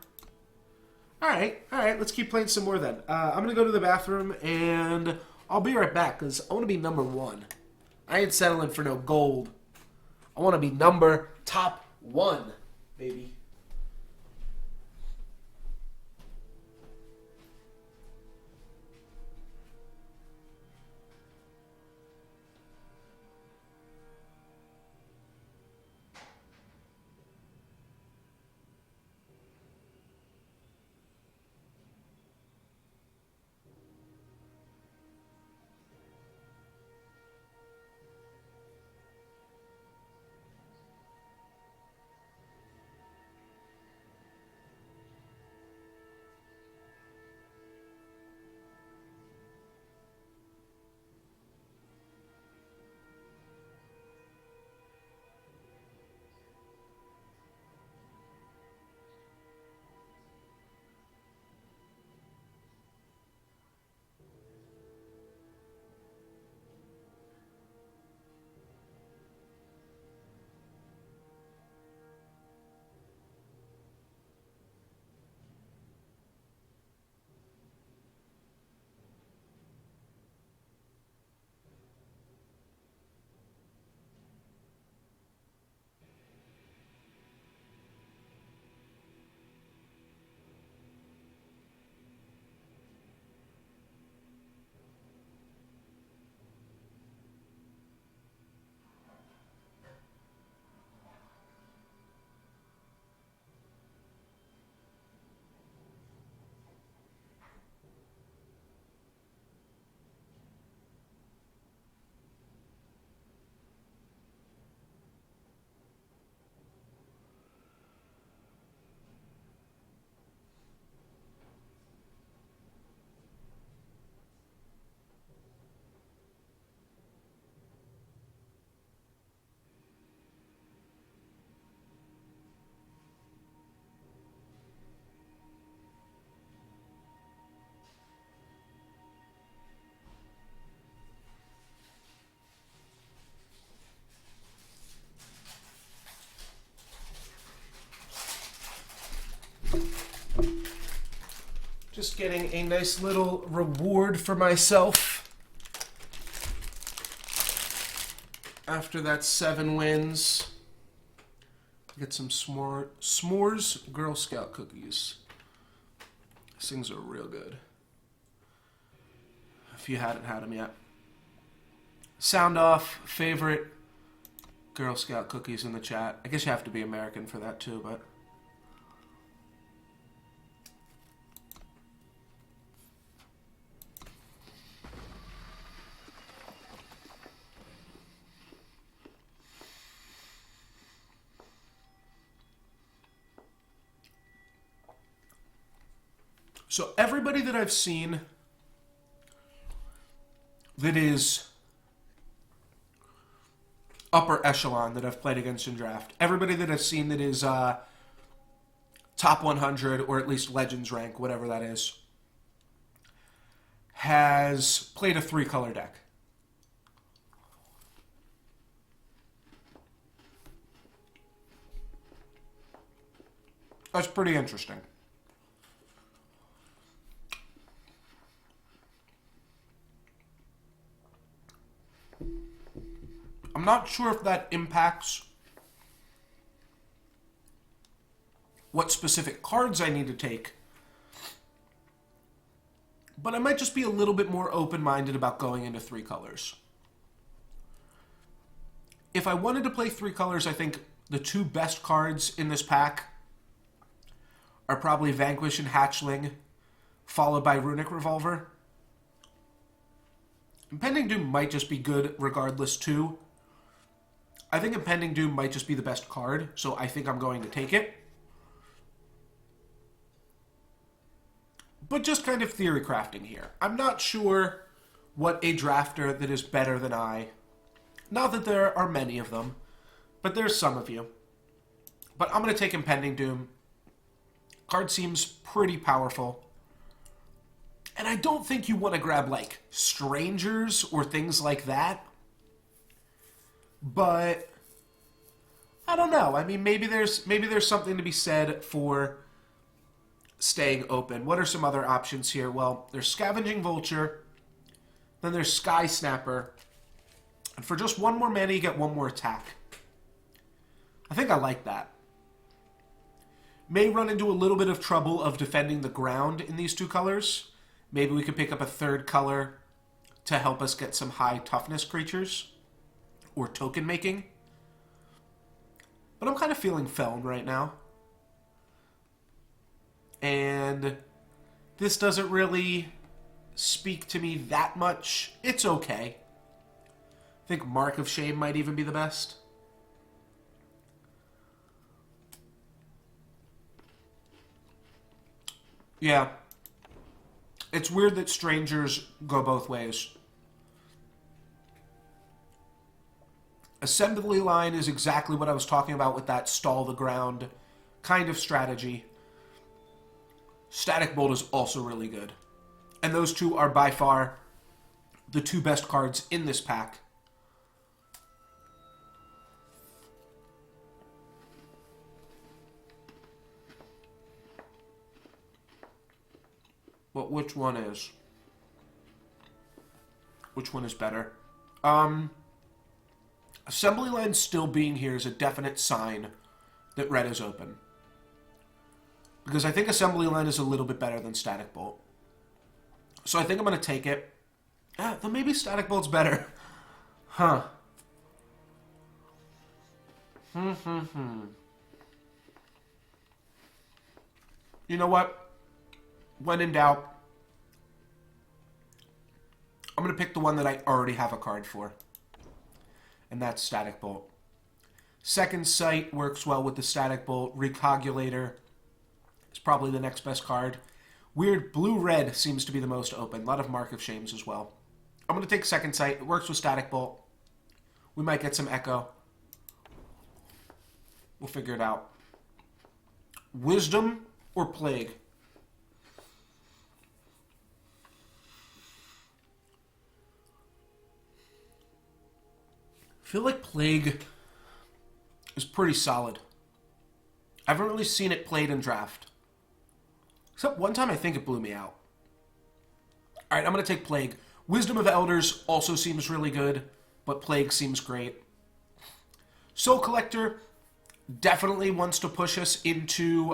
Alright, let's keep playing some more then. I'm gonna go to the bathroom, and I'll be right back, because I want to be number 1. I ain't settling for no gold. I want to be top 1, baby. Just getting a nice little reward for myself after that 7 wins. Get some s'mores Girl Scout cookies. These things are real good. If you hadn't had them yet. Sound off, favorite Girl Scout cookies in the chat. I guess you have to be American for that too, but... So everybody that I've seen that is upper echelon that I've played against in draft, everybody that I've seen that is top 100 or at least Legends rank, whatever that is, has played a 3-color deck. That's pretty interesting. I'm not sure if that impacts what specific cards I need to take, but I might just be a little bit more open-minded about going into 3 colors. If I wanted to play 3 colors, I think the 2 best cards in this pack are probably Vanquish and Hatchling, followed by Runic Revolver. Impending Doom might just be good regardless too. I think Impending Doom might just be the best card, so I think I'm going to take it. But just kind of theory crafting here. I'm not sure what a drafter that is better than I. Not that there are many of them, but there's some of you. But I'm going to take Impending Doom. Card seems pretty powerful. And I don't think you want to grab, like, Strangers or things like that. But I don't know. I mean, maybe there's something to be said for staying open. What are some other options here? Well, there's Scavenging Vulture. Then there's Sky Snapper. And for just 1 more mana, you get 1 more attack. I think I like that. May run into a little bit of trouble of defending the ground in these 2 colors. Maybe we could pick up a 3rd color to help us get some high toughness creatures. Or token making. But I'm kind of feeling Feln right now. And this doesn't really speak to me that much. It's okay. I think Mark of Shame might even be the best. Yeah. It's weird that Strangers go both ways. Assembly line is exactly what I was talking about with that stall the ground kind of strategy. Static Bolt is also really good. And those 2 are by far the 2 best cards in this pack. But which one is? Which one is better? Assembly line still being here is a definite sign that red is open. Because I think Assembly line is a little bit better than Static Bolt. So I think I'm going to take it. Then maybe Static Bolt's better. Huh. You know what? When in doubt, I'm going to pick the one that I already have a card for. And that's Static Bolt. Second Sight works well with the Static Bolt. Recogulator is probably the next best card. Weird, blue-red seems to be the most open. A lot of Mark of Shames as well. I'm going to take Second Sight. It works with Static Bolt. We might get some Echo. We'll figure it out. Wisdom or Plague? I feel like Plague is pretty solid. I haven't really seen it played in draft. Except one time I think it blew me out. Alright, I'm going to take Plague. Wisdom of Elders also seems really good, but Plague seems great. Soul Collector definitely wants to push us into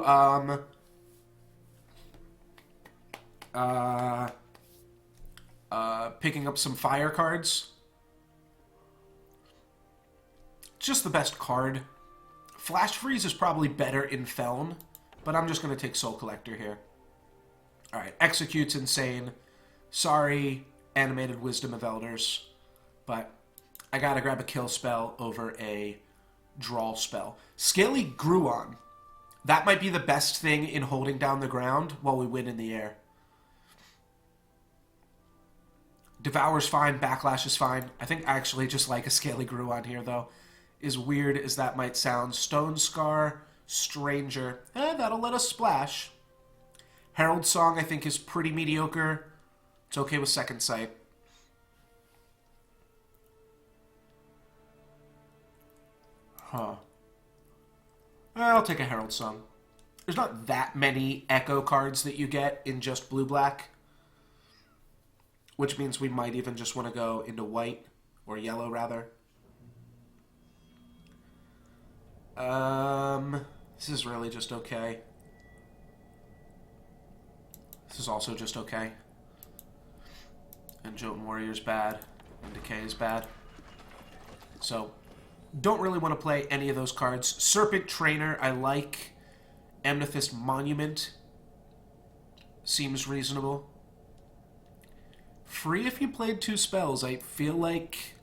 picking up some fire cards. Just the best card. Flash Freeze is probably better in Feln, but I'm just going to take Soul Collector here. Alright, Execute's insane. Sorry, Animated Wisdom of Elders, but I gotta grab a kill spell over a draw spell. Scaly Gruon. That might be the best thing in holding down the ground while we win in the air. Devour's fine, Backlash is fine. I think I actually just like a Scaly Gruon here, though. As weird as that might sound. Stone Scar, Stranger. That'll let us splash. Herald Song, I think, is pretty mediocre. It's okay with Second Sight. Huh. I'll take a Herald Song. There's not that many Echo cards that you get in just blue-black. Which means we might even just want to go into white. Or yellow, rather. This is really just okay. This is also just okay. And Jotun Warrior's bad. And Decay is bad. So, don't really want to play any of those cards. Serpent Trainer, I like. Amethyst Monument seems reasonable. Free if you played 2 spells. I feel like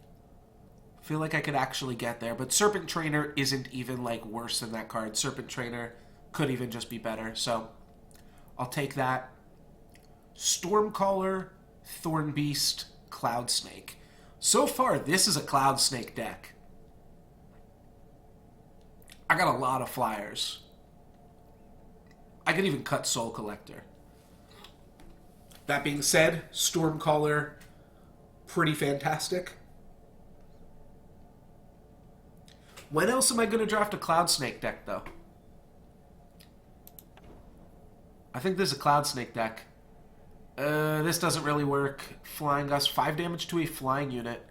I could actually get there. But Serpent Trainer isn't even, like, worse than that card. Serpent Trainer could even just be better. So, I'll take that. Stormcaller, Thornbeast, Cloud Snake. So far, this is a Cloud Snake deck. I got a lot of flyers. I could even cut Soul Collector. That being said, Stormcaller, pretty fantastic. When else am I going to draft a Cloud Snake deck, though? I think this is a Cloud Snake deck. This doesn't really work. Flying Gust, 5 damage to a flying unit.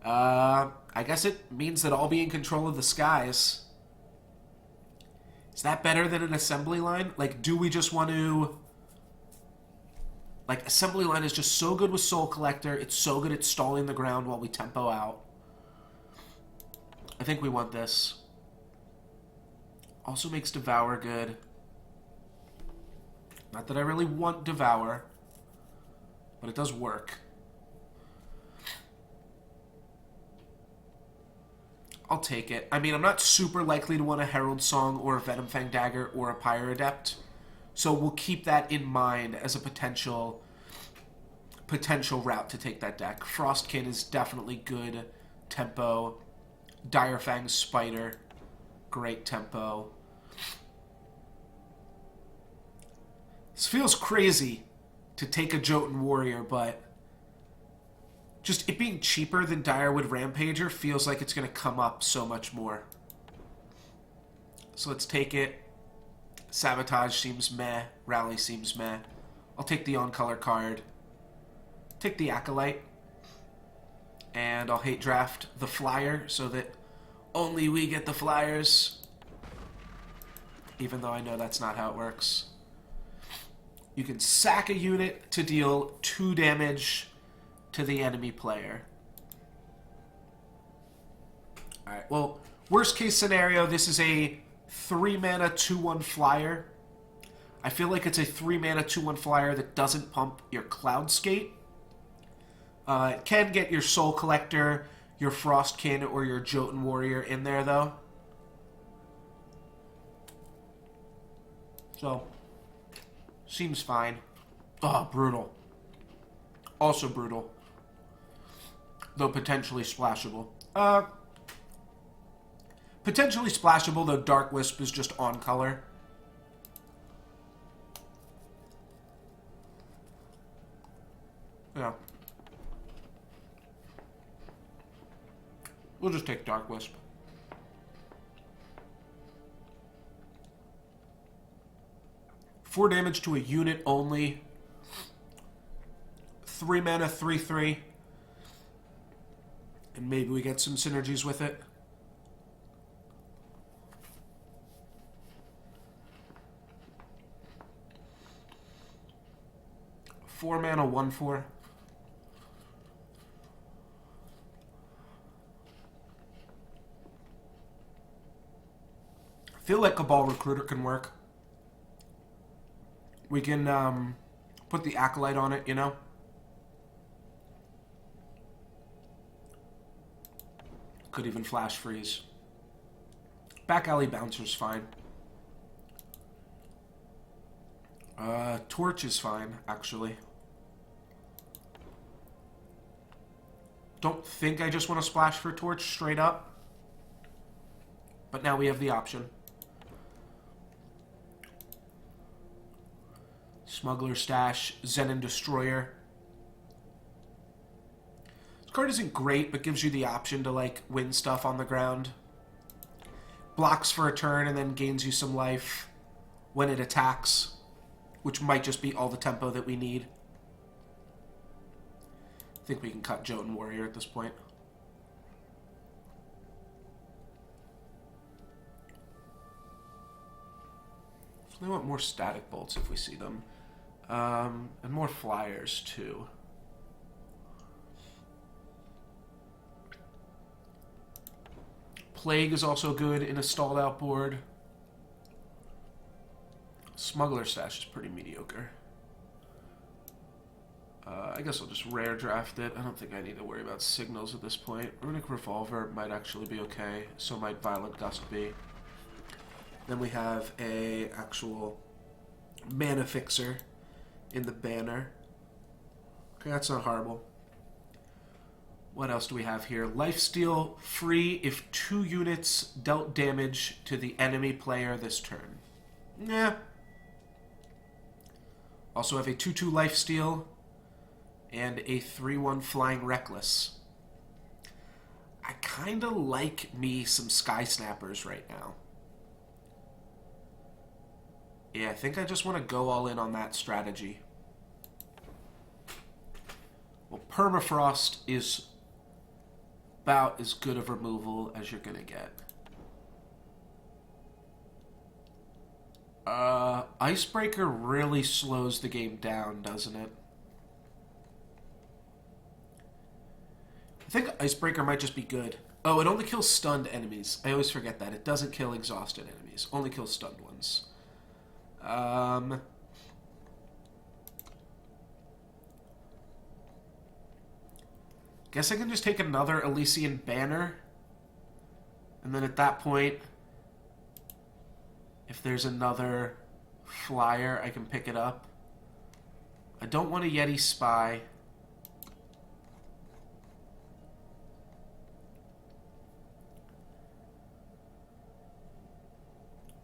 I guess it means that I'll be in control of the skies. Is that better than an assembly line? Like, do we just want to... Like, assembly line is just so good with Soul Collector. It's so good at stalling the ground while we tempo out. I think we want this. Also makes Devour good. Not that I really want Devour, but it does work. I'll take it. I mean, I'm not super likely to want a Herald Song or a Venomfang Dagger or a Pyre Adept, so we'll keep that in mind as a potential route to take that deck. Frostkin is definitely good tempo. Direfang Spider, great tempo. This feels crazy to take a Jotun Warrior, but just it being cheaper than Direwood Rampager feels like it's going to come up so much more. So let's take it. Sabotage seems meh. Rally seems meh. I'll take the on-color card. Take the Acolyte. And I'll hate draft the Flyer so that only we get the Flyers. Even though I know that's not how it works. You can sack a unit to deal 2 damage to the enemy player. Alright, well, worst case scenario, this is a 3-mana 2/1 flyer. I feel like it's a 3-mana 2/1 flyer that doesn't pump your Cloudskate. It can get your Soul Collector, your Frostkin, or your Jotun Warrior in there, though. So, seems fine. Oh, brutal. Also brutal. Though potentially splashable. Potentially splashable, though Dark Wisp is just on color. Yeah. We'll just take Dark Wisp. 4 damage to a unit only. 3 mana, 3/3. And maybe we get some synergies with it. Four mana, 1/4. I feel like Cabal Recruiter can work. We can put the Acolyte on it, you know? Could even Flash Freeze. Back Alley Bouncer's fine. Torch is fine, actually. Don't think I just want to splash for Torch straight up. But now we have the option. Smuggler Stash, Zenin Destroyer. This card isn't great, but gives you the option to, like, win stuff on the ground. Blocks for a turn and then gains you some life when it attacks, which might just be all the tempo that we need. I think we can cut Jotun Warrior at this point. So they want more static bolts if we see them. And more flyers, too. Plague is also good in a stalled out board. Smuggler Stash is pretty mediocre. I guess I'll just rare draft it. I don't think I need to worry about signals at this point. Runic Revolver might actually be okay. So might Violent Gust be. Then we have a actual Mana Fixer in the banner. Okay, that's not horrible. What else do we have here? Lifesteal free if 2 units dealt damage to the enemy player this turn. Yeah. Also have a 2/2 Lifesteal and a 3/1 Flying Reckless. I kind of like me some Sky Snappers right now. Yeah, I think I just want to go all in on that strategy. Well, Permafrost is about as good of removal as you're going to get. Icebreaker really slows the game down, doesn't it? I think Icebreaker might just be good. Oh, it only kills stunned enemies. I always forget that. It doesn't kill exhausted enemies. Only kills stunned ones. Guess I can just take another Elysian Banner. And then at that point, if there's another flyer, I can pick it up. I don't want a Yeti Spy.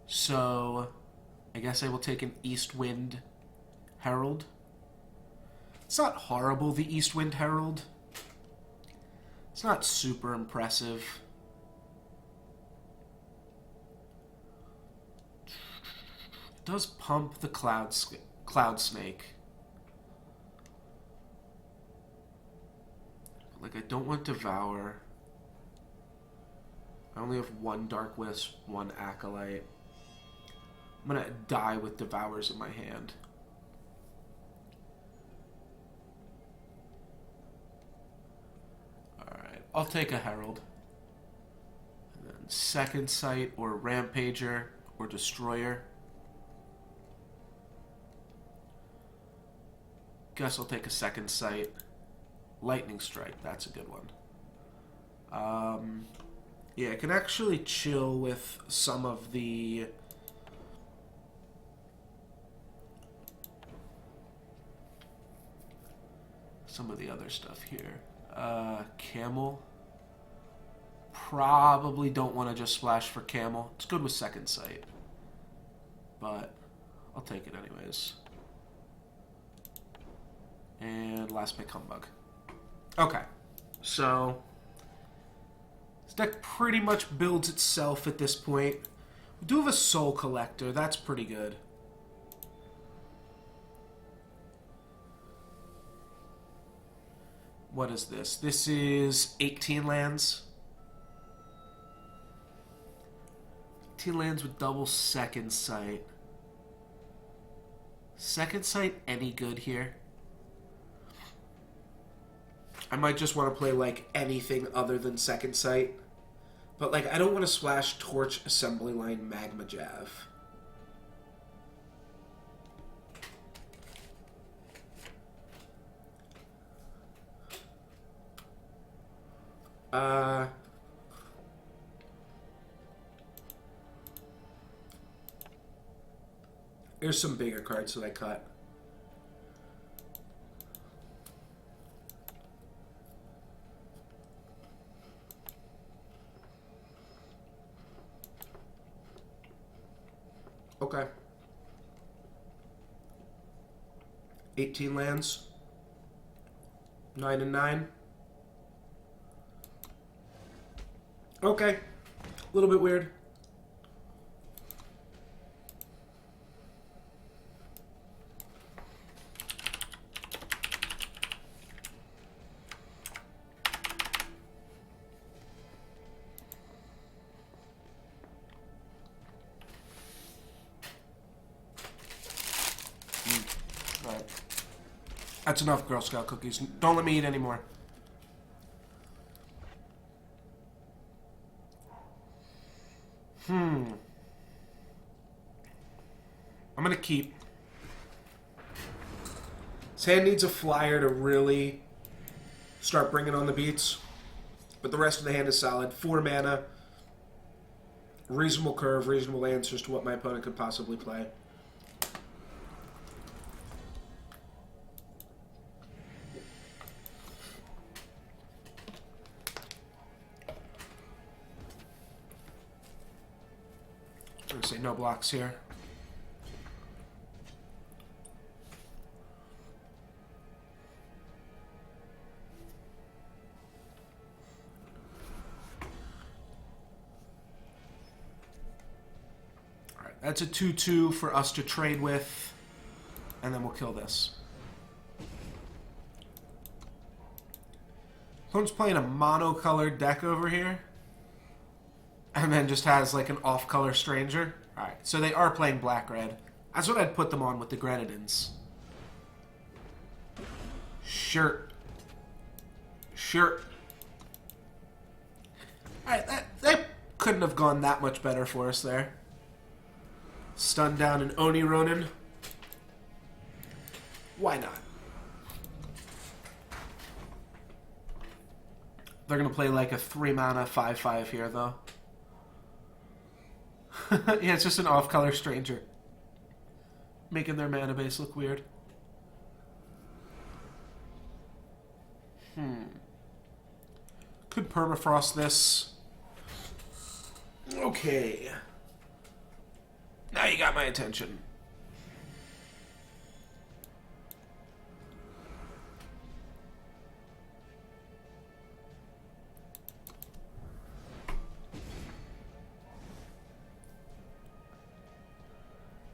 So, I guess I will take an Eastwind Herald. It's not horrible, the Eastwind Herald. It's not super impressive. It does pump the Cloud Snake. Like, I don't want Devour. I only have 1 Dark Wisp, 1 Acolyte. I'm gonna die with Devours in my hand. Alright, I'll take a Herald. And then Second Sight, or Rampager, or Destroyer. Guess I'll take a Second Sight. Lightning Strike, that's a good one. Yeah, I can actually chill with some of the other stuff here. Camel. Probably don't want to just splash for Camel. It's good with Second Sight, but I'll take it anyways. And last pick, Humbug. Okay, so this deck pretty much builds itself at this point. We do have a Soul Collector. That's pretty good. What is this? This is 18 lands. 18 lands with double second sight. Second sight any good here? I might just want to play like anything other than second sight. But like I don't want to splash Torch, Assembly Line, Magma Jav. Here's some bigger cards that I cut. Okay. 18 lands. 9 and 9. Okay. A little bit weird. Alright. That's enough Girl Scout cookies. Don't let me eat anymore. I'm gonna keep. This hand needs a flyer to really start bringing on the beats. But the rest of the hand is solid. 4 mana. Reasonable curve, reasonable answers to what my opponent could possibly play. I'm gonna say no blocks here. Alright, that's a 2-2 for us to trade with, and then we'll kill this. Someone's playing a mono-colored deck over here. And then just has like an off-color stranger. Alright, so they are playing black-red. That's what I'd put them on with the Grenadins. Sure. Sure. Alright, that couldn't have gone that much better for us there. Stun down an Oni Ronin. Why not? They're going to play like a 3-mana 5/5 here, though. Yeah, it's just an off-color stranger. Making their mana base look weird. Could permafrost this. Okay. Now you got my attention.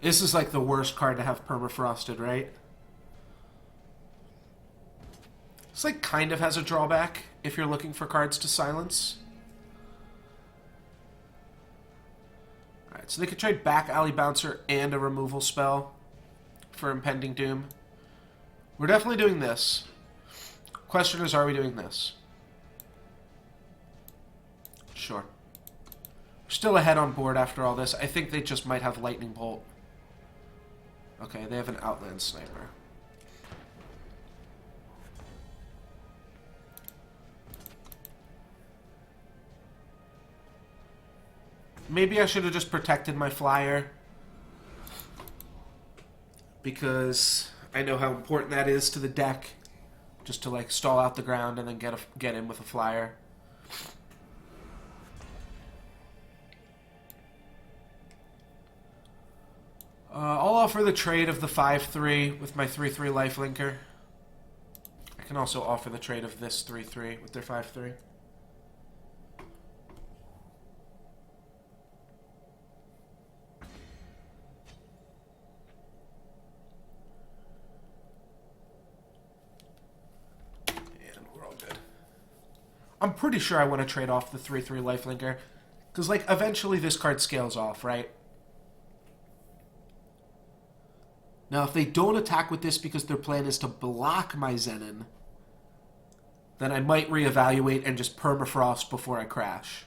This is like the worst card to have permafrosted, right? This like kind of has a drawback if you're looking for cards to silence. Alright, so they could trade back Alley Bouncer and a removal spell for Impending Doom. We're definitely doing this. Question is, are we doing this? Sure. We're still ahead on board after all this. I think they just might have Lightning Bolt. Okay, they have an Outland Sniper. Maybe I should have just protected my flyer. Because I know how important that is to the deck. Just to like stall out the ground and then get in with a flyer. I'll offer the trade of the 5/3 with my 3/3 lifelinker. I can also offer the trade of this 3/3 with their 5/3. And we're all I'm pretty sure I want to trade off the 3/3 lifelinker. Because, like, eventually this card scales off, right? Now, if they don't attack with this because their plan is to block my Zenin, then I might reevaluate and just permafrost before I crash.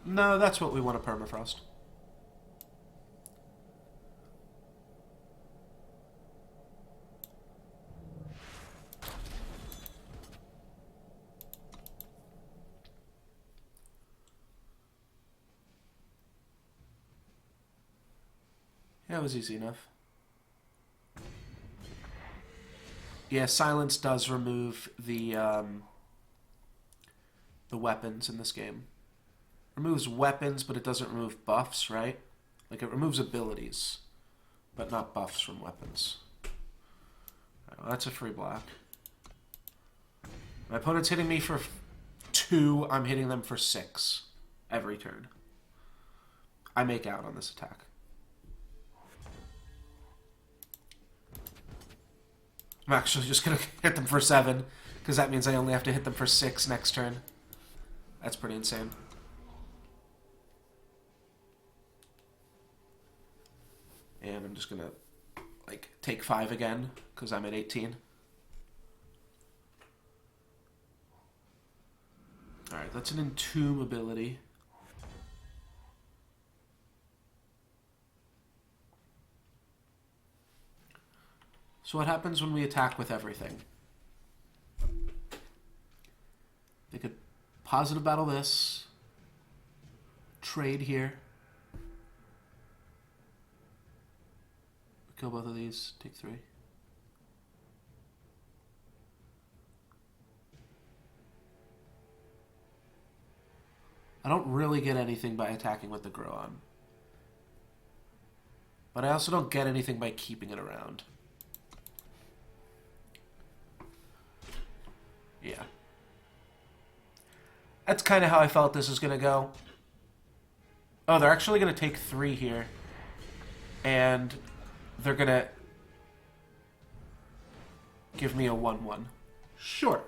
No, that's what we want to permafrost. Yeah, it was easy enough. Yeah, silence does remove the weapons in this game. Removes weapons, but it doesn't remove buffs, right? Like, it removes abilities, but not buffs from weapons. Right, well, that's a free block. My opponent's hitting me for 2. I'm hitting them for 6 every turn. I make out on this attack. I'm actually just going to hit them for 7, because that means I only have to hit them for 6 next turn. That's pretty insane. And I'm just going to, like, take 5 again, because I'm at 18. Alright, that's an Entomb ability. So what happens when we attack with everything? They could positive battle this, trade here, kill both of these, take 3. I don't really get anything by attacking with the Groan. But I also don't get anything by keeping it around. Yeah. That's kind of how I felt this was going to go. Oh, they're actually going to take 3 here. And they're going to give me a 1/1. Sure.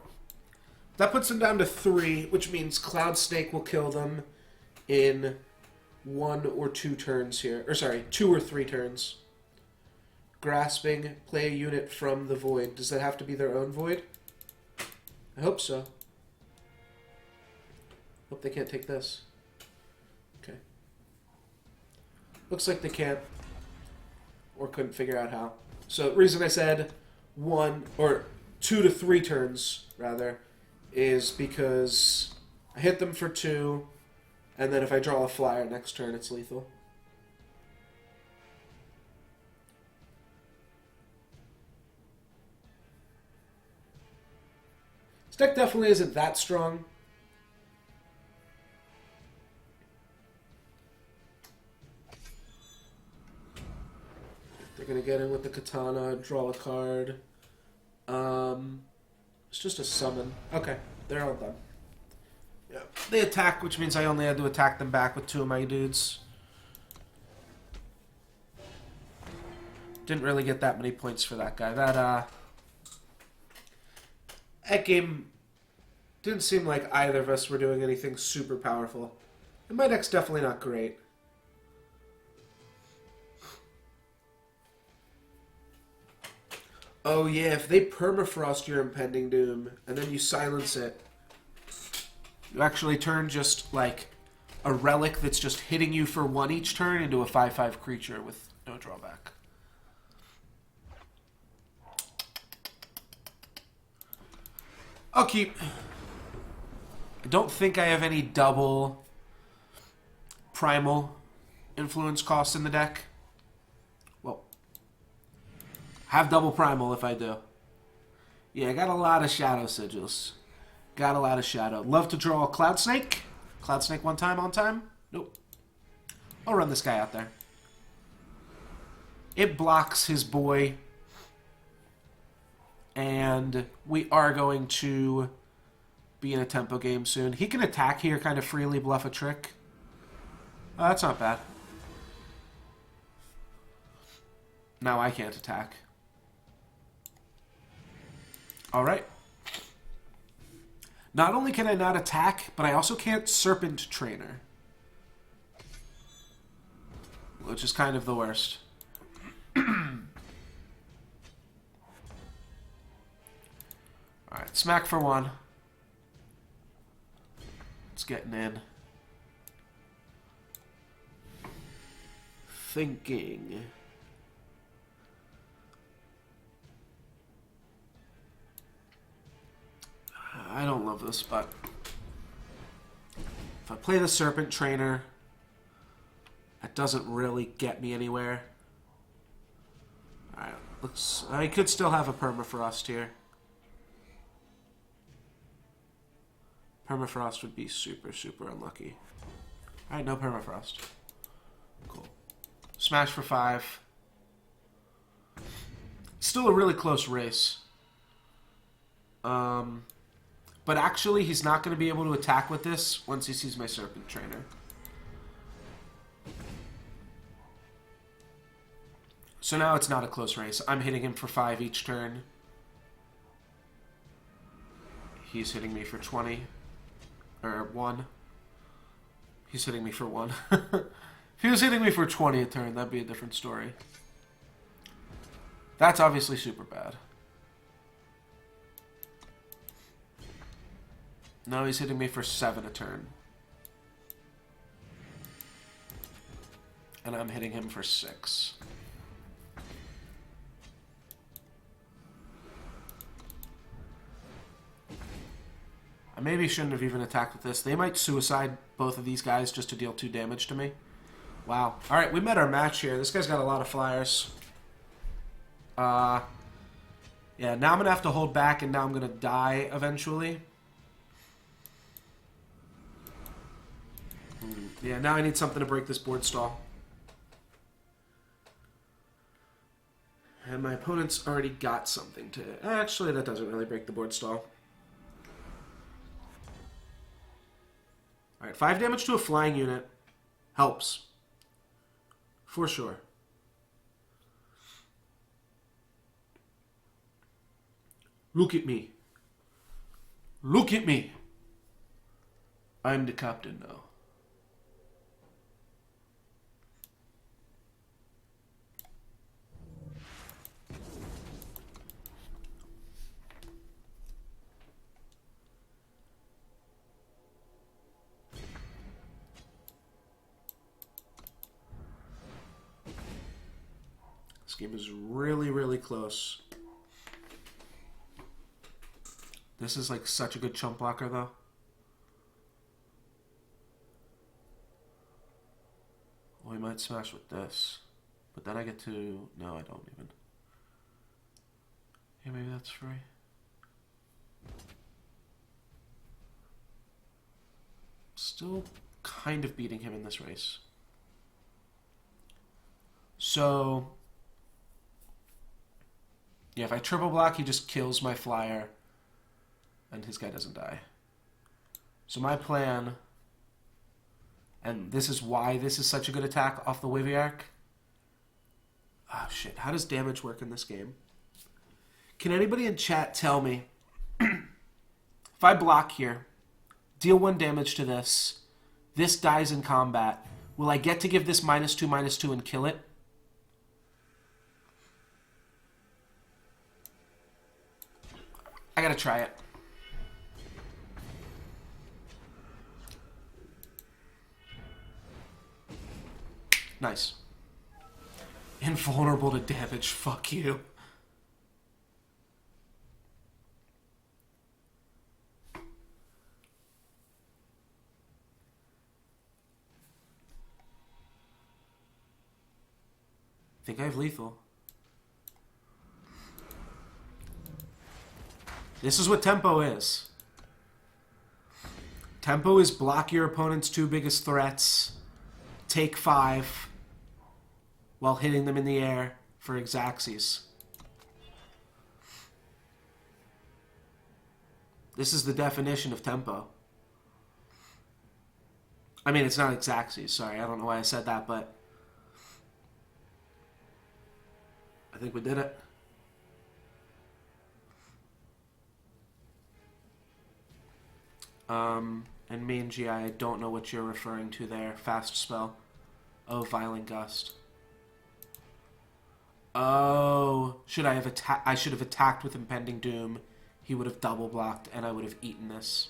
That puts them down to 3, which means Cloud Snake will kill them in 1 or 2 turns here. Or sorry, 2 or 3 turns. Grasping, play a unit from the Void. Does that have to be their own Void? I hope so. Hope they can't take this. Okay. Looks like they can't. Or couldn't figure out how. So the reason I said 1 or 2 to 3 turns, rather, is because I hit them for 2, and then if I draw a flyer next turn, it's lethal. This deck definitely isn't that strong. They're going to get in with the Katana, draw a card. It's just a summon. Okay, they're all done. Yeah. They attack, which means I only had to attack them back with 2 of my dudes. Didn't really get that many points for that guy. That game didn't seem like either of us were doing anything super powerful. And my deck's definitely not great. Oh yeah, if they permafrost your Impending Doom, and then you silence it, you actually turn just, like, a relic that's just hitting you for 1 each turn into a 5/5 creature with no drawback. I'll keep. I don't think I have any double primal influence costs in the deck. Well, have double primal if I do. Yeah, I got a lot of shadow sigils. Got a lot of shadow. Love to draw a Cloud Snake. Cloud Snake one time on time? Nope. I'll run this guy out there. It blocks his boy. And we are going to be in a tempo game soon. He can attack here, kind of freely bluff a trick. Oh, that's not bad. Now I can't attack. Alright. Not only can I not attack, but I also can't Serpent Trainer. Which is kind of the worst. Alright, smack for one. It's getting in. Thinking. I don't love this, but if I play the Serpent Trainer, that doesn't really get me anywhere. Alright, looks. I could still have a Permafrost here. Permafrost would be super, super unlucky. Alright, no Permafrost. Cool. Smash for 5. Still a really close race. But actually, he's not going to be able to attack with this once he sees my Serpent Trainer. So now it's not a close race. I'm hitting him for 5 each turn. He's hitting me for 20. Or 1. He's hitting me for 1. If he was hitting me for 20 a turn, that'd be a different story. That's obviously super bad. No, he's hitting me for 7 a turn. And I'm hitting him for 6. I maybe shouldn't have even attacked with this. They might suicide both of these guys just to deal 2 damage to me. Wow. Alright, we met our match here. This guy's got a lot of flyers. Yeah, now I'm going to have to hold back, and now I'm going to die eventually. Yeah, now I need something to break this board stall. And my opponent's already got something to... Actually, that doesn't really break the board stall. Alright, 5 damage to a flying unit. Helps. For sure. Look at me. Look at me. I'm the captain now. This game is really, really close. This is like such a good chump blocker, though. Well, we might smash with this. But then I get to... No, I don't even. Yeah, maybe that's free. Still kind of beating him in this race. So... yeah, if I triple block, he just kills my flyer. And his guy doesn't die. So my plan... and this is why this is such a good attack off the Wiviark. Oh, shit. How does damage work in this game? Can anybody in chat tell me... if I block here, deal 1 damage to this, this dies in combat, will I get to give this -2/-2 and kill it? I gotta try it. Nice. Invulnerable to damage. Fuck you. I think I have lethal. This is what tempo is. Tempo is block your opponent's 2 biggest threats, take 5, while hitting them in the air for Xaxes. This is the definition of tempo. I mean, it's not Xaxes, sorry, I don't know why I said that, but... I think we did it. And Mangy, I don't know what you're referring to there. Fast spell. Oh, Violent Gust. Oh, I should have attacked with Impending Doom. He would have double blocked, and I would have eaten this.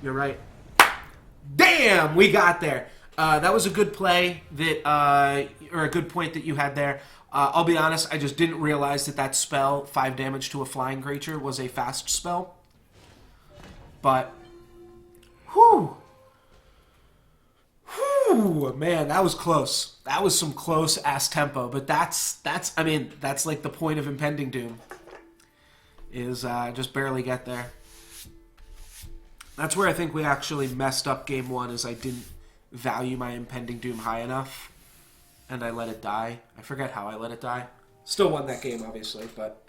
You're right. Damn, we got there. That was a good play or a good point that you had there. I'll be honest, I just didn't realize that spell, 5 damage to a flying creature, was a fast spell. But, whew, man, that was close. That was some close ass tempo. But that's like the point of Impending Doom, is just barely get there. That's where I think we actually messed up game 1, is I didn't value my Impending Doom high enough, and I let it die. I forget how I let it die. Still won that game, obviously, but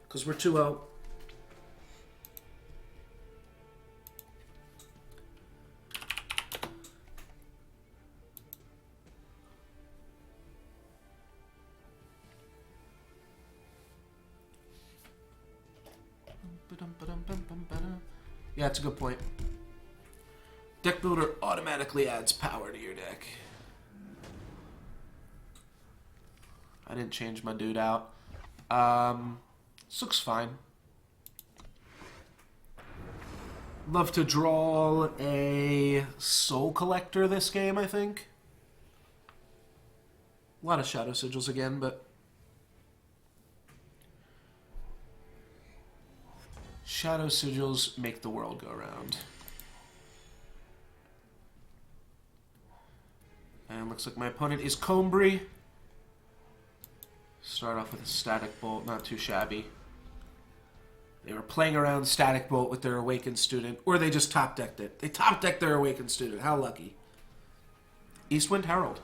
because we're 2-0. Yeah, it's a good point. Deck Builder automatically adds power to your deck. I didn't change my dude out. This looks fine. Love to draw a Soul Collector this game, I think. A lot of Shadow Sigils again, but Shadow Sigils make the world go round. And looks like my opponent is Combri. Start off with a Static Bolt, not too shabby. They were playing around Static Bolt with their Awakened Student, or they just top-decked it. They top-decked their Awakened Student. How lucky. Eastwind Herald.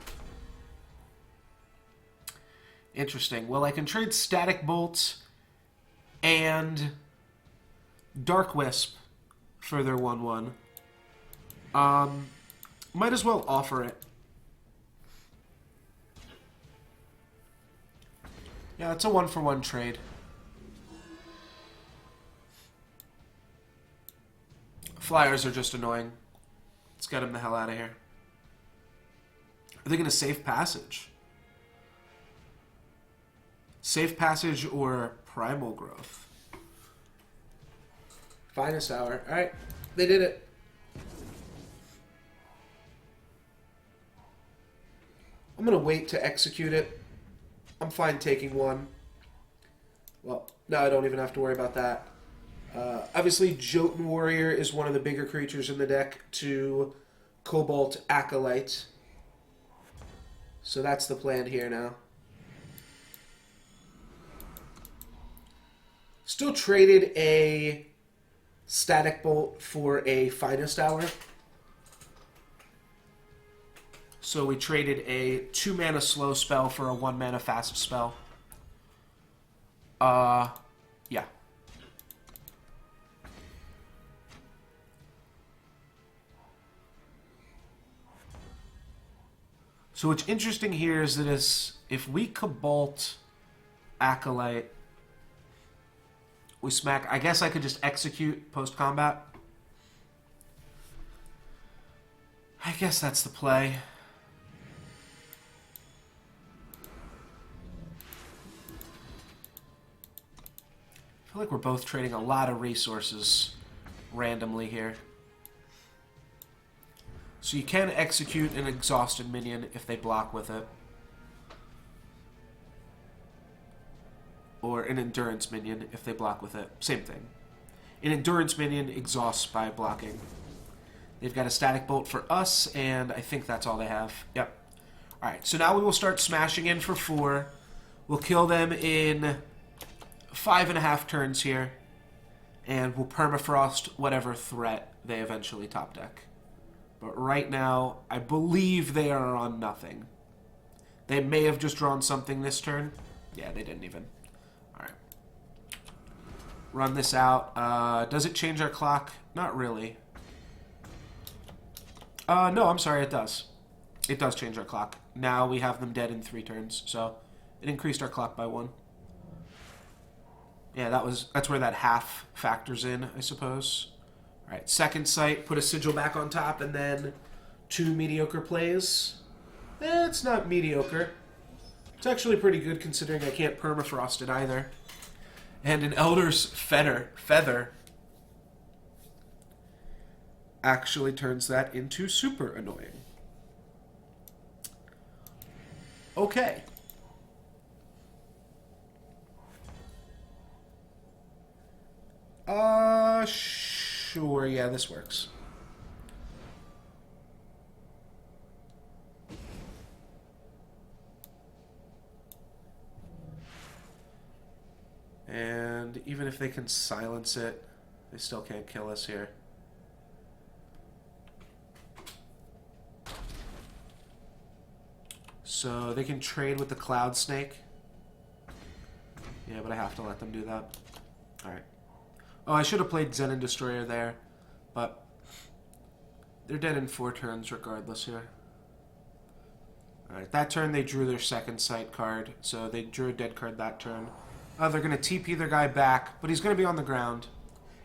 Interesting. Well, I can trade Static Bolt and Dark Wisp for their 1/1. Might as well offer it. Yeah, it's a 1-for-1 trade. Flyers are just annoying. Let's get them the hell out of here. Are they going to Safe Passage? Safe Passage or Primal Growth? Finest Hour. Alright, they did it. I'm going to wait to execute it. I'm fine taking one. Well, no, I don't even have to worry about that. Obviously, Jotun Warrior is one of the bigger creatures in the deck to Cobalt Acolyte. So that's the plan here now. Still traded a Static Bolt for a Finest Hour. So we traded a 2-mana slow spell for a 1-mana fast spell. Yeah. So what's interesting here is that if we Cobalt Acolyte, we smack. I guess I could just execute post-combat. I guess that's the play. I feel like we're both trading a lot of resources randomly here. So you can execute an exhausted minion if they block with it. Or an endurance minion if they block with it. Same thing. An endurance minion exhausts by blocking. They've got a Static Bolt for us, and I think that's all they have. Yep. Alright, so now we will start smashing in for 4. We'll kill them in 5.5 turns here, and we'll permafrost whatever threat they eventually top deck. But right now, I believe they are on nothing. They may have just drawn something this turn. Yeah, they didn't even. Alright. Run this out. Does it change our clock? Not really. No, I'm sorry, it does. It does change our clock. Now we have them dead in 3 turns, so it increased our clock by 1. Yeah, that's where that half factors in, I suppose. Alright, second sight, put a sigil back on top, and then 2 mediocre plays. It's not mediocre. It's actually pretty good considering I can't permafrost it either. And an Elder's Feather actually turns that into super annoying. Okay. Sure, yeah, this works. And even if they can silence it, they still can't kill us here. So they can trade with the Cloud Snake. Yeah, but I have to let them do that. Alright. Oh, I should have played Zenin Destroyer there, but they're dead in 4 turns regardless here. Alright, that turn they drew their second sight card, so they drew a dead card that turn. They're going to TP their guy back, but he's going to be on the ground.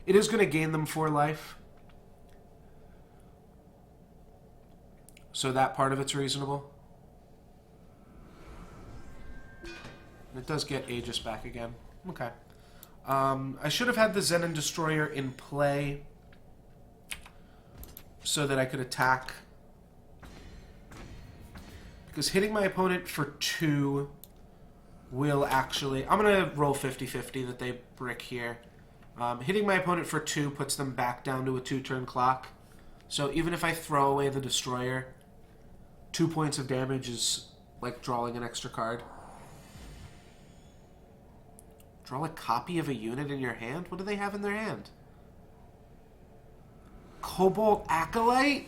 It is going to gain them 4 life. So that part of it's reasonable. It does get Aegis back again. Okay. I should have had the Zenin Destroyer in play so that I could attack. Because hitting my opponent for 2 will actually... I'm going to roll 50-50 that they brick here. Hitting my opponent for 2 puts them back down to a 2-turn clock. So even if I throw away the Destroyer, 2 points of damage is like drawing an extra card. Draw a copy of a unit in your hand? What do they have in their hand? Cobalt Acolyte?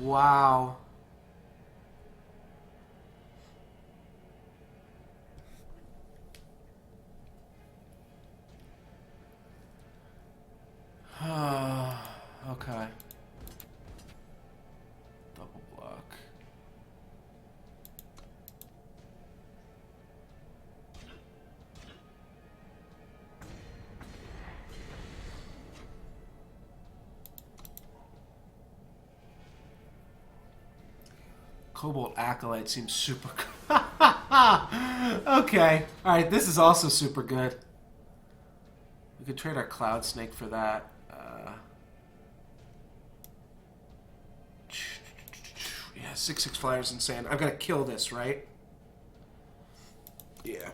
Wow. Okay. Double block. Cobalt Acolyte seems super good. Okay. Alright, this is also super good. We could trade our Cloud Snake for that. Yeah, 6/6 flyers in sand. I've got to kill this, right? Yeah.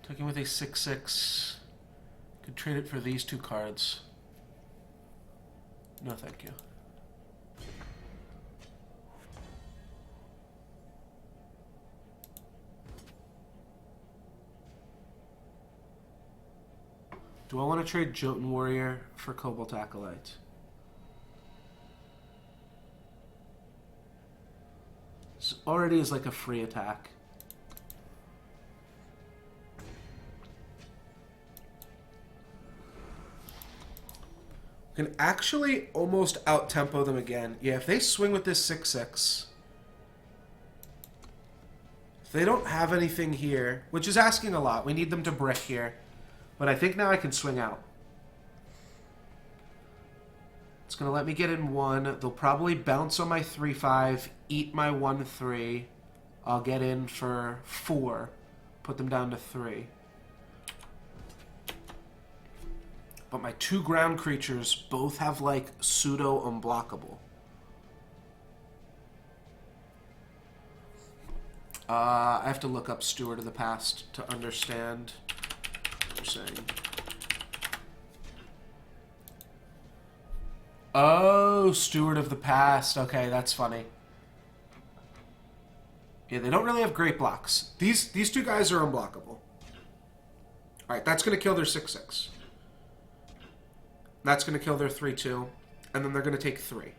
Taking with a 6/6. Could trade it for these 2 cards. No, thank you. Do I want to trade Jotun Warrior for Cobalt Acolyte? This already is like a free attack. Can actually almost out-tempo them again. Yeah, if they swing with this 6/6... If they don't have anything here, which is asking a lot. We need them to brick here. But I think now I can swing out. It's going to let me get in 1. They'll probably bounce on my 3/5, eat my 1/3. I'll get in for 4. Put them down to 3. But my 2 ground creatures both have, like, pseudo-unblockable. I have to look up Steward of the Past to understand what you're saying. Oh, Steward of the Past. Okay, that's funny. Yeah, they don't really have great blocks. These 2 guys are unblockable. Alright, that's going to kill their 6/6. That's going to kill their 3/2. And then they're going to take 3.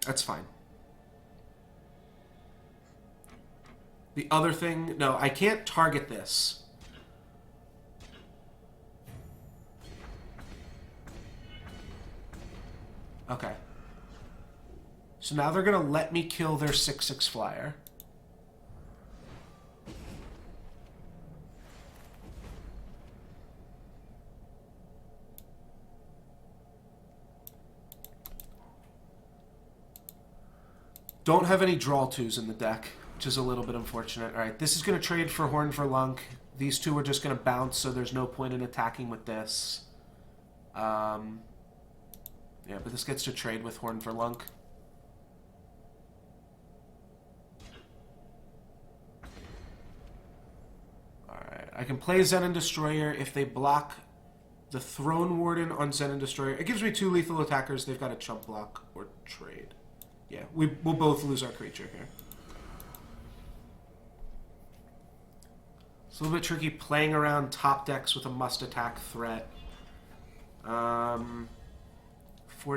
That's fine. The other thing... No, I can't target this. Okay. So now they're going to let me kill their 6/6 flyer. Don't have any draw 2s in the deck, which is a little bit unfortunate. Alright, this is going to trade for Horn for Lunk. These two are just going to bounce, so there's no point in attacking with this. Yeah, but this gets to trade with Horn for Lunk. Alright, I can play Zenon Destroyer if they block the Throne Warden on Zenon Destroyer. It gives me 2 lethal attackers. They've got a chump block or trade. Yeah, we'll both lose our creature here. It's a little bit tricky playing around top decks with a must-attack threat. 4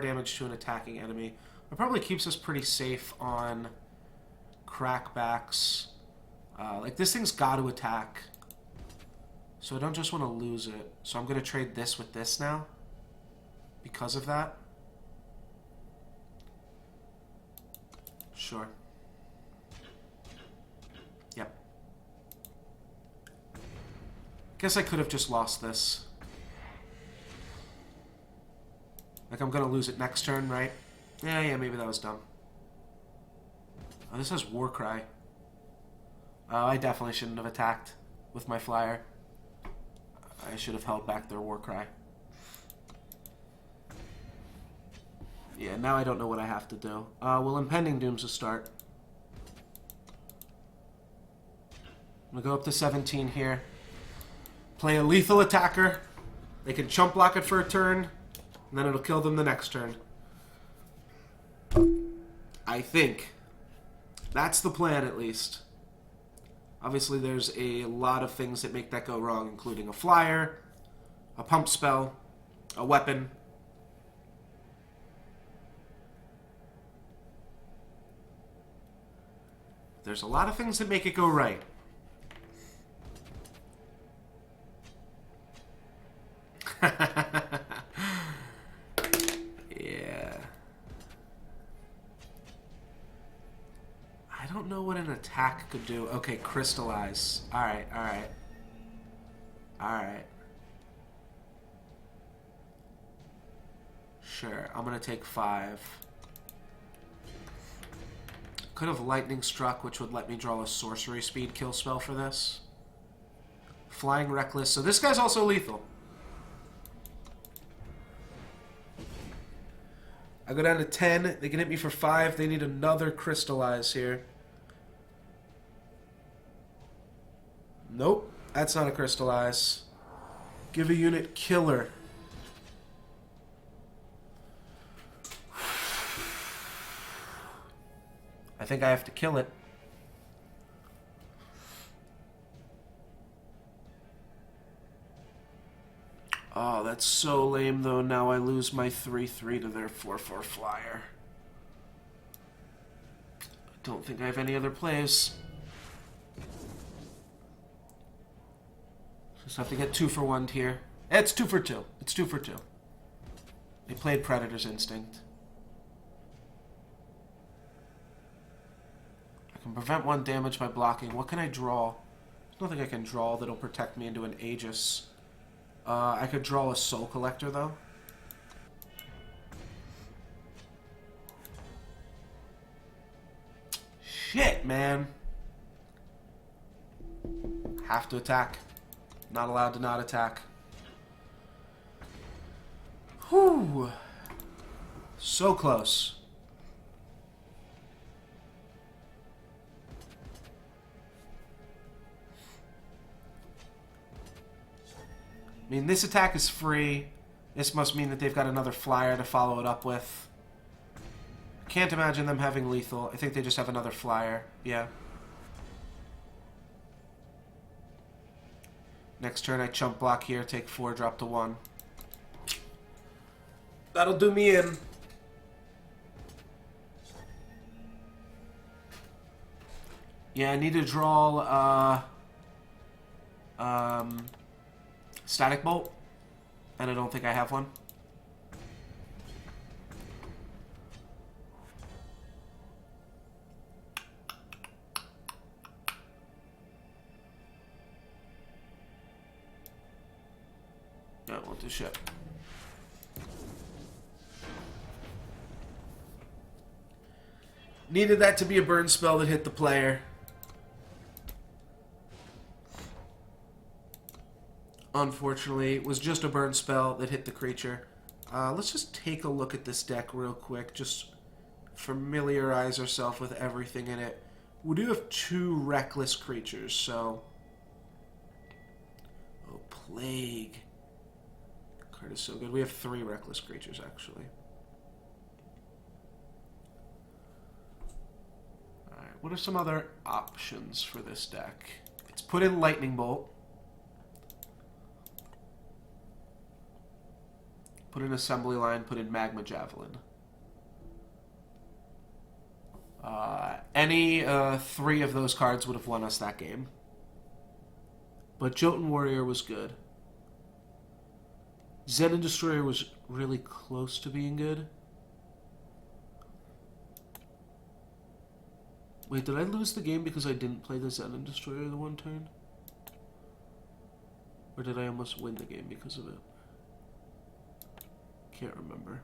damage to an attacking enemy. It probably keeps us pretty safe on crackbacks. Like, this thing's got to attack. So I don't just want to lose it. So I'm going to trade this with this now. Because of that. Sure. Yep. Guess I could have just lost this. Like, I'm gonna lose it next turn, right? Yeah, maybe that was dumb. Oh, this has Warcry. Oh, I definitely shouldn't have attacked with my flyer. I should have held back their Warcry. Yeah, now I don't know what I have to do. Well, Impending Doom's a start. I'm gonna go up to 17 here. Play a lethal attacker. They can chump block it for a turn, and then it'll kill them the next turn. I think. That's the plan, at least. Obviously, there's a lot of things that make that go wrong, including a flyer, a pump spell, a weapon. There's a lot of things that make it go right. Yeah. I don't know what an attack could do. Okay, crystallize. Alright. Sure, I'm gonna take 5. Could have Lightning Struck, which would let me draw a sorcery speed kill spell for this. Flying Reckless. So this guy's also lethal. I go down to 10. They can hit me for 5. They need another Crystallize here. Nope. That's not a Crystallize. Give a unit Killer. I think I have to kill it. Oh, that's so lame, though. Now I lose my 3/3 to their 4/4 flyer. I don't think I have any other plays. Just have to get 2 for 1 here. It's 2 for 2. It's 2 for 2. They played Predator's Instinct. I can prevent 1 damage by blocking. What can I draw? There's nothing I can draw that'll protect me into an Aegis. I could draw a Soul Collector, though. Shit, man. Have to attack. Not allowed to not attack. Whew. So close. I mean, this attack is free. This must mean that they've got another flyer to follow it up with. Can't imagine them having lethal. I think they just have another flyer. Yeah. Next turn I chump block here, take 4, drop to 1. That'll do me in. Yeah, I need to draw, Static Bolt, and I don't think I have one. No, it won't do shit. Needed that to be a burn spell that hit the player. Unfortunately, it was just a burn spell that hit the creature. Let's just take a look at this deck real quick. Just familiarize ourselves with everything in it. We do have 2 reckless creatures, so... Oh, Plague. Card is so good. We have 3 reckless creatures, actually. Alright, what are some other options for this deck? It's put in Lightning Bolt. Put in Assembly Line, put in Magma Javelin. Any 3 of those cards would have won us that game. But Jotun Warrior was good. Zenon Destroyer was really close to being good. Wait, did I lose the game because I didn't play the Zenon Destroyer the one turn? Or did I almost win the game because of it? Can't remember.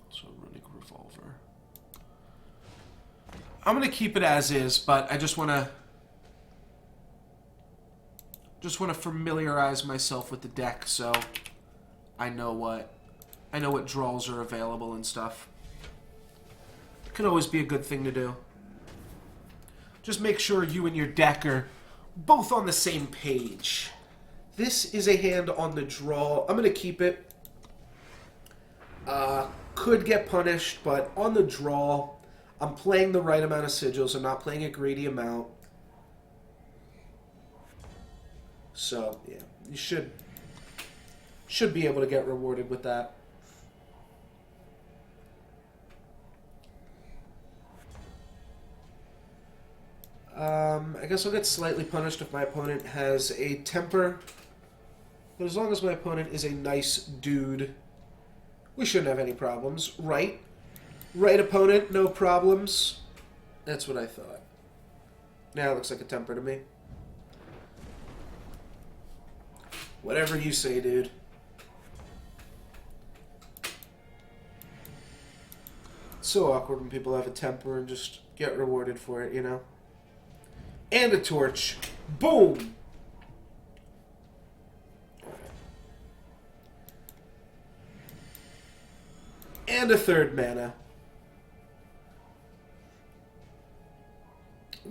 Also, Runic Revolver. I'm gonna keep it as is, but I just wanna familiarize myself with the deck so I know what draws are available and stuff. Could always be a good thing to do. Just make sure you and your deck are both on the same page. This is a hand on the draw. I'm going to keep it. Could get punished, but on the draw, I'm playing the right amount of sigils. I'm not playing a greedy amount. So, yeah, you should be able to get rewarded with that. I guess I'll get slightly punished if my opponent has a temper. But as long as my opponent is a nice dude, we shouldn't have any problems, right? Right opponent, no problems. That's what I thought. Now it looks like a temper to me. Whatever you say, dude. It's so awkward when people have a temper and just get rewarded for it, you know? And a torch. Boom! And a 3rd mana.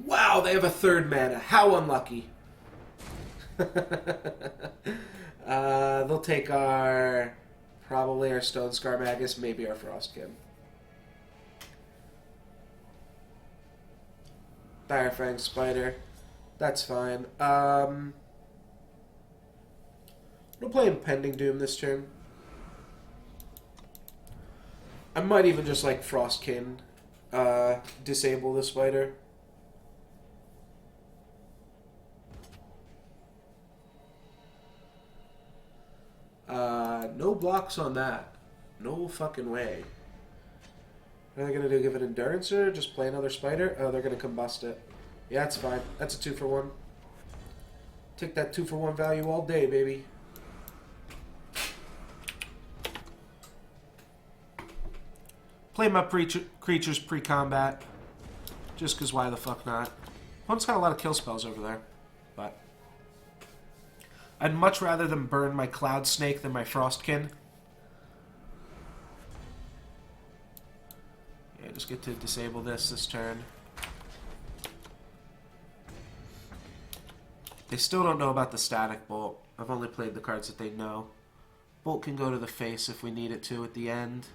Wow, they have a 3rd mana. How unlucky. They'll take probably our Stone Scar Magus, maybe our Frostkin. Direfang Spider. That's fine. I'm play Impending Doom this turn. I might even just like Frostkin disable the spider. No blocks on that. No fucking way. What are they gonna do? Give it Endurance or just play another spider? Oh, they're gonna combust it. Yeah, that's fine. That's a 2-for-1. Take that 2-for-1 value all day, baby. Play my creatures pre-combat. Just because why the fuck not? Opponent's got a lot of kill spells over there. But I'd much rather them burn my Cloud Snake than my Frostkin. Yeah, just get to disable this turn. They still don't know about the Static Bolt. I've only played the cards that they know. Bolt can go to the face if we need it to at the end.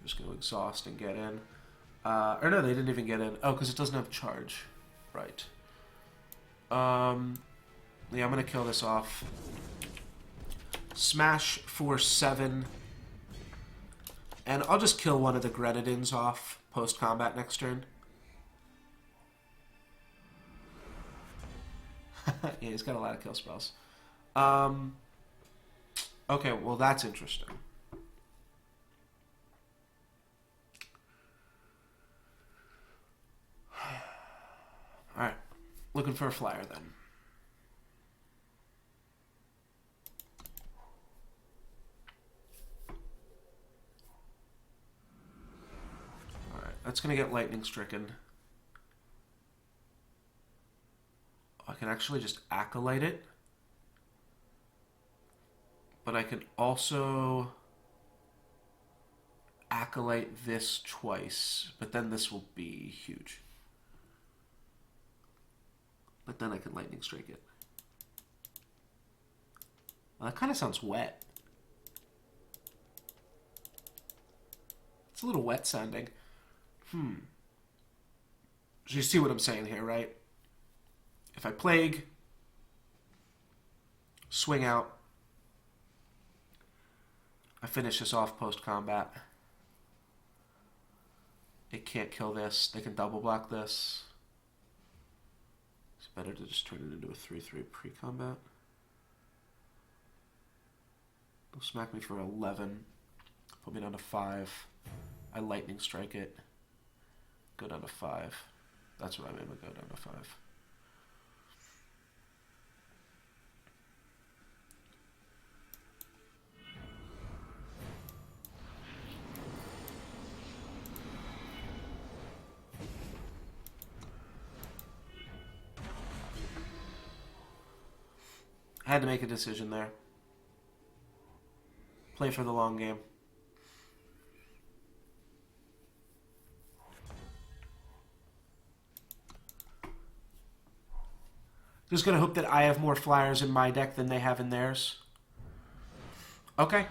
Just going to exhaust and get in. Or no, they didn't even get in. Oh, because it doesn't have charge. Right. Yeah, I'm going to kill this off. Smash for 7. And I'll just kill one of the Grenadins off post-combat next turn. Yeah, he's got a lot of kill spells. Okay, well that's interesting. Looking for a flyer then. Alright, that's going to get lightning stricken. I can actually just acolyte it. But I can also acolyte this twice. But then this will be huge. But then I can lightning strike it. Well, that kind of sounds wet. It's a little wet sounding. So you see what I'm saying here, right? If I plague, swing out, I finish this off post-combat. It can't kill this. They can double block this. It's better to just turn it into a 3/3 pre-combat. They'll smack me for 11. Put me down to 5. I lightning strike it. Go down to 5. That's what I mean by go down to 5. I had to make a decision there. Play for the long game. Just gonna hope that I have more flyers in my deck than they have in theirs. Okay.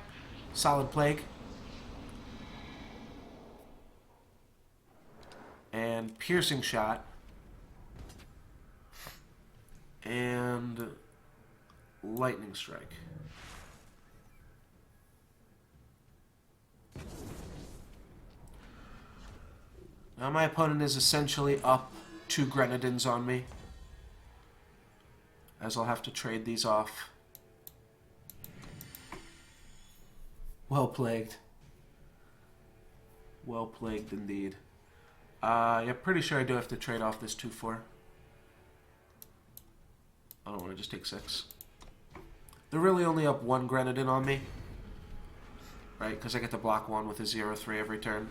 Solid plague. And piercing shot. And lightning strike. Now my opponent is essentially up 2 Grenadins on me, as I'll have to trade these off. Well plagued. Well plagued indeed. Yeah, pretty sure I do have to trade off this 2/4. I don't want to just take 6. They're really only up 1 Grenadin on me. Right, because I get to block 1 with a 0/3 every turn.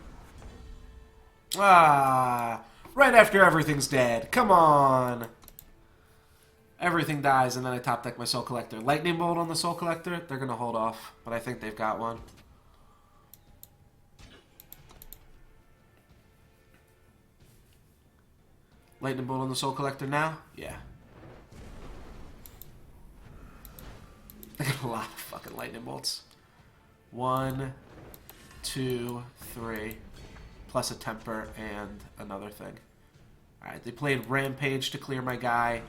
Ah! Right after everything's dead. Come on! Everything dies, and then I top deck my Soul Collector. Lightning Bolt on the Soul Collector? They're going to hold off, but I think they've got one. Lightning Bolt on the Soul Collector now? Yeah. I got a lot of fucking Lightning Bolts. 1, 2, 3. Plus a temper and another thing. Alright, they played Rampage to clear my guy.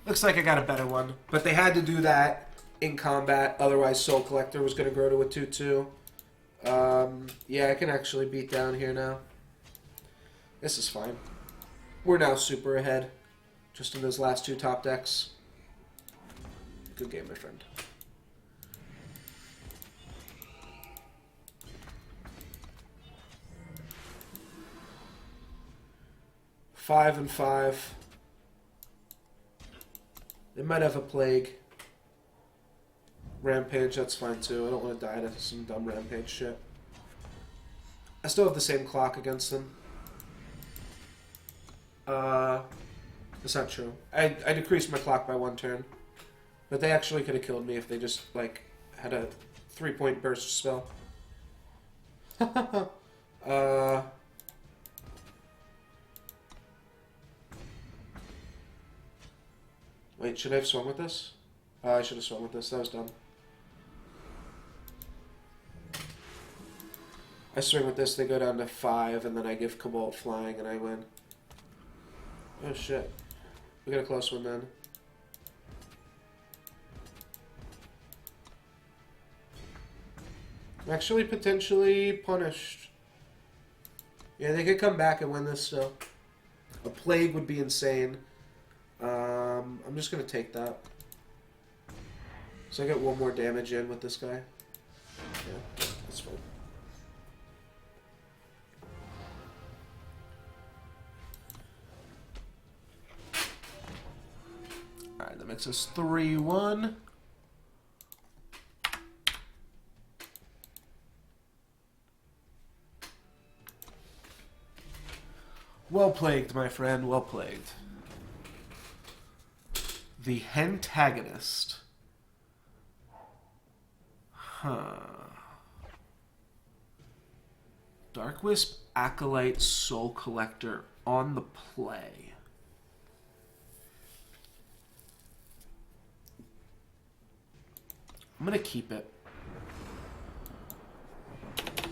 Looks like I got a better one. But they had to do that in combat, otherwise Soul Collector was going to grow to a 2/2. Yeah, I can actually beat down here now. This is fine. We're now super ahead. Just in those last 2 top decks. Good game, my friend. Five and 5. They might have a plague. Rampage, that's fine too. I don't want to die to some dumb Rampage shit. I still have the same clock against them. That's not true. I decreased my clock by 1 turn. But they actually could have killed me if they just, like, had a 3-point burst spell. Wait, should I have swung with this? I should have swung with this. That was dumb. I swing with this, they go down to 5, and then I give Cobalt flying, and I win. Oh, shit. We got a close one, then. I'm actually potentially punished. Yeah, they could come back and win this, so... A plague would be insane. I'm just gonna take that. So I get 1 more damage in with this guy. Yeah, that's fine. Makes us 3-1. Well plagued, my friend, well plagued. The Hentagonist. Huh. Darkwisp, Acolyte, Soul Collector on the play. I'm going to keep it.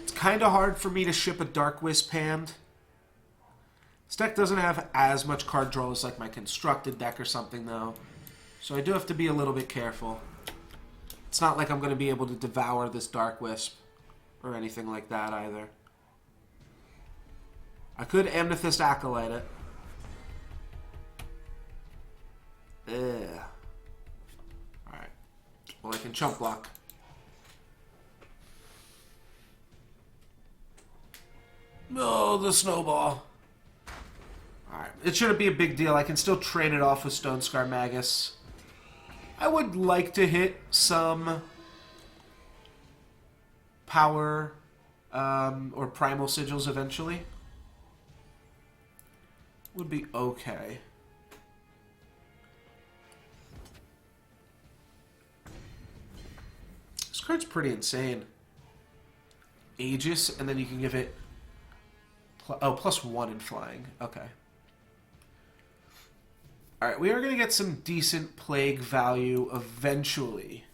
It's kind of hard for me to ship a Darkwisp hand. This deck doesn't have as much card draw as like my constructed deck or something, though. So I do have to be a little bit careful. It's not like I'm going to be able to devour this Darkwisp or anything like that either. I could Amethyst Acolyte it. Ugh. Alright. Well, I can chump block. Oh, the snowball. Alright. It shouldn't be a big deal. I can still trade it off with Stonescar Magus. I would like to hit some power or primal sigils eventually. Would be okay. This card's pretty insane. Aegis, and then you can give it +1 in flying. Okay. Alright, we are going to get some decent Plague value eventually.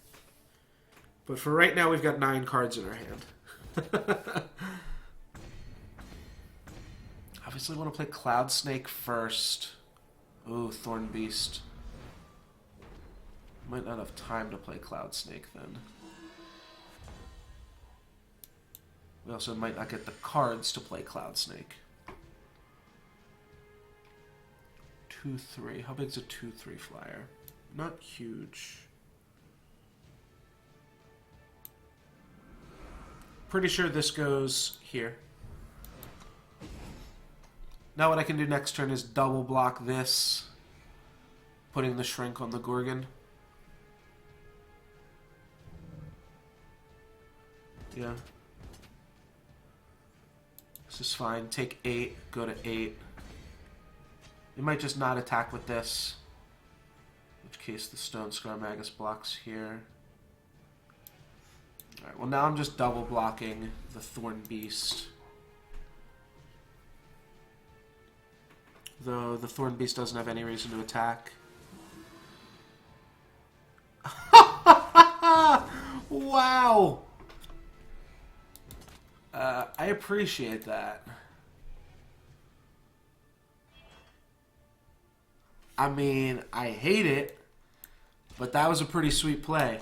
But for right now, we've got 9 cards in our hand. Obviously, I want to play Cloud Snake first. Ooh, Thorn Beast. Might not have time to play Cloud Snake then. We also might not get the cards to play Cloud Snake. 2-3. How big's a 2-3 flyer? Not huge. Pretty sure this goes here. Now what I can do next turn is double block this, putting the Shrink on the Gorgon. Yeah. This is fine. Take 8, go to 8. You might just not attack with this, in which case the Stonescar Magus blocks here. Alright, well now I'm just double blocking the Thorn Beast. Though the Thorn Beast doesn't have any reason to attack. Wow! I appreciate that. I mean, I hate it, but that was a pretty sweet play.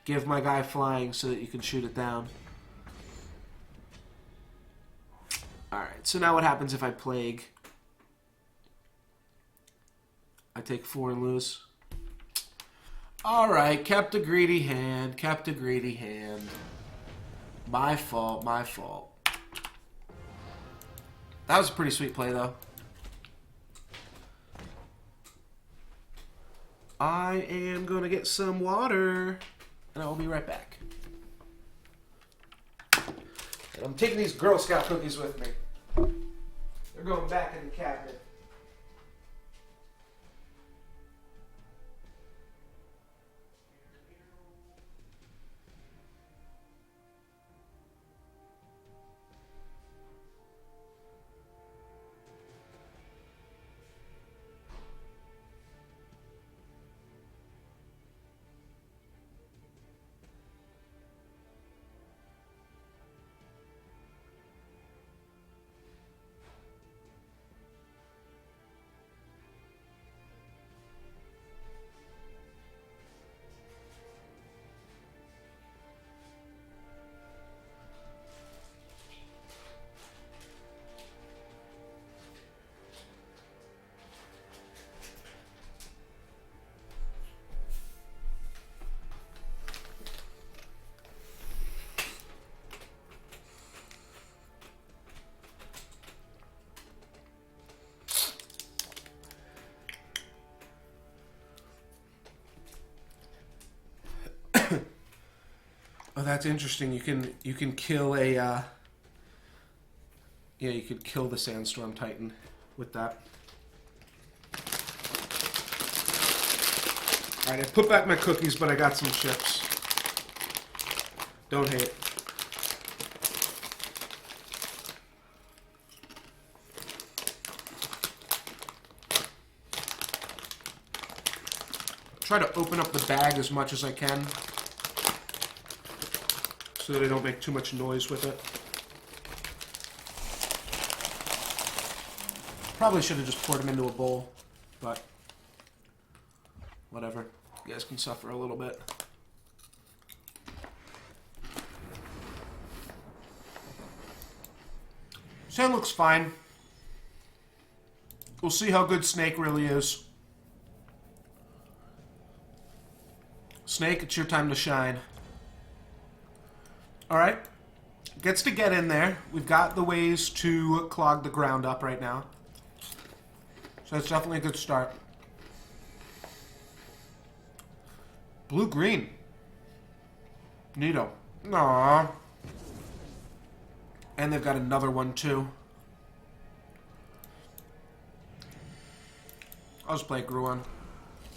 Give my guy flying so that you can shoot it down. Alright, so now what happens if I Plague? I take 4 and lose. Alright, kept a greedy hand, kept a greedy hand. My fault, my fault. That was a pretty sweet play, though. I am going to get some water, and I will be right back. And I'm taking these Girl Scout cookies with me. They're going back in the cabinet. Oh, that's interesting. You can kill a yeah, you could kill the Sandstorm Titan with that. Alright, I put back my cookies, but I got some chips. Don't hate. Try to open up the bag as much as I can so that I don't make too much noise with it. Probably should have just poured them into a bowl, but whatever. You guys can suffer a little bit. Sand looks fine. We'll see how good Snake really is. Snake, it's your time to shine. Alright. Gets to get in there. We've got the ways to clog the ground up right now. So it's definitely a good start. Blue-green. Neato. Aww. And they've got another one, too. I'll just play Gruon.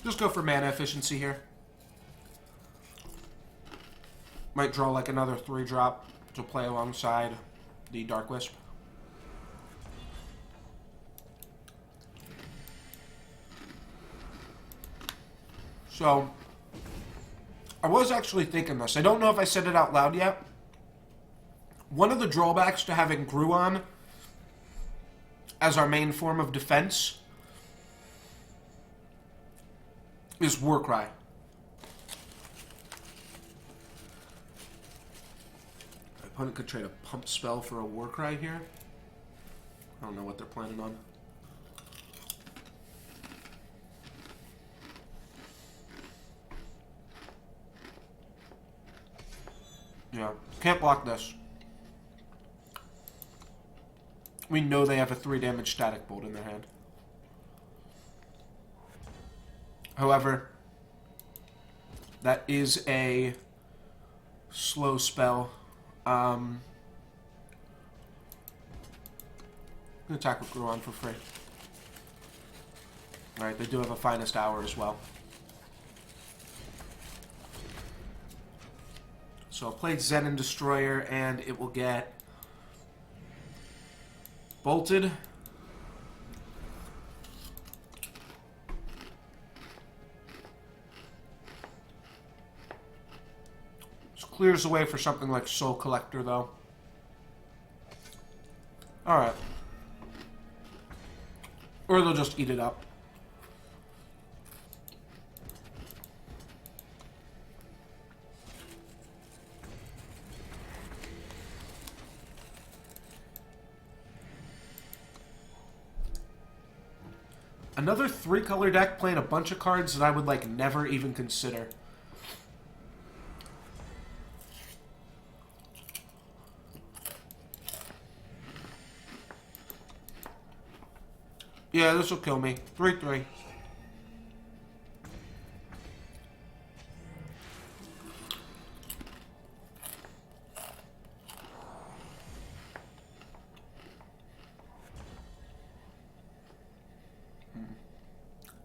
Just go for mana efficiency here. Might draw like another 3-drop to play alongside the Dark Wisp. So, I was actually thinking this. I don't know if I said it out loud yet. One of the drawbacks to having Gruon as our main form of defense is Warcry. My opponent could trade a pump spell for a Warcry here. I don't know what they're planning on. Yeah, can't block this. We know they have a 3-damage Static Bolt in their hand. However, that is a slow spell. I'm gonna attack with Gruon for free. Alright, they do have a Finest Hour as well. So I'll play Zenin Destroyer and it will get bolted. This clears the way for something like Soul Collector, though. Alright. Or they'll just eat it up. Another 3-color deck playing a bunch of cards that I would, like, never even consider. Yeah, this will kill me. 3/3.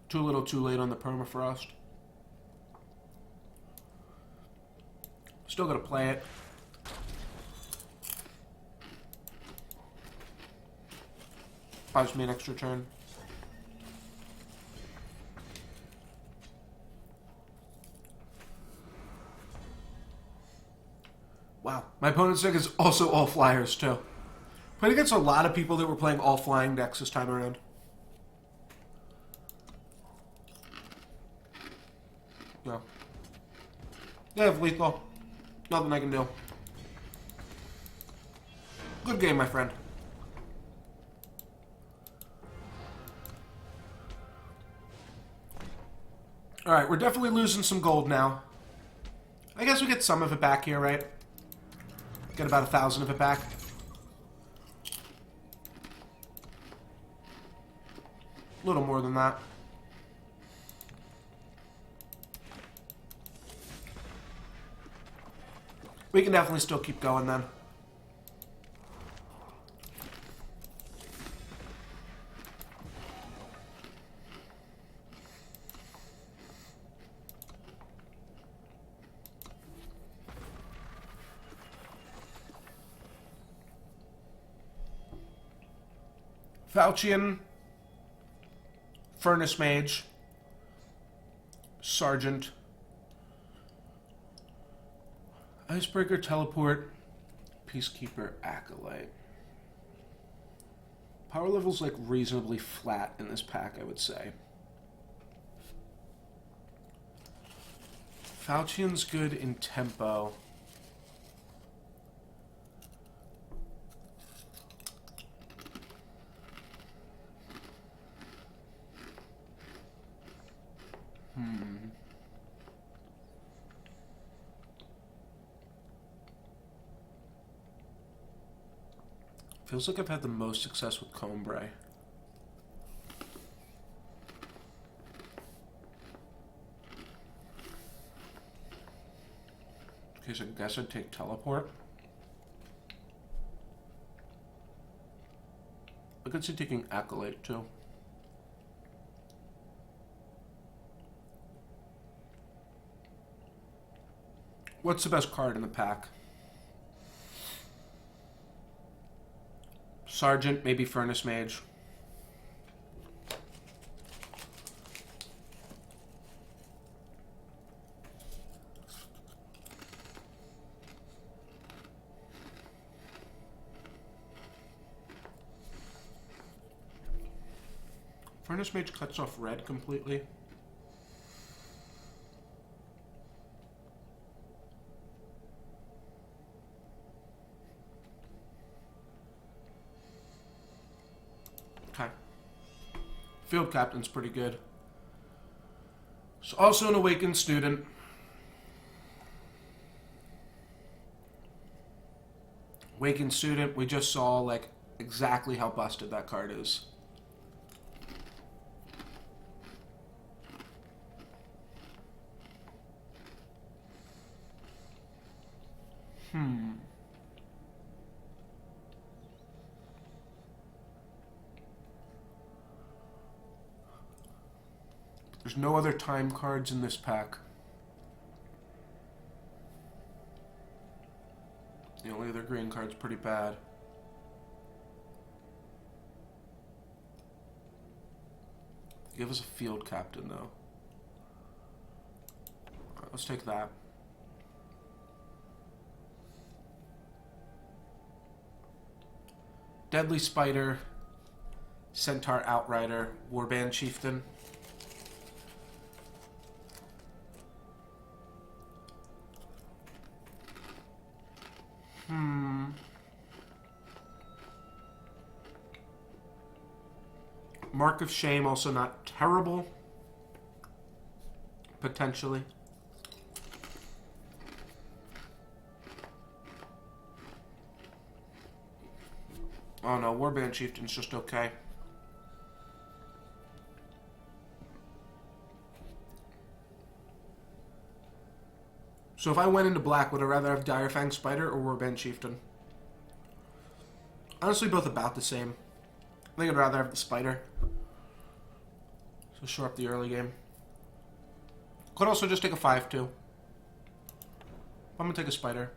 Too little too late on the Permafrost. Still gotta play it. Buys me an extra turn. Wow. My opponent's deck is also all flyers, too. Played against a lot of people that were playing all flying decks this time around. Yeah. They have lethal. Nothing I can do. Good game, my friend. Alright, we're definitely losing some gold now. I guess we get some of it back here, right? Get about 1,000 of it back. A little more than that. We can definitely still keep going then. Falchion, Furnace Mage, Sergeant, Icebreaker, Teleport, Peacekeeper, Acolyte. Power level's like reasonably flat in this pack, I would say. Falchion's good in tempo. Feels like I've had the most success with Combray. Okay, so I guess I'd take Teleport. I could see taking Acolyte too. What's the best card in the pack? Sergeant, maybe Furnace Mage. Furnace Mage cuts off red completely. Okay. Field Captain's pretty good. It's also an Awakened Student. Awakened Student, we just saw like exactly how busted that card is. There's no other time cards in this pack. The only other green card's pretty bad. Give us a Field Captain, though. Alright, let's take that. Deadly Spider, Centaur Outrider, Warband Chieftain. Mark of Shame, also not terrible. Potentially. Oh no, Warband Chieftain's just okay. So if I went into black, would I rather have Direfang Spider or Warband Chieftain? Honestly, both about the same. I think I'd rather have the Spider. So shore up the early game. Could also just take a 5-2. I'm gonna take a Spider.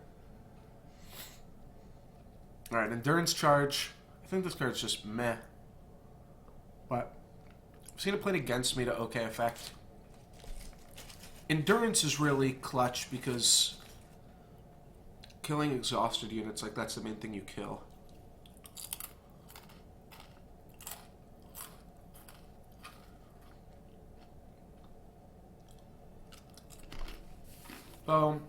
Alright, Endurance Charge. I think this card's just meh. But I've seen it played against me to okay effect. Endurance is really clutch because killing exhausted units, like that's the main thing you kill. I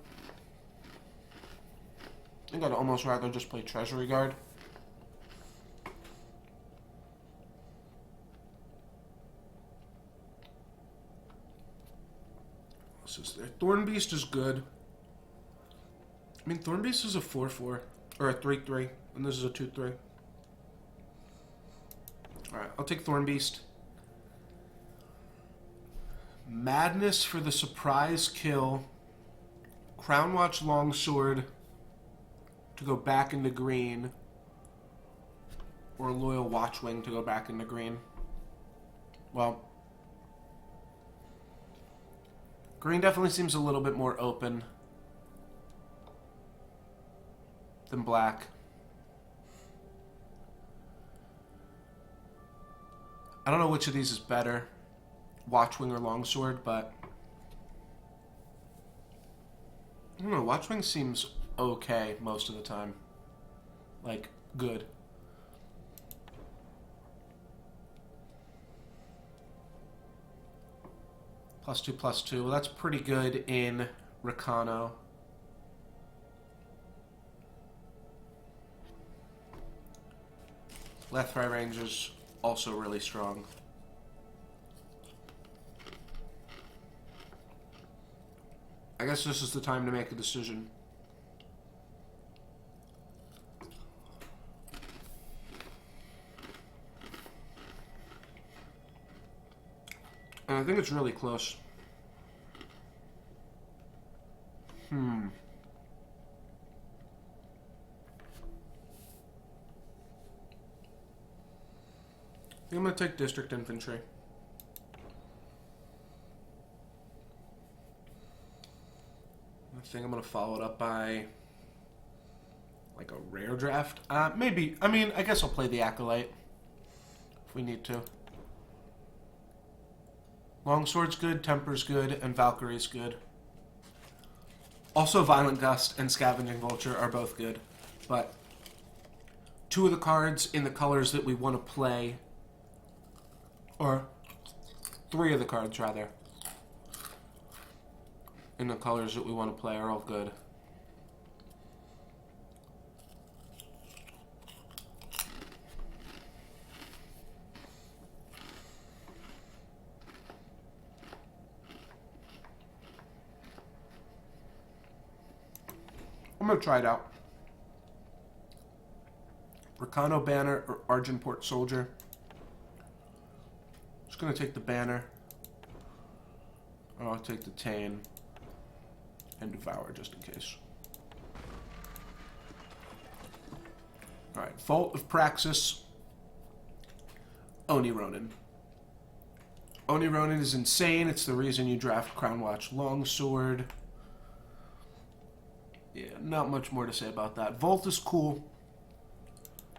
think I'd almost rather just play Treasury Guard. What's this there? Thorn Beast is good. I mean, Thorn Beast is a 4-4. Or a 3-3. And this is a 2-3. Alright, I'll take Thorn Beast. Madness for the surprise kill. Crown Watch Longsword. to go back into green, or Loyal Watchwing to go back into green. Well, green definitely seems a little bit more open than black. I don't know which of these is better, Watchwing or Longsword, but I don't know, Watchwing seems okay most of the time. Like, good. +2/+2. Well, that's pretty good in Rakano. Lethrai Ranger's also really strong. I guess this is the time to make a decision. And I think it's really close. I think I'm going to take District Infantry. I think I'm going to follow it up by like a rare draft. Maybe. I mean, I guess I'll play the Acolyte if we need to. Longsword's good, Temper's good, and Valkyrie's good. Also, Violent Gust and Scavenging Vulture are both good. But two of the cards in the colors that we want to play, or three of the cards, rather, in the colors that we want to play are all good. I'm going to try it out. Rakano Banner or Argenport Soldier. Just going to take the Banner. Or I'll take the Tane and Devour just in case. Alright, Vault of Praxis. Oni Ronin. Oni Ronin is insane. It's the reason you draft Crownwatch Longsword. Yeah, not much more to say about that. Volt is cool.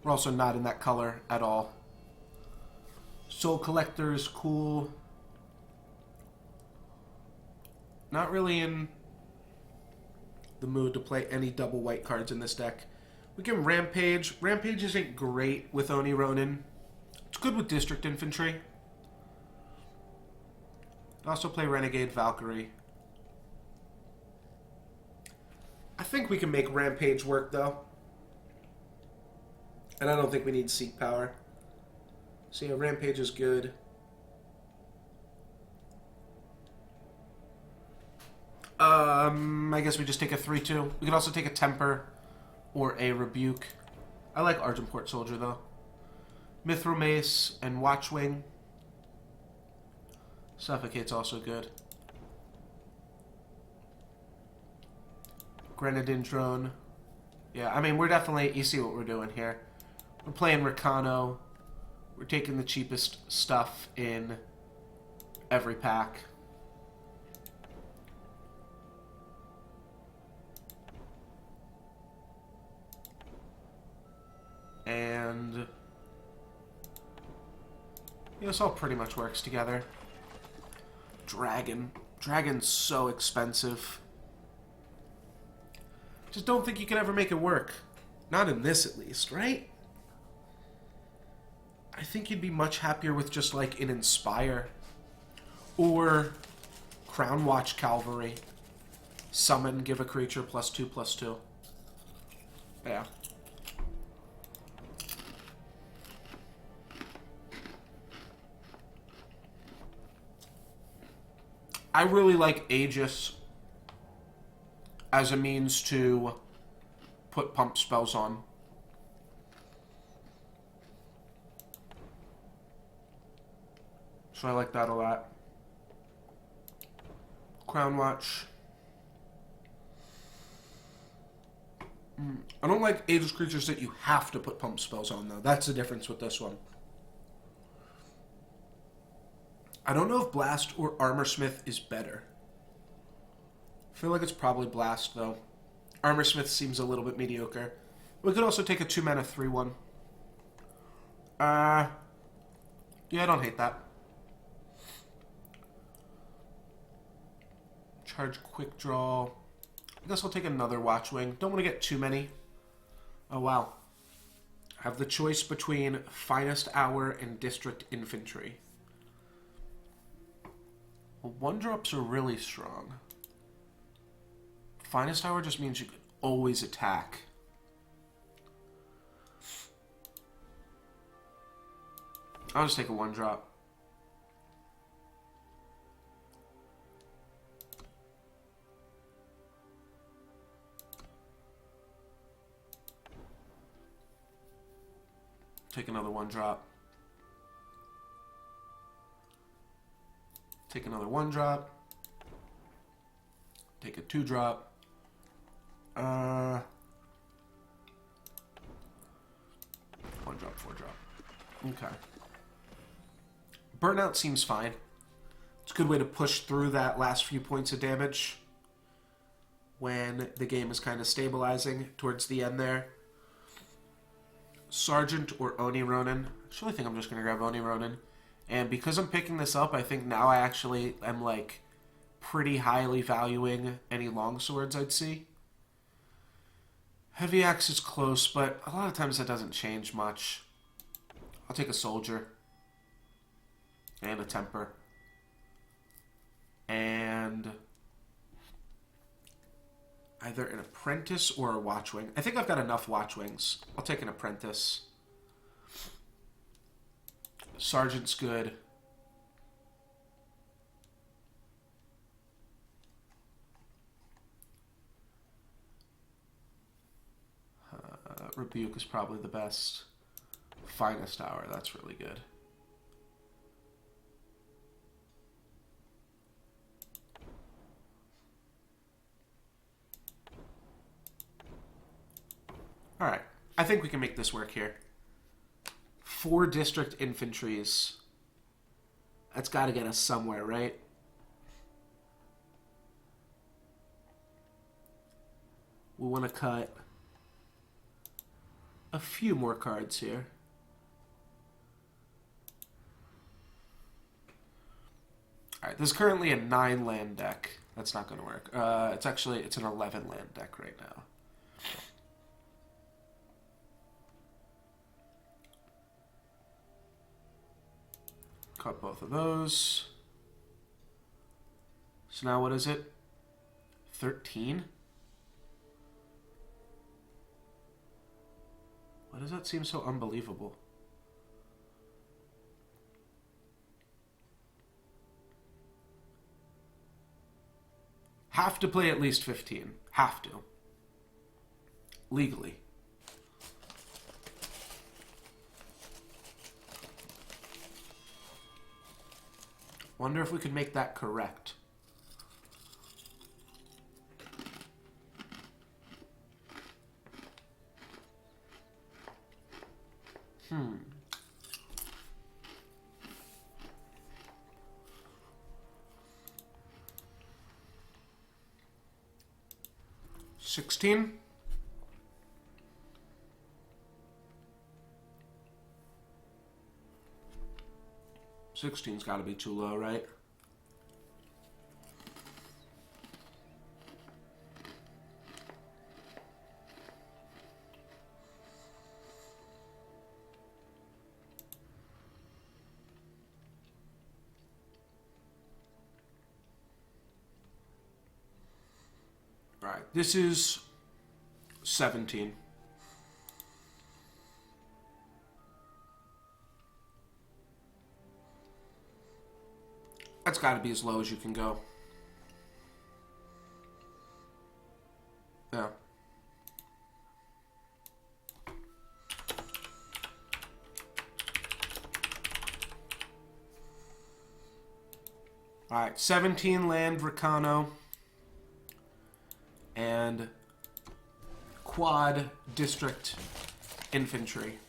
We're also not in that color at all. Soul Collector is cool. Not really in the mood to play any double white cards in this deck. We can Rampage. Rampage isn't great with Oni Ronin. It's good with District Infantry. Also play Renegade Valkyrie. I think we can make Rampage work, though. And I don't think we need Seek Power. So yeah, Rampage is good. I guess we just take a 3/2. We could also take a Temper or a Rebuke. I like Argenport Soldier, though. Mithril Mace and Watchwing. Suffocate's also good. Grenadine Drone. Yeah, I mean, we're definitely... You see what we're doing here. We're playing Rakano. We're taking the cheapest stuff in every pack. And... yeah, this all pretty much works together. Dragon. Dragon's so expensive. Just don't think you can ever make it work. Not in this, at least, right? I think you'd be much happier with just, like, an Inspire. Or Crownwatch Cavalry. Summon, give a creature +2/+2. Yeah. I really like Aegis as a means to put pump spells on. So I like that a lot. Crownwatch. I don't like ageless creatures that you have to put pump spells on, though. That's the difference with this one. I don't know if Blast or Armor Smith is better. I feel like it's probably Blast, though. Armor Smith seems a little bit mediocre. We could also take a 2-mana 3-1. Yeah, I don't hate that. Charge Quick Draw. I guess I'll take another Watchwing. Don't want to get too many. Oh, wow. I have the choice between Finest Hour and District Infantry. Well, 1-drops are really strong. Finest Hour just means you can always attack. I'll just take a 1-drop. Take another 1-drop. Take another 1-drop. Take a 2-drop. 1-drop, 4-drop. Okay. Burnout seems fine. It's a good way to push through that last few points of damage when the game is kind of stabilizing towards the end there. Sergeant or Oni Ronin. Actually, I think I'm just going to grab Oni Ronin. And because I'm picking this up, I think now I actually am, like, pretty highly valuing any longswords I'd see. Heavy Axe is close, but a lot of times that doesn't change much. I'll take a Soldier. And a Temper. And either an Apprentice or a Watchwing. I think I've got enough Watchwings. I'll take an Apprentice. Sergeant's good. Rebuke is probably the best. Finest Hour, that's really good. Alright, I think we can make this work here. 4 district infantries. That's got to get us somewhere, right? We want to cut a few more cards here. Alright, there's currently a 9 land deck. That's not going to work. It's an 11 land deck right now. Cut both of those. So now what is it? 13? Why does that seem so unbelievable? Have to play at least 15. Have to. Legally. Wonder if we could make that correct. Hmm. $16? $16's got to be too low, right? All right, this is 17. That's got to be as low as you can go. Yeah. Alright, 17 land Vricano. And quad district infantry.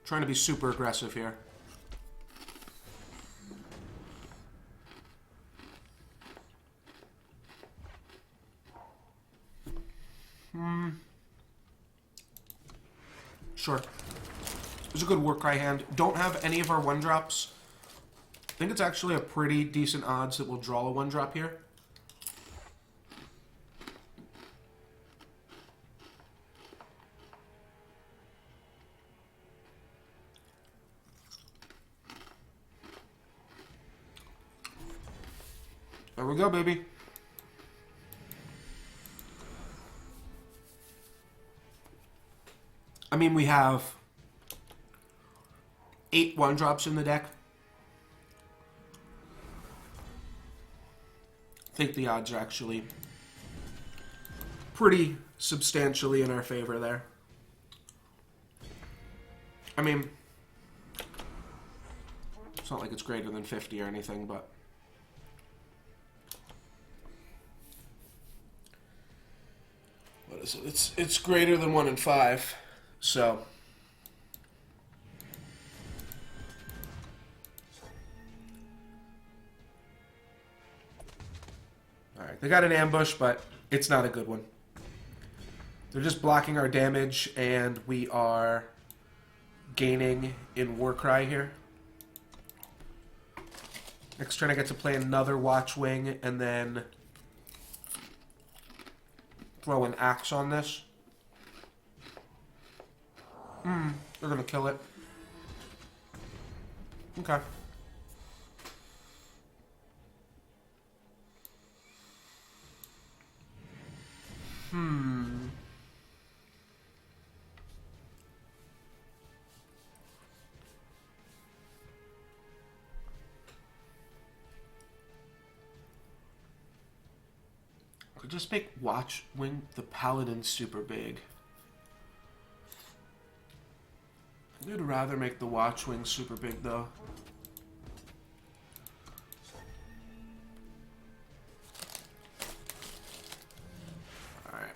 Trying to be super aggressive here. Sure. It's a good Warcry hand. Don't have any of our 1-drops. I think it's actually a pretty decent odds that we'll draw a 1-drop here. There we go, baby. I mean, we have 8 1-drops in the deck. I think the odds are actually pretty substantially in our favor there. I mean, it's not like it's greater than 50 or anything, but... What is it? It's greater than 1 in 5, so... Alright, they got an ambush, but it's not a good one. They're just blocking our damage, and we are gaining in Warcry here. Next turn I get to play another Watchwing, and then throw an Axe on this. They're gonna kill it. Okay. Could just make Watchwing the Paladin super big. I'd rather make the Watchwing super big, though. Alright.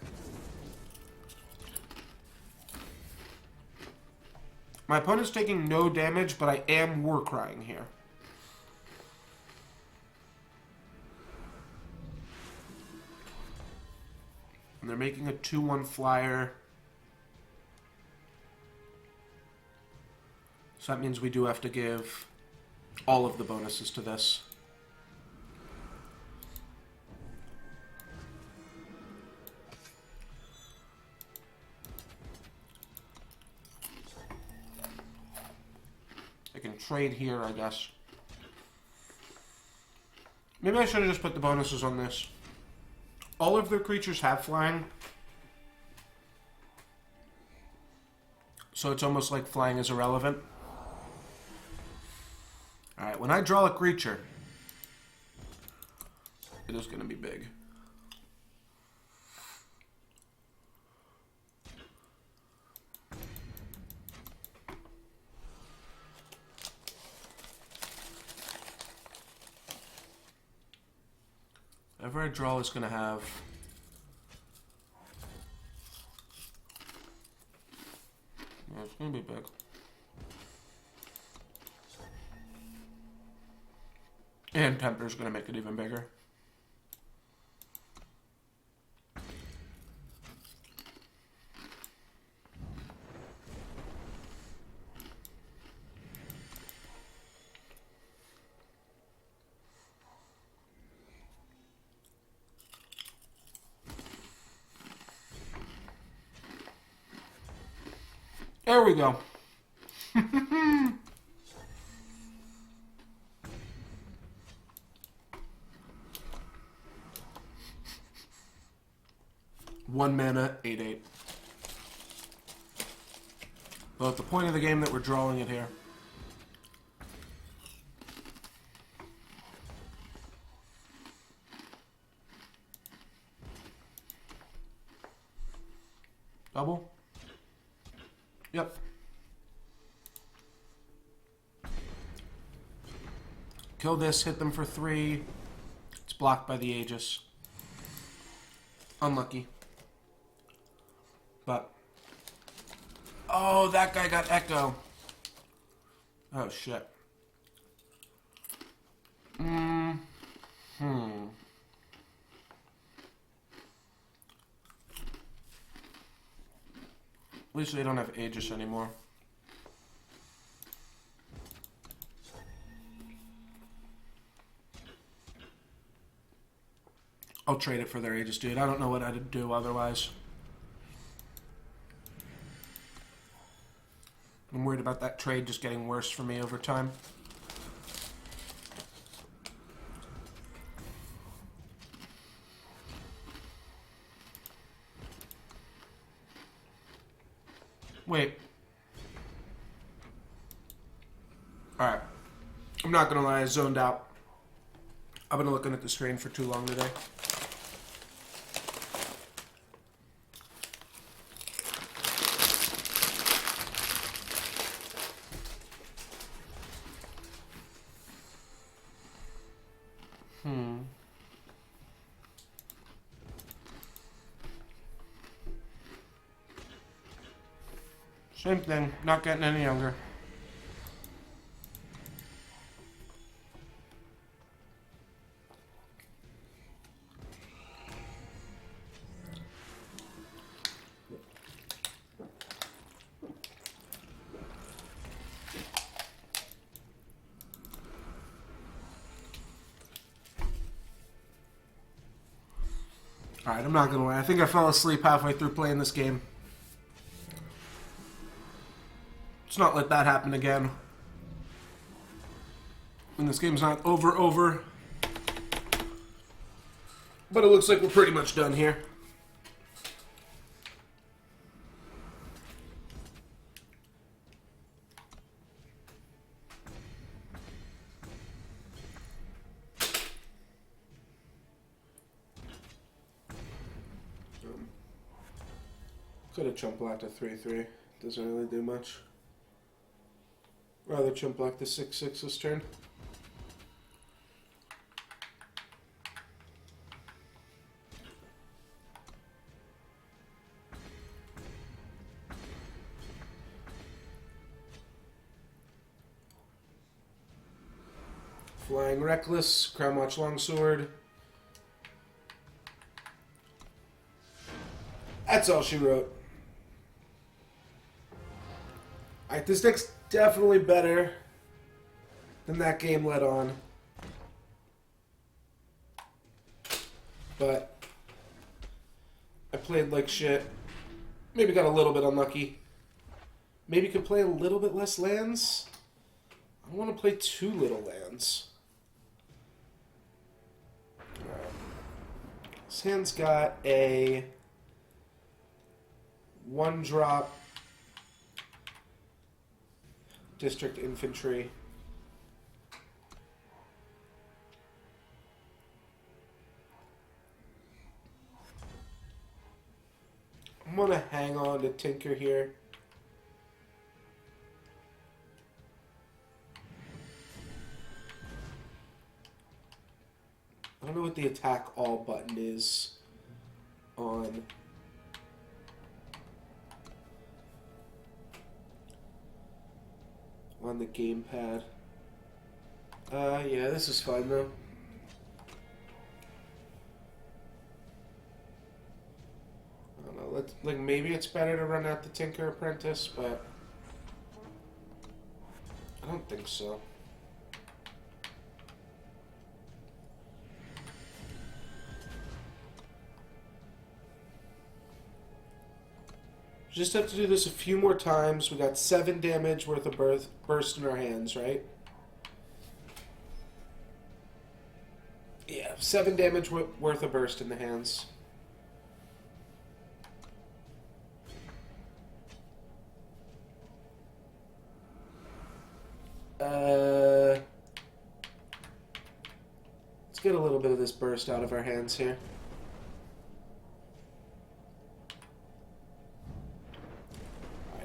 My opponent's taking no damage, but I am Warcrying here. And they're making a 2/1 flyer. So that means we do have to give all of the bonuses to this. I can trade here, I guess. Maybe I should have just put the bonuses on this. All of their creatures have flying. So it's almost like flying is irrelevant. Alright, when I draw a creature, it is going to be big. Whatever I draw is going to have... Yeah, it's going to be big. And Temper's going to make it even bigger. There we go. One mana, 8/8. Well, at the point of the game that we're drawing it here. Double? Yep. Kill this, hit them for 3. It's blocked by the Aegis. Unlucky. But... Oh, that guy got Echo. Oh, shit. At least they don't have Aegis anymore. I'll trade it for their Aegis, dude. I don't know what I'd do otherwise. I'm worried about that trade just getting worse for me over time. Wait. Alright. I'm not gonna lie, I zoned out. I've been looking at the screen for too long today. Same thing, not getting any younger. Alright, I'm not gonna lie. I think I fell asleep halfway through playing this game. Let's not let that happen again. And this game's not over. But it looks like we're pretty much done here. Could have chump blocked a 3-3. Doesn't really do much. Rather chump block the 6-6 this turn. Flying Reckless, Crown Watch Longsword. That's all she wrote. Alright, this deck's definitely better than that game led on. But I played like shit. Maybe got a little bit unlucky. Maybe could play a little bit less lands. I want to play 2 little lands. This hand's got a 1-drop District Infantry. I'm gonna hang on to Tinker here. I don't know what the attack all button is on the gamepad. Yeah, this is fine though. I don't know, like maybe it's better to run out the Tinker Apprentice, but I don't think so. Just have to do this a few more times. We got 7 damage worth of burst in our hands, right? Yeah, 7 damage worth of burst in the hands. Let's get a little bit of this burst out of our hands here.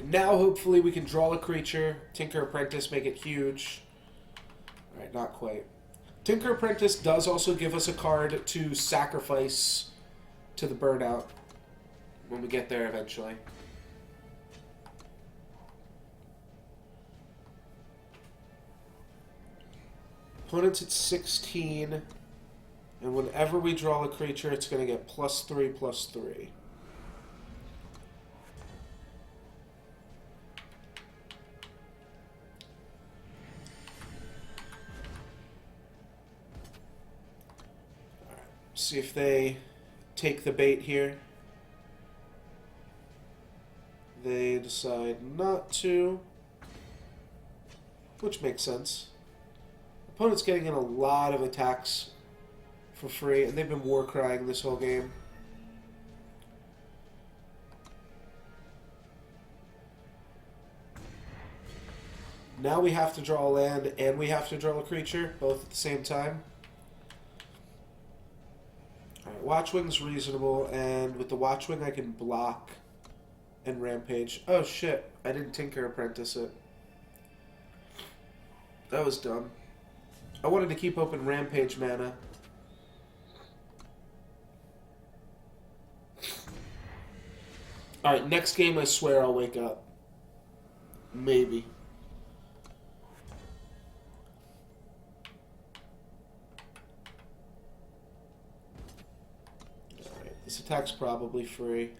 Now, hopefully, we can draw a creature, Tinker Apprentice, make it huge. Alright, not quite. Tinker Apprentice does also give us a card to sacrifice to the burnout when we get there eventually. Opponent's at 16, and whenever we draw a creature, it's going to get +3/+3. See if they take the bait here. They decide not to, which makes sense. Opponent's getting in a lot of attacks for free, and they've been war crying this whole game. Now we have to draw a land and we have to draw a creature, both at the same time. Alright, Watchwing's reasonable, and with the Watchwing I can block and Rampage. Oh shit, I didn't Tinker Apprentice it. That was dumb. I wanted to keep open Rampage mana. Alright, next game I swear I'll wake up. Maybe. Alright, this attack's probably free.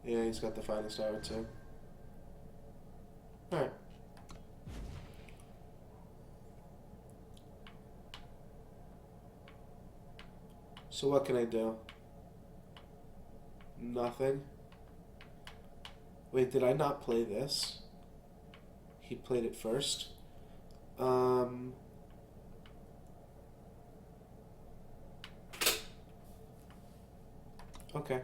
Yeah, he's got the finest hour too. Alright. So what can I do? Nothing. Wait, did I not play this? He played it first. Okay.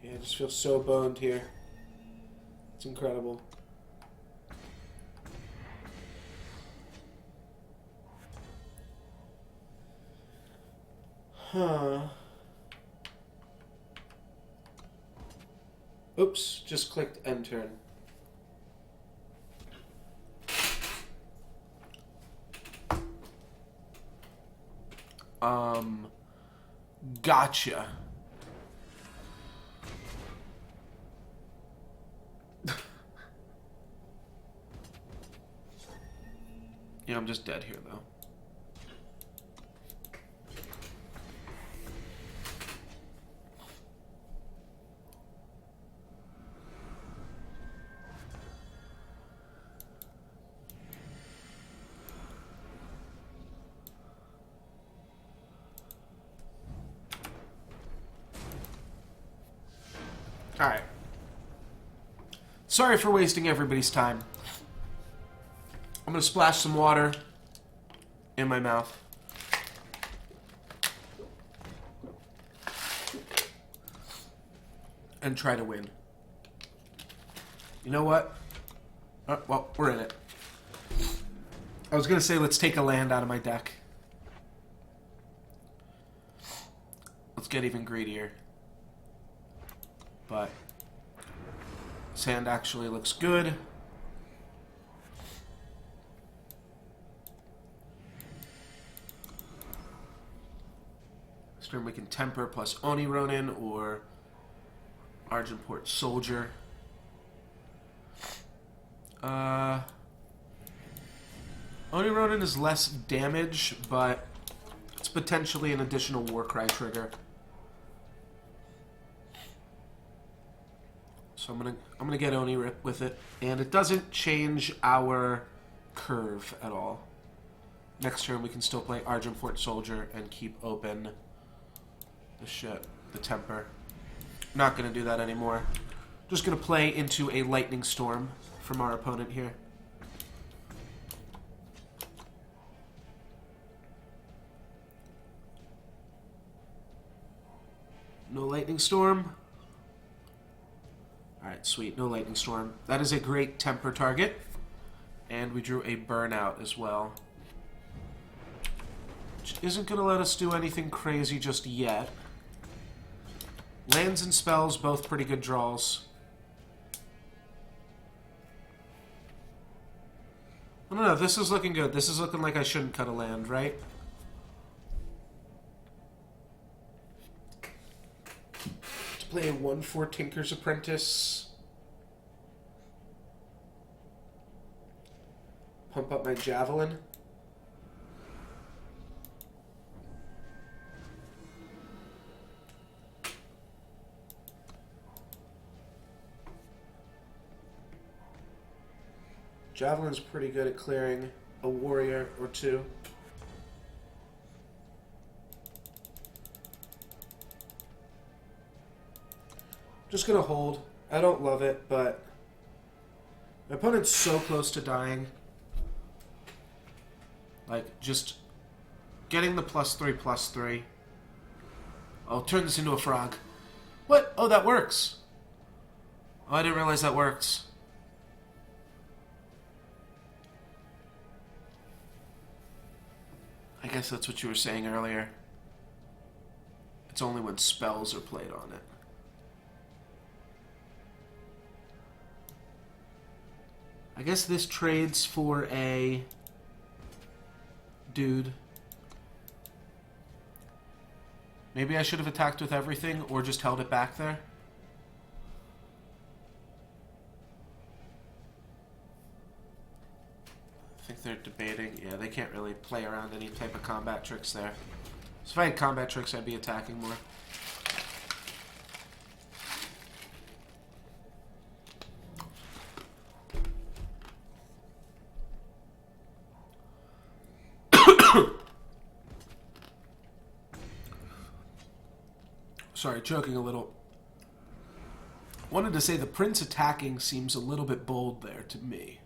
Yeah, I just feel so boned here. It's incredible. Huh. Oops, just clicked end turn. Gotcha. Yeah, I'm just dead here, though. Alright. Sorry for wasting everybody's time. I'm gonna splash some water in my mouth. And try to win. You know what? Well, we're in it. I was gonna say let's take a land out of my deck. Let's get even greedier. But sand actually looks good. This turn we can temper plus Oni Ronin or Argenport Soldier. Oni Ronin is less damage, but it's potentially an additional Warcry trigger. So I'm gonna get Oni Rip with it, and it doesn't change our curve at all. Next turn we can still play Argenport Soldier and keep open the temper. Not gonna do that anymore. Just gonna play into a Lightning Storm from our opponent here. No Lightning Storm. Alright, sweet. No Lightning Storm. That is a great temper target. And we drew a Burnout as well. Which isn't going to let us do anything crazy just yet. Lands and spells, both pretty good draws. I don't know, this is looking good. This is looking like I shouldn't cut a land, right? To play a 1/4 Tinker's Apprentice. Pump up my Javelin. Javelin's pretty good at clearing a warrior or two. Just gonna hold. I don't love it, but my opponent's so close to dying. Like, just getting the +3/+3. I'll turn this into a frog. What? Oh, that works. Oh, I didn't realize that works. I guess that's what you were saying earlier. It's only when spells are played on it. I guess this trades for a dude. Maybe I should have attacked with everything or just held it back there. I think they're debating. Yeah, they can't really play around any type of combat tricks there. So if I had combat tricks, I'd be attacking more. Sorry, choking a little. Wanted to say the Prince attacking seems a little bit bold there to me.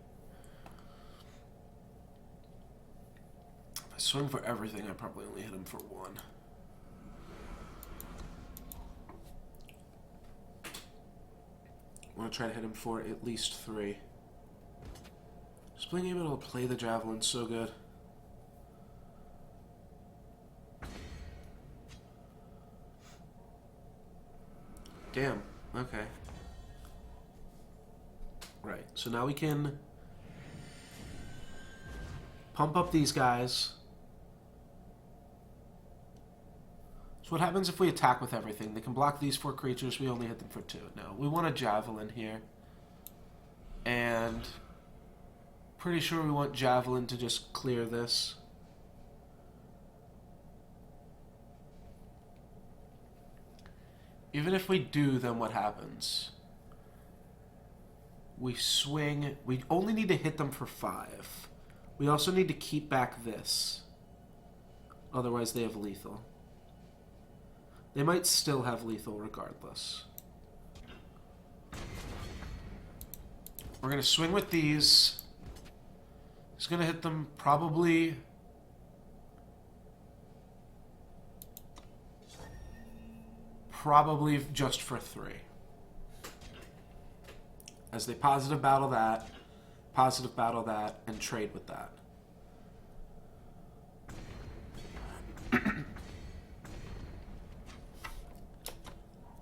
If I swing for everything, I probably only hit him for 1. I want to try to hit him for at least 3. Just being able to play the Javelin so good. Damn, okay. Right, so now we can pump up these guys. So what happens if we attack with everything? They can block these 4 creatures, we only hit them for 2. No, we want a Javelin here. And pretty sure we want Javelin to just clear this. Even if we do, then what happens? We swing. We only need to hit them for 5. We also need to keep back this. Otherwise they have lethal. They might still have lethal regardless. We're going to swing with these. He's going to hit them probably... Probably just for 3. As they positive battle that, and trade with that.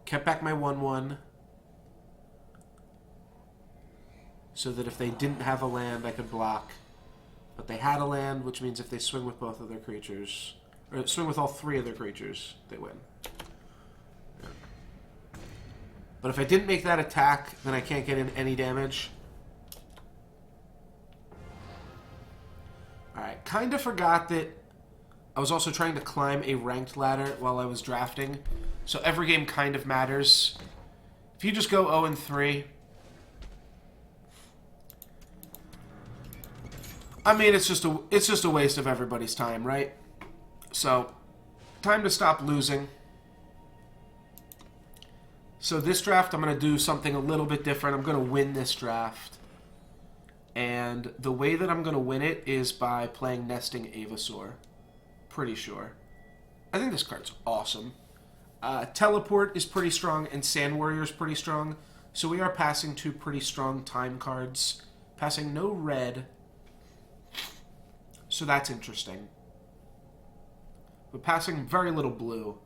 Kept back my 1/1. So that if they didn't have a land, I could block. But they had a land, which means if they swing with both of their creatures, or swing with all 3 of their creatures, they win. But if I didn't make that attack, then I can't get in any damage. Alright, kind of forgot that I was also trying to climb a ranked ladder while I was drafting. So every game kind of matters. If you just go 0-3... I mean, it's just a waste of everybody's time, right? So, time to stop losing. So this draft, I'm going to do something a little bit different. I'm going to win this draft. And the way that I'm going to win it is by playing Nesting Avasaur. Pretty sure. I think this card's awesome. Teleport is pretty strong, and Sand Warrior is pretty strong. So we are passing 2 pretty strong time cards. Passing no red, So that's interesting. But passing very little blue.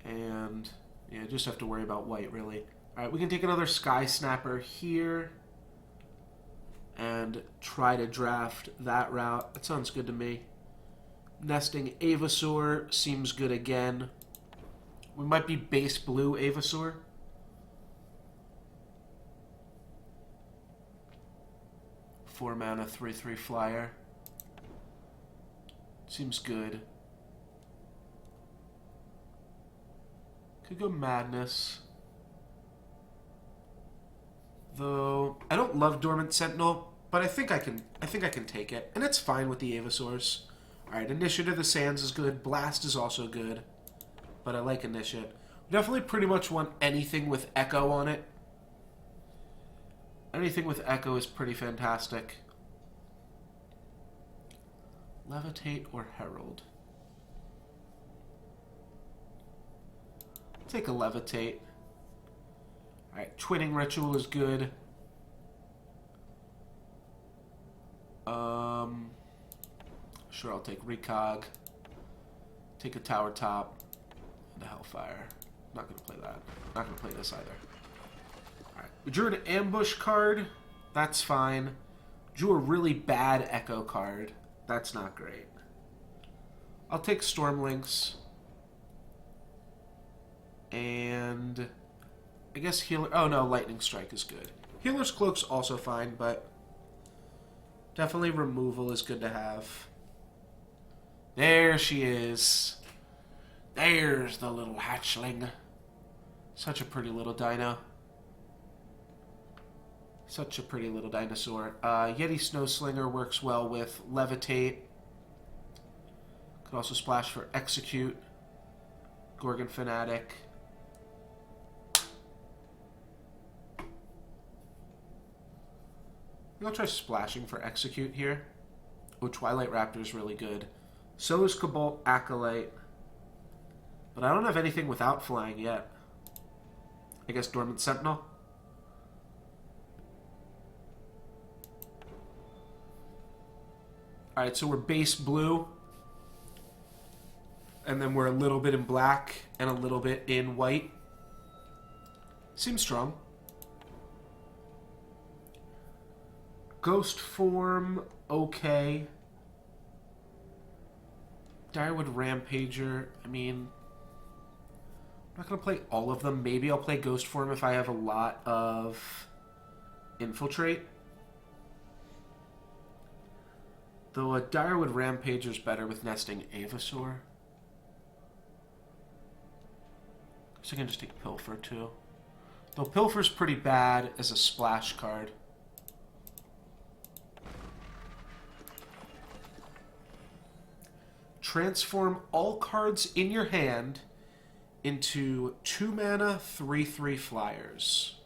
And yeah, just have to worry about white, really. Alright, we can take another Sky Snapper here. And try to draft that route. That sounds good to me. Nesting Avasaur seems good again. We might be base blue Avasaur. Four mana, 3/3 flyer. Seems good. Could go Madness. Though I don't love Dormant Sentinel, but I think I can take it. And it's fine with the Avasaurs. Alright, Initiate of the Sands is good. Blast is also good. But I like Initiate. We definitely pretty much want anything with Echo on it. Anything with Echo is pretty fantastic. Levitate or Herald? Take a Levitate. Alright, Twinning Ritual is good. Sure, I'll take Recog. Take a Tower Top. And a Hellfire. Not going to play that. Not going to play this either. Alright, we drew an Ambush card. That's fine. Drew a really bad Echo card. That's not great. I'll take Stormlinks. And I guess Healer... Oh, no, Lightning Strike is good. Healer's Cloak's also fine, but definitely removal is good to have. There she is. There's the little hatchling. Such a pretty little dino. Such a pretty little dinosaur. Yeti Snowslinger works well with Levitate. Could also splash for Execute. Gorgon Fanatic. I'll try splashing for Execute here. Oh, Twilight Raptor is really good. So is Cobalt Acolyte. But I don't have anything without flying yet. I guess Dormant Sentinel. Alright, so we're base blue. And then we're a little bit in black and a little bit in white. Seems strong. Ghost form, okay. Direwood Rampager, I mean... I'm not going to play all of them. Maybe I'll play Ghost form if I have a lot of Infiltrate. Though a Direwood Rampager is better with nesting Avasaur. So I can just take Pilfer too. Though Pilfer's pretty bad as a splash card. Transform all cards in your hand into 2 mana, 3/3 flyers.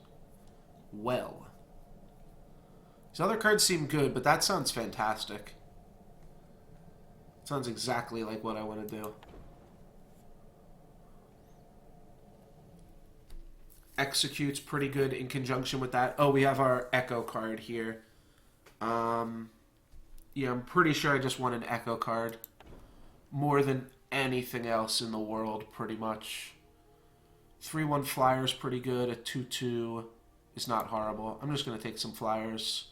Well. These other cards seem good, but that sounds fantastic. Sounds exactly like what I want to do. Execute's pretty good in conjunction with that. Oh, we have our Echo card here. Yeah, I'm pretty sure I just want an Echo card. More than anything else in the world, pretty much. 3/1 Flyer's pretty good. A 2/2 is not horrible. I'm just going to take some Flyers.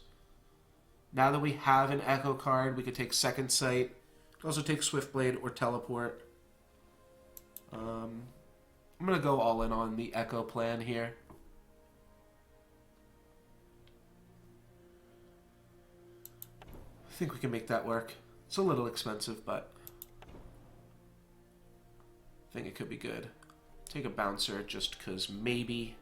Now that we have an Echo card, we could take Second Sight. Also take Swiftblade or Teleport. I'm going to go all in on the Echo plan here. I think we can make that work. It's a little expensive, but I think it could be good. Take a Bouncer just because maybe.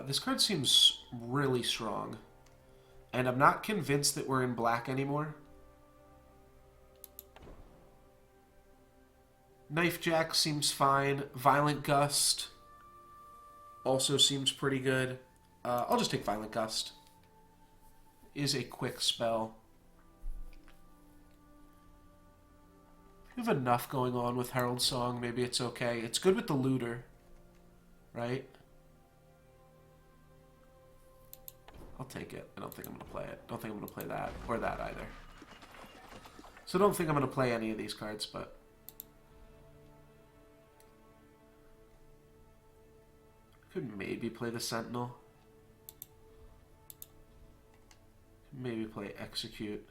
This card seems really strong. And I'm not convinced that we're in black anymore. Knife Jack seems fine. Violent Gust also seems pretty good. I'll just take Violent Gust. Is a quick spell. If you have enough going on with Herald Song, maybe it's okay. It's good with the Looter. right? I'll take it. I don't think I'm going to play it. Don't think I'm going to play that, or that either. So I don't think I'm going to play any of these cards, but... could maybe play the Sentinel. Maybe play Execute.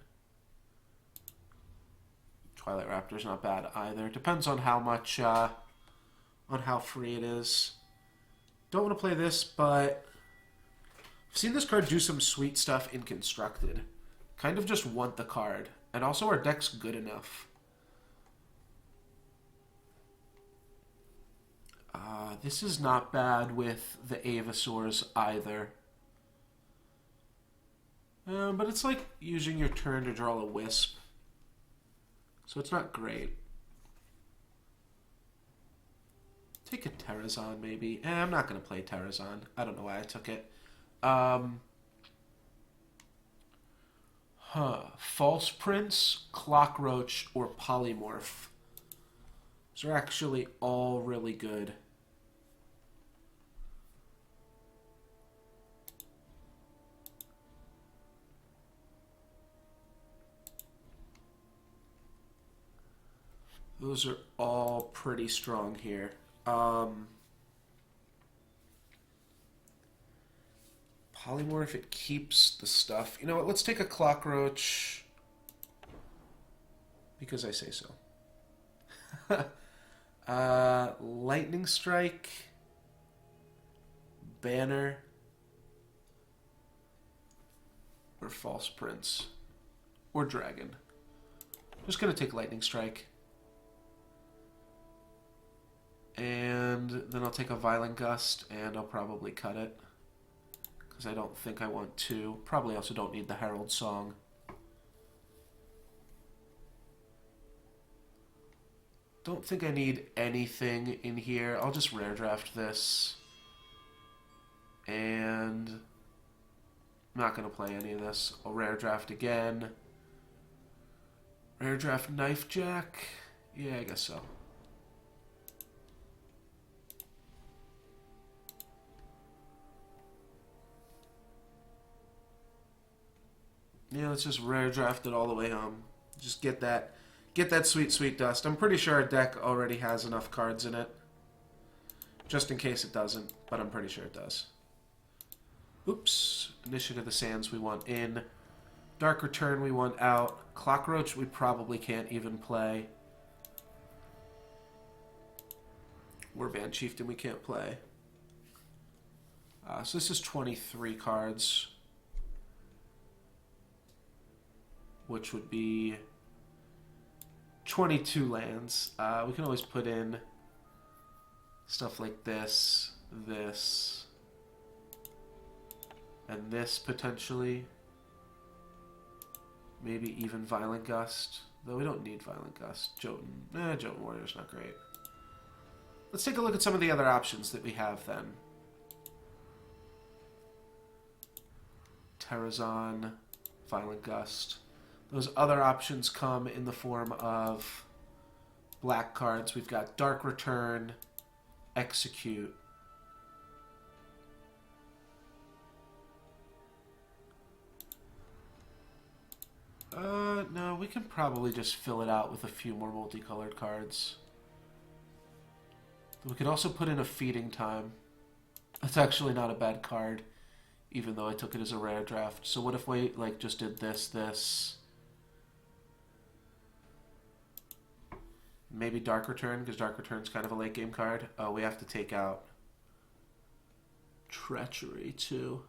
Twilight Raptor's not bad either. Depends on how much, on how free it is. Don't want to play this, but I've seen this card do some sweet stuff in Constructed. Kind of just want the card. And also our deck's good enough. This is not bad with the Avasaurs either. But it's like using your turn to draw a Wisp. So it's not great. Take a Terrazon, maybe. I'm not going to play Terrazon. I don't know why I took it. False Prince, Clockroach, or Polymorph. Those are actually all really good. Those are all pretty strong here. Polymorph, it keeps the stuff. You know what? Let's take a Clockroach. Because I say so. Lightning Strike. Banner. Or False Prince. Or Dragon. Just going to take Lightning Strike. And then I'll take a Violent Gust, and I'll probably cut it. Because I don't think I want to. Probably also don't need the Herald Song. Don't think I need anything in here. I'll just Rare Draft this. And I'm not going to play any of this. I'll Rare Draft again. Rare Draft Knife Jack? Yeah, I guess so. Yeah, let's just Rare Draft it all the way home. Just get that sweet, sweet dust. I'm pretty sure our deck already has enough cards in it. Just in case it doesn't, but I'm pretty sure it does. Oops. Initiative of the Sands we want in. Dark Return we want out. Clockroach we probably can't even play. Warband Chieftain we can't play. So this is 23 cards. Which would be 22 lands. We can always put in stuff like this, this, and this potentially. Maybe even Violent Gust. Though we don't need Violent Gust. Jotun. Jotun Warrior's not great. Let's take a look at some of the other options that we have then. Terrazon, Violent Gust. Those other options come in the form of black cards. We've got Dark Return, Execute. No, we can probably just fill it out with a few more multicolored cards. We could also put in a Feeding Time. That's actually not a bad card, even though I took it as a rare draft. So what if we like just did this? Maybe Dark Return, because Dark Return's kind of a late game card. Oh, we have to take out Treachery too.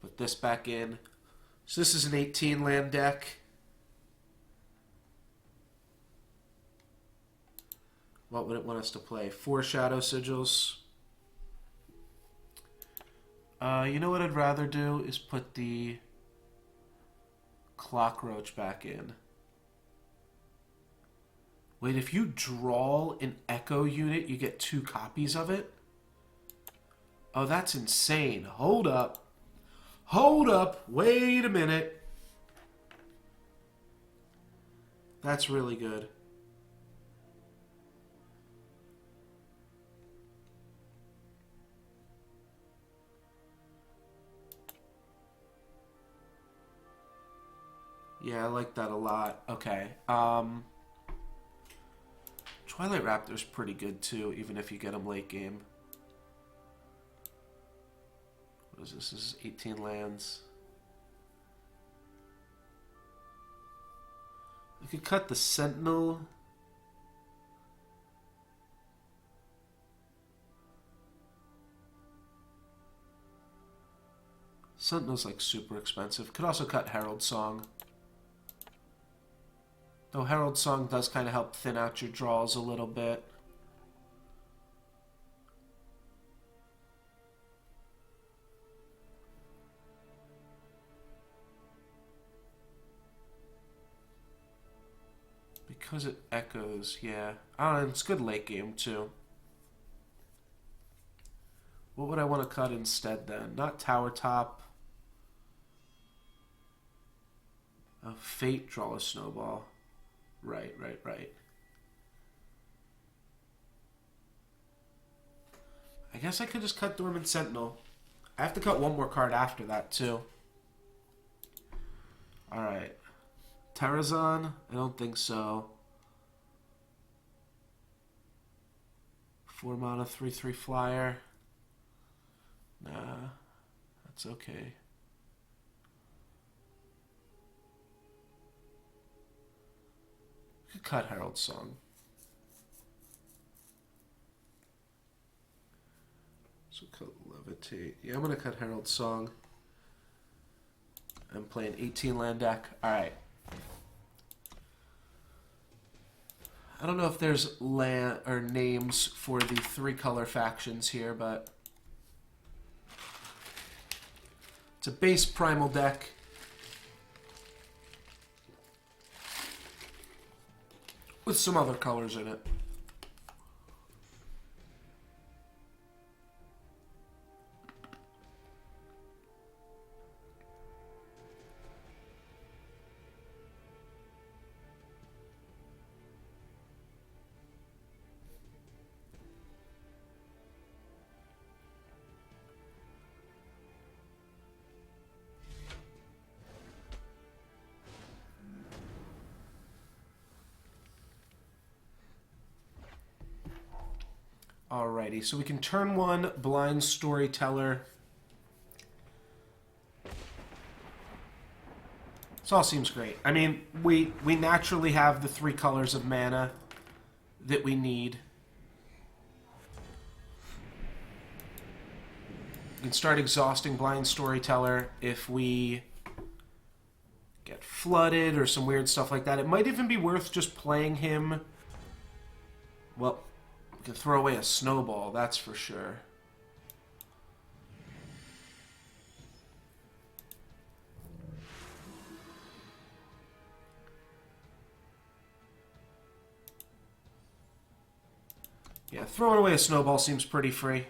Put this back in. So this is an 18 land deck. What would it want us to play? 4 Shadow Sigils. You know what I'd rather do is put the Clockroach back in. Wait, if you draw an Echo unit, you get 2 copies of it? Oh, that's insane. Hold up. Hold up. Wait a minute. That's really good. Yeah, I like that a lot. Okay. Twilight Raptor's pretty good too, even if you get him late game. What is this? This is 18 lands. We could cut the Sentinel. Sentinel's like super expensive. Could also cut Herald Song. Though Herald Song does kind of help thin out your draws a little bit. Because it echoes, yeah. It's good late game too. What would I want to cut instead then? Not Tower Top. Fate, draw a snowball. Right. I guess I could just cut Dormant Sentinel. I have to cut one more card after that, too. Alright. Terrazon? I don't think so. 4 mana, 3/3 flyer. Nah. That's okay. Could cut Herald Song. So cut Levitate. Yeah, I'm gonna cut Herald Song. I'm playing 18 land deck. Alright. I don't know if there's land or names for the 3-color factions here, but it's a base primal deck. With some other colors in it. Alrighty, so we can turn 1 Blind Storyteller. This all seems great. I mean, we naturally have the 3 colors of mana that we need. We can start exhausting Blind Storyteller if we get flooded or some weird stuff like that. It might even be worth just playing him. Well, we can throw away a snowball, that's for sure. Yeah, throwing away a snowball seems pretty free.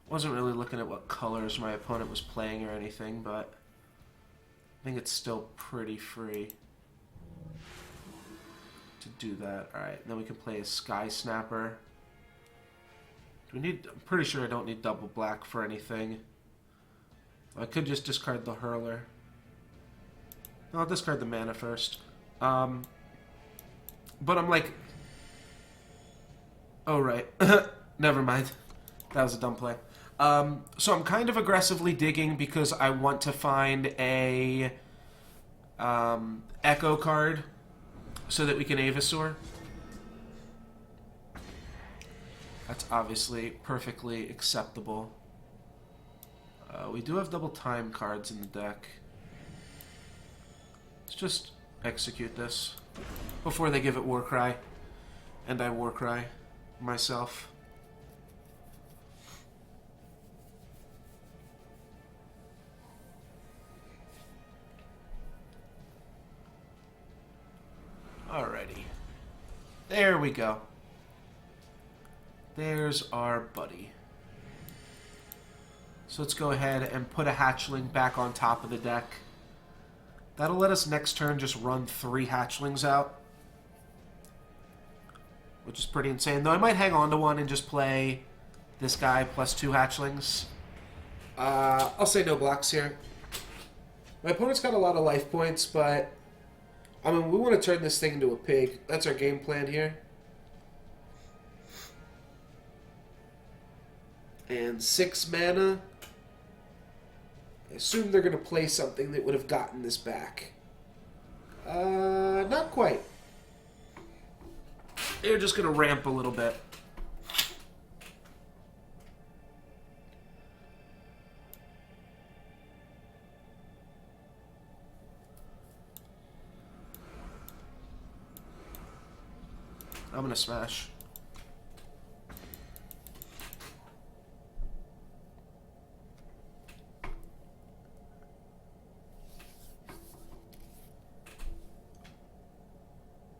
Wasn't really looking at what colors my opponent was playing or anything, but I think it's still pretty free to do that. Alright, then we can play a Sky Snapper. Do we need? I'm pretty sure I don't need double black for anything. I could just discard the Hurler. No, I'll discard the mana first. But I'm like... Oh, right. Never mind. That was a dumb play. So I'm kind of aggressively digging because I want to find a Echo card so that we can Aevasaur. That's obviously perfectly acceptable. We do have double time cards in the deck. Let's just execute this before they give it Warcry. And I Warcry myself. Alrighty. There we go. There's our buddy. So let's go ahead and put a hatchling back on top of the deck. That'll let us next turn just run 3 hatchlings out. Which is pretty insane. Though I might hang on to one and just play this guy plus 2 hatchlings. I'll say no blocks here. My opponent's got a lot of life points, but I mean, we want to turn this thing into a pig. That's our game plan here. And 6 mana. I assume they're going to play something that would have gotten this back. Not quite. They're just going to ramp a little bit. I'm going to smash.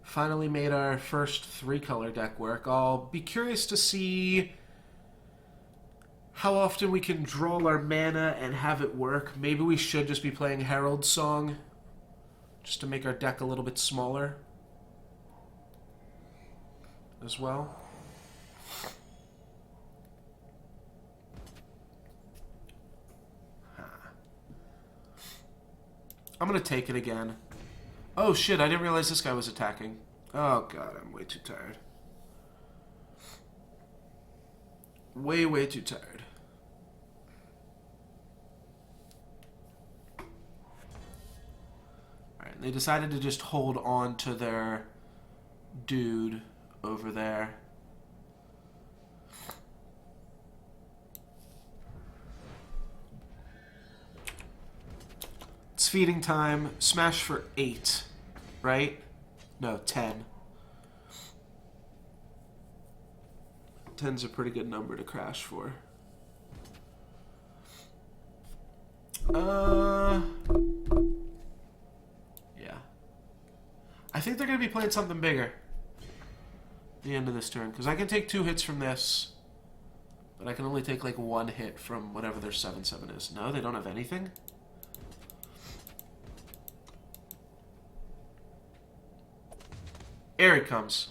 Finally made our first 3-color deck work. I'll be curious to see how often we can draw our mana and have it work. Maybe we should just be playing Herald's Song just to make our deck a little bit smaller as well. I'm going to take it again. Oh shit, I didn't realize this guy was attacking. Oh god, I'm way too tired. Way too tired. Alright, they decided to just hold on to their dude over there. It's feeding time. Smash for 8, right? No, 10. 10's a pretty good number to crash for. Yeah. I think they're going to be playing something bigger at the end of this turn, because I can take 2 hits from this, but I can only take like 1 hit from whatever their 7/7 is. No, they don't have anything? Here he comes.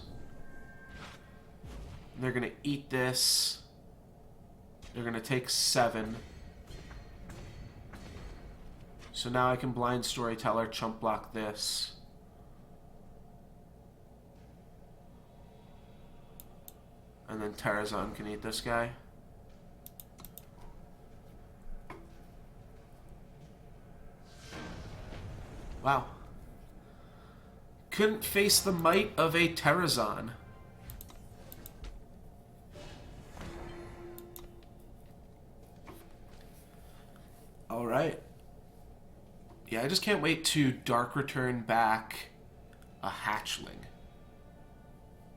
They're going to eat this. They're going to take 7. So now I can Blind Storyteller, chump block this. And then Terrazon can eat this guy. Wow. Couldn't face the might of a Terrazon. Alright. Yeah, I just can't wait to Dark Return back a hatchling.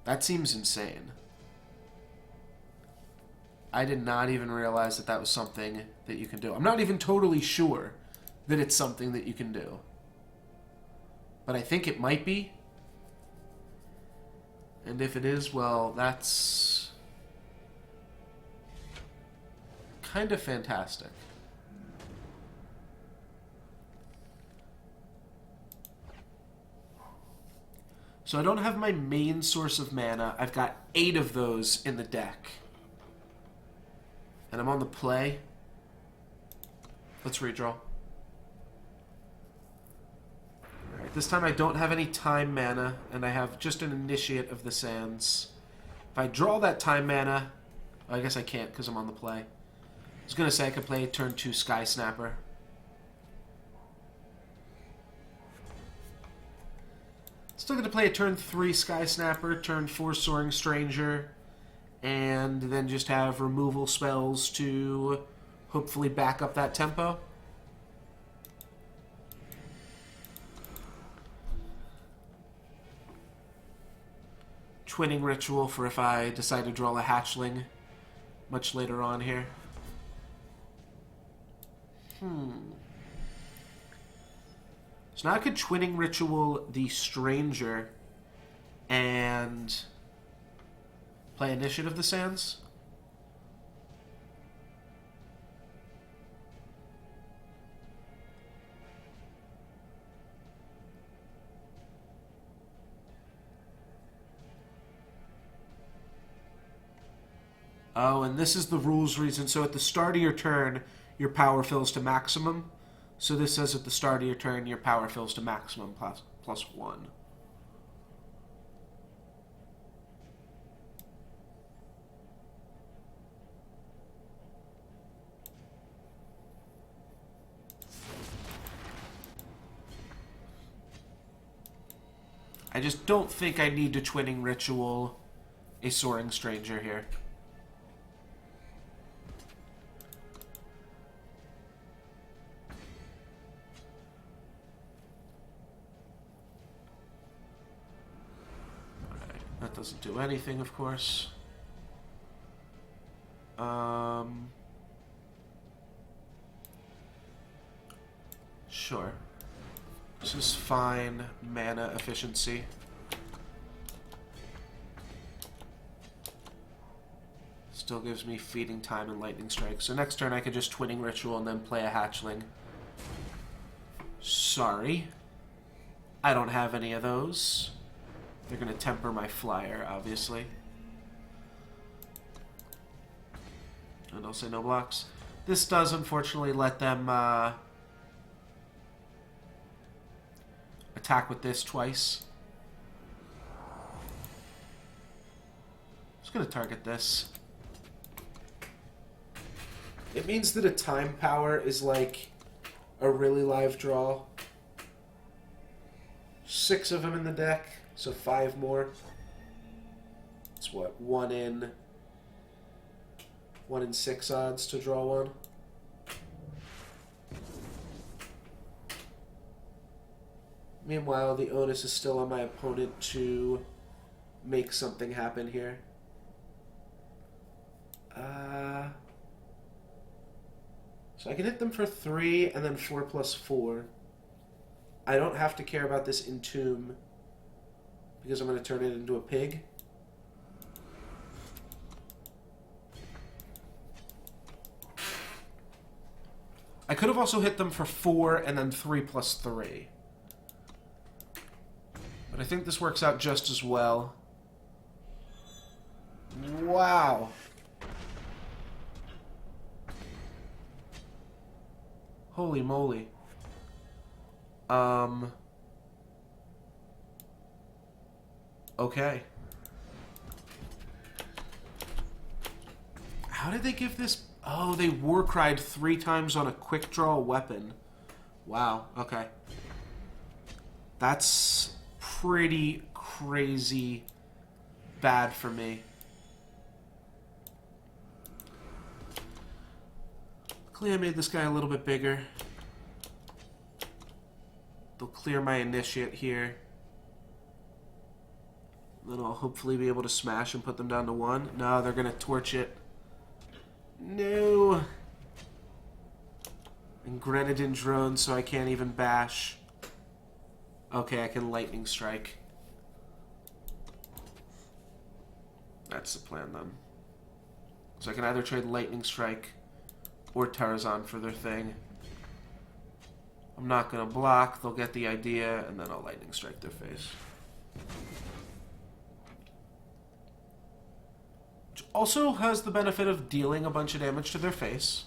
That seems insane. I did not even realize that that was something that you can do. I'm not even totally sure that it's something that you can do. But I think it might be. And if it is, well, that's kind of fantastic. So I don't have my main source of mana. I've got 8 of those in the deck. And I'm on the play. Let's redraw. Alright, this time I don't have any time mana, and I have just an Initiate of the Sands. If I draw that time mana... I guess I can't because I'm on the play. I was going to say I could play turn 2 Sky Snapper. Still going to play a turn 3 Sky Snapper, turn 4 Soaring Stranger, and then just have removal spells to hopefully back up that tempo. Twinning Ritual for if I decide to draw a hatchling much later on here. So now I could Twinning Ritual the Stranger and Play Initiative the Sands. Oh, and this is the rules reason. So at the start of your turn, your power fills to maximum. So this says at the start of your turn, your power fills to maximum plus 1. I just don't think I need to Twinning Ritual a Soaring Stranger here. That doesn't do anything, of course. Sure. This is fine mana efficiency. Still gives me Feeding Time and Lightning Strike. So next turn I could just Twinning Ritual and then play a Hatchling. Sorry. I don't have any of those. They're going to temper my flyer, obviously. And I'll say no blocks. This does, unfortunately, let them attack with this twice. Just going to target this. It means that a time power is like a really live draw. 6 of them in the deck. So 5 more. It's what? 1 in 6 odds to draw one. Meanwhile, the onus is still on my opponent to make something happen here. So I can hit them for 3 and then 4 plus 4. I don't have to care about this Entomb because I'm going to turn it into a pig. I could have also hit them for 4 and then 3 plus 3. But I think this works out just as well. Wow. Holy moly. Okay. How did they give this... Oh, they Warcried 3 times on a quick draw weapon. Wow, okay. That's pretty crazy bad for me. Luckily I made this guy a little bit bigger. They'll clear my Initiate here. Then I'll hopefully be able to smash and put them down to 1. No, they're going to torch it. No. And Grenadin drone, so I can't even bash. Okay, I can Lightning Strike. That's the plan then. So I can either trade Lightning Strike or Tarzan for their thing. I'm not going to block. They'll get the idea, and then I'll Lightning Strike their face. Which also has the benefit of dealing a bunch of damage to their face.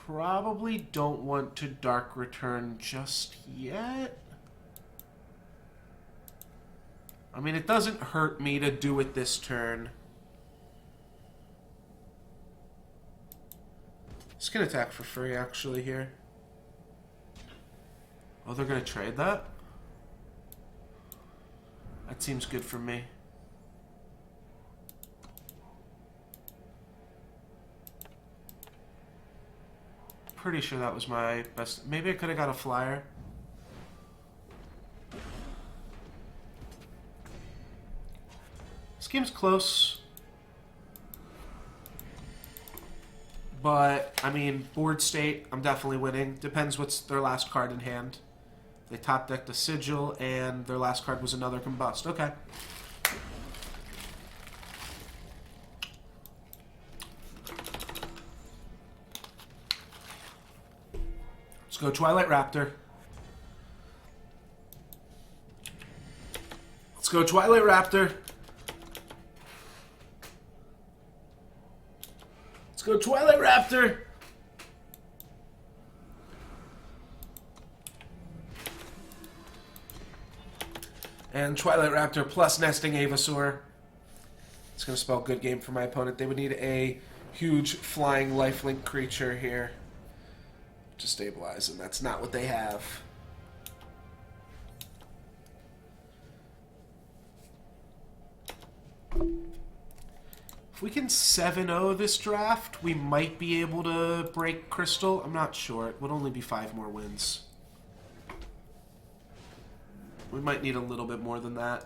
Probably don't want to Dark Return just yet. I mean, it doesn't hurt me to do it this turn. Just gonna attack for free, actually, here. Oh, they're gonna trade that? That seems good for me. Pretty sure that was my best. Maybe I could have got a flyer. This game's close. But, I mean, board state, I'm definitely winning. Depends what's their last card in hand. They top decked a Sigil, and their last card was another Combust. Okay. Let's go Twilight Raptor. Let's go Twilight Raptor. Let's go Twilight Raptor. And Twilight Raptor plus Nesting Avasaur. It's going to spell good game for my opponent. They would need a huge flying lifelink creature here to stabilize, and that's not what they have. If we can 7-0 this draft, we might be able to break Crystal. I'm not sure. It would only be 5 more wins. We might need a little bit more than that.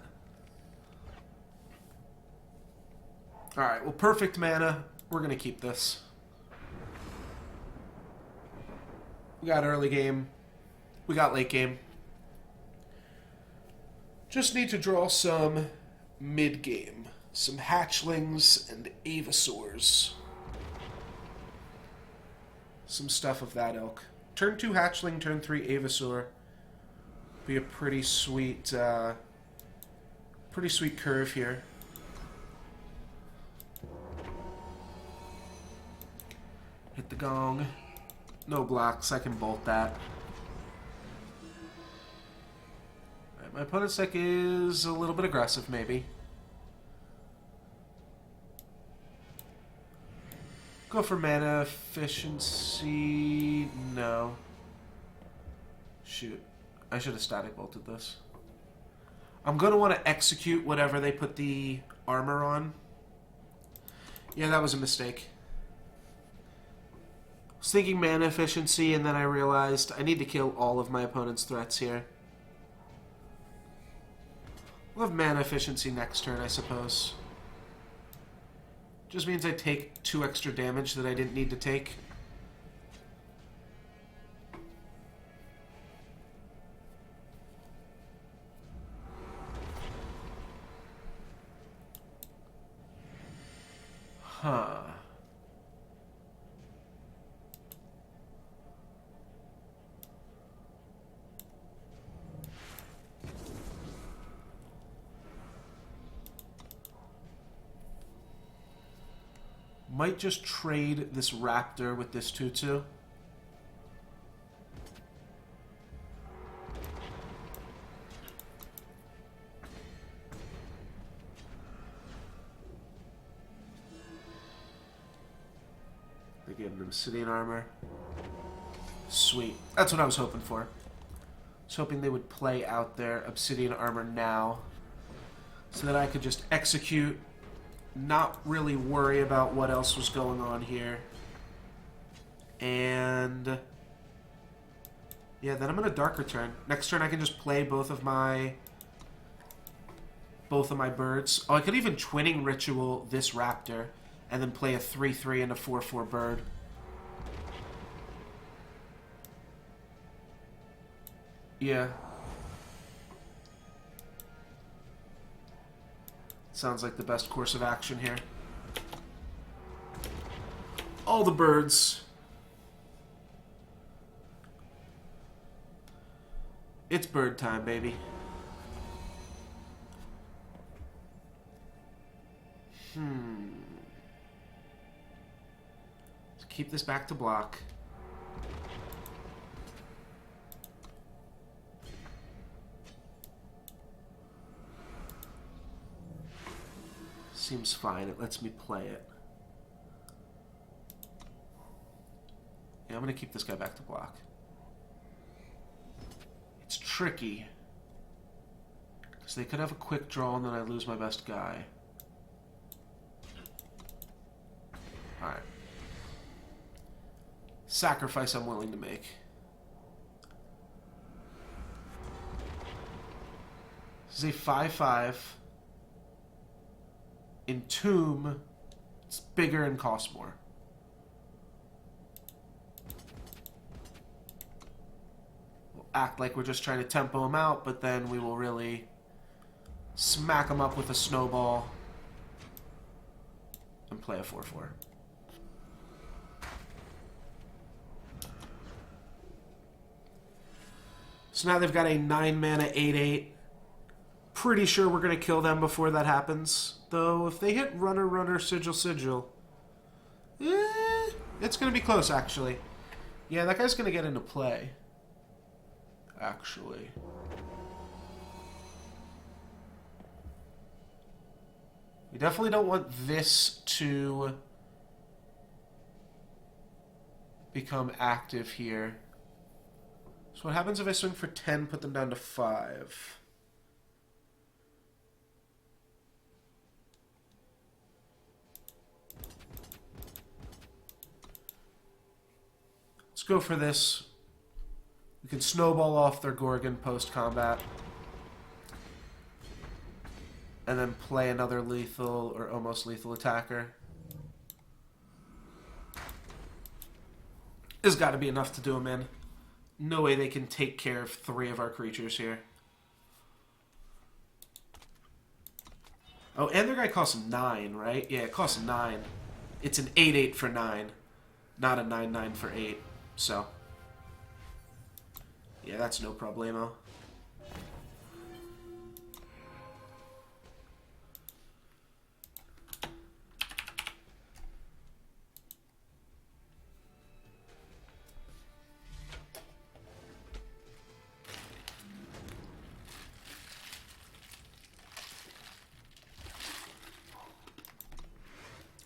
Alright, well, perfect mana. We're going to keep this. We got early game. We got late game. Just need to draw some mid game. Some hatchlings and Avasaurs. Some stuff of that ilk. Turn 2 hatchling, turn 3 Avasaur. Be a pretty sweet curve here. Hit the gong. No blocks, I can bolt that. Right, my opponent's deck is a little bit aggressive, maybe. Go for mana efficiency. No. Shoot. I should have static bolted this. I'm going to want to execute whatever they put the armor on. Yeah, that was a mistake. I was thinking mana efficiency, and then I realized I need to kill all of my opponent's threats here. We'll have mana efficiency next turn, I suppose. Just means I take 2 extra damage that I didn't need to take. Huh. Might just trade this Raptor with this 2/2. They gave him Obsidian Armor. Sweet. That's what I was hoping for. I was hoping they would play out their Obsidian Armor now so that I could just execute, not really worry about what else was going on here. And yeah, then I'm going to Dark Return. Next turn I can just play both of my birds. Oh, I could even Twinning Ritual this Raptor and then play a 3/3 and a 4/4 bird. Yeah. Sounds like the best course of action here. All the birds. It's bird time, baby. Let's keep this back to block. Seems fine. It lets me play it. Yeah, I'm going to keep this guy back to block. It's tricky, because they could have a quick draw and then I lose my best guy. Alright. Sacrifice I'm willing to make. This is a 5/5. Entomb. It's bigger and costs more. act like we're just trying to tempo him out, but then we will really smack him up with a snowball and play a 4-4. So now they've got a 9-mana 8/8. Pretty sure we're going to kill them before that happens. Though, if they hit Runner, Runner, Sigil, Sigil, it's going to be close, actually. Yeah, that guy's going to get into play. Actually. We definitely don't want this to become active here. So what happens if I swing for 10, put them down to 5? Let's go for this. We can snowball off their Gorgon post-combat. And then play another lethal or almost lethal attacker. There's got to be enough to do them in. No way they can take care of 3 of our creatures here. Oh, and their guy costs 9, right? Yeah, it costs 9. It's an 8/8 for 9, not a 9/9 for 8. So, yeah, that's no problemo.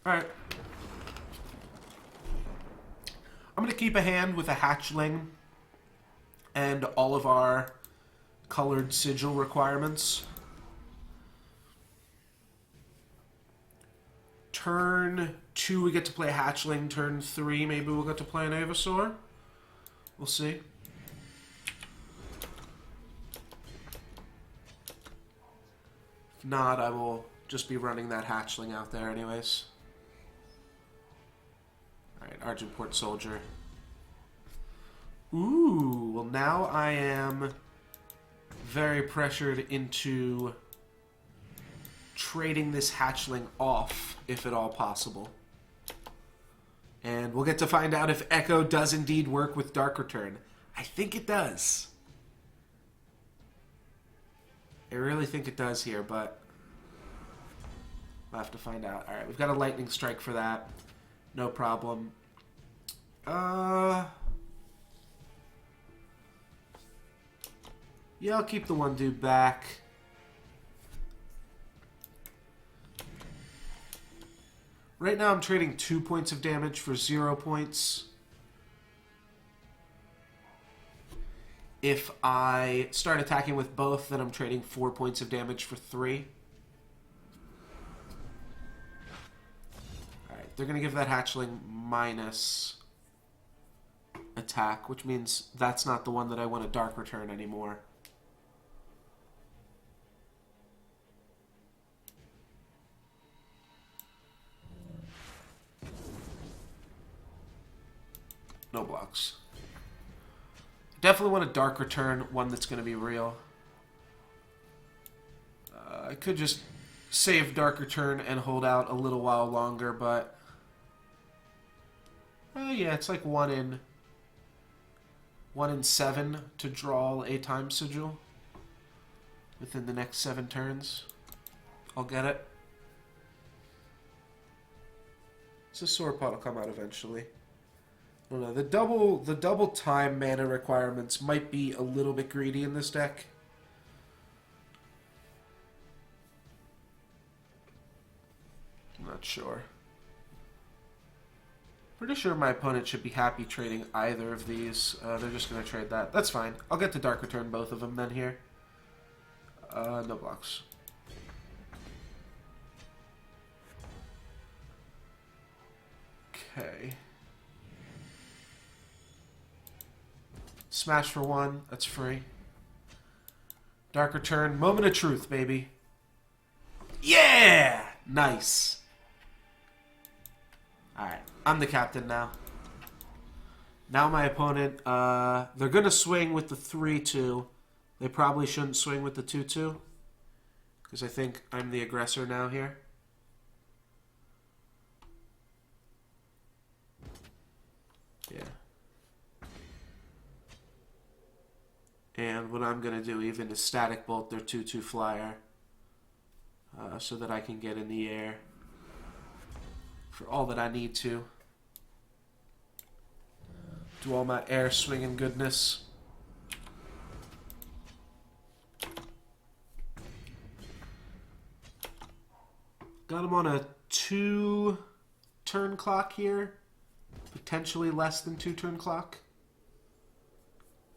Alright. I'm going to keep a hand with a hatchling and all of our colored sigil requirements. Turn 2, we get to play a hatchling. Turn 3, maybe we'll get to play an Avasaur. We'll see. If not, I will just be running that hatchling out there anyways. Alright, Argenport Soldier. Ooh, well now I am very pressured into trading this hatchling off, if at all possible. And we'll get to find out if Echo does indeed work with Dark Return. I think it does. I really think it does here, but we'll have to find out. Alright, we've got a Lightning Strike for that. No problem. Yeah, I'll keep the one dude back. Right now I'm trading 2 points of damage for 0 points. If I start attacking with both, then I'm trading 4 points of damage for 3. Alright, they're going to give that hatchling minus attack, which means that's not the one that I want to Dark Return anymore. No blocks. Definitely want a Dark Return, one that's going to be real. I could just save Dark Return and hold out a little while longer, but yeah, it's like 1 in 7 to draw a Time Sigil within the next 7 turns. I'll get it. So Sword Pot will come out eventually. I don't know. The double time mana requirements might be a little bit greedy in this deck. I'm not sure. Pretty sure my opponent should be happy trading either of these. They're just going to trade that. That's fine. I'll get to Dark Return both of them then here. No blocks. Okay. Smash for 1. That's free. Dark Return. Moment of truth, baby. Yeah! Nice. Alright. I'm the captain now. Now my opponent, they're going to swing with the 3-2. They probably shouldn't swing with the 2-2. Because I think I'm the aggressor now here. Yeah. And what I'm going to do even is static bolt their 2-2 flyer. So that I can get in the air for all that I need to. Do all my air swinging goodness. Got him on a 2-turn clock here. Potentially less than 2-turn clock.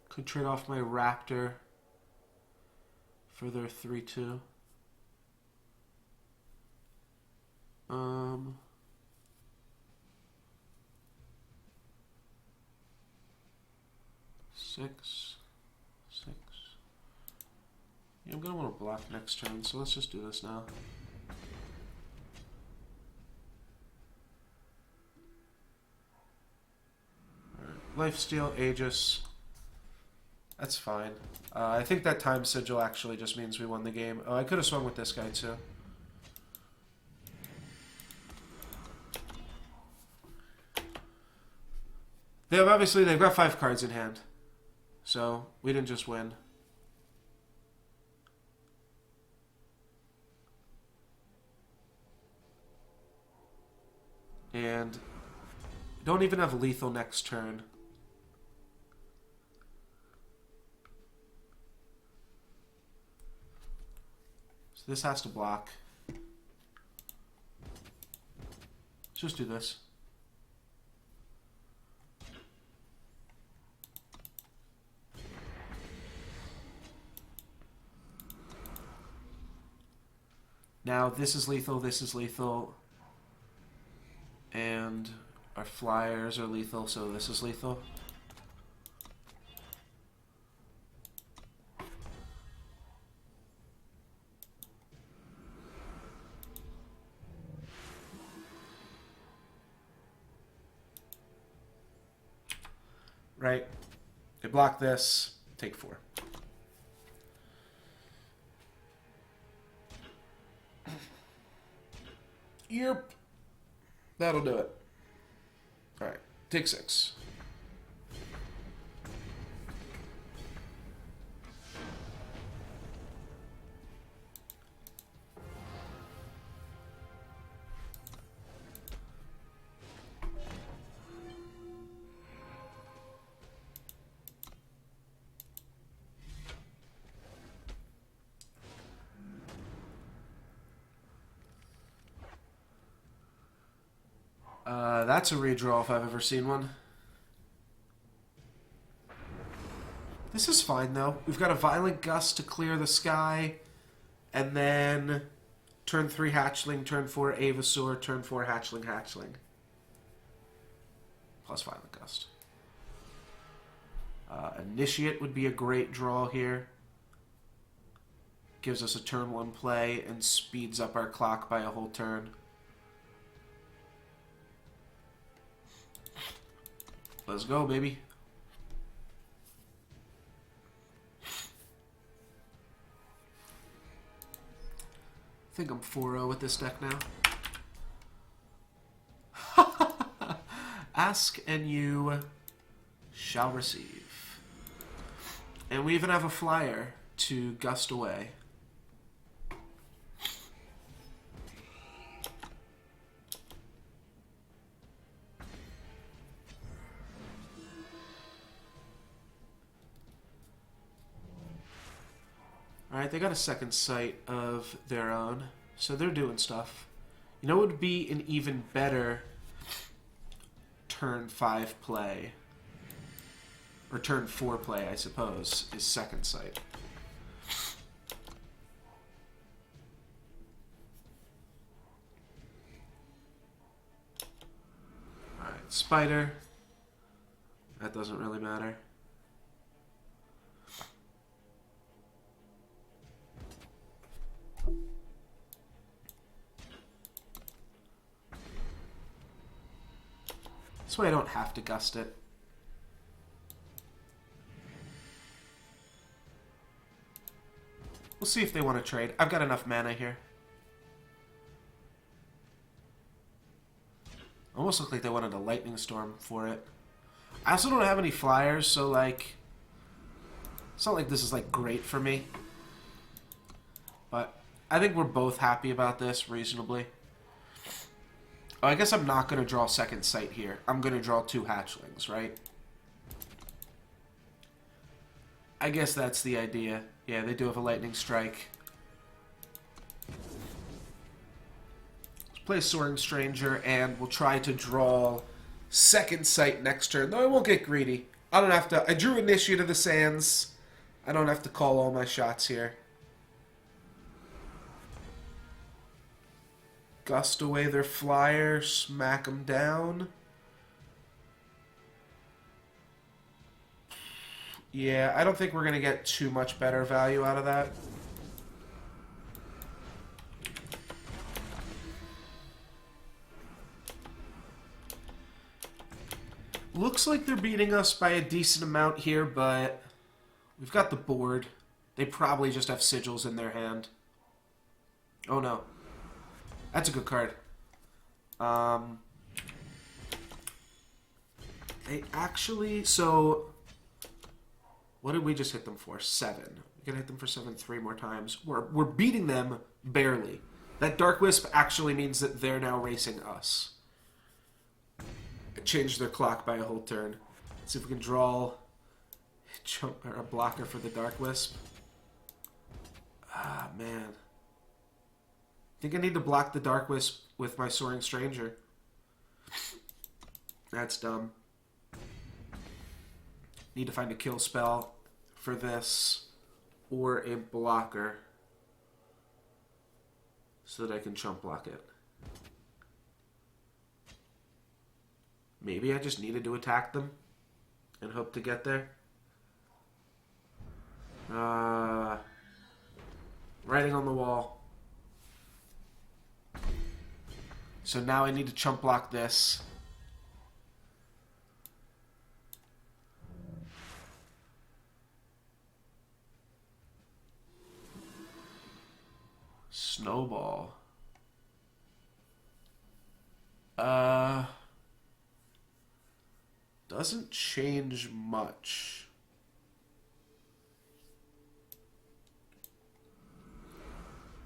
Could trade off my Raptor for their 3-2. 6. Yeah, I'm gonna want to block next turn, so let's just do this now. Alright, Lifesteal, Aegis. That's fine. I think that time sigil actually just means we won the game. Oh, I could have swung with this guy too. They've got 5 cards in hand. So, we didn't just win. And don't even have lethal next turn. So this has to block. Let's just do this. Now, this is lethal, and our flyers are lethal, so this is lethal. Right? They block this, take 4. Yep. That'll do it. Alright. Take 6. That's a redraw if I've ever seen one. This is fine, though. We've got a Violent Gust to clear the sky, and then turn 3 Hatchling, turn 4 Avasaur, turn 4 Hatchling. Plus Violent Gust. Initiate would be a great draw here. Gives us a turn 1 play and speeds up our clock by a whole turn. Let's go, baby. I think I'm 4-0 with this deck now. Ask and you shall receive. And we even have a flyer to gust away. Alright, they got a second sight of their own, so they're doing stuff. You know what would be an even better turn 5 play, or turn 4 play, I suppose, is second sight. Alright, Spider. That doesn't really matter. This way I don't have to gust it. We'll see if they want to trade. I've got enough mana here. Almost looked like they wanted a lightning storm for it. I also don't have any flyers, so like, it's not like this is like great for me. But I think we're both happy about this reasonably. Oh, I guess I'm not going to draw second sight here. I'm going to draw 2 hatchlings, right? I guess that's the idea. Yeah, they do have a lightning strike. Let's play Soaring Stranger, and we'll try to draw second sight next turn. Though I won't get greedy. I don't have to... I drew Initiate of the Sands. I don't have to call all my shots here. Gust away their flyer, smack them down. Yeah, I don't think we're going to get too much better value out of that. Looks like they're beating us by a decent amount here, but we've got the board. They probably just have sigils in their hand. Oh no. That's a good card. They actually... So, what did we just hit them for? 7. We can hit them for 7 3 more times. We're beating them barely. That Dark Wisp actually means that they're now racing us. It changed their clock by a whole turn. Let's see if we can draw a blocker for the Dark Wisp. Ah, man. I think I need to block the Dark Wisp with my Soaring Stranger. That's dumb. Need to find a kill spell for this or a blocker so that I can chump block it. Maybe I just needed to attack them and hope to get there. Writing on the wall. So now I need to chump block this. Snowball. Doesn't change much.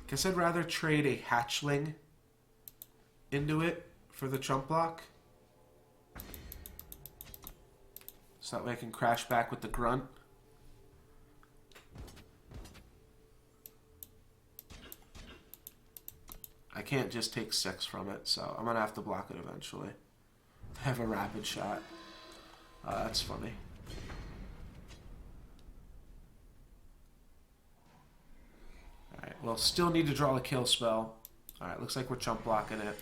Guess I'd rather trade a hatchling into it for the chump block. So that way I can crash back with the grunt. I can't just take 6 from it, so I'm going to have to block it eventually. I have a rapid shot. That's funny. Alright, well, still need to draw a kill spell. Alright, looks like we're chump blocking it.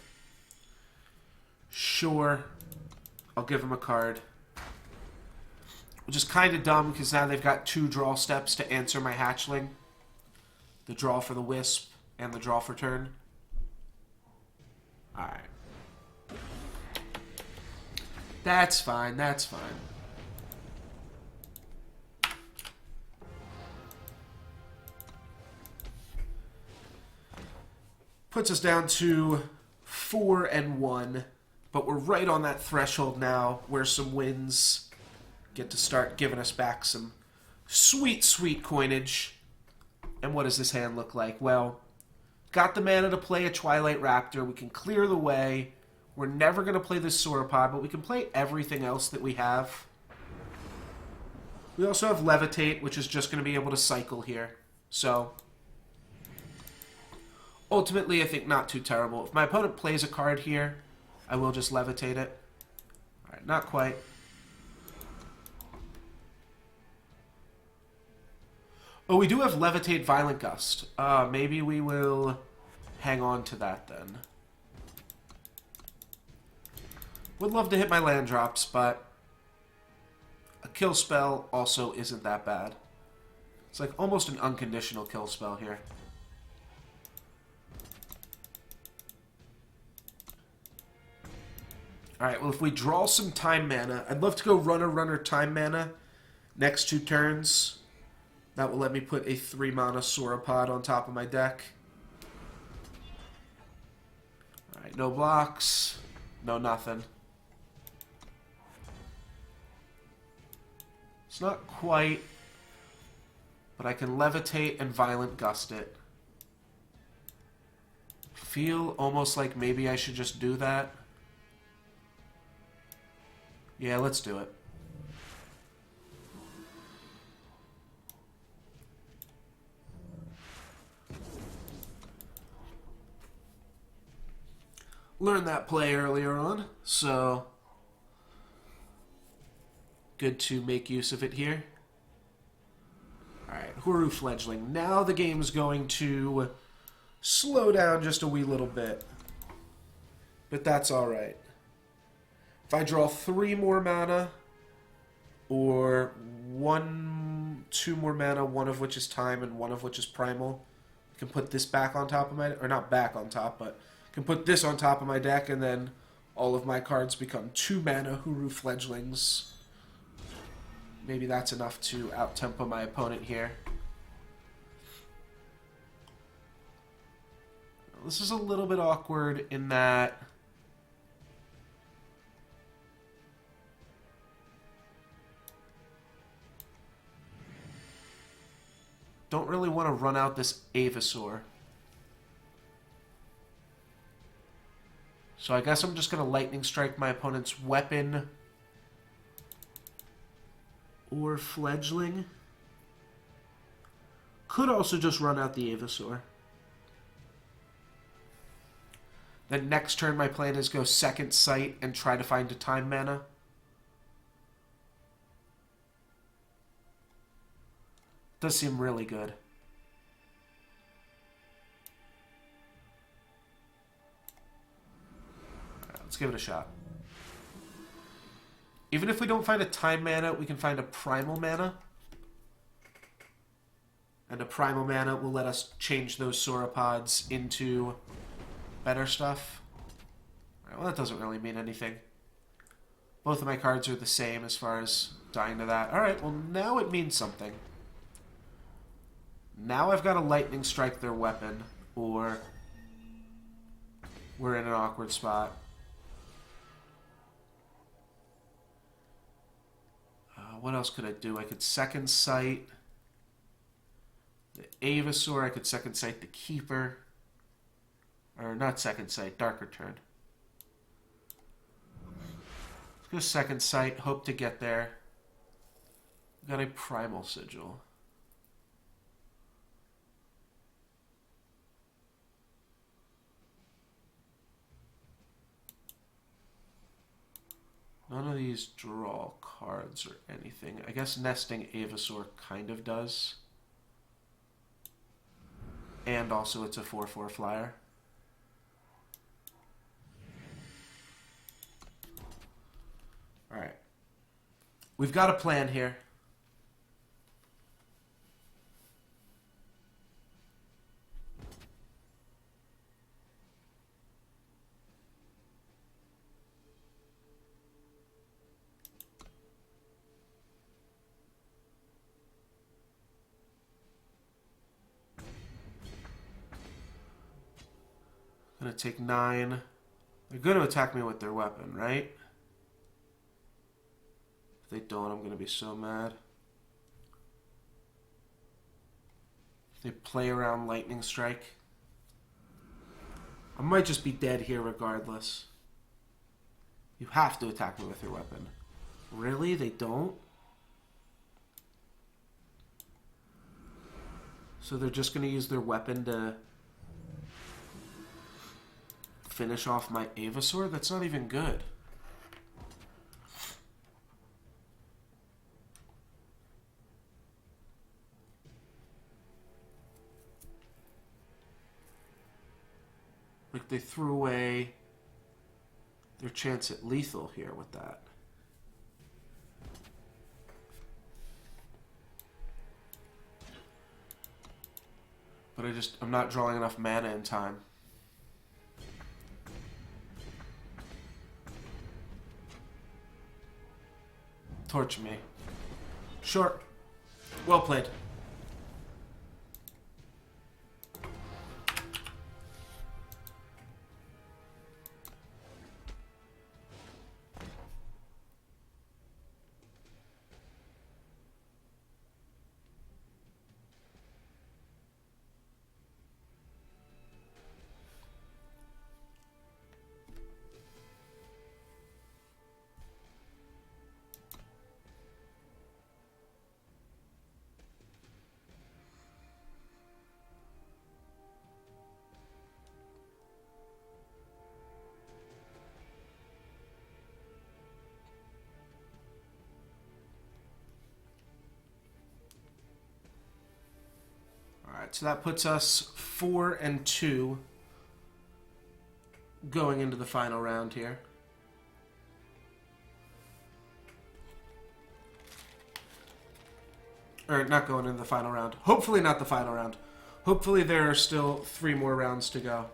Sure. I'll give him a card. Which is kind of dumb, because now they've got 2 draw steps to answer my hatchling. The draw for the Wisp and the draw for turn. Alright. That's fine, that's fine. Puts us down to 4-1, but we're right on that threshold now where some wins get to start giving us back some sweet, sweet coinage. And what does this hand look like? Well, got the mana to play a Twilight Raptor. We can clear the way. We're never going to play this Sauropod, but we can play everything else that we have. We also have Levitate, which is just going to be able to cycle here. So, ultimately, I think not too terrible. If my opponent plays a card here, I will just Levitate it. Alright, not quite. Oh, we do have Levitate Violent Gust. Maybe we will hang on to that then. Would love to hit my land drops, but a kill spell also isn't that bad. It's like almost an unconditional kill spell here. Alright, well if we draw some time mana, I'd love to go runner, time mana next 2 turns. That will let me put a 3-mana Sauropod on top of my deck. Alright, no blocks. No nothing. It's not quite, but I can Levitate and Violent Gust it. Feel almost like maybe I should just do that. Yeah, let's do it. Learned that play earlier on, so good to make use of it here. Alright, Hooru Fledgling. Now the game's going to slow down just a wee little bit. But that's alright. If I draw 3 more mana, or 2 more mana, one of which is time and one of which is primal, I can put this back on top of my... or not back on top, but I can put this on top of my deck, and then all of my cards become 2 mana Hooru Fledglings. Maybe that's enough to out-tempo my opponent here. This is a little bit awkward in that don't really want to run out this Aevasaur. So I guess I'm just going to Lightning Strike my opponent's weapon or Fledgling. Could also just run out the Aevasaur. Then next turn my plan is go Second Sight and try to find a time mana. Does seem really good. Alright, let's give it a shot. Even if we don't find a time mana, we can find a primal mana. And a primal mana will let us change those Sauropods into better stuff. Alright, well, that doesn't really mean anything. Both of my cards are the same as far as dying to that. Alright, well, now it means something. Now I've got to Lightning Strike their weapon, or we're in an awkward spot. What else could I do? I could Second Sight the Aevasaur. I could Second Sight the Keeper. Or not Second Sight, Dark Return. Let's go Second Sight, hope to get there. We've got a Primal Sigil. None of these draw cards or anything. I guess Nesting Aevasaur kind of does. And also it's a 4/4 flyer. Alright. We've got a plan here. Gonna take 9. They're gonna attack me with their weapon, right? If they don't, I'm gonna be so mad. If they play around Lightning Strike, I might just be dead here regardless. You have to attack me with your weapon. Really? They don't? So they're just gonna use their weapon to finish off my Aevasaur? That's not even good. Like they threw away their chance at lethal here with that. But I'm not drawing enough mana in time. Torch me. Sure. Well played. Alright, so that puts us 4 and 2 going into the final round here. Or not going into the final round. Hopefully not the final round. Hopefully there are still 3 more rounds to go.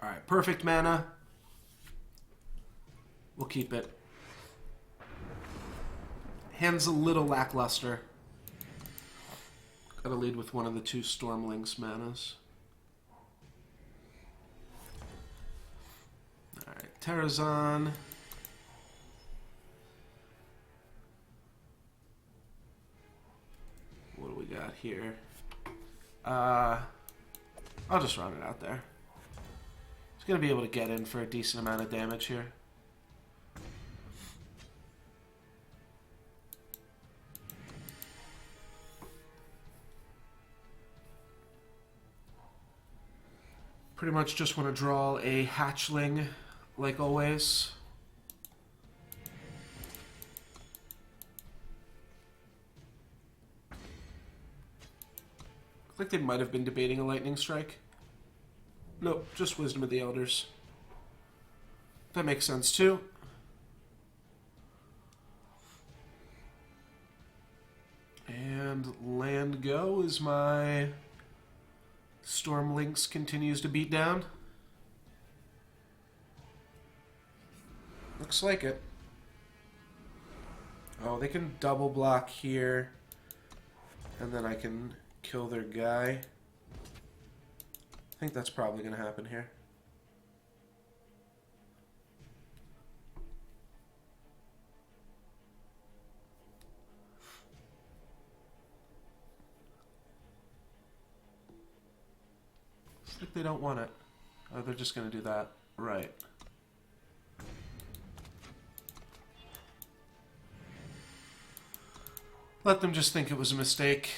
Alright, perfect mana. We'll keep it. Hand's a little lackluster. Gotta lead with one of the 2 Stormlings manas. Alright, Terrazon. What do we got here? I'll just run it out there. It's gonna be able to get in for a decent amount of damage here. Pretty much just want to draw a hatchling, like always. Looks like they might have been debating a lightning strike. Nope, just Wisdom of the Elders. That makes sense too. And land go is my... Stormlings continues to beat down. Looks like it. Oh, they can double block here. And then I can kill their guy. I think that's probably going to happen here. Looks like they don't want it. Oh, they're just going to do that. Right. Let them just think it was a mistake.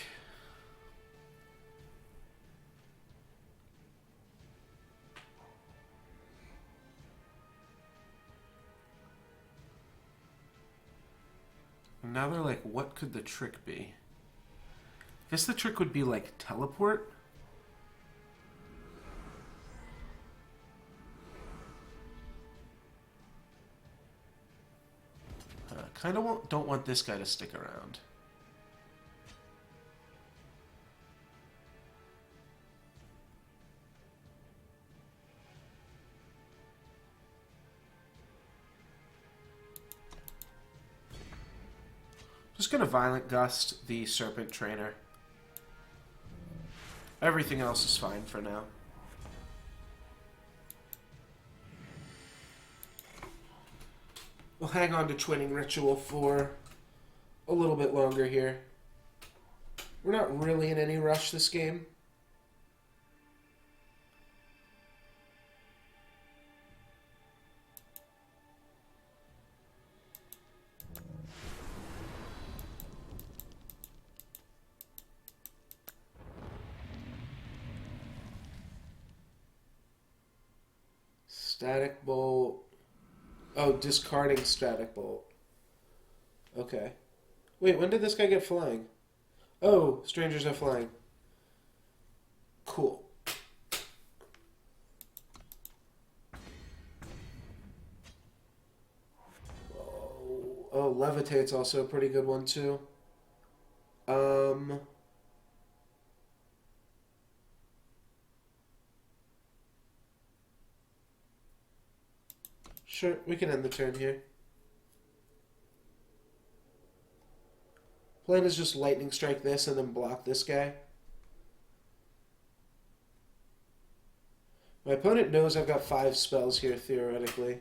And now they're like, what could the trick be? I guess the trick would be like teleport. Kind of don't want this guy to stick around. Just gonna Violent Gust the Serpent Trainer. Everything else is fine for now. We'll hang on to Twinning Ritual for a little bit longer here. We're not really in any rush this game. Static Bolt. Oh, discarding Static Bolt. Okay. Wait, when did this guy get flying? Oh, strangers are flying. Cool. Oh, Levitate's also a pretty good one, too. Sure, we can end the turn here. Plan is just Lightning Strike this and then block this guy. My opponent knows I've got 5 spells here, theoretically.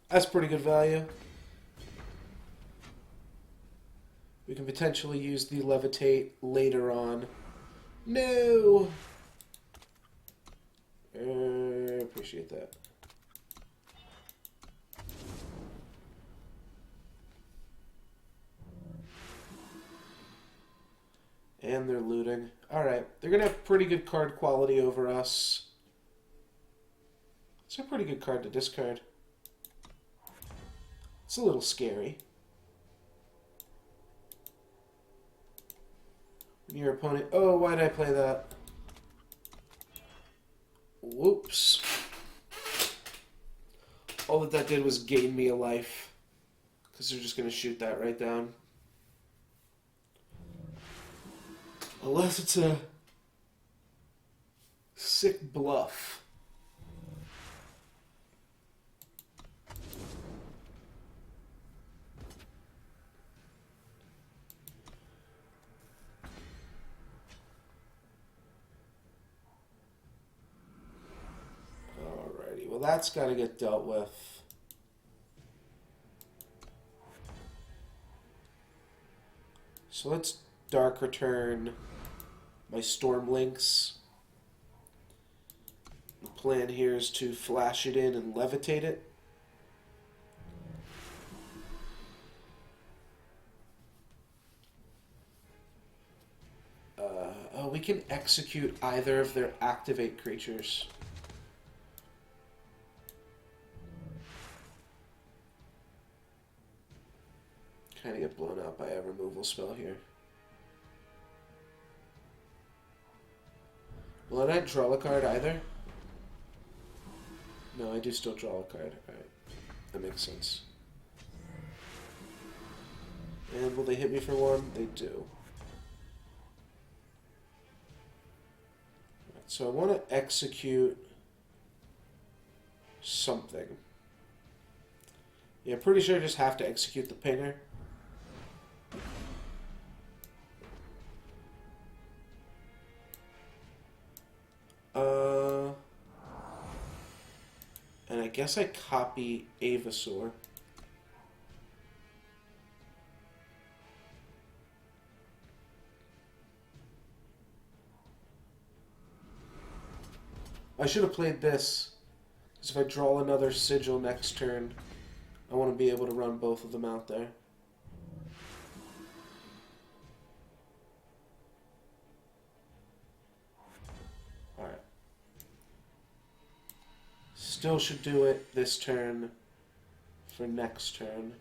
That's pretty good value. We can potentially use the Levitate later on. No! Appreciate that. And they're looting. Alright, they're going to have pretty good card quality over us. It's a pretty good card to discard. It's a little scary. When your opponent... Oh, why did I play that? Whoops. All that did was gain me a life. Because they're just going to shoot that right down. Unless it's a sick bluff. Alrighty, well that's got to get dealt with. So let's Dark Return my Storm Links. The plan here is to flash it in and levitate it. Oh, we can execute either of their activate creatures. Kind of get blown out by a removal spell here. Will I not draw a card either? No, I do still draw a card. Alright. That makes sense. And will they hit me for one? They do. Right, so I want to execute something. Yeah, I'm pretty sure I just have to execute the pinger. And I guess I copy Avasaur. I should have played this, because if I draw another Sigil next turn, I want to be able to run both of them out there. Alright. Still should do it this turn for next turn.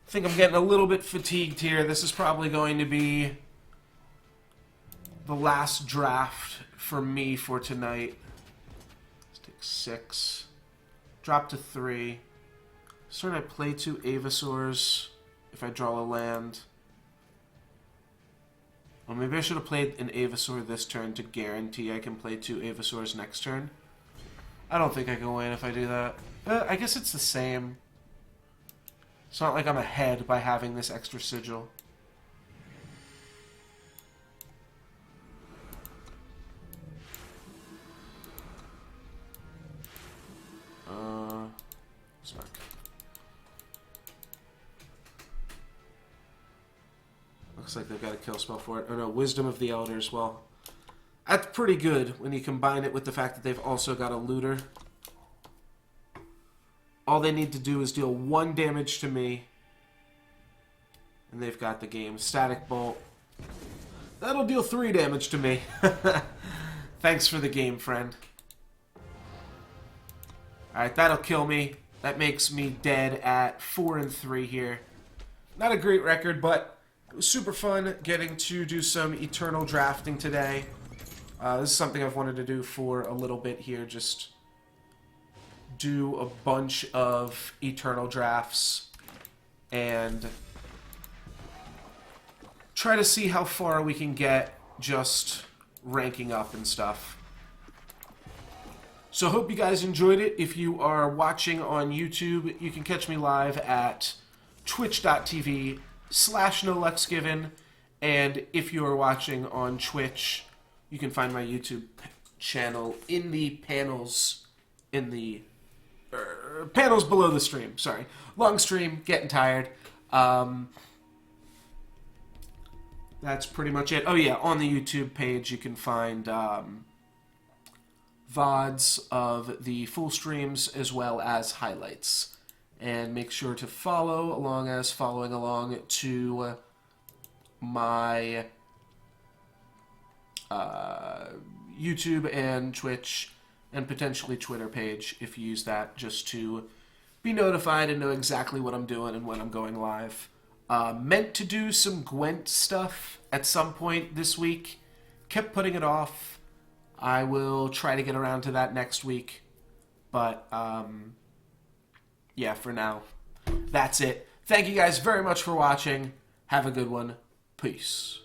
I think I'm getting a little bit fatigued here. This is probably going to be the last draft for me for tonight. Let's take 6. Drop to 3. Start I play 2 Avasaurs if I draw a land. Well, maybe I should have played an Avasaur this turn to guarantee I can play 2 Avasaurs next turn. I don't think I can win if I do that. But I guess it's the same. It's not like I'm ahead by having this extra sigil. Smack. Looks like they've got a kill spell for it. Oh no, Wisdom of the Elders. Well, that's pretty good when you combine it with the fact that they've also got a looter. All they need to do is deal 1 damage to me. And they've got the game. Static Bolt. That'll deal 3 damage to me. Thanks for the game, friend. Alright, that'll kill me. That makes me dead at 4-3 here. Not a great record, but it was super fun getting to do some Eternal drafting today. This is something I've wanted to do for a little bit here. Just do a bunch of Eternal drafts and try to see how far we can get just ranking up and stuff. So I hope you guys enjoyed it. If you are watching on YouTube, you can catch me live at twitch.tv/NoLuxGiven. And if you are watching on Twitch, you can find my YouTube channel in the panels, panels below the stream. Sorry. Long stream, getting tired. That's pretty much it. Oh yeah, on the YouTube page you can find VODs of the full streams as well as highlights. And make sure to follow along to my YouTube and Twitch and potentially Twitter page if you use that, just to be notified and know exactly what I'm doing and when I'm going live. Meant to do some Gwent stuff at some point this week. Kept putting it off. I will try to get around to that next week. But, yeah, for now, that's it. Thank you guys very much for watching. Have a good one. Peace.